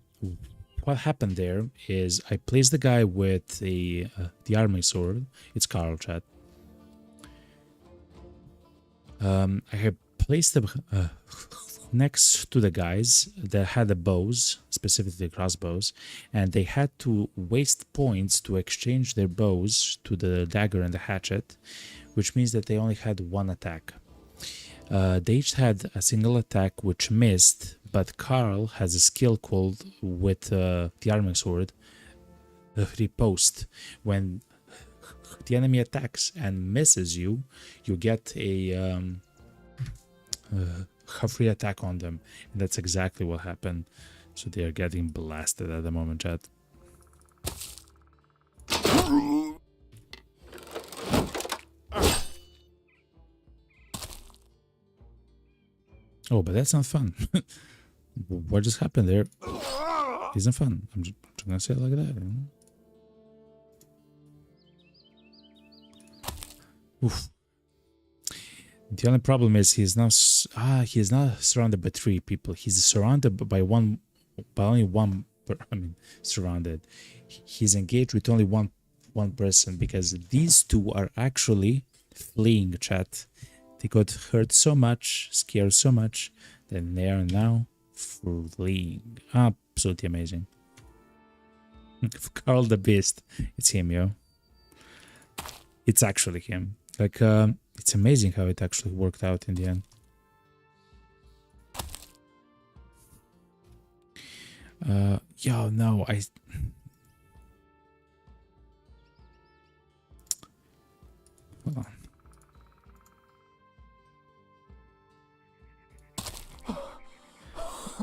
[SPEAKER 1] what happened there is I placed the guy with the army sword. It's Carl, chat. I have placed them next to the guys that had the bows, specifically crossbows, and they had to waste points to exchange their bows to the dagger and the hatchet, which means that they only had one attack. They each had a single attack which missed, but Carl has a skill called with the arming sword, riposte. When the enemy attacks and misses you, you get a free attack on them, and that's exactly what happened. So they are getting blasted at the moment, chat. Oh, but that's not fun. What just happened there isn't fun. I'm just gonna say it like that. You know? Oof. The only problem is he is not surrounded by 3 people. He's surrounded by only one. Surrounded. He's engaged with only one person, because these 2 are actually fleeing, chat. They got hurt so much, scared so much, that they are now fleeing. Absolutely amazing. Carl the Beast. It's him, yo. It's actually him. Like, it's amazing how it actually worked out in the end. Yo, no, hold on.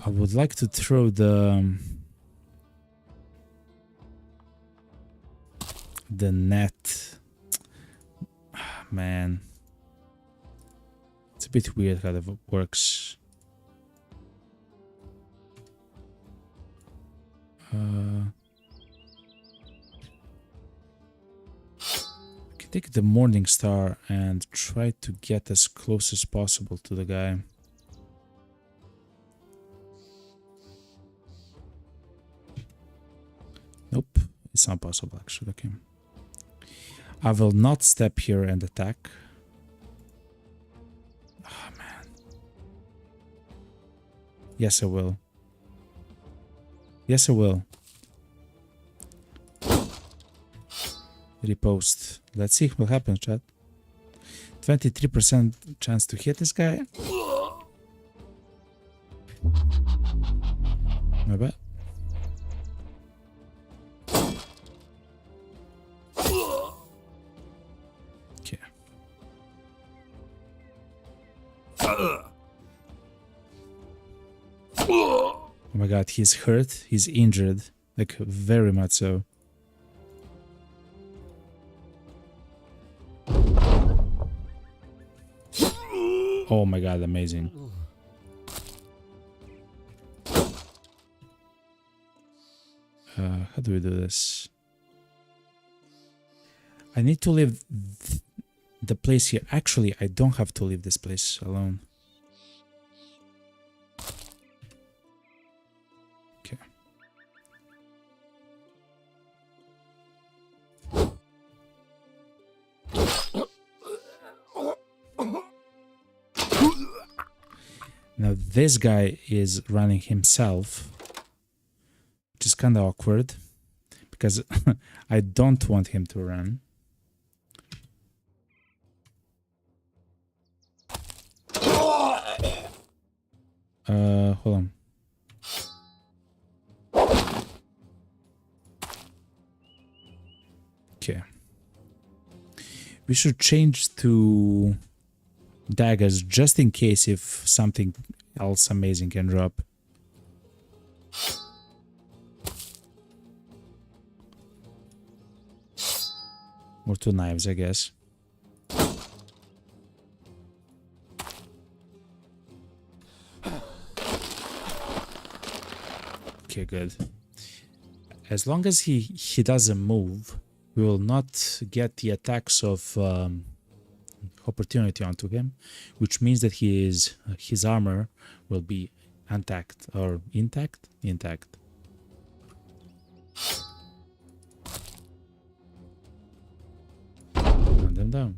[SPEAKER 1] I would like to throw the net. Man, it's a bit weird how that works. I can take the Morning Star and try to get as close as possible to the guy. Nope, it's not possible actually. Okay. I will not step here and attack. Oh man. Yes, I will. Yes, I will. Repost. Let's see what happens, chat. 23% chance to hit this guy. My bad. Okay. Oh my god, he's hurt. He's injured. Like, very much so. Oh my god, amazing. How do we do this? I need to leave the place here. Actually, I don't have to leave this place alone. Okay. Now this guy is running himself, which is kind of awkward because I don't want him to run. Hold on. Okay. We should change to daggers just in case if something else amazing can drop. Or two knives, I guess. Okay, good. As long as he doesn't move, we will not get the attacks of opportunity onto him, which means that his armor will be intact or intact. Run them down.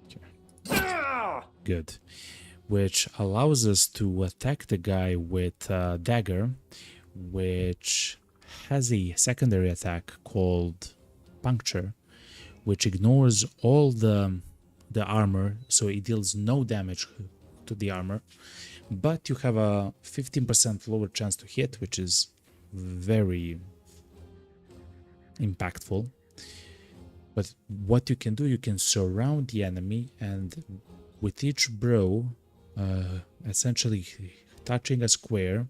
[SPEAKER 1] Okay. Good. Which allows us to attack the guy with dagger, which has a secondary attack called puncture, which ignores all the armor, so it deals no damage to the armor, but you have a 15% lower chance to hit, which is very impactful. But what you can do, you can surround the enemy, and with each blow, essentially touching a square,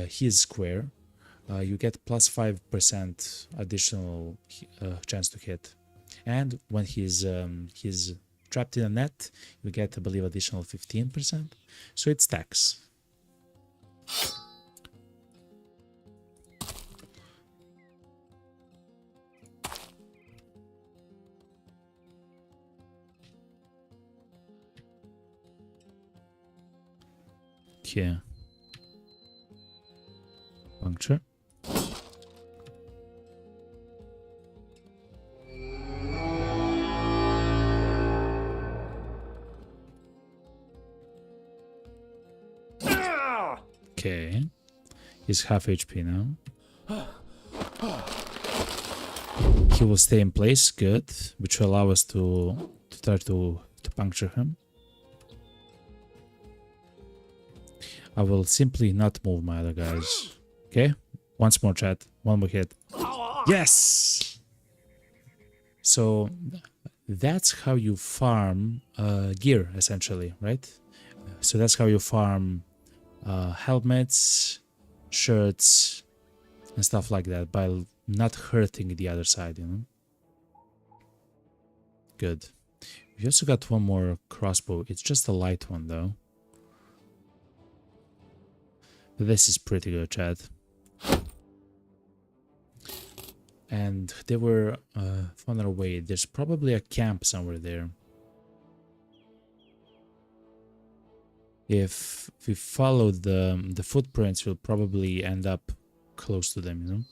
[SPEAKER 1] his square, you get plus 5% additional chance to hit. And when he's trapped in a net, you get, I believe, additional 15%. So it stacks. Okay. Puncture. Okay. He's half HP now. He will stay in place, good, which will allow us to start to puncture him. I will simply not move my other guys. Okay? Once more, chat. One more hit. Yes! So that's how you farm gear, essentially, right? So that's how you farm helmets, shirts, and stuff like that, by not hurting the other side, you know? Good. We also got one more crossbow. It's just a light one, though. This is pretty good, chat. And they were far away. There's probably a camp somewhere there. If we follow the footprints, we'll probably end up close to them, you know?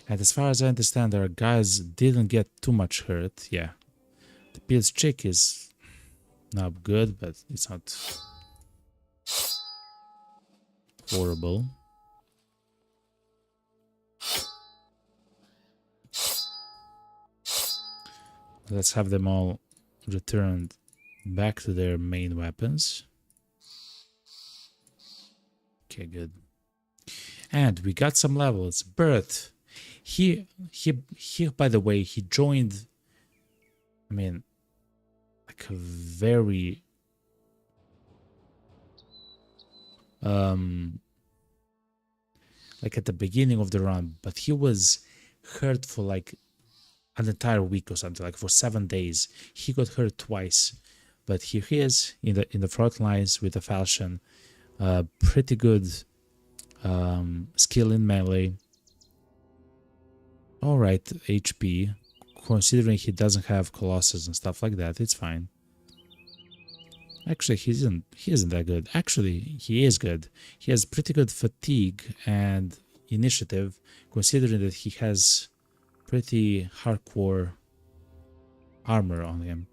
[SPEAKER 1] And as far as I understand, our guys didn't get too much hurt. Yeah. The Pills chick is not good, but it's not horrible. Let's have them all returned back to their main weapons. Okay, good. And we got some levels. Bert, he by the way, he joined, I mean, like a very like at the beginning of the run, but he was hurt for like an entire week or something, like for 7 days. He got hurt twice, but here he is in the front lines with the falchion. Pretty good skill in melee. All right, HP. Considering he doesn't have colossus and stuff like that, it's fine. Actually, he isn't that good. Actually, he is good. He has pretty good fatigue and initiative, considering that he has pretty hardcore armor on him.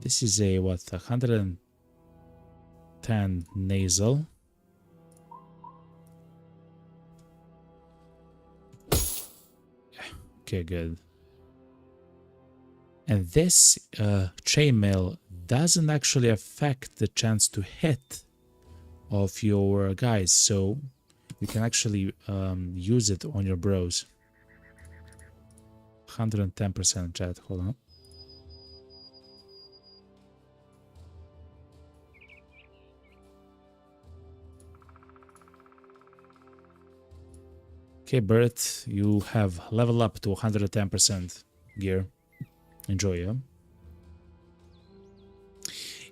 [SPEAKER 1] This is a, what, 110 nasal. Okay, good. And this chainmail doesn't actually affect the chance to hit of your guys, so you can actually use it on your bros. 110% chat, hold on. Okay, Bert, you have leveled up to 110% gear. Enjoy, yeah?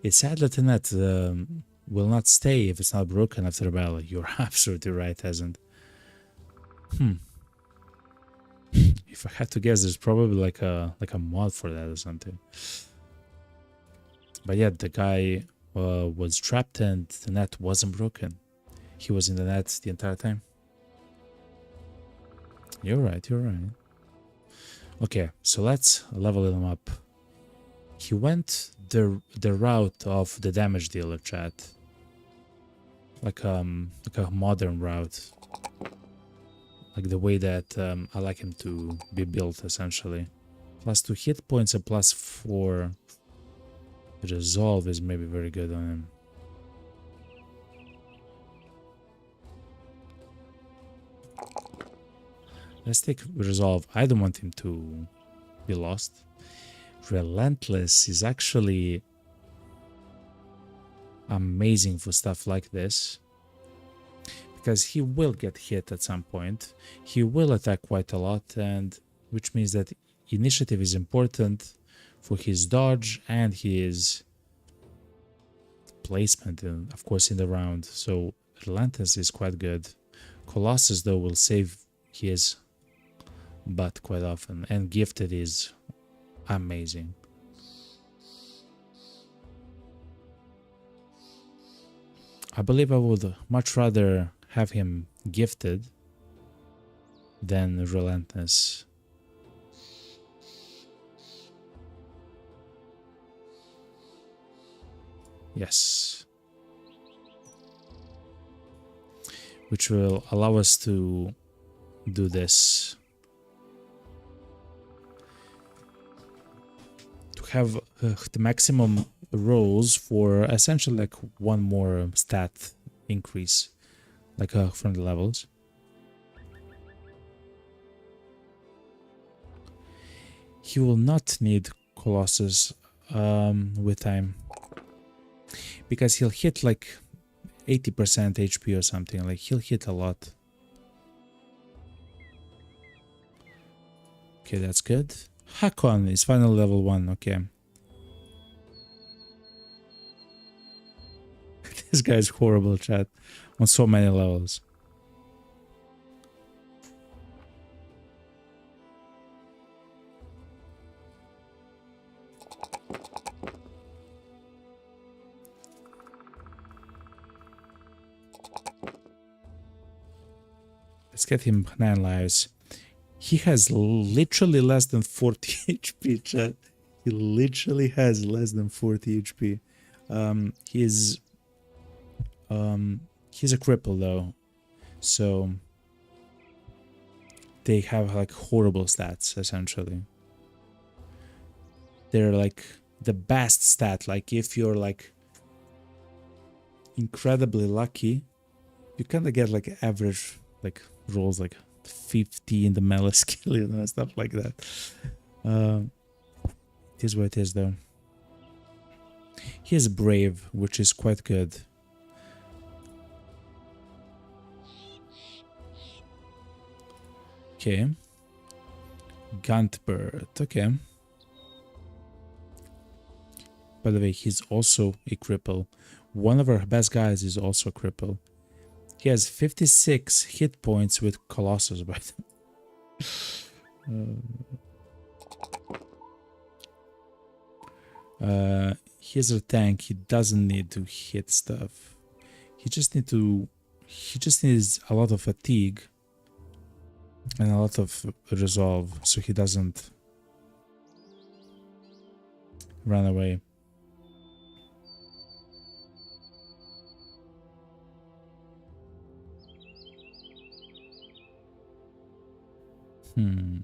[SPEAKER 1] It's sad that the net will not stay if it's not broken after a battle. You're absolutely right, hasn't. If I had to guess, there's probably like a mod for that or something. But yeah, the guy was trapped and the net wasn't broken. He was in the net the entire time. You're right, you're right. Okay, so let's level him up. He went the route of the damage dealer, chat. Like a modern route. Like the way that I like him to be built, essentially. +2 hit points and +4 resolve is maybe very good on him. Let's take resolve. I don't want him to be lost. Relentless is actually amazing for stuff like this, because he will get hit at some point. He will attack quite a lot, and which means that initiative is important for his dodge and his placement, and of course in the round. So Relentless is quite good. Colossus though will save his butt quite often, and Gifted is amazing. I believe I would much rather have him Gifted than Relentless. Yes. Which will allow us to do this. To have the maximum rolls for essentially like one more stat increase, like from the levels. He will not need Colossus with time, because he'll hit like 80% HP or something. Like he'll hit a lot. Okay, that's good. Hakon is final level 1. Okay. This guy's horrible, chat, on so many levels. Let's get him 9 lives. He has literally less than 40 HP, chat. He literally has less than 40 HP. He's a cripple though, so they have like horrible stats essentially. They're like the best stat. Like if you're like incredibly lucky, you kind of get like average like rolls, like 50 in the melee skill, you know, stuff like that. It is what it is though. He is brave, which is quite good. Okay. Gantbert, okay. By the way, he's also a cripple. One of our best guys is also a cripple. He has 56 hit points with Colossus, by the way. He's a tank. He doesn't need to hit stuff. He just needs a lot of fatigue and a lot of resolve, so he doesn't run away. Hmm.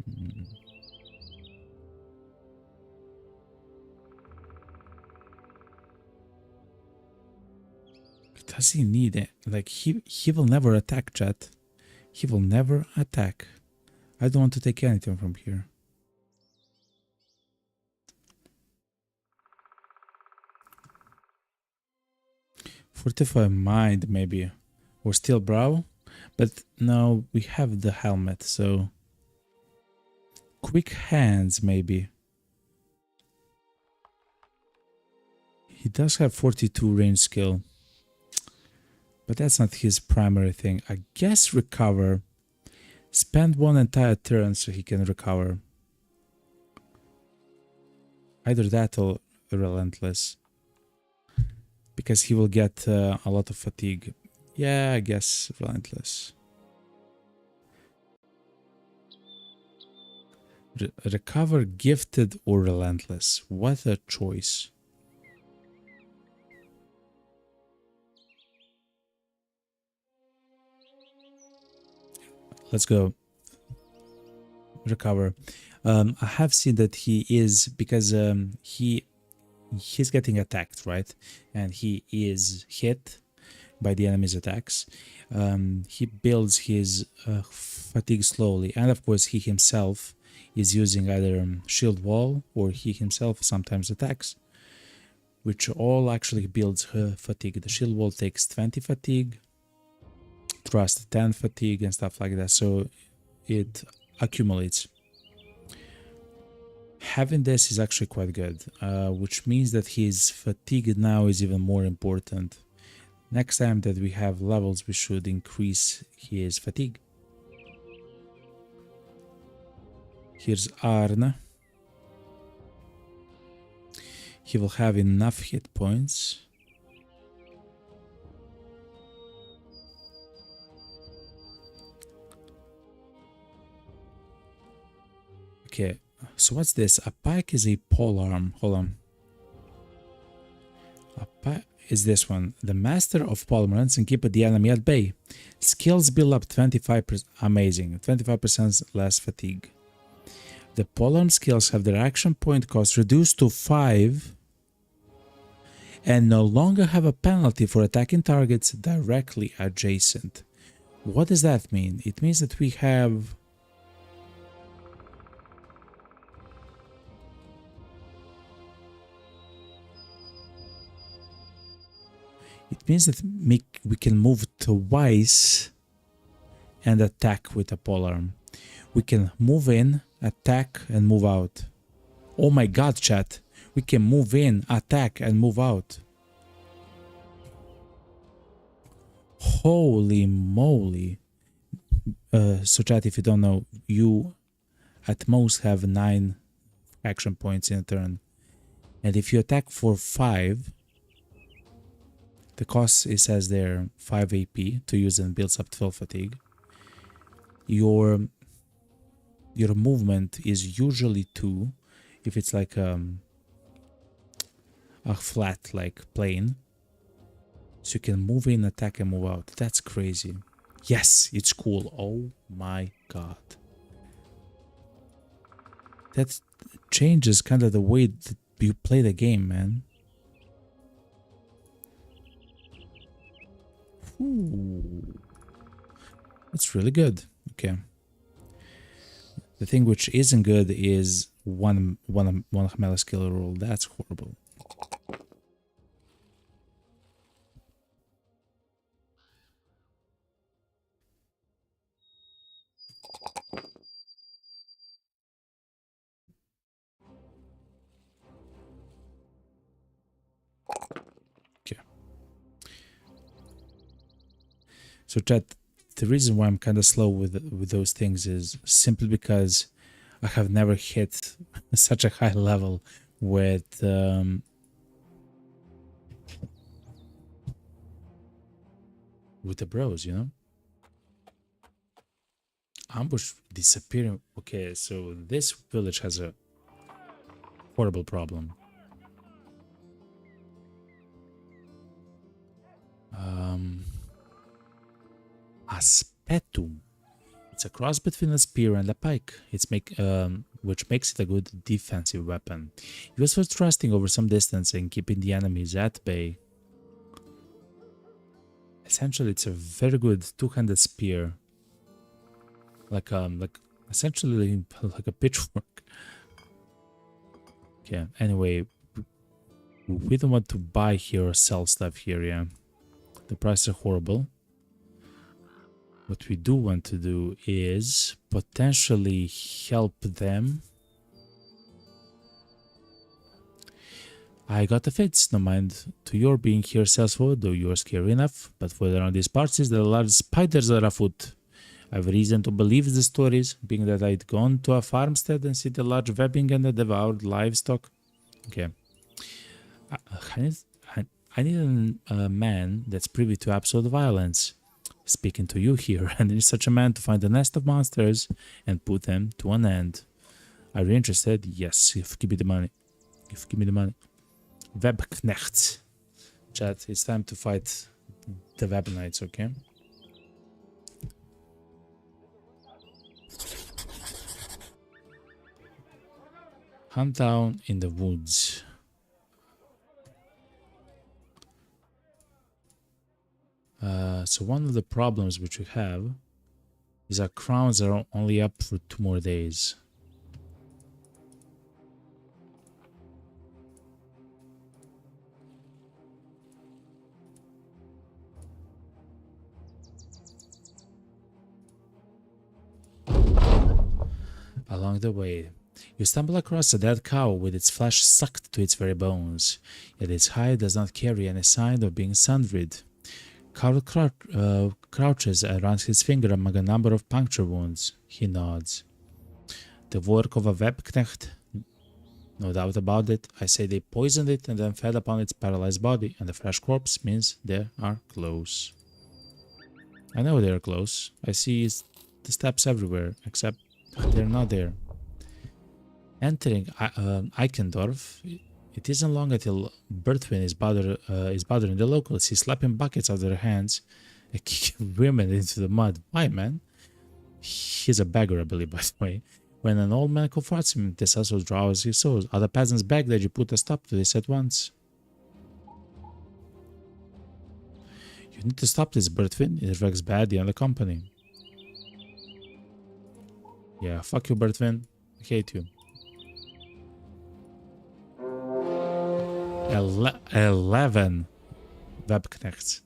[SPEAKER 1] Does he need it? Like, he will never attack, chat. He will never attack. I don't want to take anything from here. Fortify mind, maybe. Or steel brow. But now we have the helmet, so... Quick hands, maybe. He does have 42 range skill. But that's not his primary thing. I guess recover. Spend one entire turn so he can recover. Either that or relentless. Because he will get a lot of fatigue. Yeah, I guess relentless. Recover, gifted, or relentless. What a choice. Let's go. Recover. I have seen that he is, because he's getting attacked, right? And he is hit by the enemy's attacks. He builds his fatigue slowly, and of course he himself is using either shield wall or he himself sometimes attacks, which all actually builds her fatigue. The shield wall takes 20 fatigue, trust 10 fatigue and stuff like that, so it accumulates. Having this is actually quite good, which means that his fatigue now is even more important. Next time that we have levels, we should increase his fatigue. Here's Arne. He will have enough hit points. Okay, so what's this? A pike is a polearm. Hold on. A pike is this one. The master of polearms and keep the enemy at bay. Skills build up 25%. Amazing. 25% less fatigue. The polearm skills have their action point cost reduced to 5 and no longer have a penalty for attacking targets directly adjacent. What does that mean? It means that we have... It means that we can move twice and attack with a polearm. We can move in, attack, and move out. Oh my god, chat. We can move in, attack, and move out. Holy moly. So chat, if you don't know, you at most have 9 action points in a turn. And if you attack for 5, the cost, it says there, 5 AP to use and builds up 12 fatigue. Your movement is usually 2 if it's like a flat like plane, so you can move in, attack, and move out. That's crazy. Yes, it's cool. Oh my god, that changes kind of the way that you play the game, man. Ooh, that's really good. Okay. The thing which isn't good is one melee skill roll. That's horrible. Okay. So chat, the reason why I'm kind of slow with those things is simply because I have never hit such a high level with the bros, you know? Ambush disappearing. Okay, so this village has a horrible problem. Aspetum. It's a cross between a spear and a pike. Which makes it a good defensive weapon. Used for thrusting over some distance and keeping the enemies at bay. essentially it's a very good two-handed spear. Like essentially like a pitchfork. Okay, anyway, we don't want to buy here or sell stuff here, yeah. The prices are horrible. What we do want to do is potentially help them. I got a fits, no mind to your being here successful, though you are scary enough, but for around these parts is the large spiders are afoot. I have reason to believe the stories, being that I'd gone to a farmstead and see the large webbing and the devoured livestock. Okay. I need a man that's privy to absolute violence. Speaking to you here, and need such a man to find a nest of monsters and put them to an end. Are you interested? Yes, give me the money. Give me the money. Webknechts. Chat, it's time to fight the Web Knights, okay? Hunt down in the woods. So one of the problems which we have is our crowns are only up for 2 more days. Along the way, you stumble across a dead cow with its flesh sucked to its very bones, yet its hide does not carry any sign of being sun-dried. Carl crouches and runs his finger among a number of puncture wounds. He nods. The work of a Webknecht? No doubt about it. I say they poisoned it and then fed upon its paralyzed body, and the fresh corpse means they are close. I know they are close. I see the steps everywhere, except they're not there. Entering Eichendorf, it isn't long until Berthwin is bothering the locals. He's slapping buckets out of their hands and kicking women into the mud. Why, man? He's a beggar, I believe, by the way. When an old man confronts him, this also draws his souls. Other peasants beg that you put a stop to this at once. You need to stop this, Berthwin. It reflects badly on the company. Yeah, fuck you, Berthwin. I hate you. 11 Webknechts.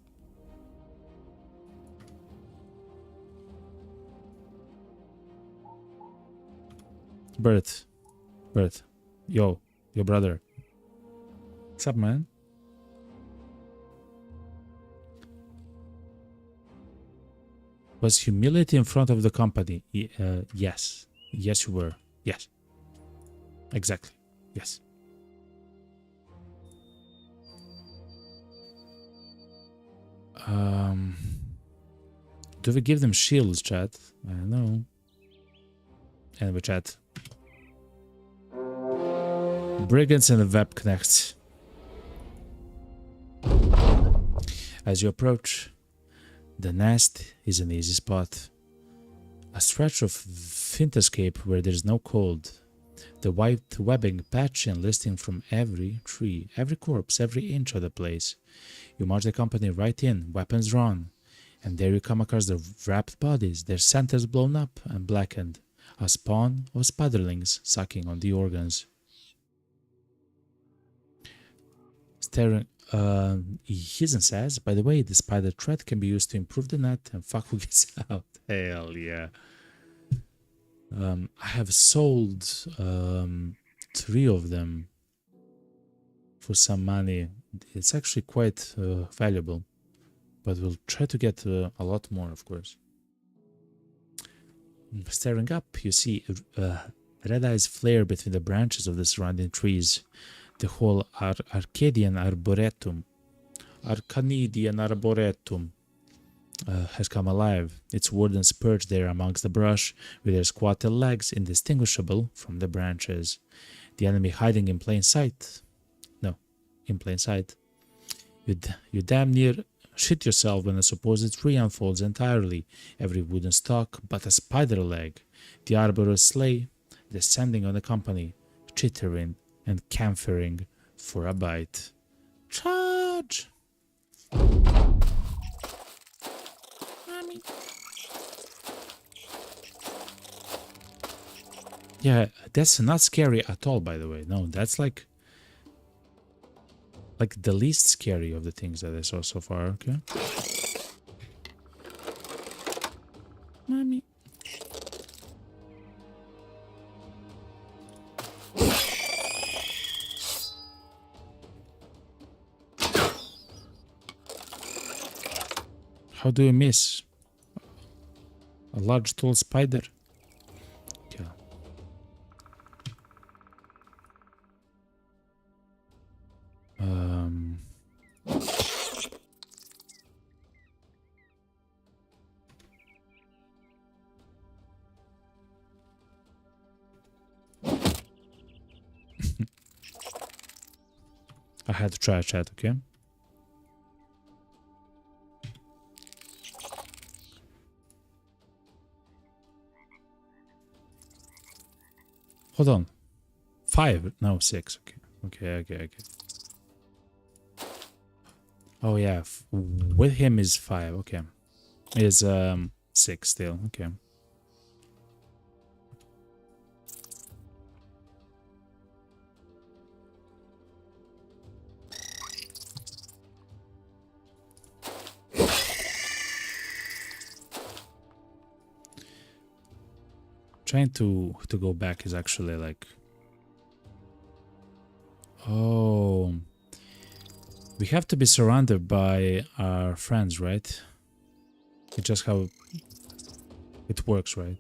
[SPEAKER 1] Bert, yo brother. What's up, man? Was humility in front of the company? Yes. Yes, you were. Yes. Exactly. Yes. Do we give them shields, chat? I don't know. Anyway, chat. Brigands and the Webknechts. As you approach, the nest is an easy spot. A stretch of winterscape where there's no cold. The white webbing patchy and listing from every tree, every corpse, every inch of the place. You march the company right in, weapons drawn, and there you come across the wrapped bodies, their centers blown up and blackened, a spawn of spiderlings sucking on the organs. Staring, Hisen says, by the way, the spider thread can be used to improve the net and fuck who gets out. Hell yeah. I have sold 3 of them for some money. It's actually quite valuable, but we'll try to get a lot more, of course. Staring up, you see red eyes flare between the branches of the surrounding trees. The whole Arcadian Arboretum has come alive, its wardens perch there amongst the brush, with their squatted legs indistinguishable from the branches. The enemy hiding in plain sight. No, in plain sight. You damn near shit yourself when a supposed tree unfolds entirely, every wooden stalk but a spider leg. The arborous sleigh descending on the company, chittering and camphering for a bite. Charge! Yeah, that's not scary at all, by the way. No, that's like the least scary of the things that I saw so far. Okay. Mommy. How do you miss? A large tall spider? Okay. I had to try a chat, okay? Hold on. 5? No, 6. Okay. Oh yeah, with him is 5. Okay, is 6 still. Okay. Trying to go back is actually like, oh, we have to be surrounded by our friends, right? It's just how it works, right?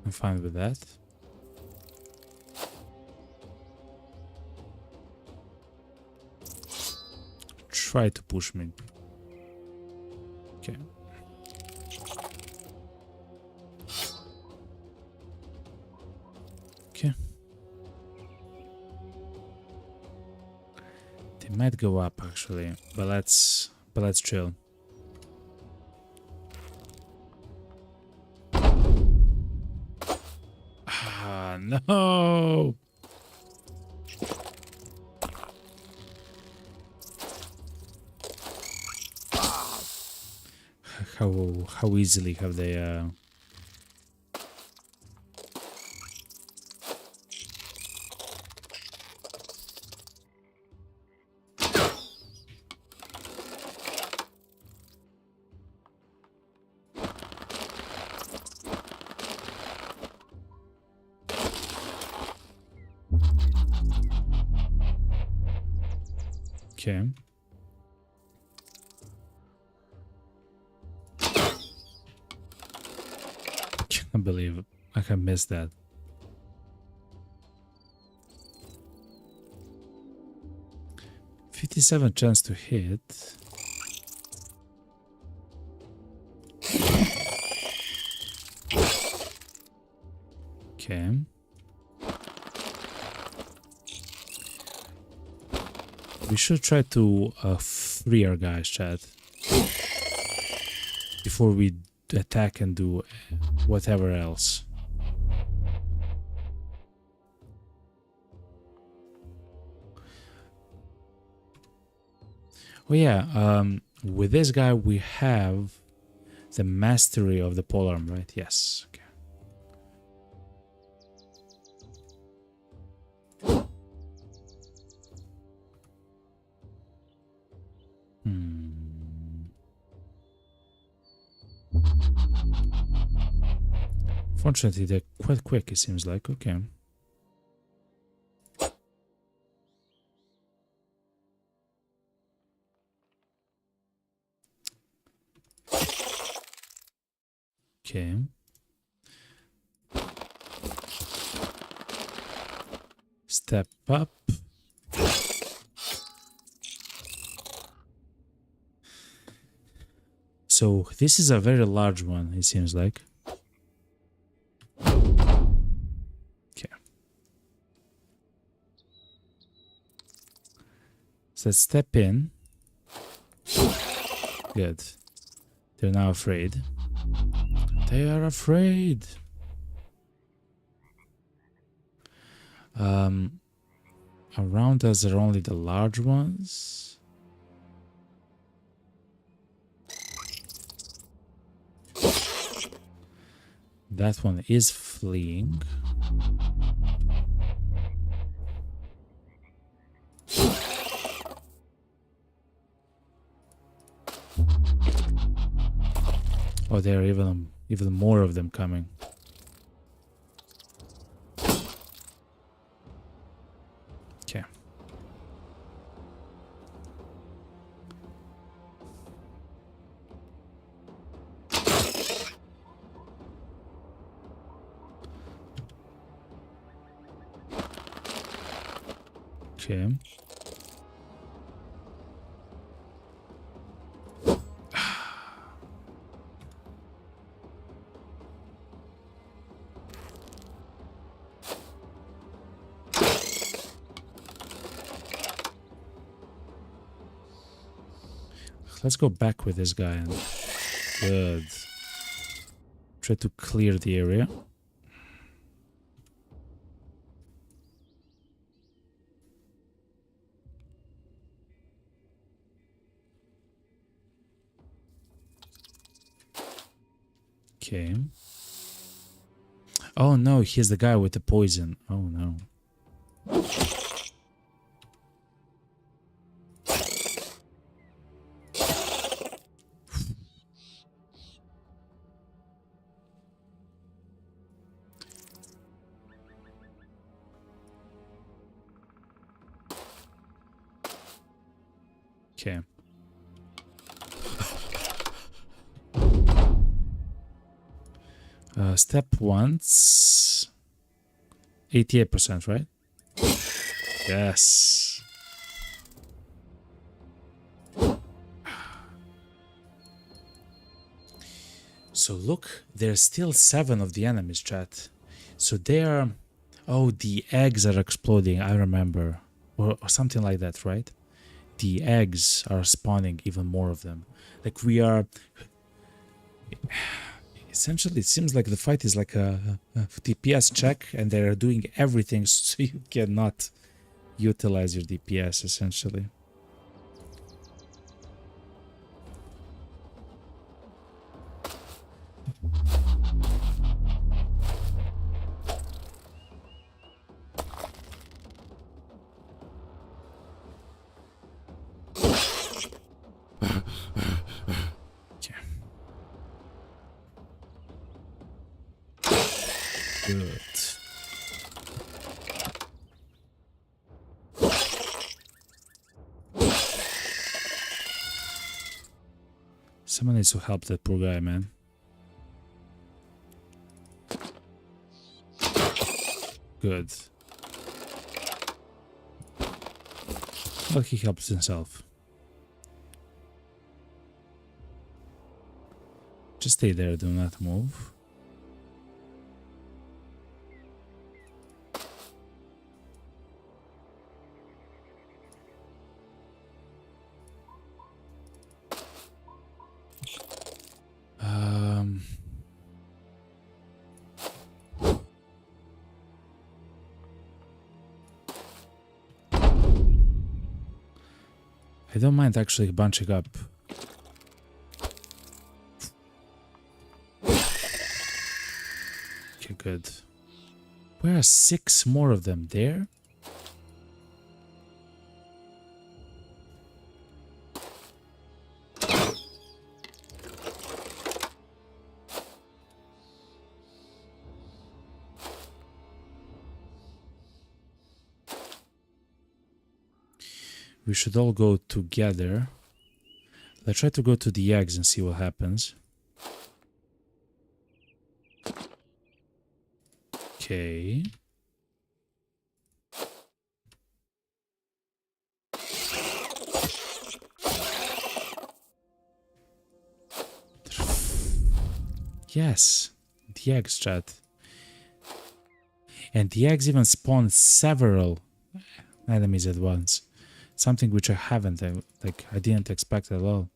[SPEAKER 1] I'm fine with that. Try to push me. Okay. Okay. They might go up actually, but let's chill. Ah, no. How easily have they okay. Can't believe it. I can miss that. $57 chance to hit. Okay. We should try to free our guys, chat, before we attack and do whatever else. Oh yeah, with this guy we have the mastery of the polearm, right? Yes. Okay. Fortunately, they're quite quick, it seems like. Okay. Okay. Step up. So this is a very large one, it seems like. Okay. So let's step in. Good. They're now afraid. They are afraid. Around us are only the large ones. That one is fleeing. Oh, there are even more of them coming. Okay. Okay. Let's go back with this guy and good. Try to clear the area. Okay. Oh no, he's the guy with the poison. Oh no. Okay. Step once. 88%, right? Yes. So look, there's still 7 of the enemies, chat. So they are... Oh, the eggs are exploding, I remember. Or something like that, right? The eggs are spawning even more of them. Like we are... Essentially, it seems like the fight is like a DPS check and they're doing everything so you cannot utilize your DPS, essentially. Good. Someone needs to help that poor guy, man. Good. Well, he helps himself. Just stay there, do not move. I don't mind actually bunching up. Okay, good. Where are 6 more of them? There? We should all go together. Let's try to go to the eggs and see what happens. Okay. Yes, the eggs, chat. And the eggs even spawn several enemies at once. Something which I haven't, I didn't expect at all.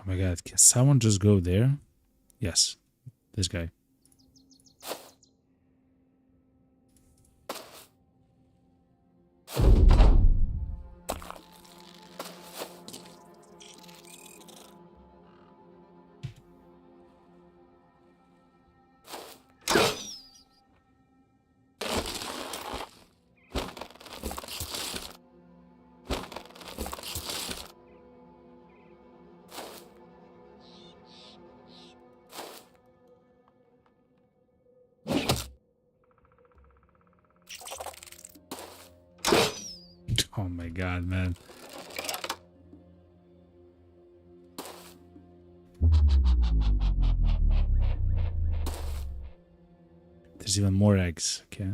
[SPEAKER 1] my god, can someone just go there? Yes, this guy. Oh my god, man. There's even more eggs, okay.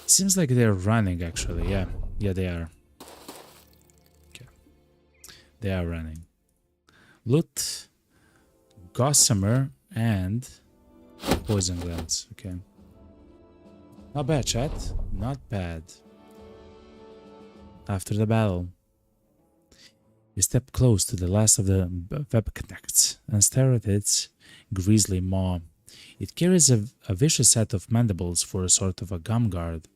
[SPEAKER 1] Seems like they're running actually, yeah. Yeah, they are. Okay. They are running. Loot, Gossamer, and Poison Glands, okay. Not bad, chat. Not bad. After the battle, you step close to the last of the webconnects and stare at its grisly maw. It carries a vicious set of mandibles for a sort of a gum guard.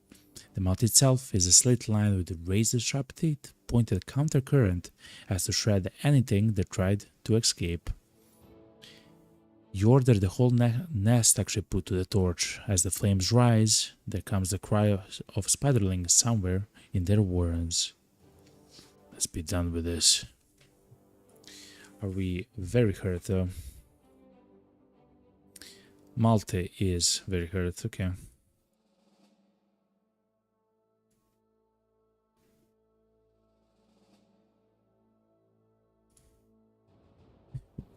[SPEAKER 1] The mouth itself is a slit line with razor-sharp teeth, pointed counter-current as to shred anything that tried to escape. You order the whole nest actually put to the torch. As the flames rise, there comes the cry of spiderlings somewhere in their warrens. Let's be done with this. Are we very hurt though? Malte is very hurt, okay.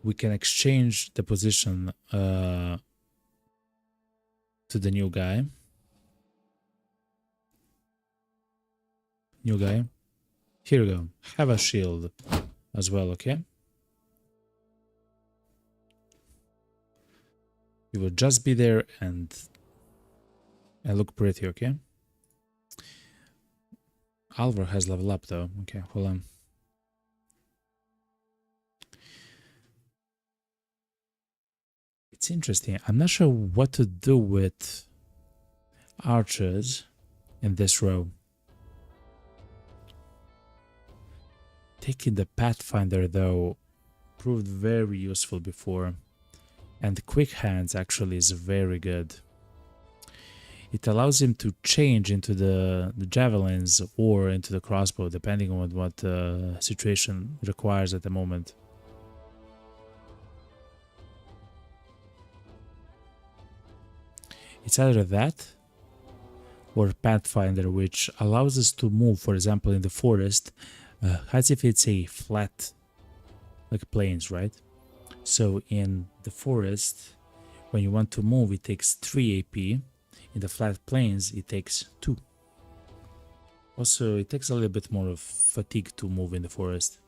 [SPEAKER 1] We can exchange the position to the new guy. New guy. Here we go. Have a shield as well, okay? You will just be there and look pretty, okay? Alvar has leveled up though. Okay, hold on. It's interesting. I'm not sure what to do with archers in this row. Taking the Pathfinder though proved very useful before, and Quick Hands actually is very good. It allows him to change into the javelins or into the crossbow depending on what situation requires at the moment. It's either that or Pathfinder, which allows us to move, for example, in the forest, as if it's a flat, like plains, right? So in the forest, when you want to move, it takes 3 AP. In the flat plains, it takes 2. Also, it takes a little bit more of fatigue to move in the forest.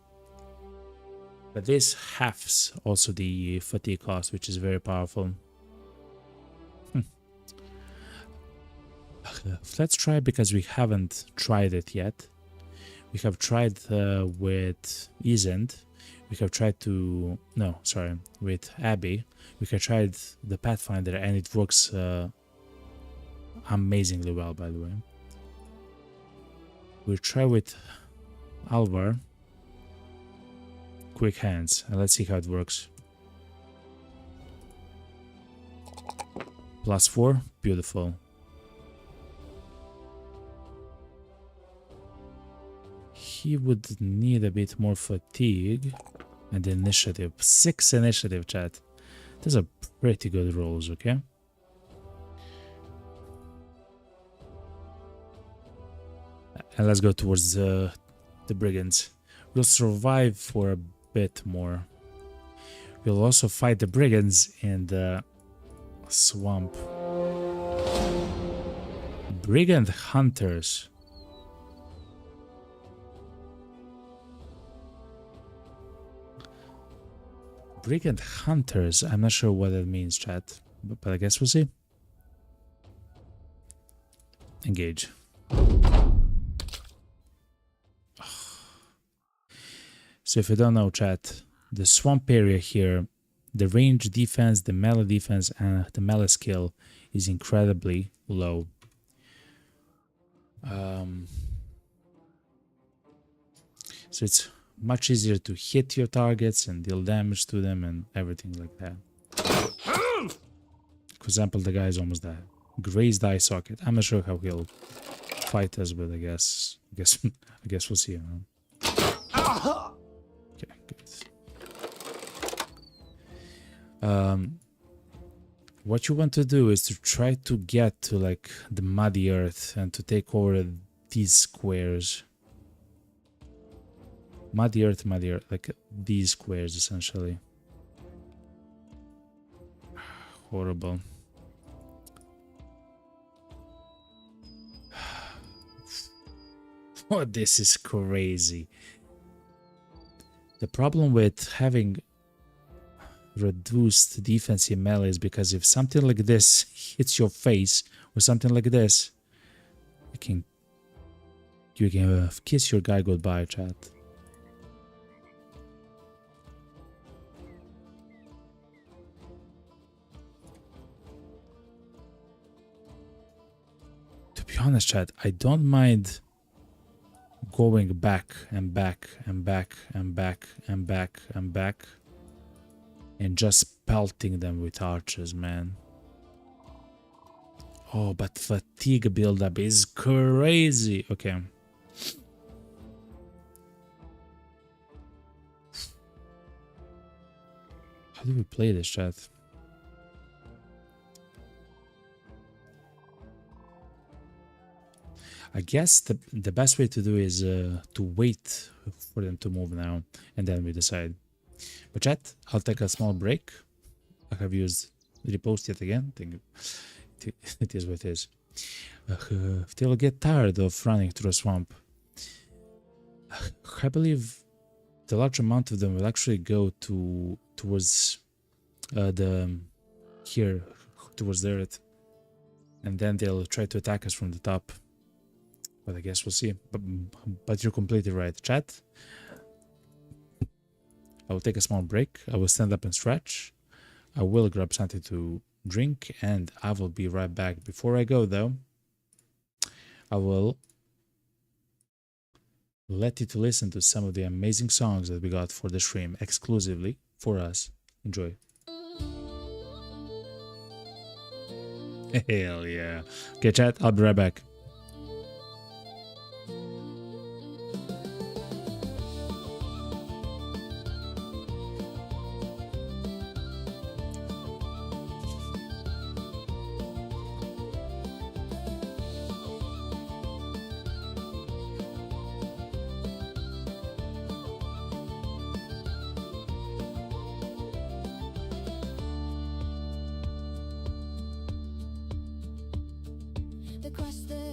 [SPEAKER 1] But this halves also the fatigue cost, which is very powerful. Let's try, because we haven't tried it yet. We have tried with Isent. We have tried to... No, sorry. With Abby. We have tried the Pathfinder and it works amazingly well, by the way. We'll try with Alvar. Quick Hands. And let's see how it works. +4. Beautiful. He would need a bit more fatigue and initiative. 6 initiative, chat. Those are pretty good rolls, okay? And let's go towards the brigands. We'll survive for a bit more. We'll also fight the brigands in the swamp. Brigand hunters. Brigand hunters. I'm not sure what that means, chat, but I guess we'll see. Engage. So if you don't know, chat, the swamp area here, the range defense, the melee defense, and the melee skill is incredibly low. So it's much easier to hit your targets and deal damage to them and everything like that. For example, the guy is almost dead. Grazed eye socket. I'm not sure how he'll fight us, but I guess we'll see. Okay, good. What you want to do is to try to get to like the muddy earth and to take over these squares. Muddy earth, like these squares essentially. Horrible. Oh, this is crazy. The problem with having reduced defense in melee is because if something like this hits your face or something like this, you can kiss your guy goodbye, chat. To be honest, chat, I don't mind going back and back and back and back and back and back and just pelting them with archers, man. Oh, but fatigue buildup is crazy. Okay. How do we play this, chat? I guess the best way to do is to wait for them to move now, and then we decide. But chat, I'll take a small break. I have used repost yet again. I think it is what it is. They'll get tired of running through a swamp. I believe the large amount of them will actually go towards towards the earth, and then they'll try to attack us from the top. But I guess we'll see. But you're completely right, chat. I will take a small break. I will stand up and stretch. I will grab something to drink, and I will be right back. Before I go, though, I will let you to listen to some of the amazing songs that we got for the stream exclusively for us. Enjoy. Hell yeah. Okay, chat, I'll be right back.
[SPEAKER 2] The quest that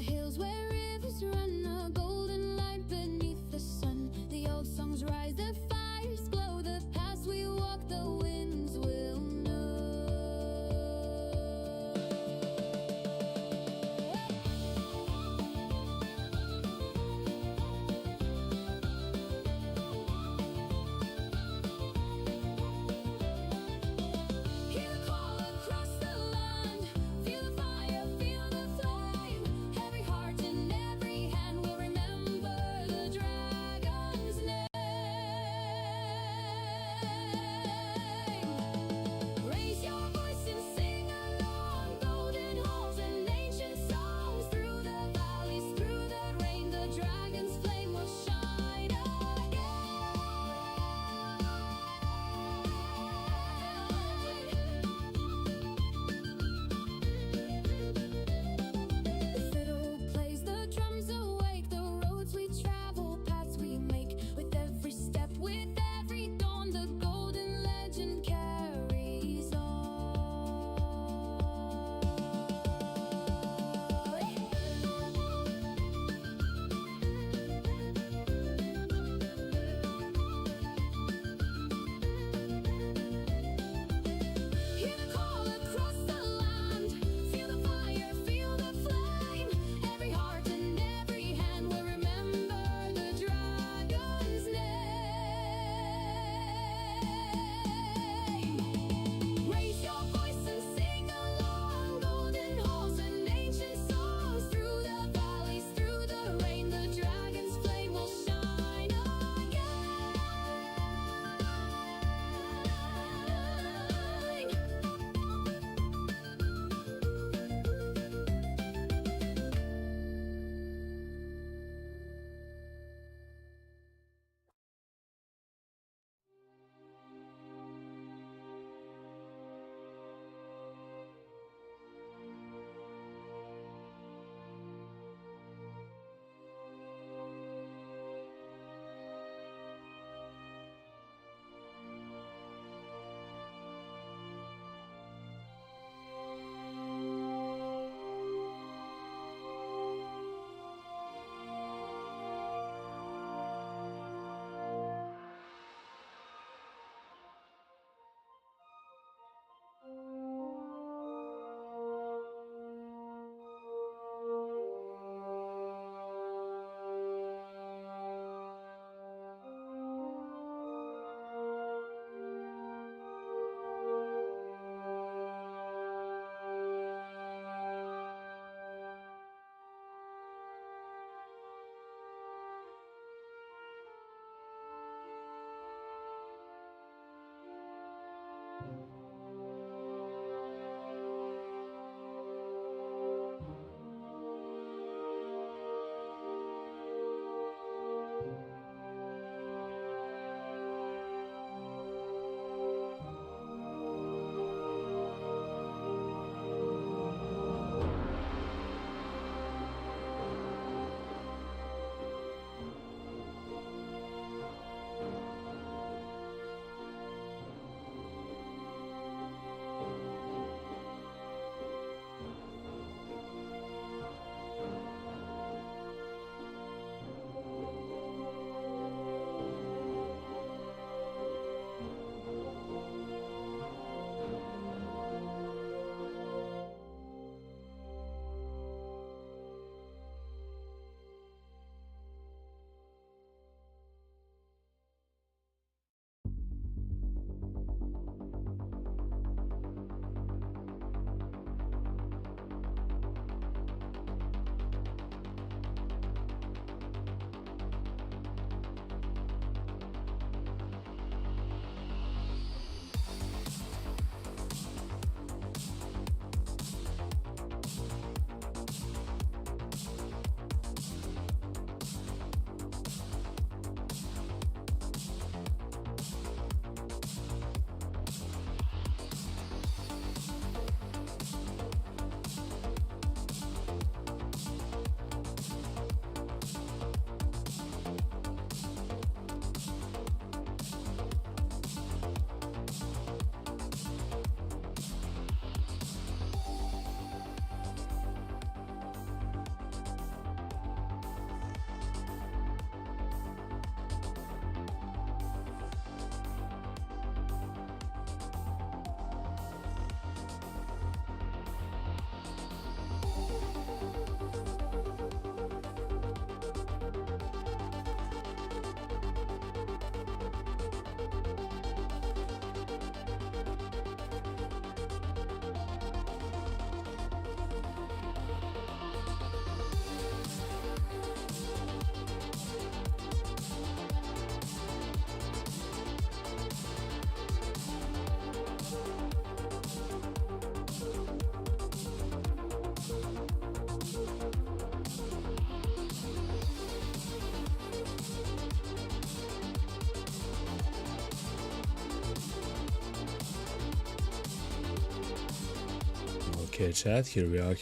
[SPEAKER 1] Okay, chat, here we are.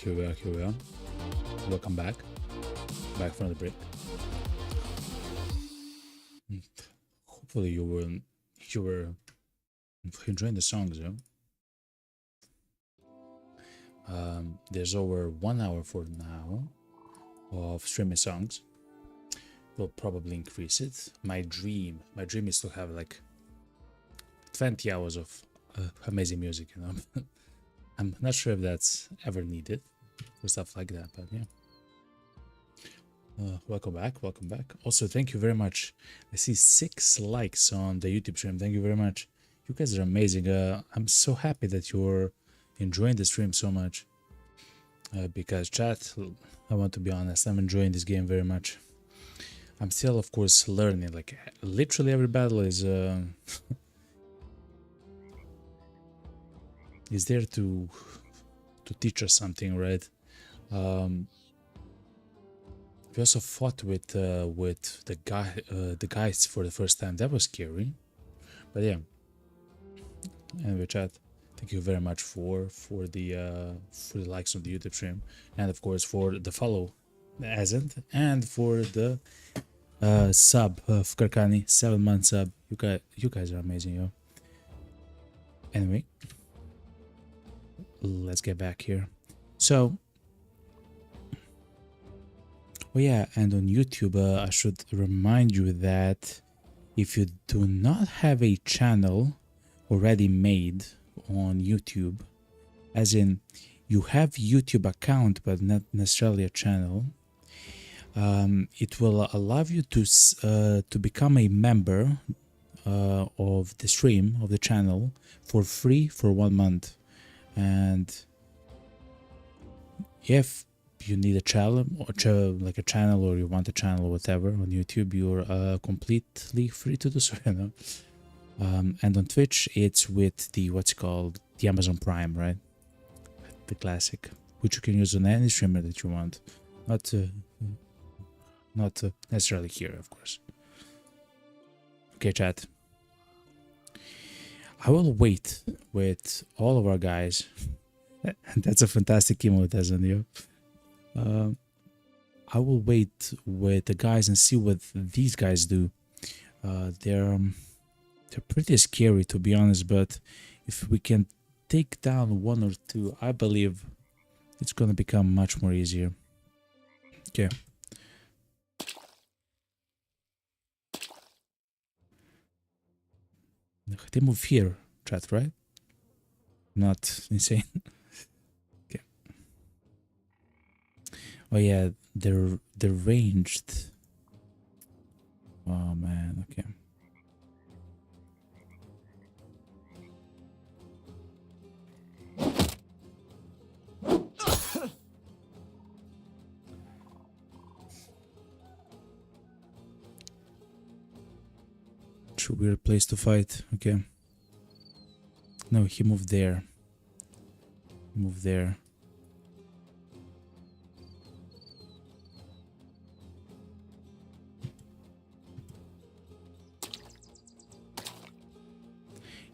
[SPEAKER 1] Welcome back from the break. Hopefully you were enjoying the songs, yeah? There's over 1 hour for now of streaming songs. We'll probably increase it. My dream is to have like 20 hours of amazing music, you know. I'm not sure if that's ever needed for stuff like that, but yeah. Welcome back. Also, thank you very much. I see 6 likes on the YouTube stream. Thank you very much. You guys are amazing. I'm so happy that you're enjoying the stream so much. Because chat, I want to be honest, I'm enjoying this game very much. I'm still, of course, learning. Like, literally every battle is is there to teach us something, right? We also fought with the guys for the first time. That was scary, but yeah. Anyway, chat, thank you very much for the likes on the YouTube stream, and of course for the follow, Azent, and for the sub of Karkani, 7-month sub. You guys are amazing, yo. Anyway, let's get back here. So, oh yeah, and on YouTube, I should remind you that if you do not have a channel already made on YouTube, as in you have YouTube account but not necessarily a channel, it will allow you to become a member of the stream of the channel for free for 1 month. And if you need a channel like a channel, or you want a channel or whatever on YouTube, you're completely free to do so, you know. And on Twitch, it's with the what's it called, the Amazon Prime, right? The classic, which you can use on any streamer that you want, not necessarily here, of course. Okay, chat. I will wait with all of our guys. That's a fantastic emote, isn't it? I will wait with the guys and see what these guys do. They're pretty scary, to be honest, but if we can take down one or two, I believe it's gonna become much more easier. Okay. They move here, chat, right? Not insane. Okay. Oh yeah, they're ranged. Oh man, okay. Too weird place to fight. Okay. No, he moved there. Move there.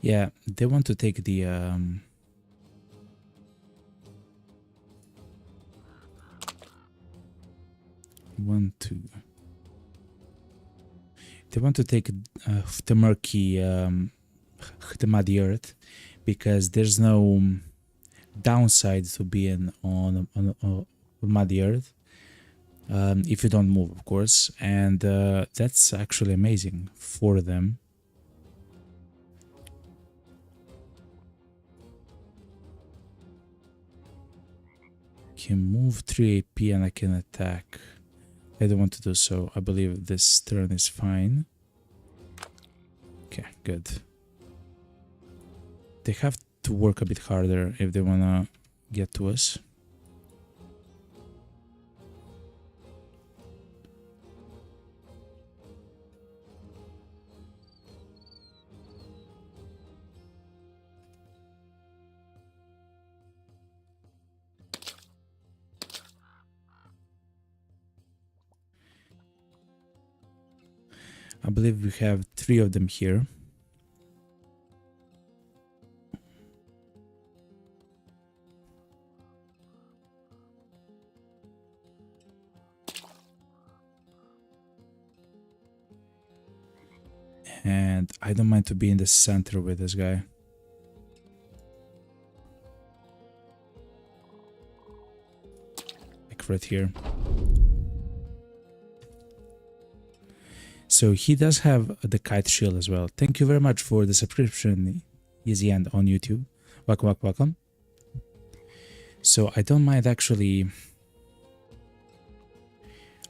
[SPEAKER 1] Yeah, they want to take the 1, 2. They want to take the murky, the muddy earth, because there's no downside to being on muddy earth if you don't move, of course, and that's actually amazing for them. Can move 3 AP and I can attack. I don't want to do so. I believe this turn is fine. Okay, good. They have to work a bit harder if they wanna get to us. I believe we have 3 of them here. And I don't mind to be in the center with this guy. Like right here. So he does have the kite shield as well. Thank you very much for the subscription, Easy End on YouTube. Welcome, welcome, welcome. So I don't mind actually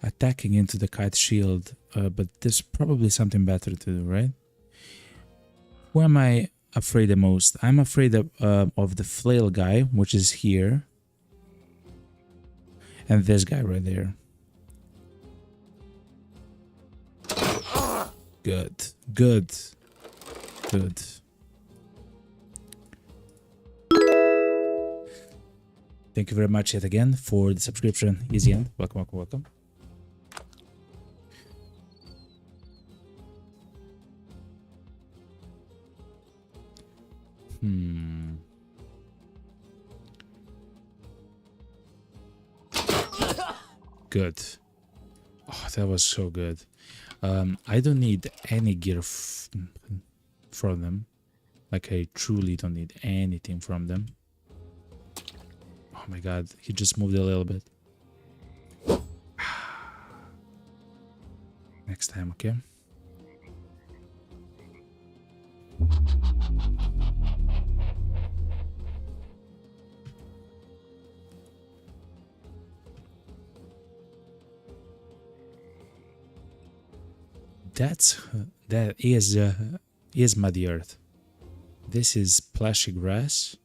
[SPEAKER 1] attacking into the kite shield, but there's probably something better to do, right? Who am I afraid the most? I'm afraid of the flail guy, which is here. And this guy right there. Good, good, good. Thank you very much yet again for the subscription, Easy End. Welcome, welcome, welcome. Good. Oh, that was so good. I don't need any gear from them. Like, I truly don't need anything from them. Oh my god, he just moved a little bit. Next time, okay? That is muddy earth. This is plashy grass.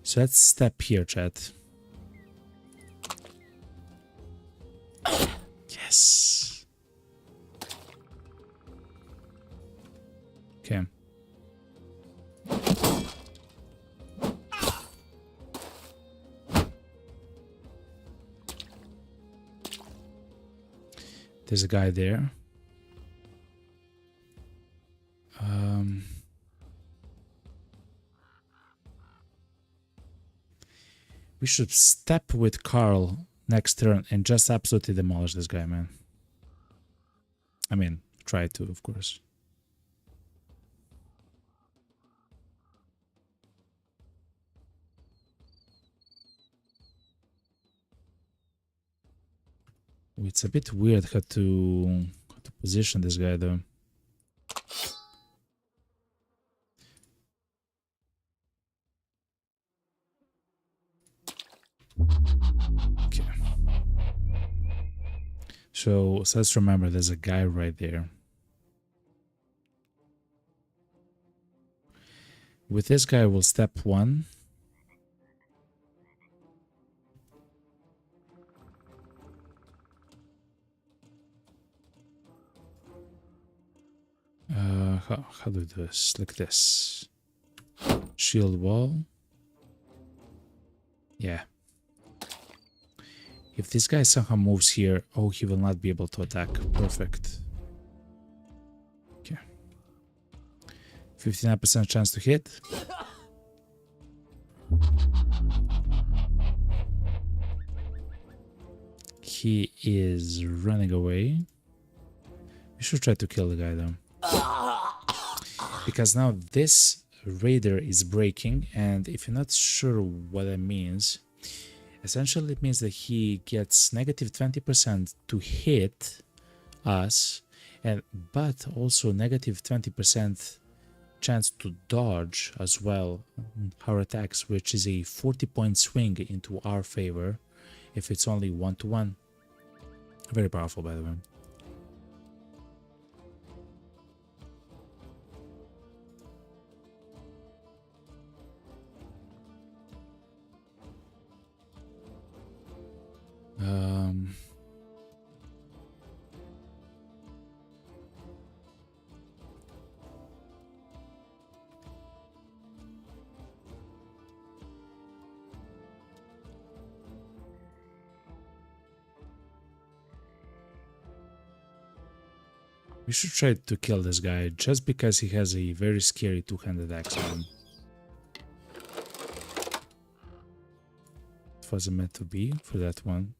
[SPEAKER 1] So let's step here, chat. Yes. Okay. There's a guy there. We should step with Carl next turn and just absolutely demolish this guy, man. I mean, try to, of course. It's a bit weird how to position this guy, though. Okay. So let's remember there's a guy right there. With this guy, we'll step 1. How do we do this? Like this. Shield wall. Yeah. If this guy somehow moves here, oh, he will not be able to attack. Perfect. Okay. 59% chance to hit. He is running away. We should try to kill the guy though. Because now this raider is breaking, and if you're not sure what that means, essentially it means that he gets negative 20% to hit us, but also negative 20% chance to dodge as well our attacks, which is a 40-point swing into our favor if it's only 1-to-1. Very powerful, by the way. We should try to kill this guy just because he has a very scary two-handed axe on him. It wasn't meant to be for that one.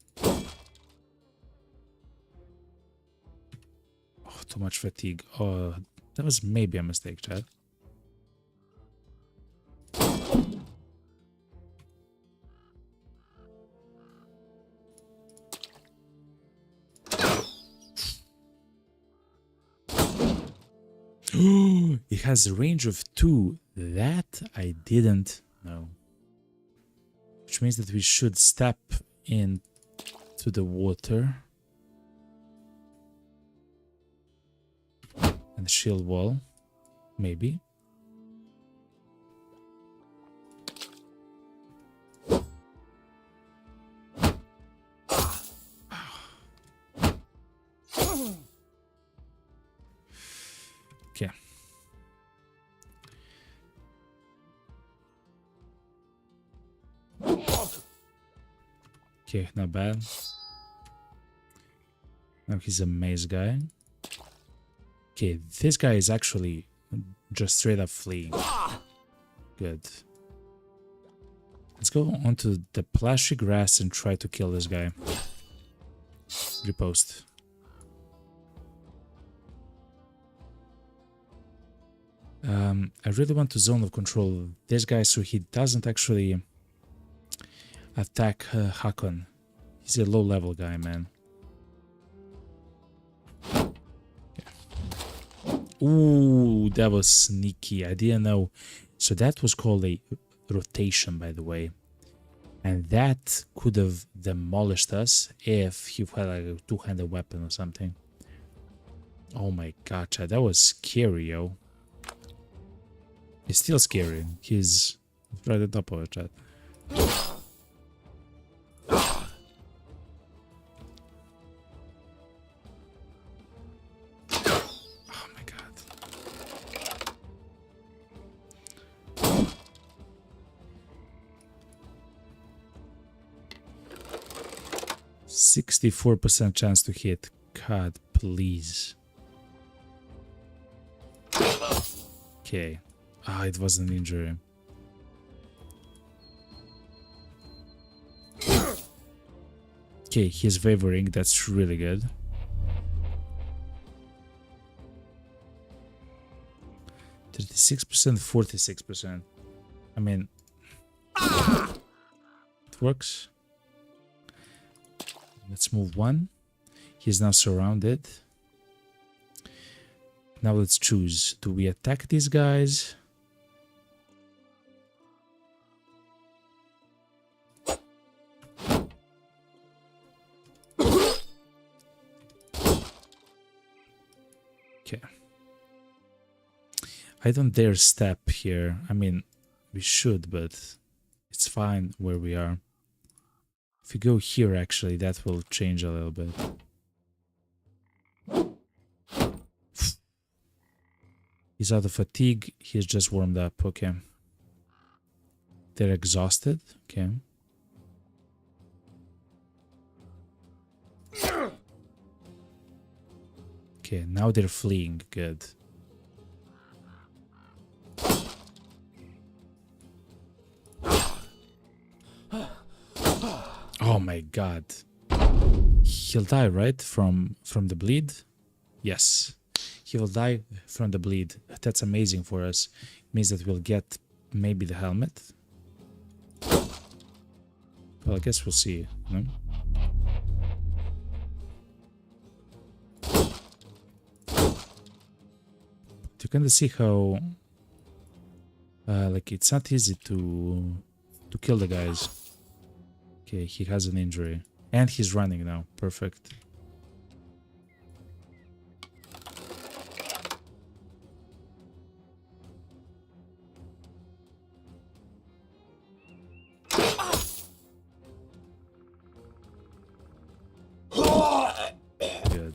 [SPEAKER 1] Oh, too much fatigue. Oh, that was maybe a mistake, Chad. It has a range of 2. That I didn't know. Which means that we should step into the water. And the shield wall. Maybe. Okay. Okay, not bad. Now he's a maze guy. Okay, this guy is actually just straight up fleeing. Good. Let's go onto the plashy grass and try to kill this guy. Repost. I really want to zone of control this guy so he doesn't actually attack Hakon. He's a low level guy, man. Ooh, that was sneaky. I didn't know. So that was called a rotation, by the way. And that could have demolished us if he had like a two-handed weapon or something. Oh my god, Chad, that was scary, yo. It's still scary. He's right at the top of it, Chad. 64% chance to hit. God, please. Okay. Ah, it was an injury. Okay, he's wavering. That's really good. 36%, 46%. I mean, it works. Let's move one. He's now surrounded. Now let's choose. Do we attack these guys? Okay. I don't dare step here. I mean, we should, but it's fine where we are. If we go here, actually, that will change a little bit. He's out of fatigue. He's just warmed up. Okay. They're exhausted. Okay. Okay, now they're fleeing. Good. Oh my god. He'll die, right? From the bleed? Yes. He will die from the bleed. That's amazing for us. It means that we'll get maybe the helmet. Well, I guess we'll see. No? You can see how like it's not easy to kill the guys. Okay, he has an injury. And he's running now. Perfect. Good.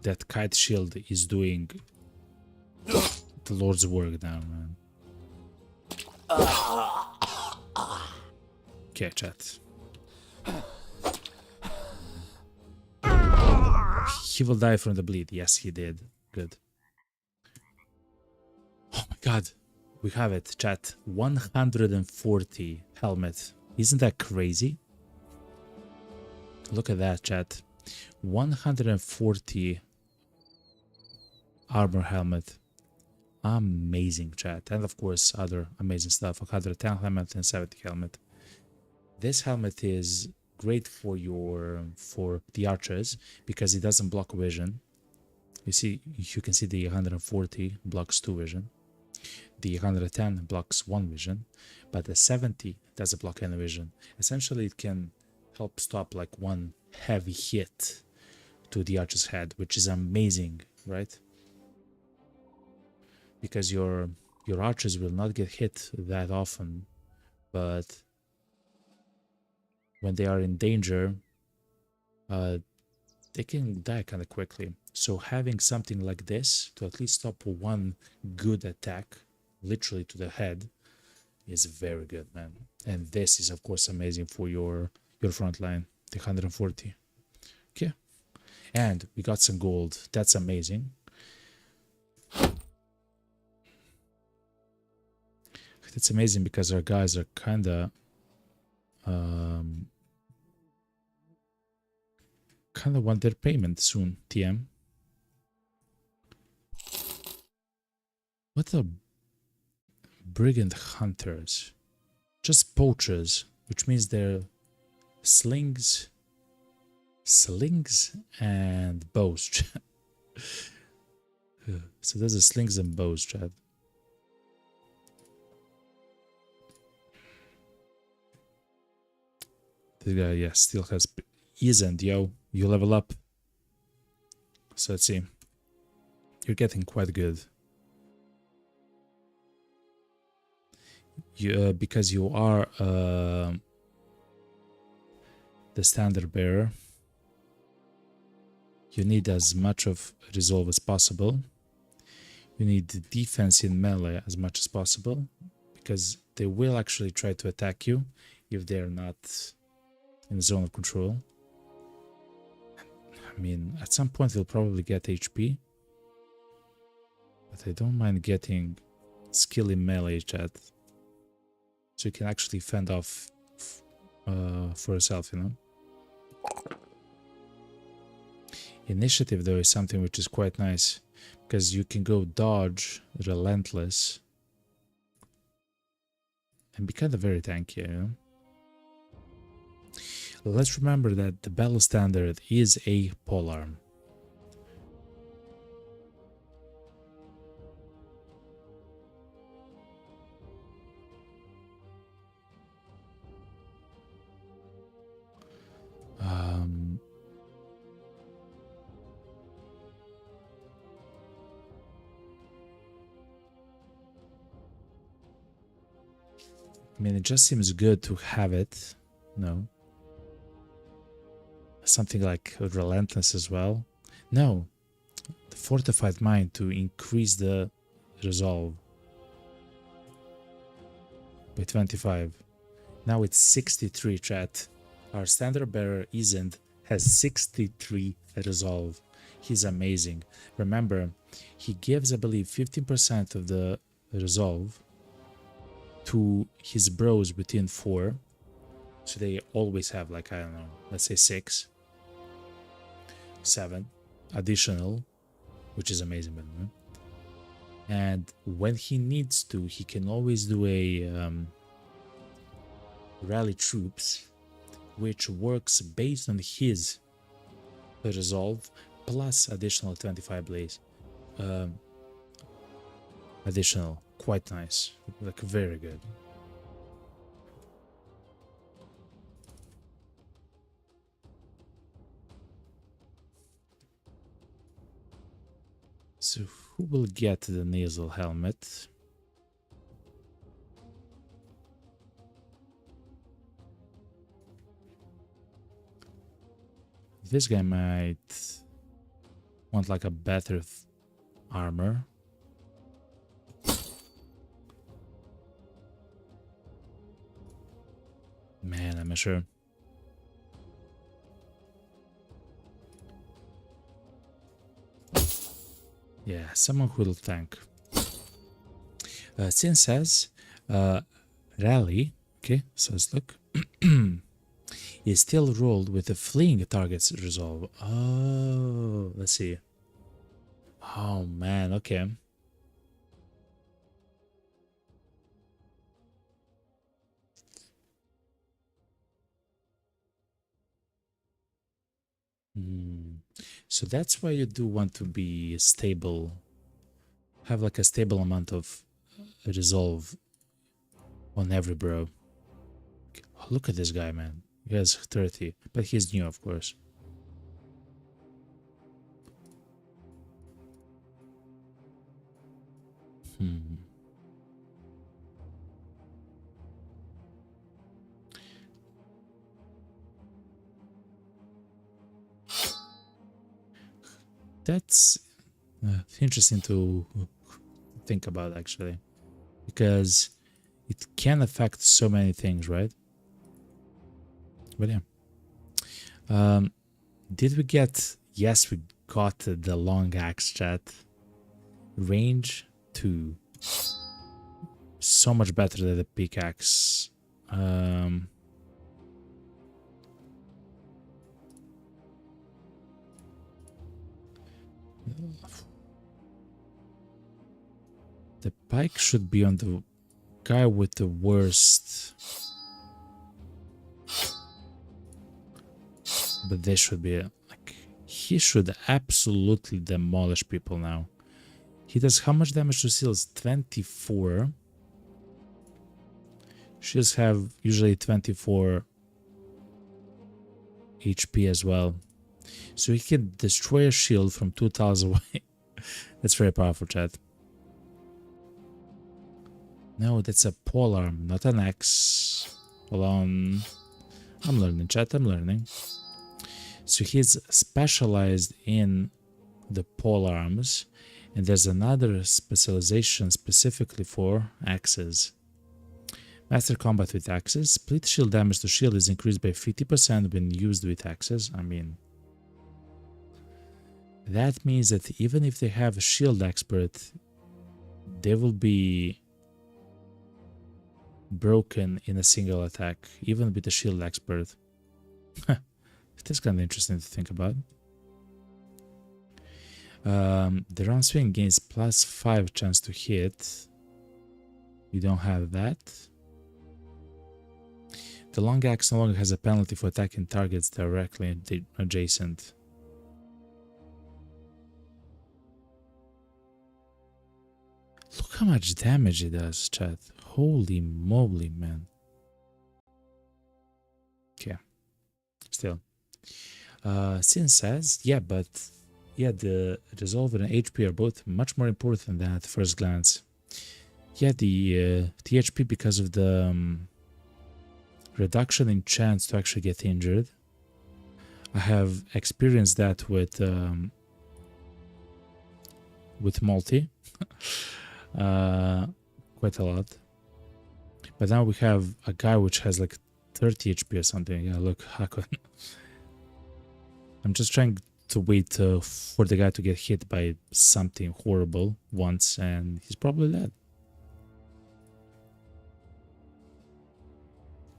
[SPEAKER 1] That kite shield is doing the Lord's work now, man. Okay, chat. He will die from the bleed. Yes, he did. Good. Oh my god. We have it, chat. 140 helmet. Isn't that crazy? Look at that, chat. 140 armor helmet. Amazing, chat. And of course, other amazing stuff. 110 helmet and 70 helmet. This helmet is great for the archers because it doesn't block vision. You can see the 140 blocks 2 vision. The 110 blocks 1 vision, but the 70 doesn't block any vision. Essentially, it can help stop like one heavy hit to the archer's head, which is amazing, right? Because your archers will not get hit that often, but when they are in danger, they can die kind of quickly. So having something like this to at least stop one good attack, literally to the head, is very good, man. And this is of course amazing for your front line, the 140. Okay, and we got some gold. That's amazing. That's amazing because our guys are kinda want their payment soon. TM. What are brigand hunters? Just poachers, which means they're slings and bows. So there's a slings and bows, chat. This guy, yeah, still has isn't, yo. You level up. So let's see. You're getting quite good. Because you are the standard bearer. You need as much of resolve as possible. You need the defense in melee as much as possible, because they will actually try to attack you if they're not in the zone of control. I mean, at some point they'll probably get HP, but I don't mind getting skill in melee, chat, so you can actually fend off for yourself, you know. Initiative, though, is something which is quite nice, because you can go dodge, relentless, and be kind of very tanky, you know. Let's remember that the battle standard is a polearm. I mean, it just seems good to have it, no? Something like relentless as well. No, the fortified mind to increase the resolve by 25. Now it's 63, chat. Our standard bearer has 63 resolve. He's amazing. Remember, he gives, I believe, 15% of the resolve to his bros within 4. So they always have, like, I don't know, let's say 6, 7 additional, which is amazing, by the way. And when he needs to, he can always do a rally troops, which works based on his resolve plus additional 25 blaze. Additional, quite nice, like very good. So who will get the nasal helmet? This guy might want like a better armor. Man, I'm not sure. Yeah, someone who will tank. Sin says, rally, okay, says look, is still rolled with the fleeing target's resolve. Oh, let's see. Oh man, okay. So that's why you do want to be stable, have like a stable amount of resolve on every bro. Oh, look at this guy, man. He has 30, but he's new, of course. That's interesting to think about, actually, because it can affect so many things, right? But yeah. Did we get... Yes, we got the long axe, chat. Range 2. So much better than the pickaxe. The pike should be on the guy with the worst. But they should be like, he should absolutely demolish people now. He does how much damage to shields? 24. Shields have usually 24 HP as well. So he can destroy a shield from 2000 away. That's very powerful, chat. No, that's a polearm, not an axe. Hold on. I'm learning, chat, I'm learning. So he's specialized in the pole arms, and there's another specialization specifically for axes. Master combat with axes. Split shield damage to shield is increased by 50% when used with axes. I mean, that means that even if they have a shield expert, they will be broken in a single attack, even with the shield expert. That's kind of interesting to think about. The round swing gains +5 chance to hit. We don't have that. The long axe no longer has a penalty for attacking targets directly adjacent. Look how much damage it does, chat. Holy moly, man. Okay. Still. Sin says, yeah, but yeah, the resolve and HP are both much more important than at first glance. Yeah, the HP, because of the reduction in chance to actually get injured. I have experienced that with multi quite a lot. But now we have a guy which has like 30 HP or something. Yeah, look, Hakon. I'm just trying to wait for the guy to get hit by something horrible once, and he's probably dead.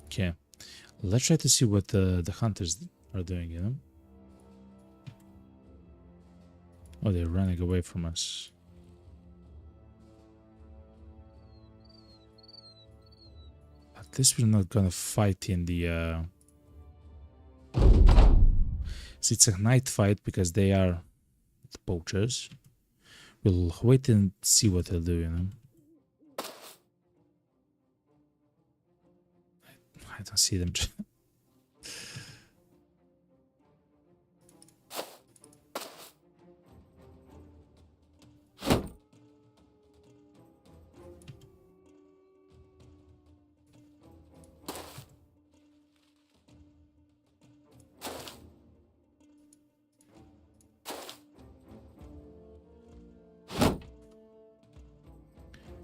[SPEAKER 1] Okay, let's try to see what the hunters are doing, you know? Oh, they're running away from us. At least we're not gonna fight in the... So it's a night fight because they are the poachers. We'll wait and see what they'll do, you know? I don't see them.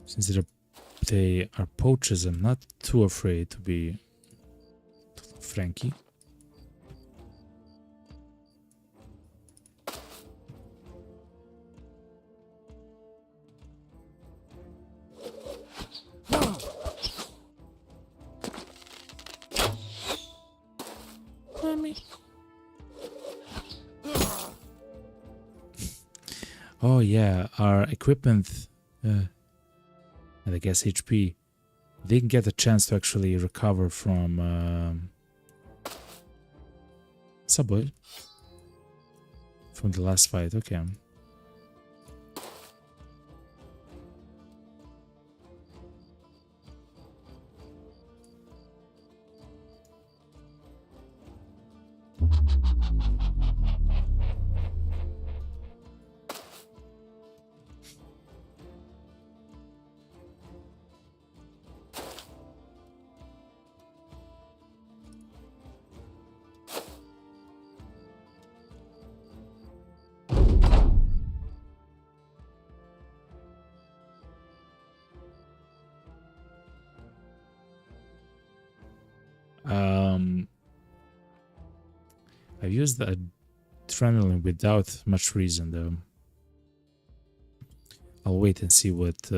[SPEAKER 1] Since they are poachers, I'm not too afraid to be Frankie. Oh yeah, our equipment and I guess HP, they can get a chance to actually recover from Subway from the last fight. Okay. I've used the adrenaline without much reason though. I'll wait and see what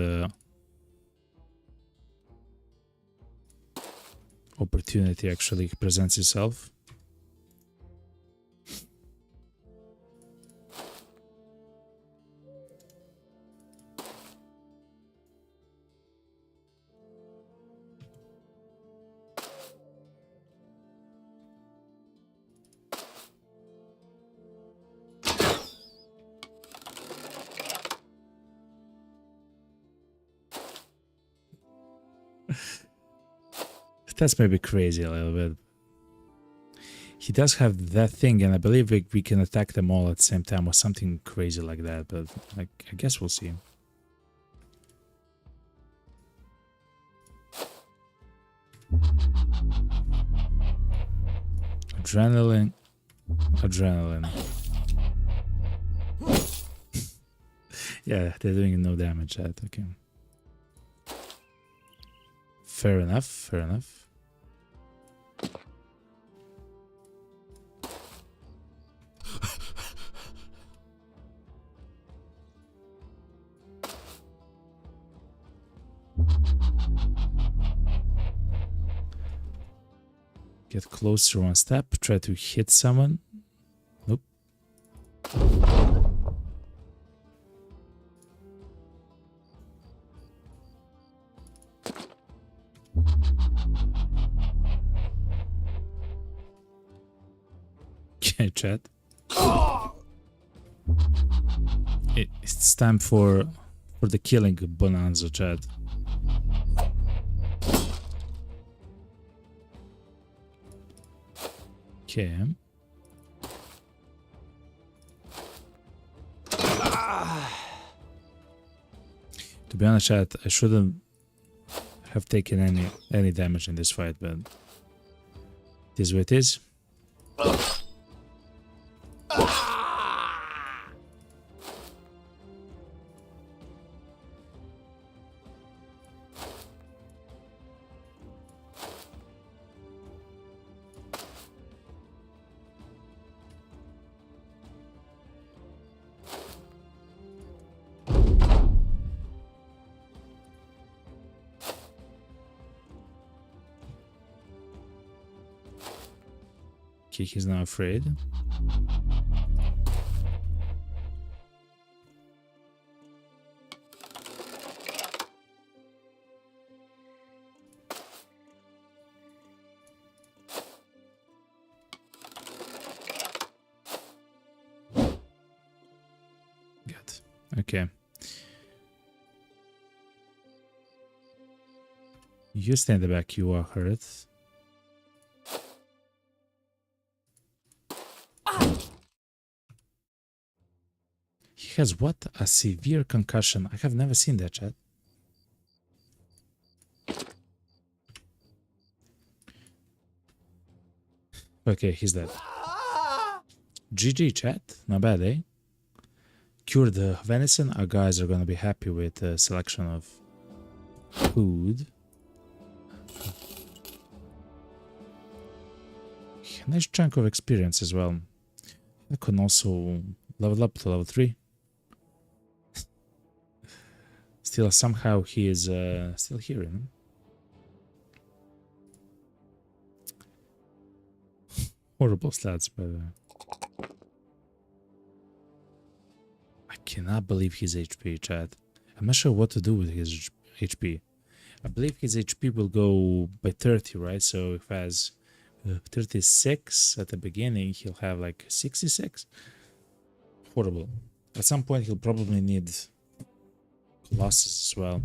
[SPEAKER 1] opportunity actually presents itself. That's maybe crazy a little bit. He does have that thing, and I believe we can attack them all at the same time or something crazy like that, but I guess we'll see. Adrenaline adrenaline. Yeah, they're doing no damage yet. Okay. Fair enough. Fair enough. Get closer one step. Try to hit someone. Nope. Okay, chat. It's time for the killing bonanza, chat. Okay. To be honest, chat, I shouldn't have taken any damage in this fight, but it is what it is. Okay, he's not afraid. Good. Okay. You stay in the back, you are hurt. He has what? A severe concussion. I have never seen that, chat. Okay, he's dead. GG, chat. Not bad, eh? Cured venison. Our guys are gonna be happy with the selection of food. A nice chunk of experience as well. I can also level up to level 3. Still, somehow he is still here, you know? Horrible stats, but I cannot believe his HP, chat. I'm not sure what to do with his HP. I believe his HP will go by 30, right? So if he has 36 at the beginning, he'll have like 66. Horrible. At some point, he'll probably need Colossus as well.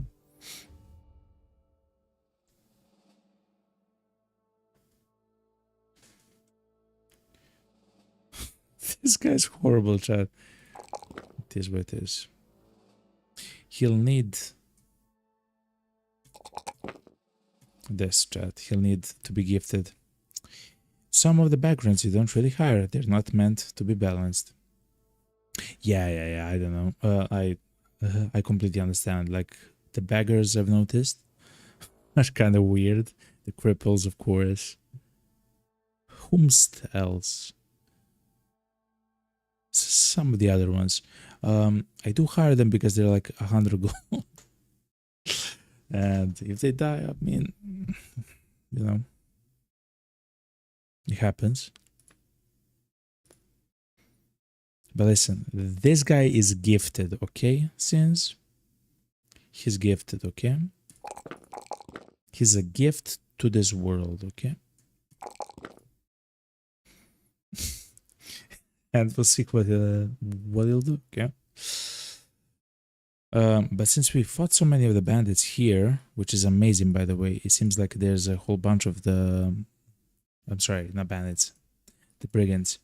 [SPEAKER 1] This guy's horrible, chat. It is what it is. He'll need this, chat. He'll need to be gifted. Some of the backgrounds you don't really hire. They're not meant to be balanced. Yeah. I don't know. I completely understand. Like, the beggars I've noticed are kind of weird. The cripples, of course. Whomst else? Some of the other ones. I do hire them because they're like 100 gold. And if they die, I mean, you know, it happens. But listen, this guy is gifted, okay, Sins? He's gifted, okay? He's a gift to this world, okay? And we'll see what he'll do, okay? But since we fought so many of the bandits here, which is amazing, by the way, it seems like there's a whole bunch of the... I'm sorry, not bandits. The brigands.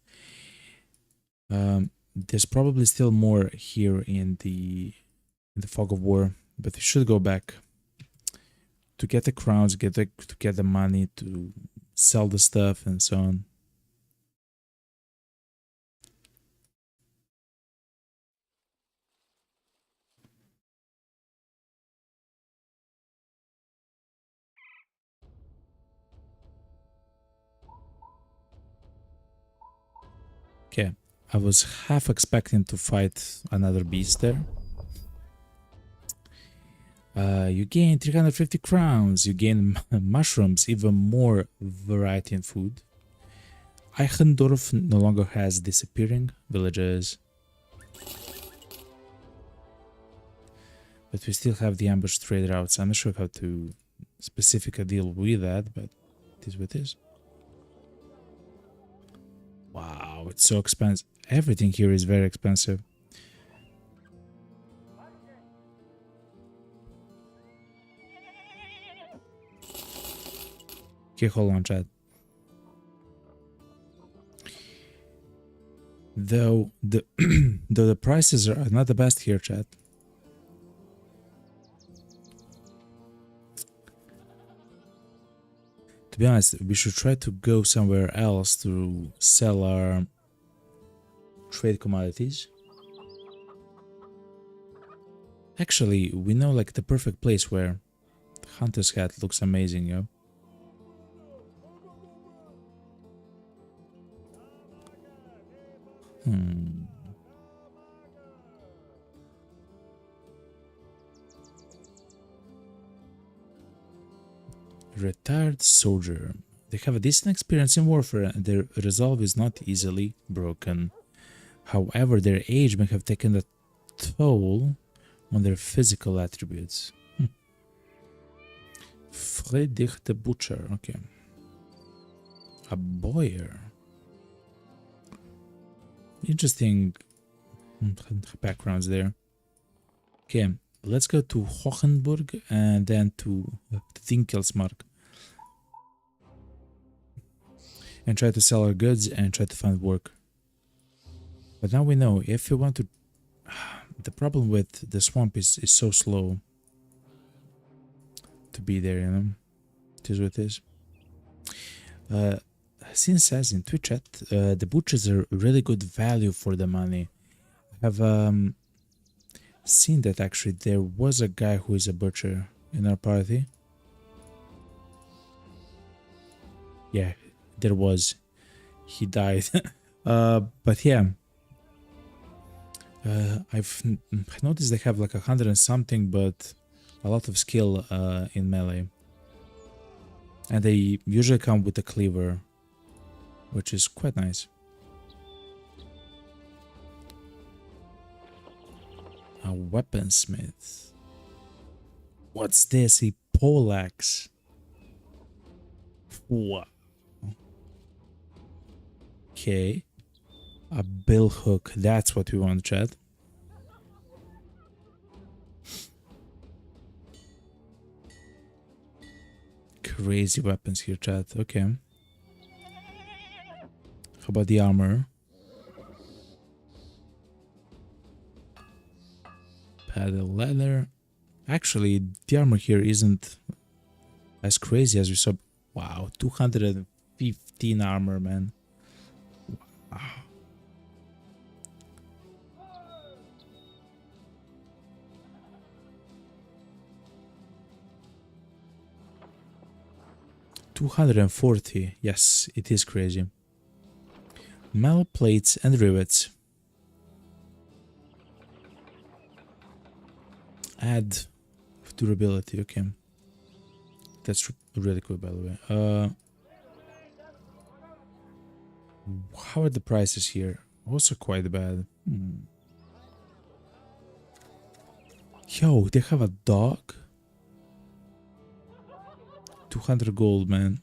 [SPEAKER 1] There's probably still more here in the fog of war, but we should go back to get the crowns, to get the money, to sell the stuff, and so on. Okay, I was half expecting to fight another beast there. You gain 350 crowns, you gain mushrooms, even more variety in food. Eichendorf no longer has disappearing villages. But we still have the ambush trade routes. I'm not sure how to specifically deal with that, but it is what it is. Wow, it's so expensive. Everything here is very expensive. Okay, hold on, chat. Though the prices are not the best here, chat. To be honest, we should try to go somewhere else to sell our trade commodities. Actually, we know like the perfect place where Hunter's hat looks amazing, yo. Retired soldier. They have a decent experience in warfare and their resolve is not easily broken. However, their age may have taken a toll on their physical attributes. Friedrich the Butcher, okay. A boyar. Interesting backgrounds there. Okay, let's go to Hohenburg and then to Dinkelsmark. And try to sell our goods and try to find work. But now we know if we want to... The problem with the swamp is so slow to be there, you know? It is what it is. Sin says in Twitch chat, the butchers are really good value for the money. I have seen that actually there was a guy who is a butcher in our party. Yeah, there was. He died. But yeah. I've noticed they have like 100 and something, but a lot of skill in melee. And they usually come with a cleaver, which is quite nice. A weaponsmith. What's this? A poleaxe. Wow. Okay. A bill hook. That's what we want, chat. Crazy weapons here, chat. Okay. How about the armor? Paddle leather. Actually, the armor here isn't as crazy as we saw. Wow, 215 armor, man. Wow. $240. Yes, it is crazy. Metal plates and rivets. Add durability. Okay, that's really cool, by the way. How are the prices here? Also quite bad. Yo, they have a dog. 200 gold, man.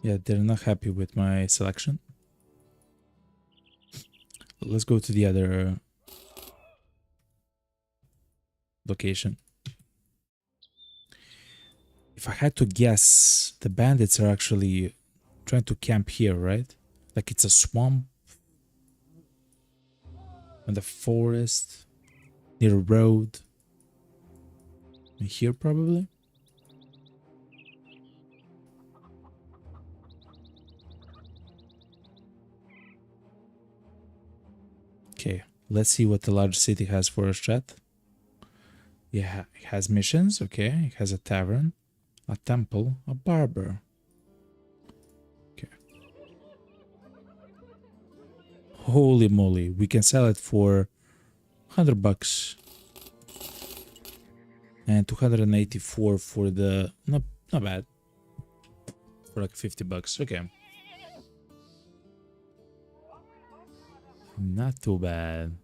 [SPEAKER 1] Yeah, they're not happy with my selection. Let's go to the other location. If I had to guess, the bandits are actually trying to camp here, right? Like it's a swamp and the forest near a road. Here probably. Okay, let's see what the large city has for us, chat. Yeah, it has missions, okay. It has a tavern, a temple, a barber. Okay. Holy moly, we can sell it for $100 and 284 for the not bad, for like $50. Okay, not too bad.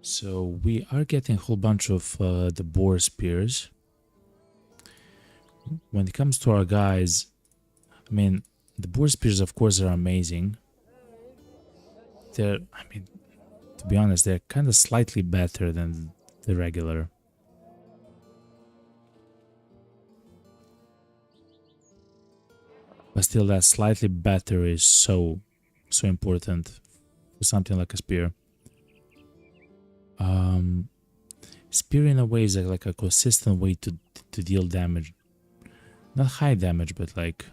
[SPEAKER 1] So we are getting a whole bunch of the boar spears. When it comes to our guys, I mean, the boar spears of course are amazing. They're, I mean, to be honest, they're kind of slightly better than the regular. But still, that slightly better is so important for something like a spear. Spear in a way is like a consistent way to deal damage. Not high damage, but like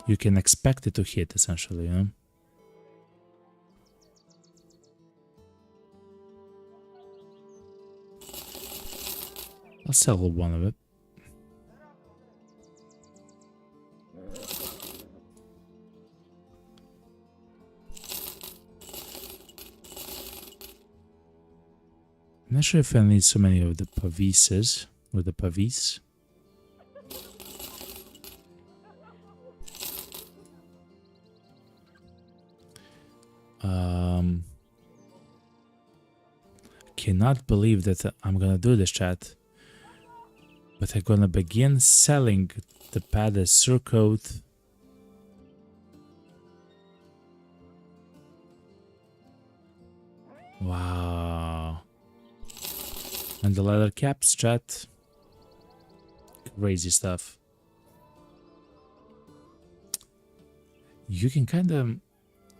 [SPEAKER 1] you can expect it to hit essentially, you know? I'll sell one of it. I'm not sure if I need so many of the pavises or the pavis. Cannot believe that I'm gonna do this, chat. But I'm gonna begin selling the padded surcoat. Wow. And the leather caps, chat. Crazy stuff. You can kind of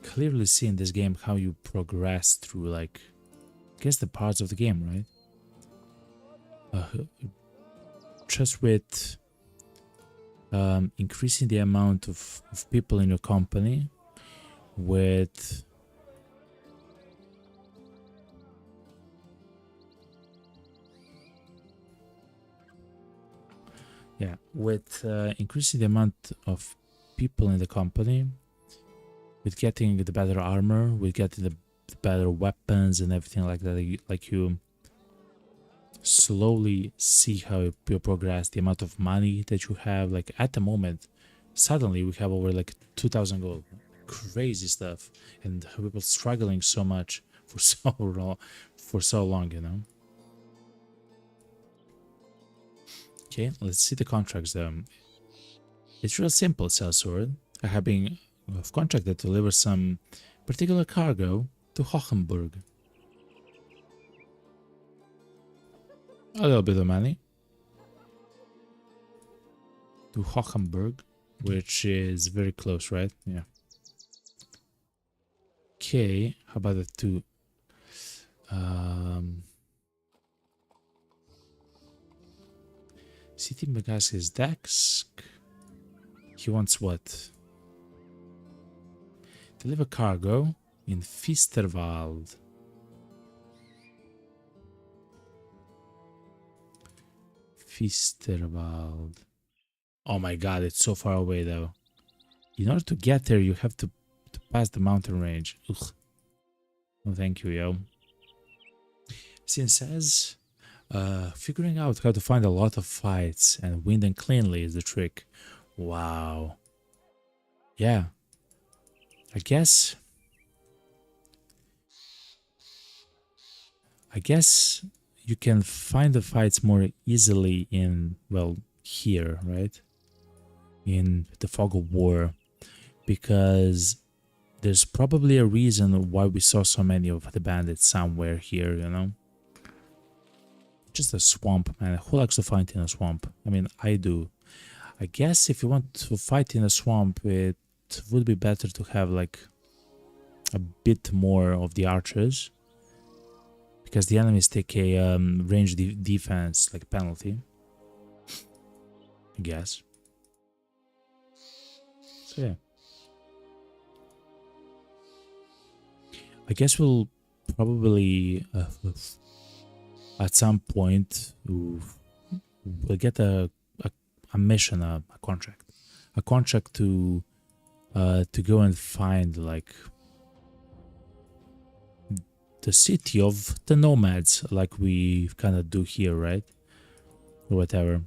[SPEAKER 1] clearly see in this game how you progress through, like, I guess the parts of the game, right? Just with increasing the amount of people in your company, with increasing the amount of people in the company, with getting the better armor, with getting the better weapons and everything like that, like you slowly see how you progress, the amount of money that you have. Like at the moment, suddenly we have over like 2,000 gold. Crazy stuff, and people struggling so much for so long, you know. Okay, let's see the contracts though. It's real simple, sellsword. I have been contracted to deliver some particular cargo to Hohenburg. A little bit of money. To Hohenburg, which is very close, right? Yeah. Okay, how about the two? City Megas' desk. He wants what? Deliver cargo in Fisterwald. Fisterwald. Oh my god, it's so far away though. In order to get there, you have to pass the mountain range. Ugh. No, thank you, yo. Since says, figuring out how to find a lot of fights and win them cleanly is the trick. Wow. Yeah. I guess you can find the fights more easily in, well, here, right? In the Fog of War, because there's probably a reason why we saw so many of the bandits somewhere here, you know? Just a swamp, man. Who likes to fight in a swamp? I mean, I do. I guess if you want to fight in a swamp, it would be better to have like a bit more of the archers, because the enemies take a range defense like penalty, I guess. So yeah. I guess we'll probably at some point we'll get a mission, a contract to go and find like the city of the nomads, like we kind of do here, right? Or whatever.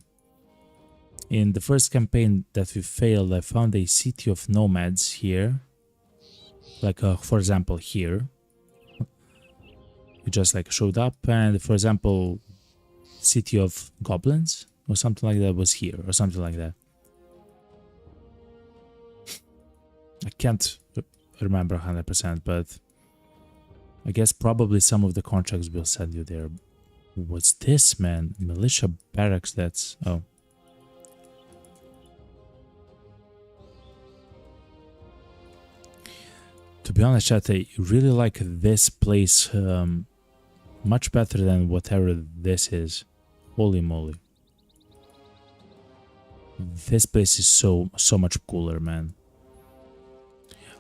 [SPEAKER 1] In the first campaign that we failed, I found a city of nomads here. Like, for example, here. We just like showed up, and for example, city of goblins or something like that was here, or something like that. I can't remember 100%, but I guess probably some of the contracts will send you there. What's this, man? Militia barracks, that's... oh. To be honest, chat, I really like this place much better than whatever this is. Holy moly. This place is so much cooler, man.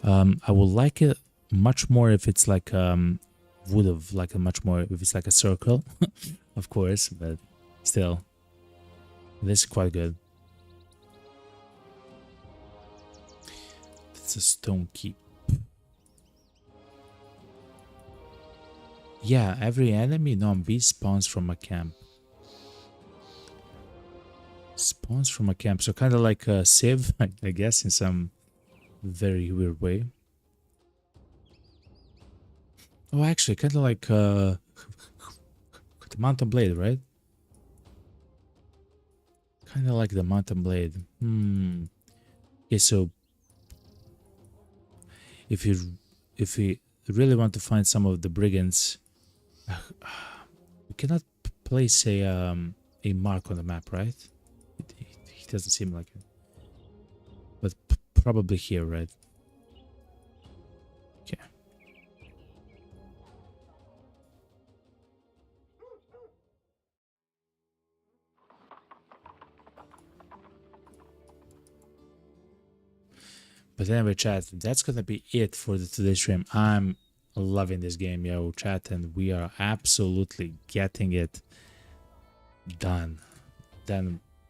[SPEAKER 1] I would like it much more if it's like would have like a much more if it's like a circle, of course, but still, this is quite good. It's a stone keep. Yeah, every enemy non-beast spawns from a camp. Spawns from a camp, so kind of like a Civ, I guess, in some very weird way. Oh, actually, kind of like the Mountain Blade, right? Kind of like the Mountain Blade. Okay, so if we really want to find some of the brigands, we cannot place a mark on the map, right? It doesn't seem like it, but probably here, right? Okay. But anyway, chat, that's gonna be it for today's stream. I'm loving this game, yo, chat, and we are absolutely getting it done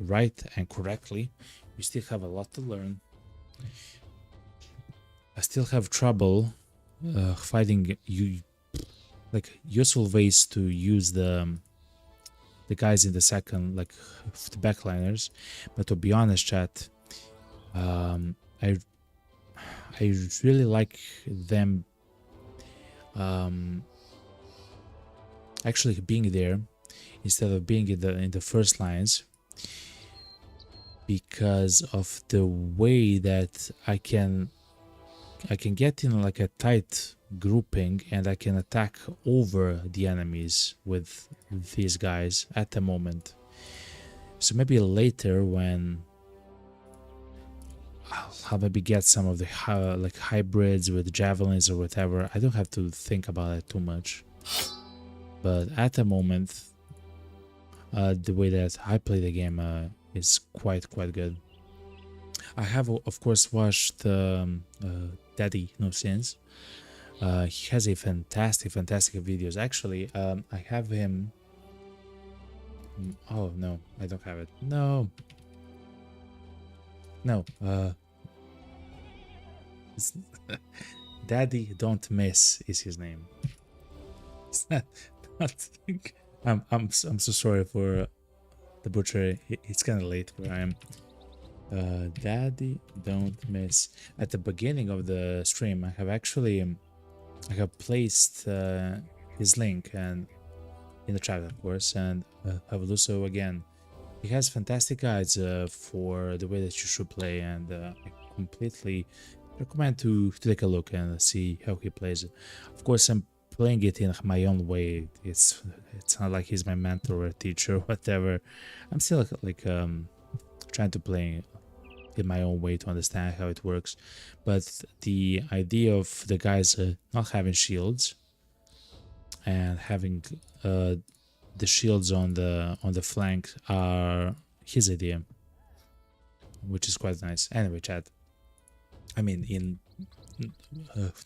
[SPEAKER 1] right and correctly. We still have a lot to learn. I still have trouble finding useful ways to use the guys in the second, like the backliners. But to be honest, chat, I really like them actually being there instead of being in the first lines, because of the way that I can get in like a tight grouping and I can attack over the enemies with these guys at the moment. So maybe later when I'll maybe get some of the like hybrids with javelins or whatever, I don't have to think about it too much. But at the moment, the way that I play the game is quite good. I have of course watched Daddy No Sins. He has a fantastic videos. Actually, I have him. Oh no, I don't have it. No. Daddy Don't Miss is his name. It's not I'm so sorry for the butcher. It's kind of late where I am. Daddy Don't Miss. At the beginning of the stream, I have placed his link and in the chat, of course, and I will do so again. He has fantastic guides for the way that you should play, and I completely recommend to take a look and see how he plays it. Of course, I'm playing it in my own way. It's not like he's my mentor or teacher or whatever. I'm still like trying to play in my own way to understand how it works. But the idea of the guys not having shields and having the shields on the flank are his idea, which is quite nice. Anyway, chat, I mean,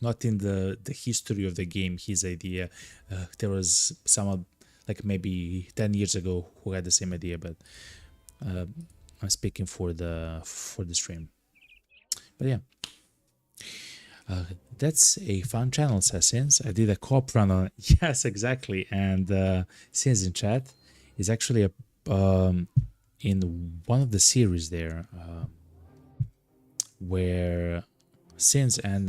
[SPEAKER 1] not in the history of the game his idea. There was someone like maybe 10 years ago who had the same idea, but I'm speaking for the stream. But yeah, that's a fun channel, Assassins. I did a co-op run on yes, exactly. And Sins in chat is actually in one of the series there, where Sins and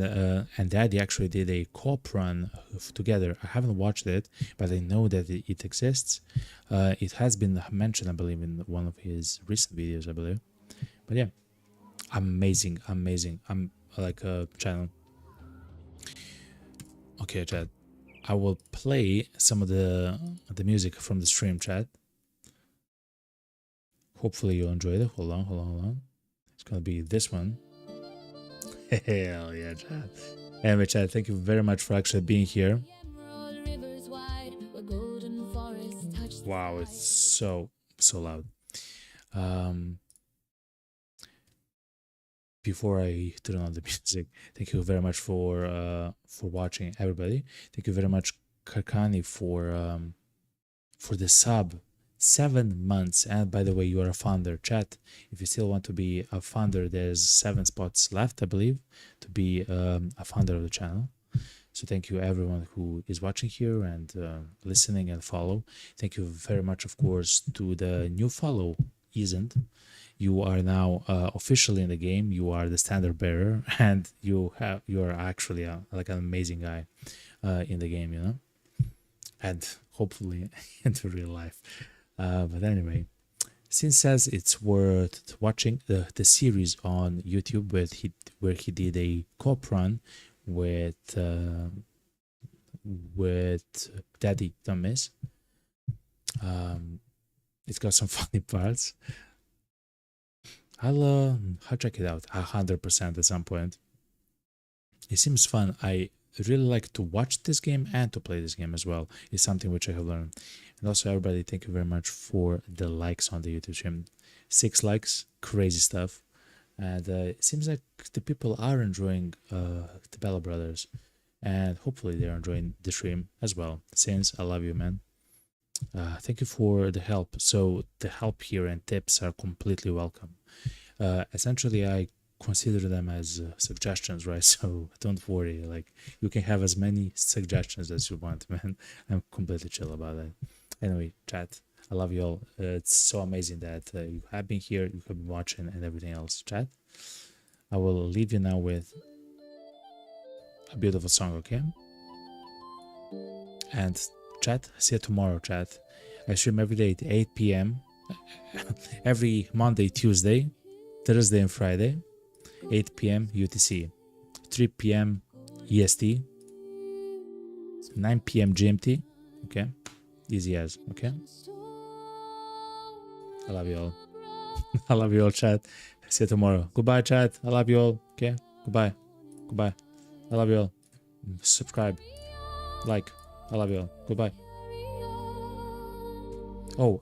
[SPEAKER 1] Daddy actually did a co-op run together. I haven't watched it, but I know that it exists. It has been mentioned, I believe, in one of his recent videos, I believe. But yeah, amazing. I'm like a channel. Okay, chat. I will play some of the music from the stream, chat. Hopefully you enjoyed it. Hold on. It's gonna be this one. Hell yeah, chat. Anyway, chat, thank you very much for actually being here. Wow, it's so loud. Before I turn on the music, thank you very much for watching, everybody. Thank you very much, Karkani, for the sub. 7 months. And by the way, you are a founder, chat. If you still want to be a founder, there's 7 spots left, I believe, to be a founder of the channel. So thank you everyone who is watching here and listening and follow. Are very much, of course, to the new follow, Isn't. You are now officially in the game. You are the standard bearer, and you are actually like an amazing guy in the game, you know, and hopefully into real life. But anyway, Sin says it's worth watching the series on YouTube where he did a co-op run with Daddy Dummies. It's got some funny parts. I'll check it out 100% at some point. It seems fun. I really like to watch this game and to play this game as well. It's something which I have learned. And also, everybody, thank you very much for the likes on the YouTube stream. 6 likes, crazy stuff. And it seems like the people are enjoying the Bella Brothers. And hopefully they're enjoying the stream as well. Since I love you, man. Thank you for the help. So the help here and tips are completely welcome. Essentially, I consider them as suggestions, right? So don't worry, like you can have as many suggestions as you want, man. I'm completely chill about that. Anyway, chat, I love you all. It's so amazing that you have been here, you have been watching and everything else. Chat, I will leave you now with a beautiful song, okay? And chat, see you tomorrow, chat. I stream every day at 8 p.m. every Monday, Tuesday, Thursday and Friday, 8 p.m. UTC, 3 p.m. EST, 9 p.m. GMT, okay? Easy as, okay? I love you all. I love you all, chat. See you tomorrow. Goodbye, chat. I love you all, okay? Goodbye. Goodbye. I love you all. Subscribe. Like. I love you all. Goodbye. Oh,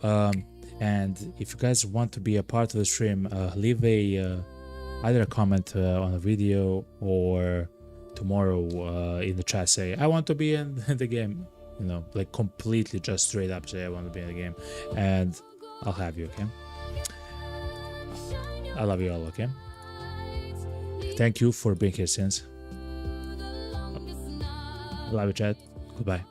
[SPEAKER 1] and if you guys want to be a part of the stream, leave either a comment on a video or tomorrow in the chat. Say I want to be in the game. You know, like completely just straight up say I want to be in the game, and I'll have you. Okay. I love you all. Okay. Thank you for being here, since. Love you, chat. Goodbye.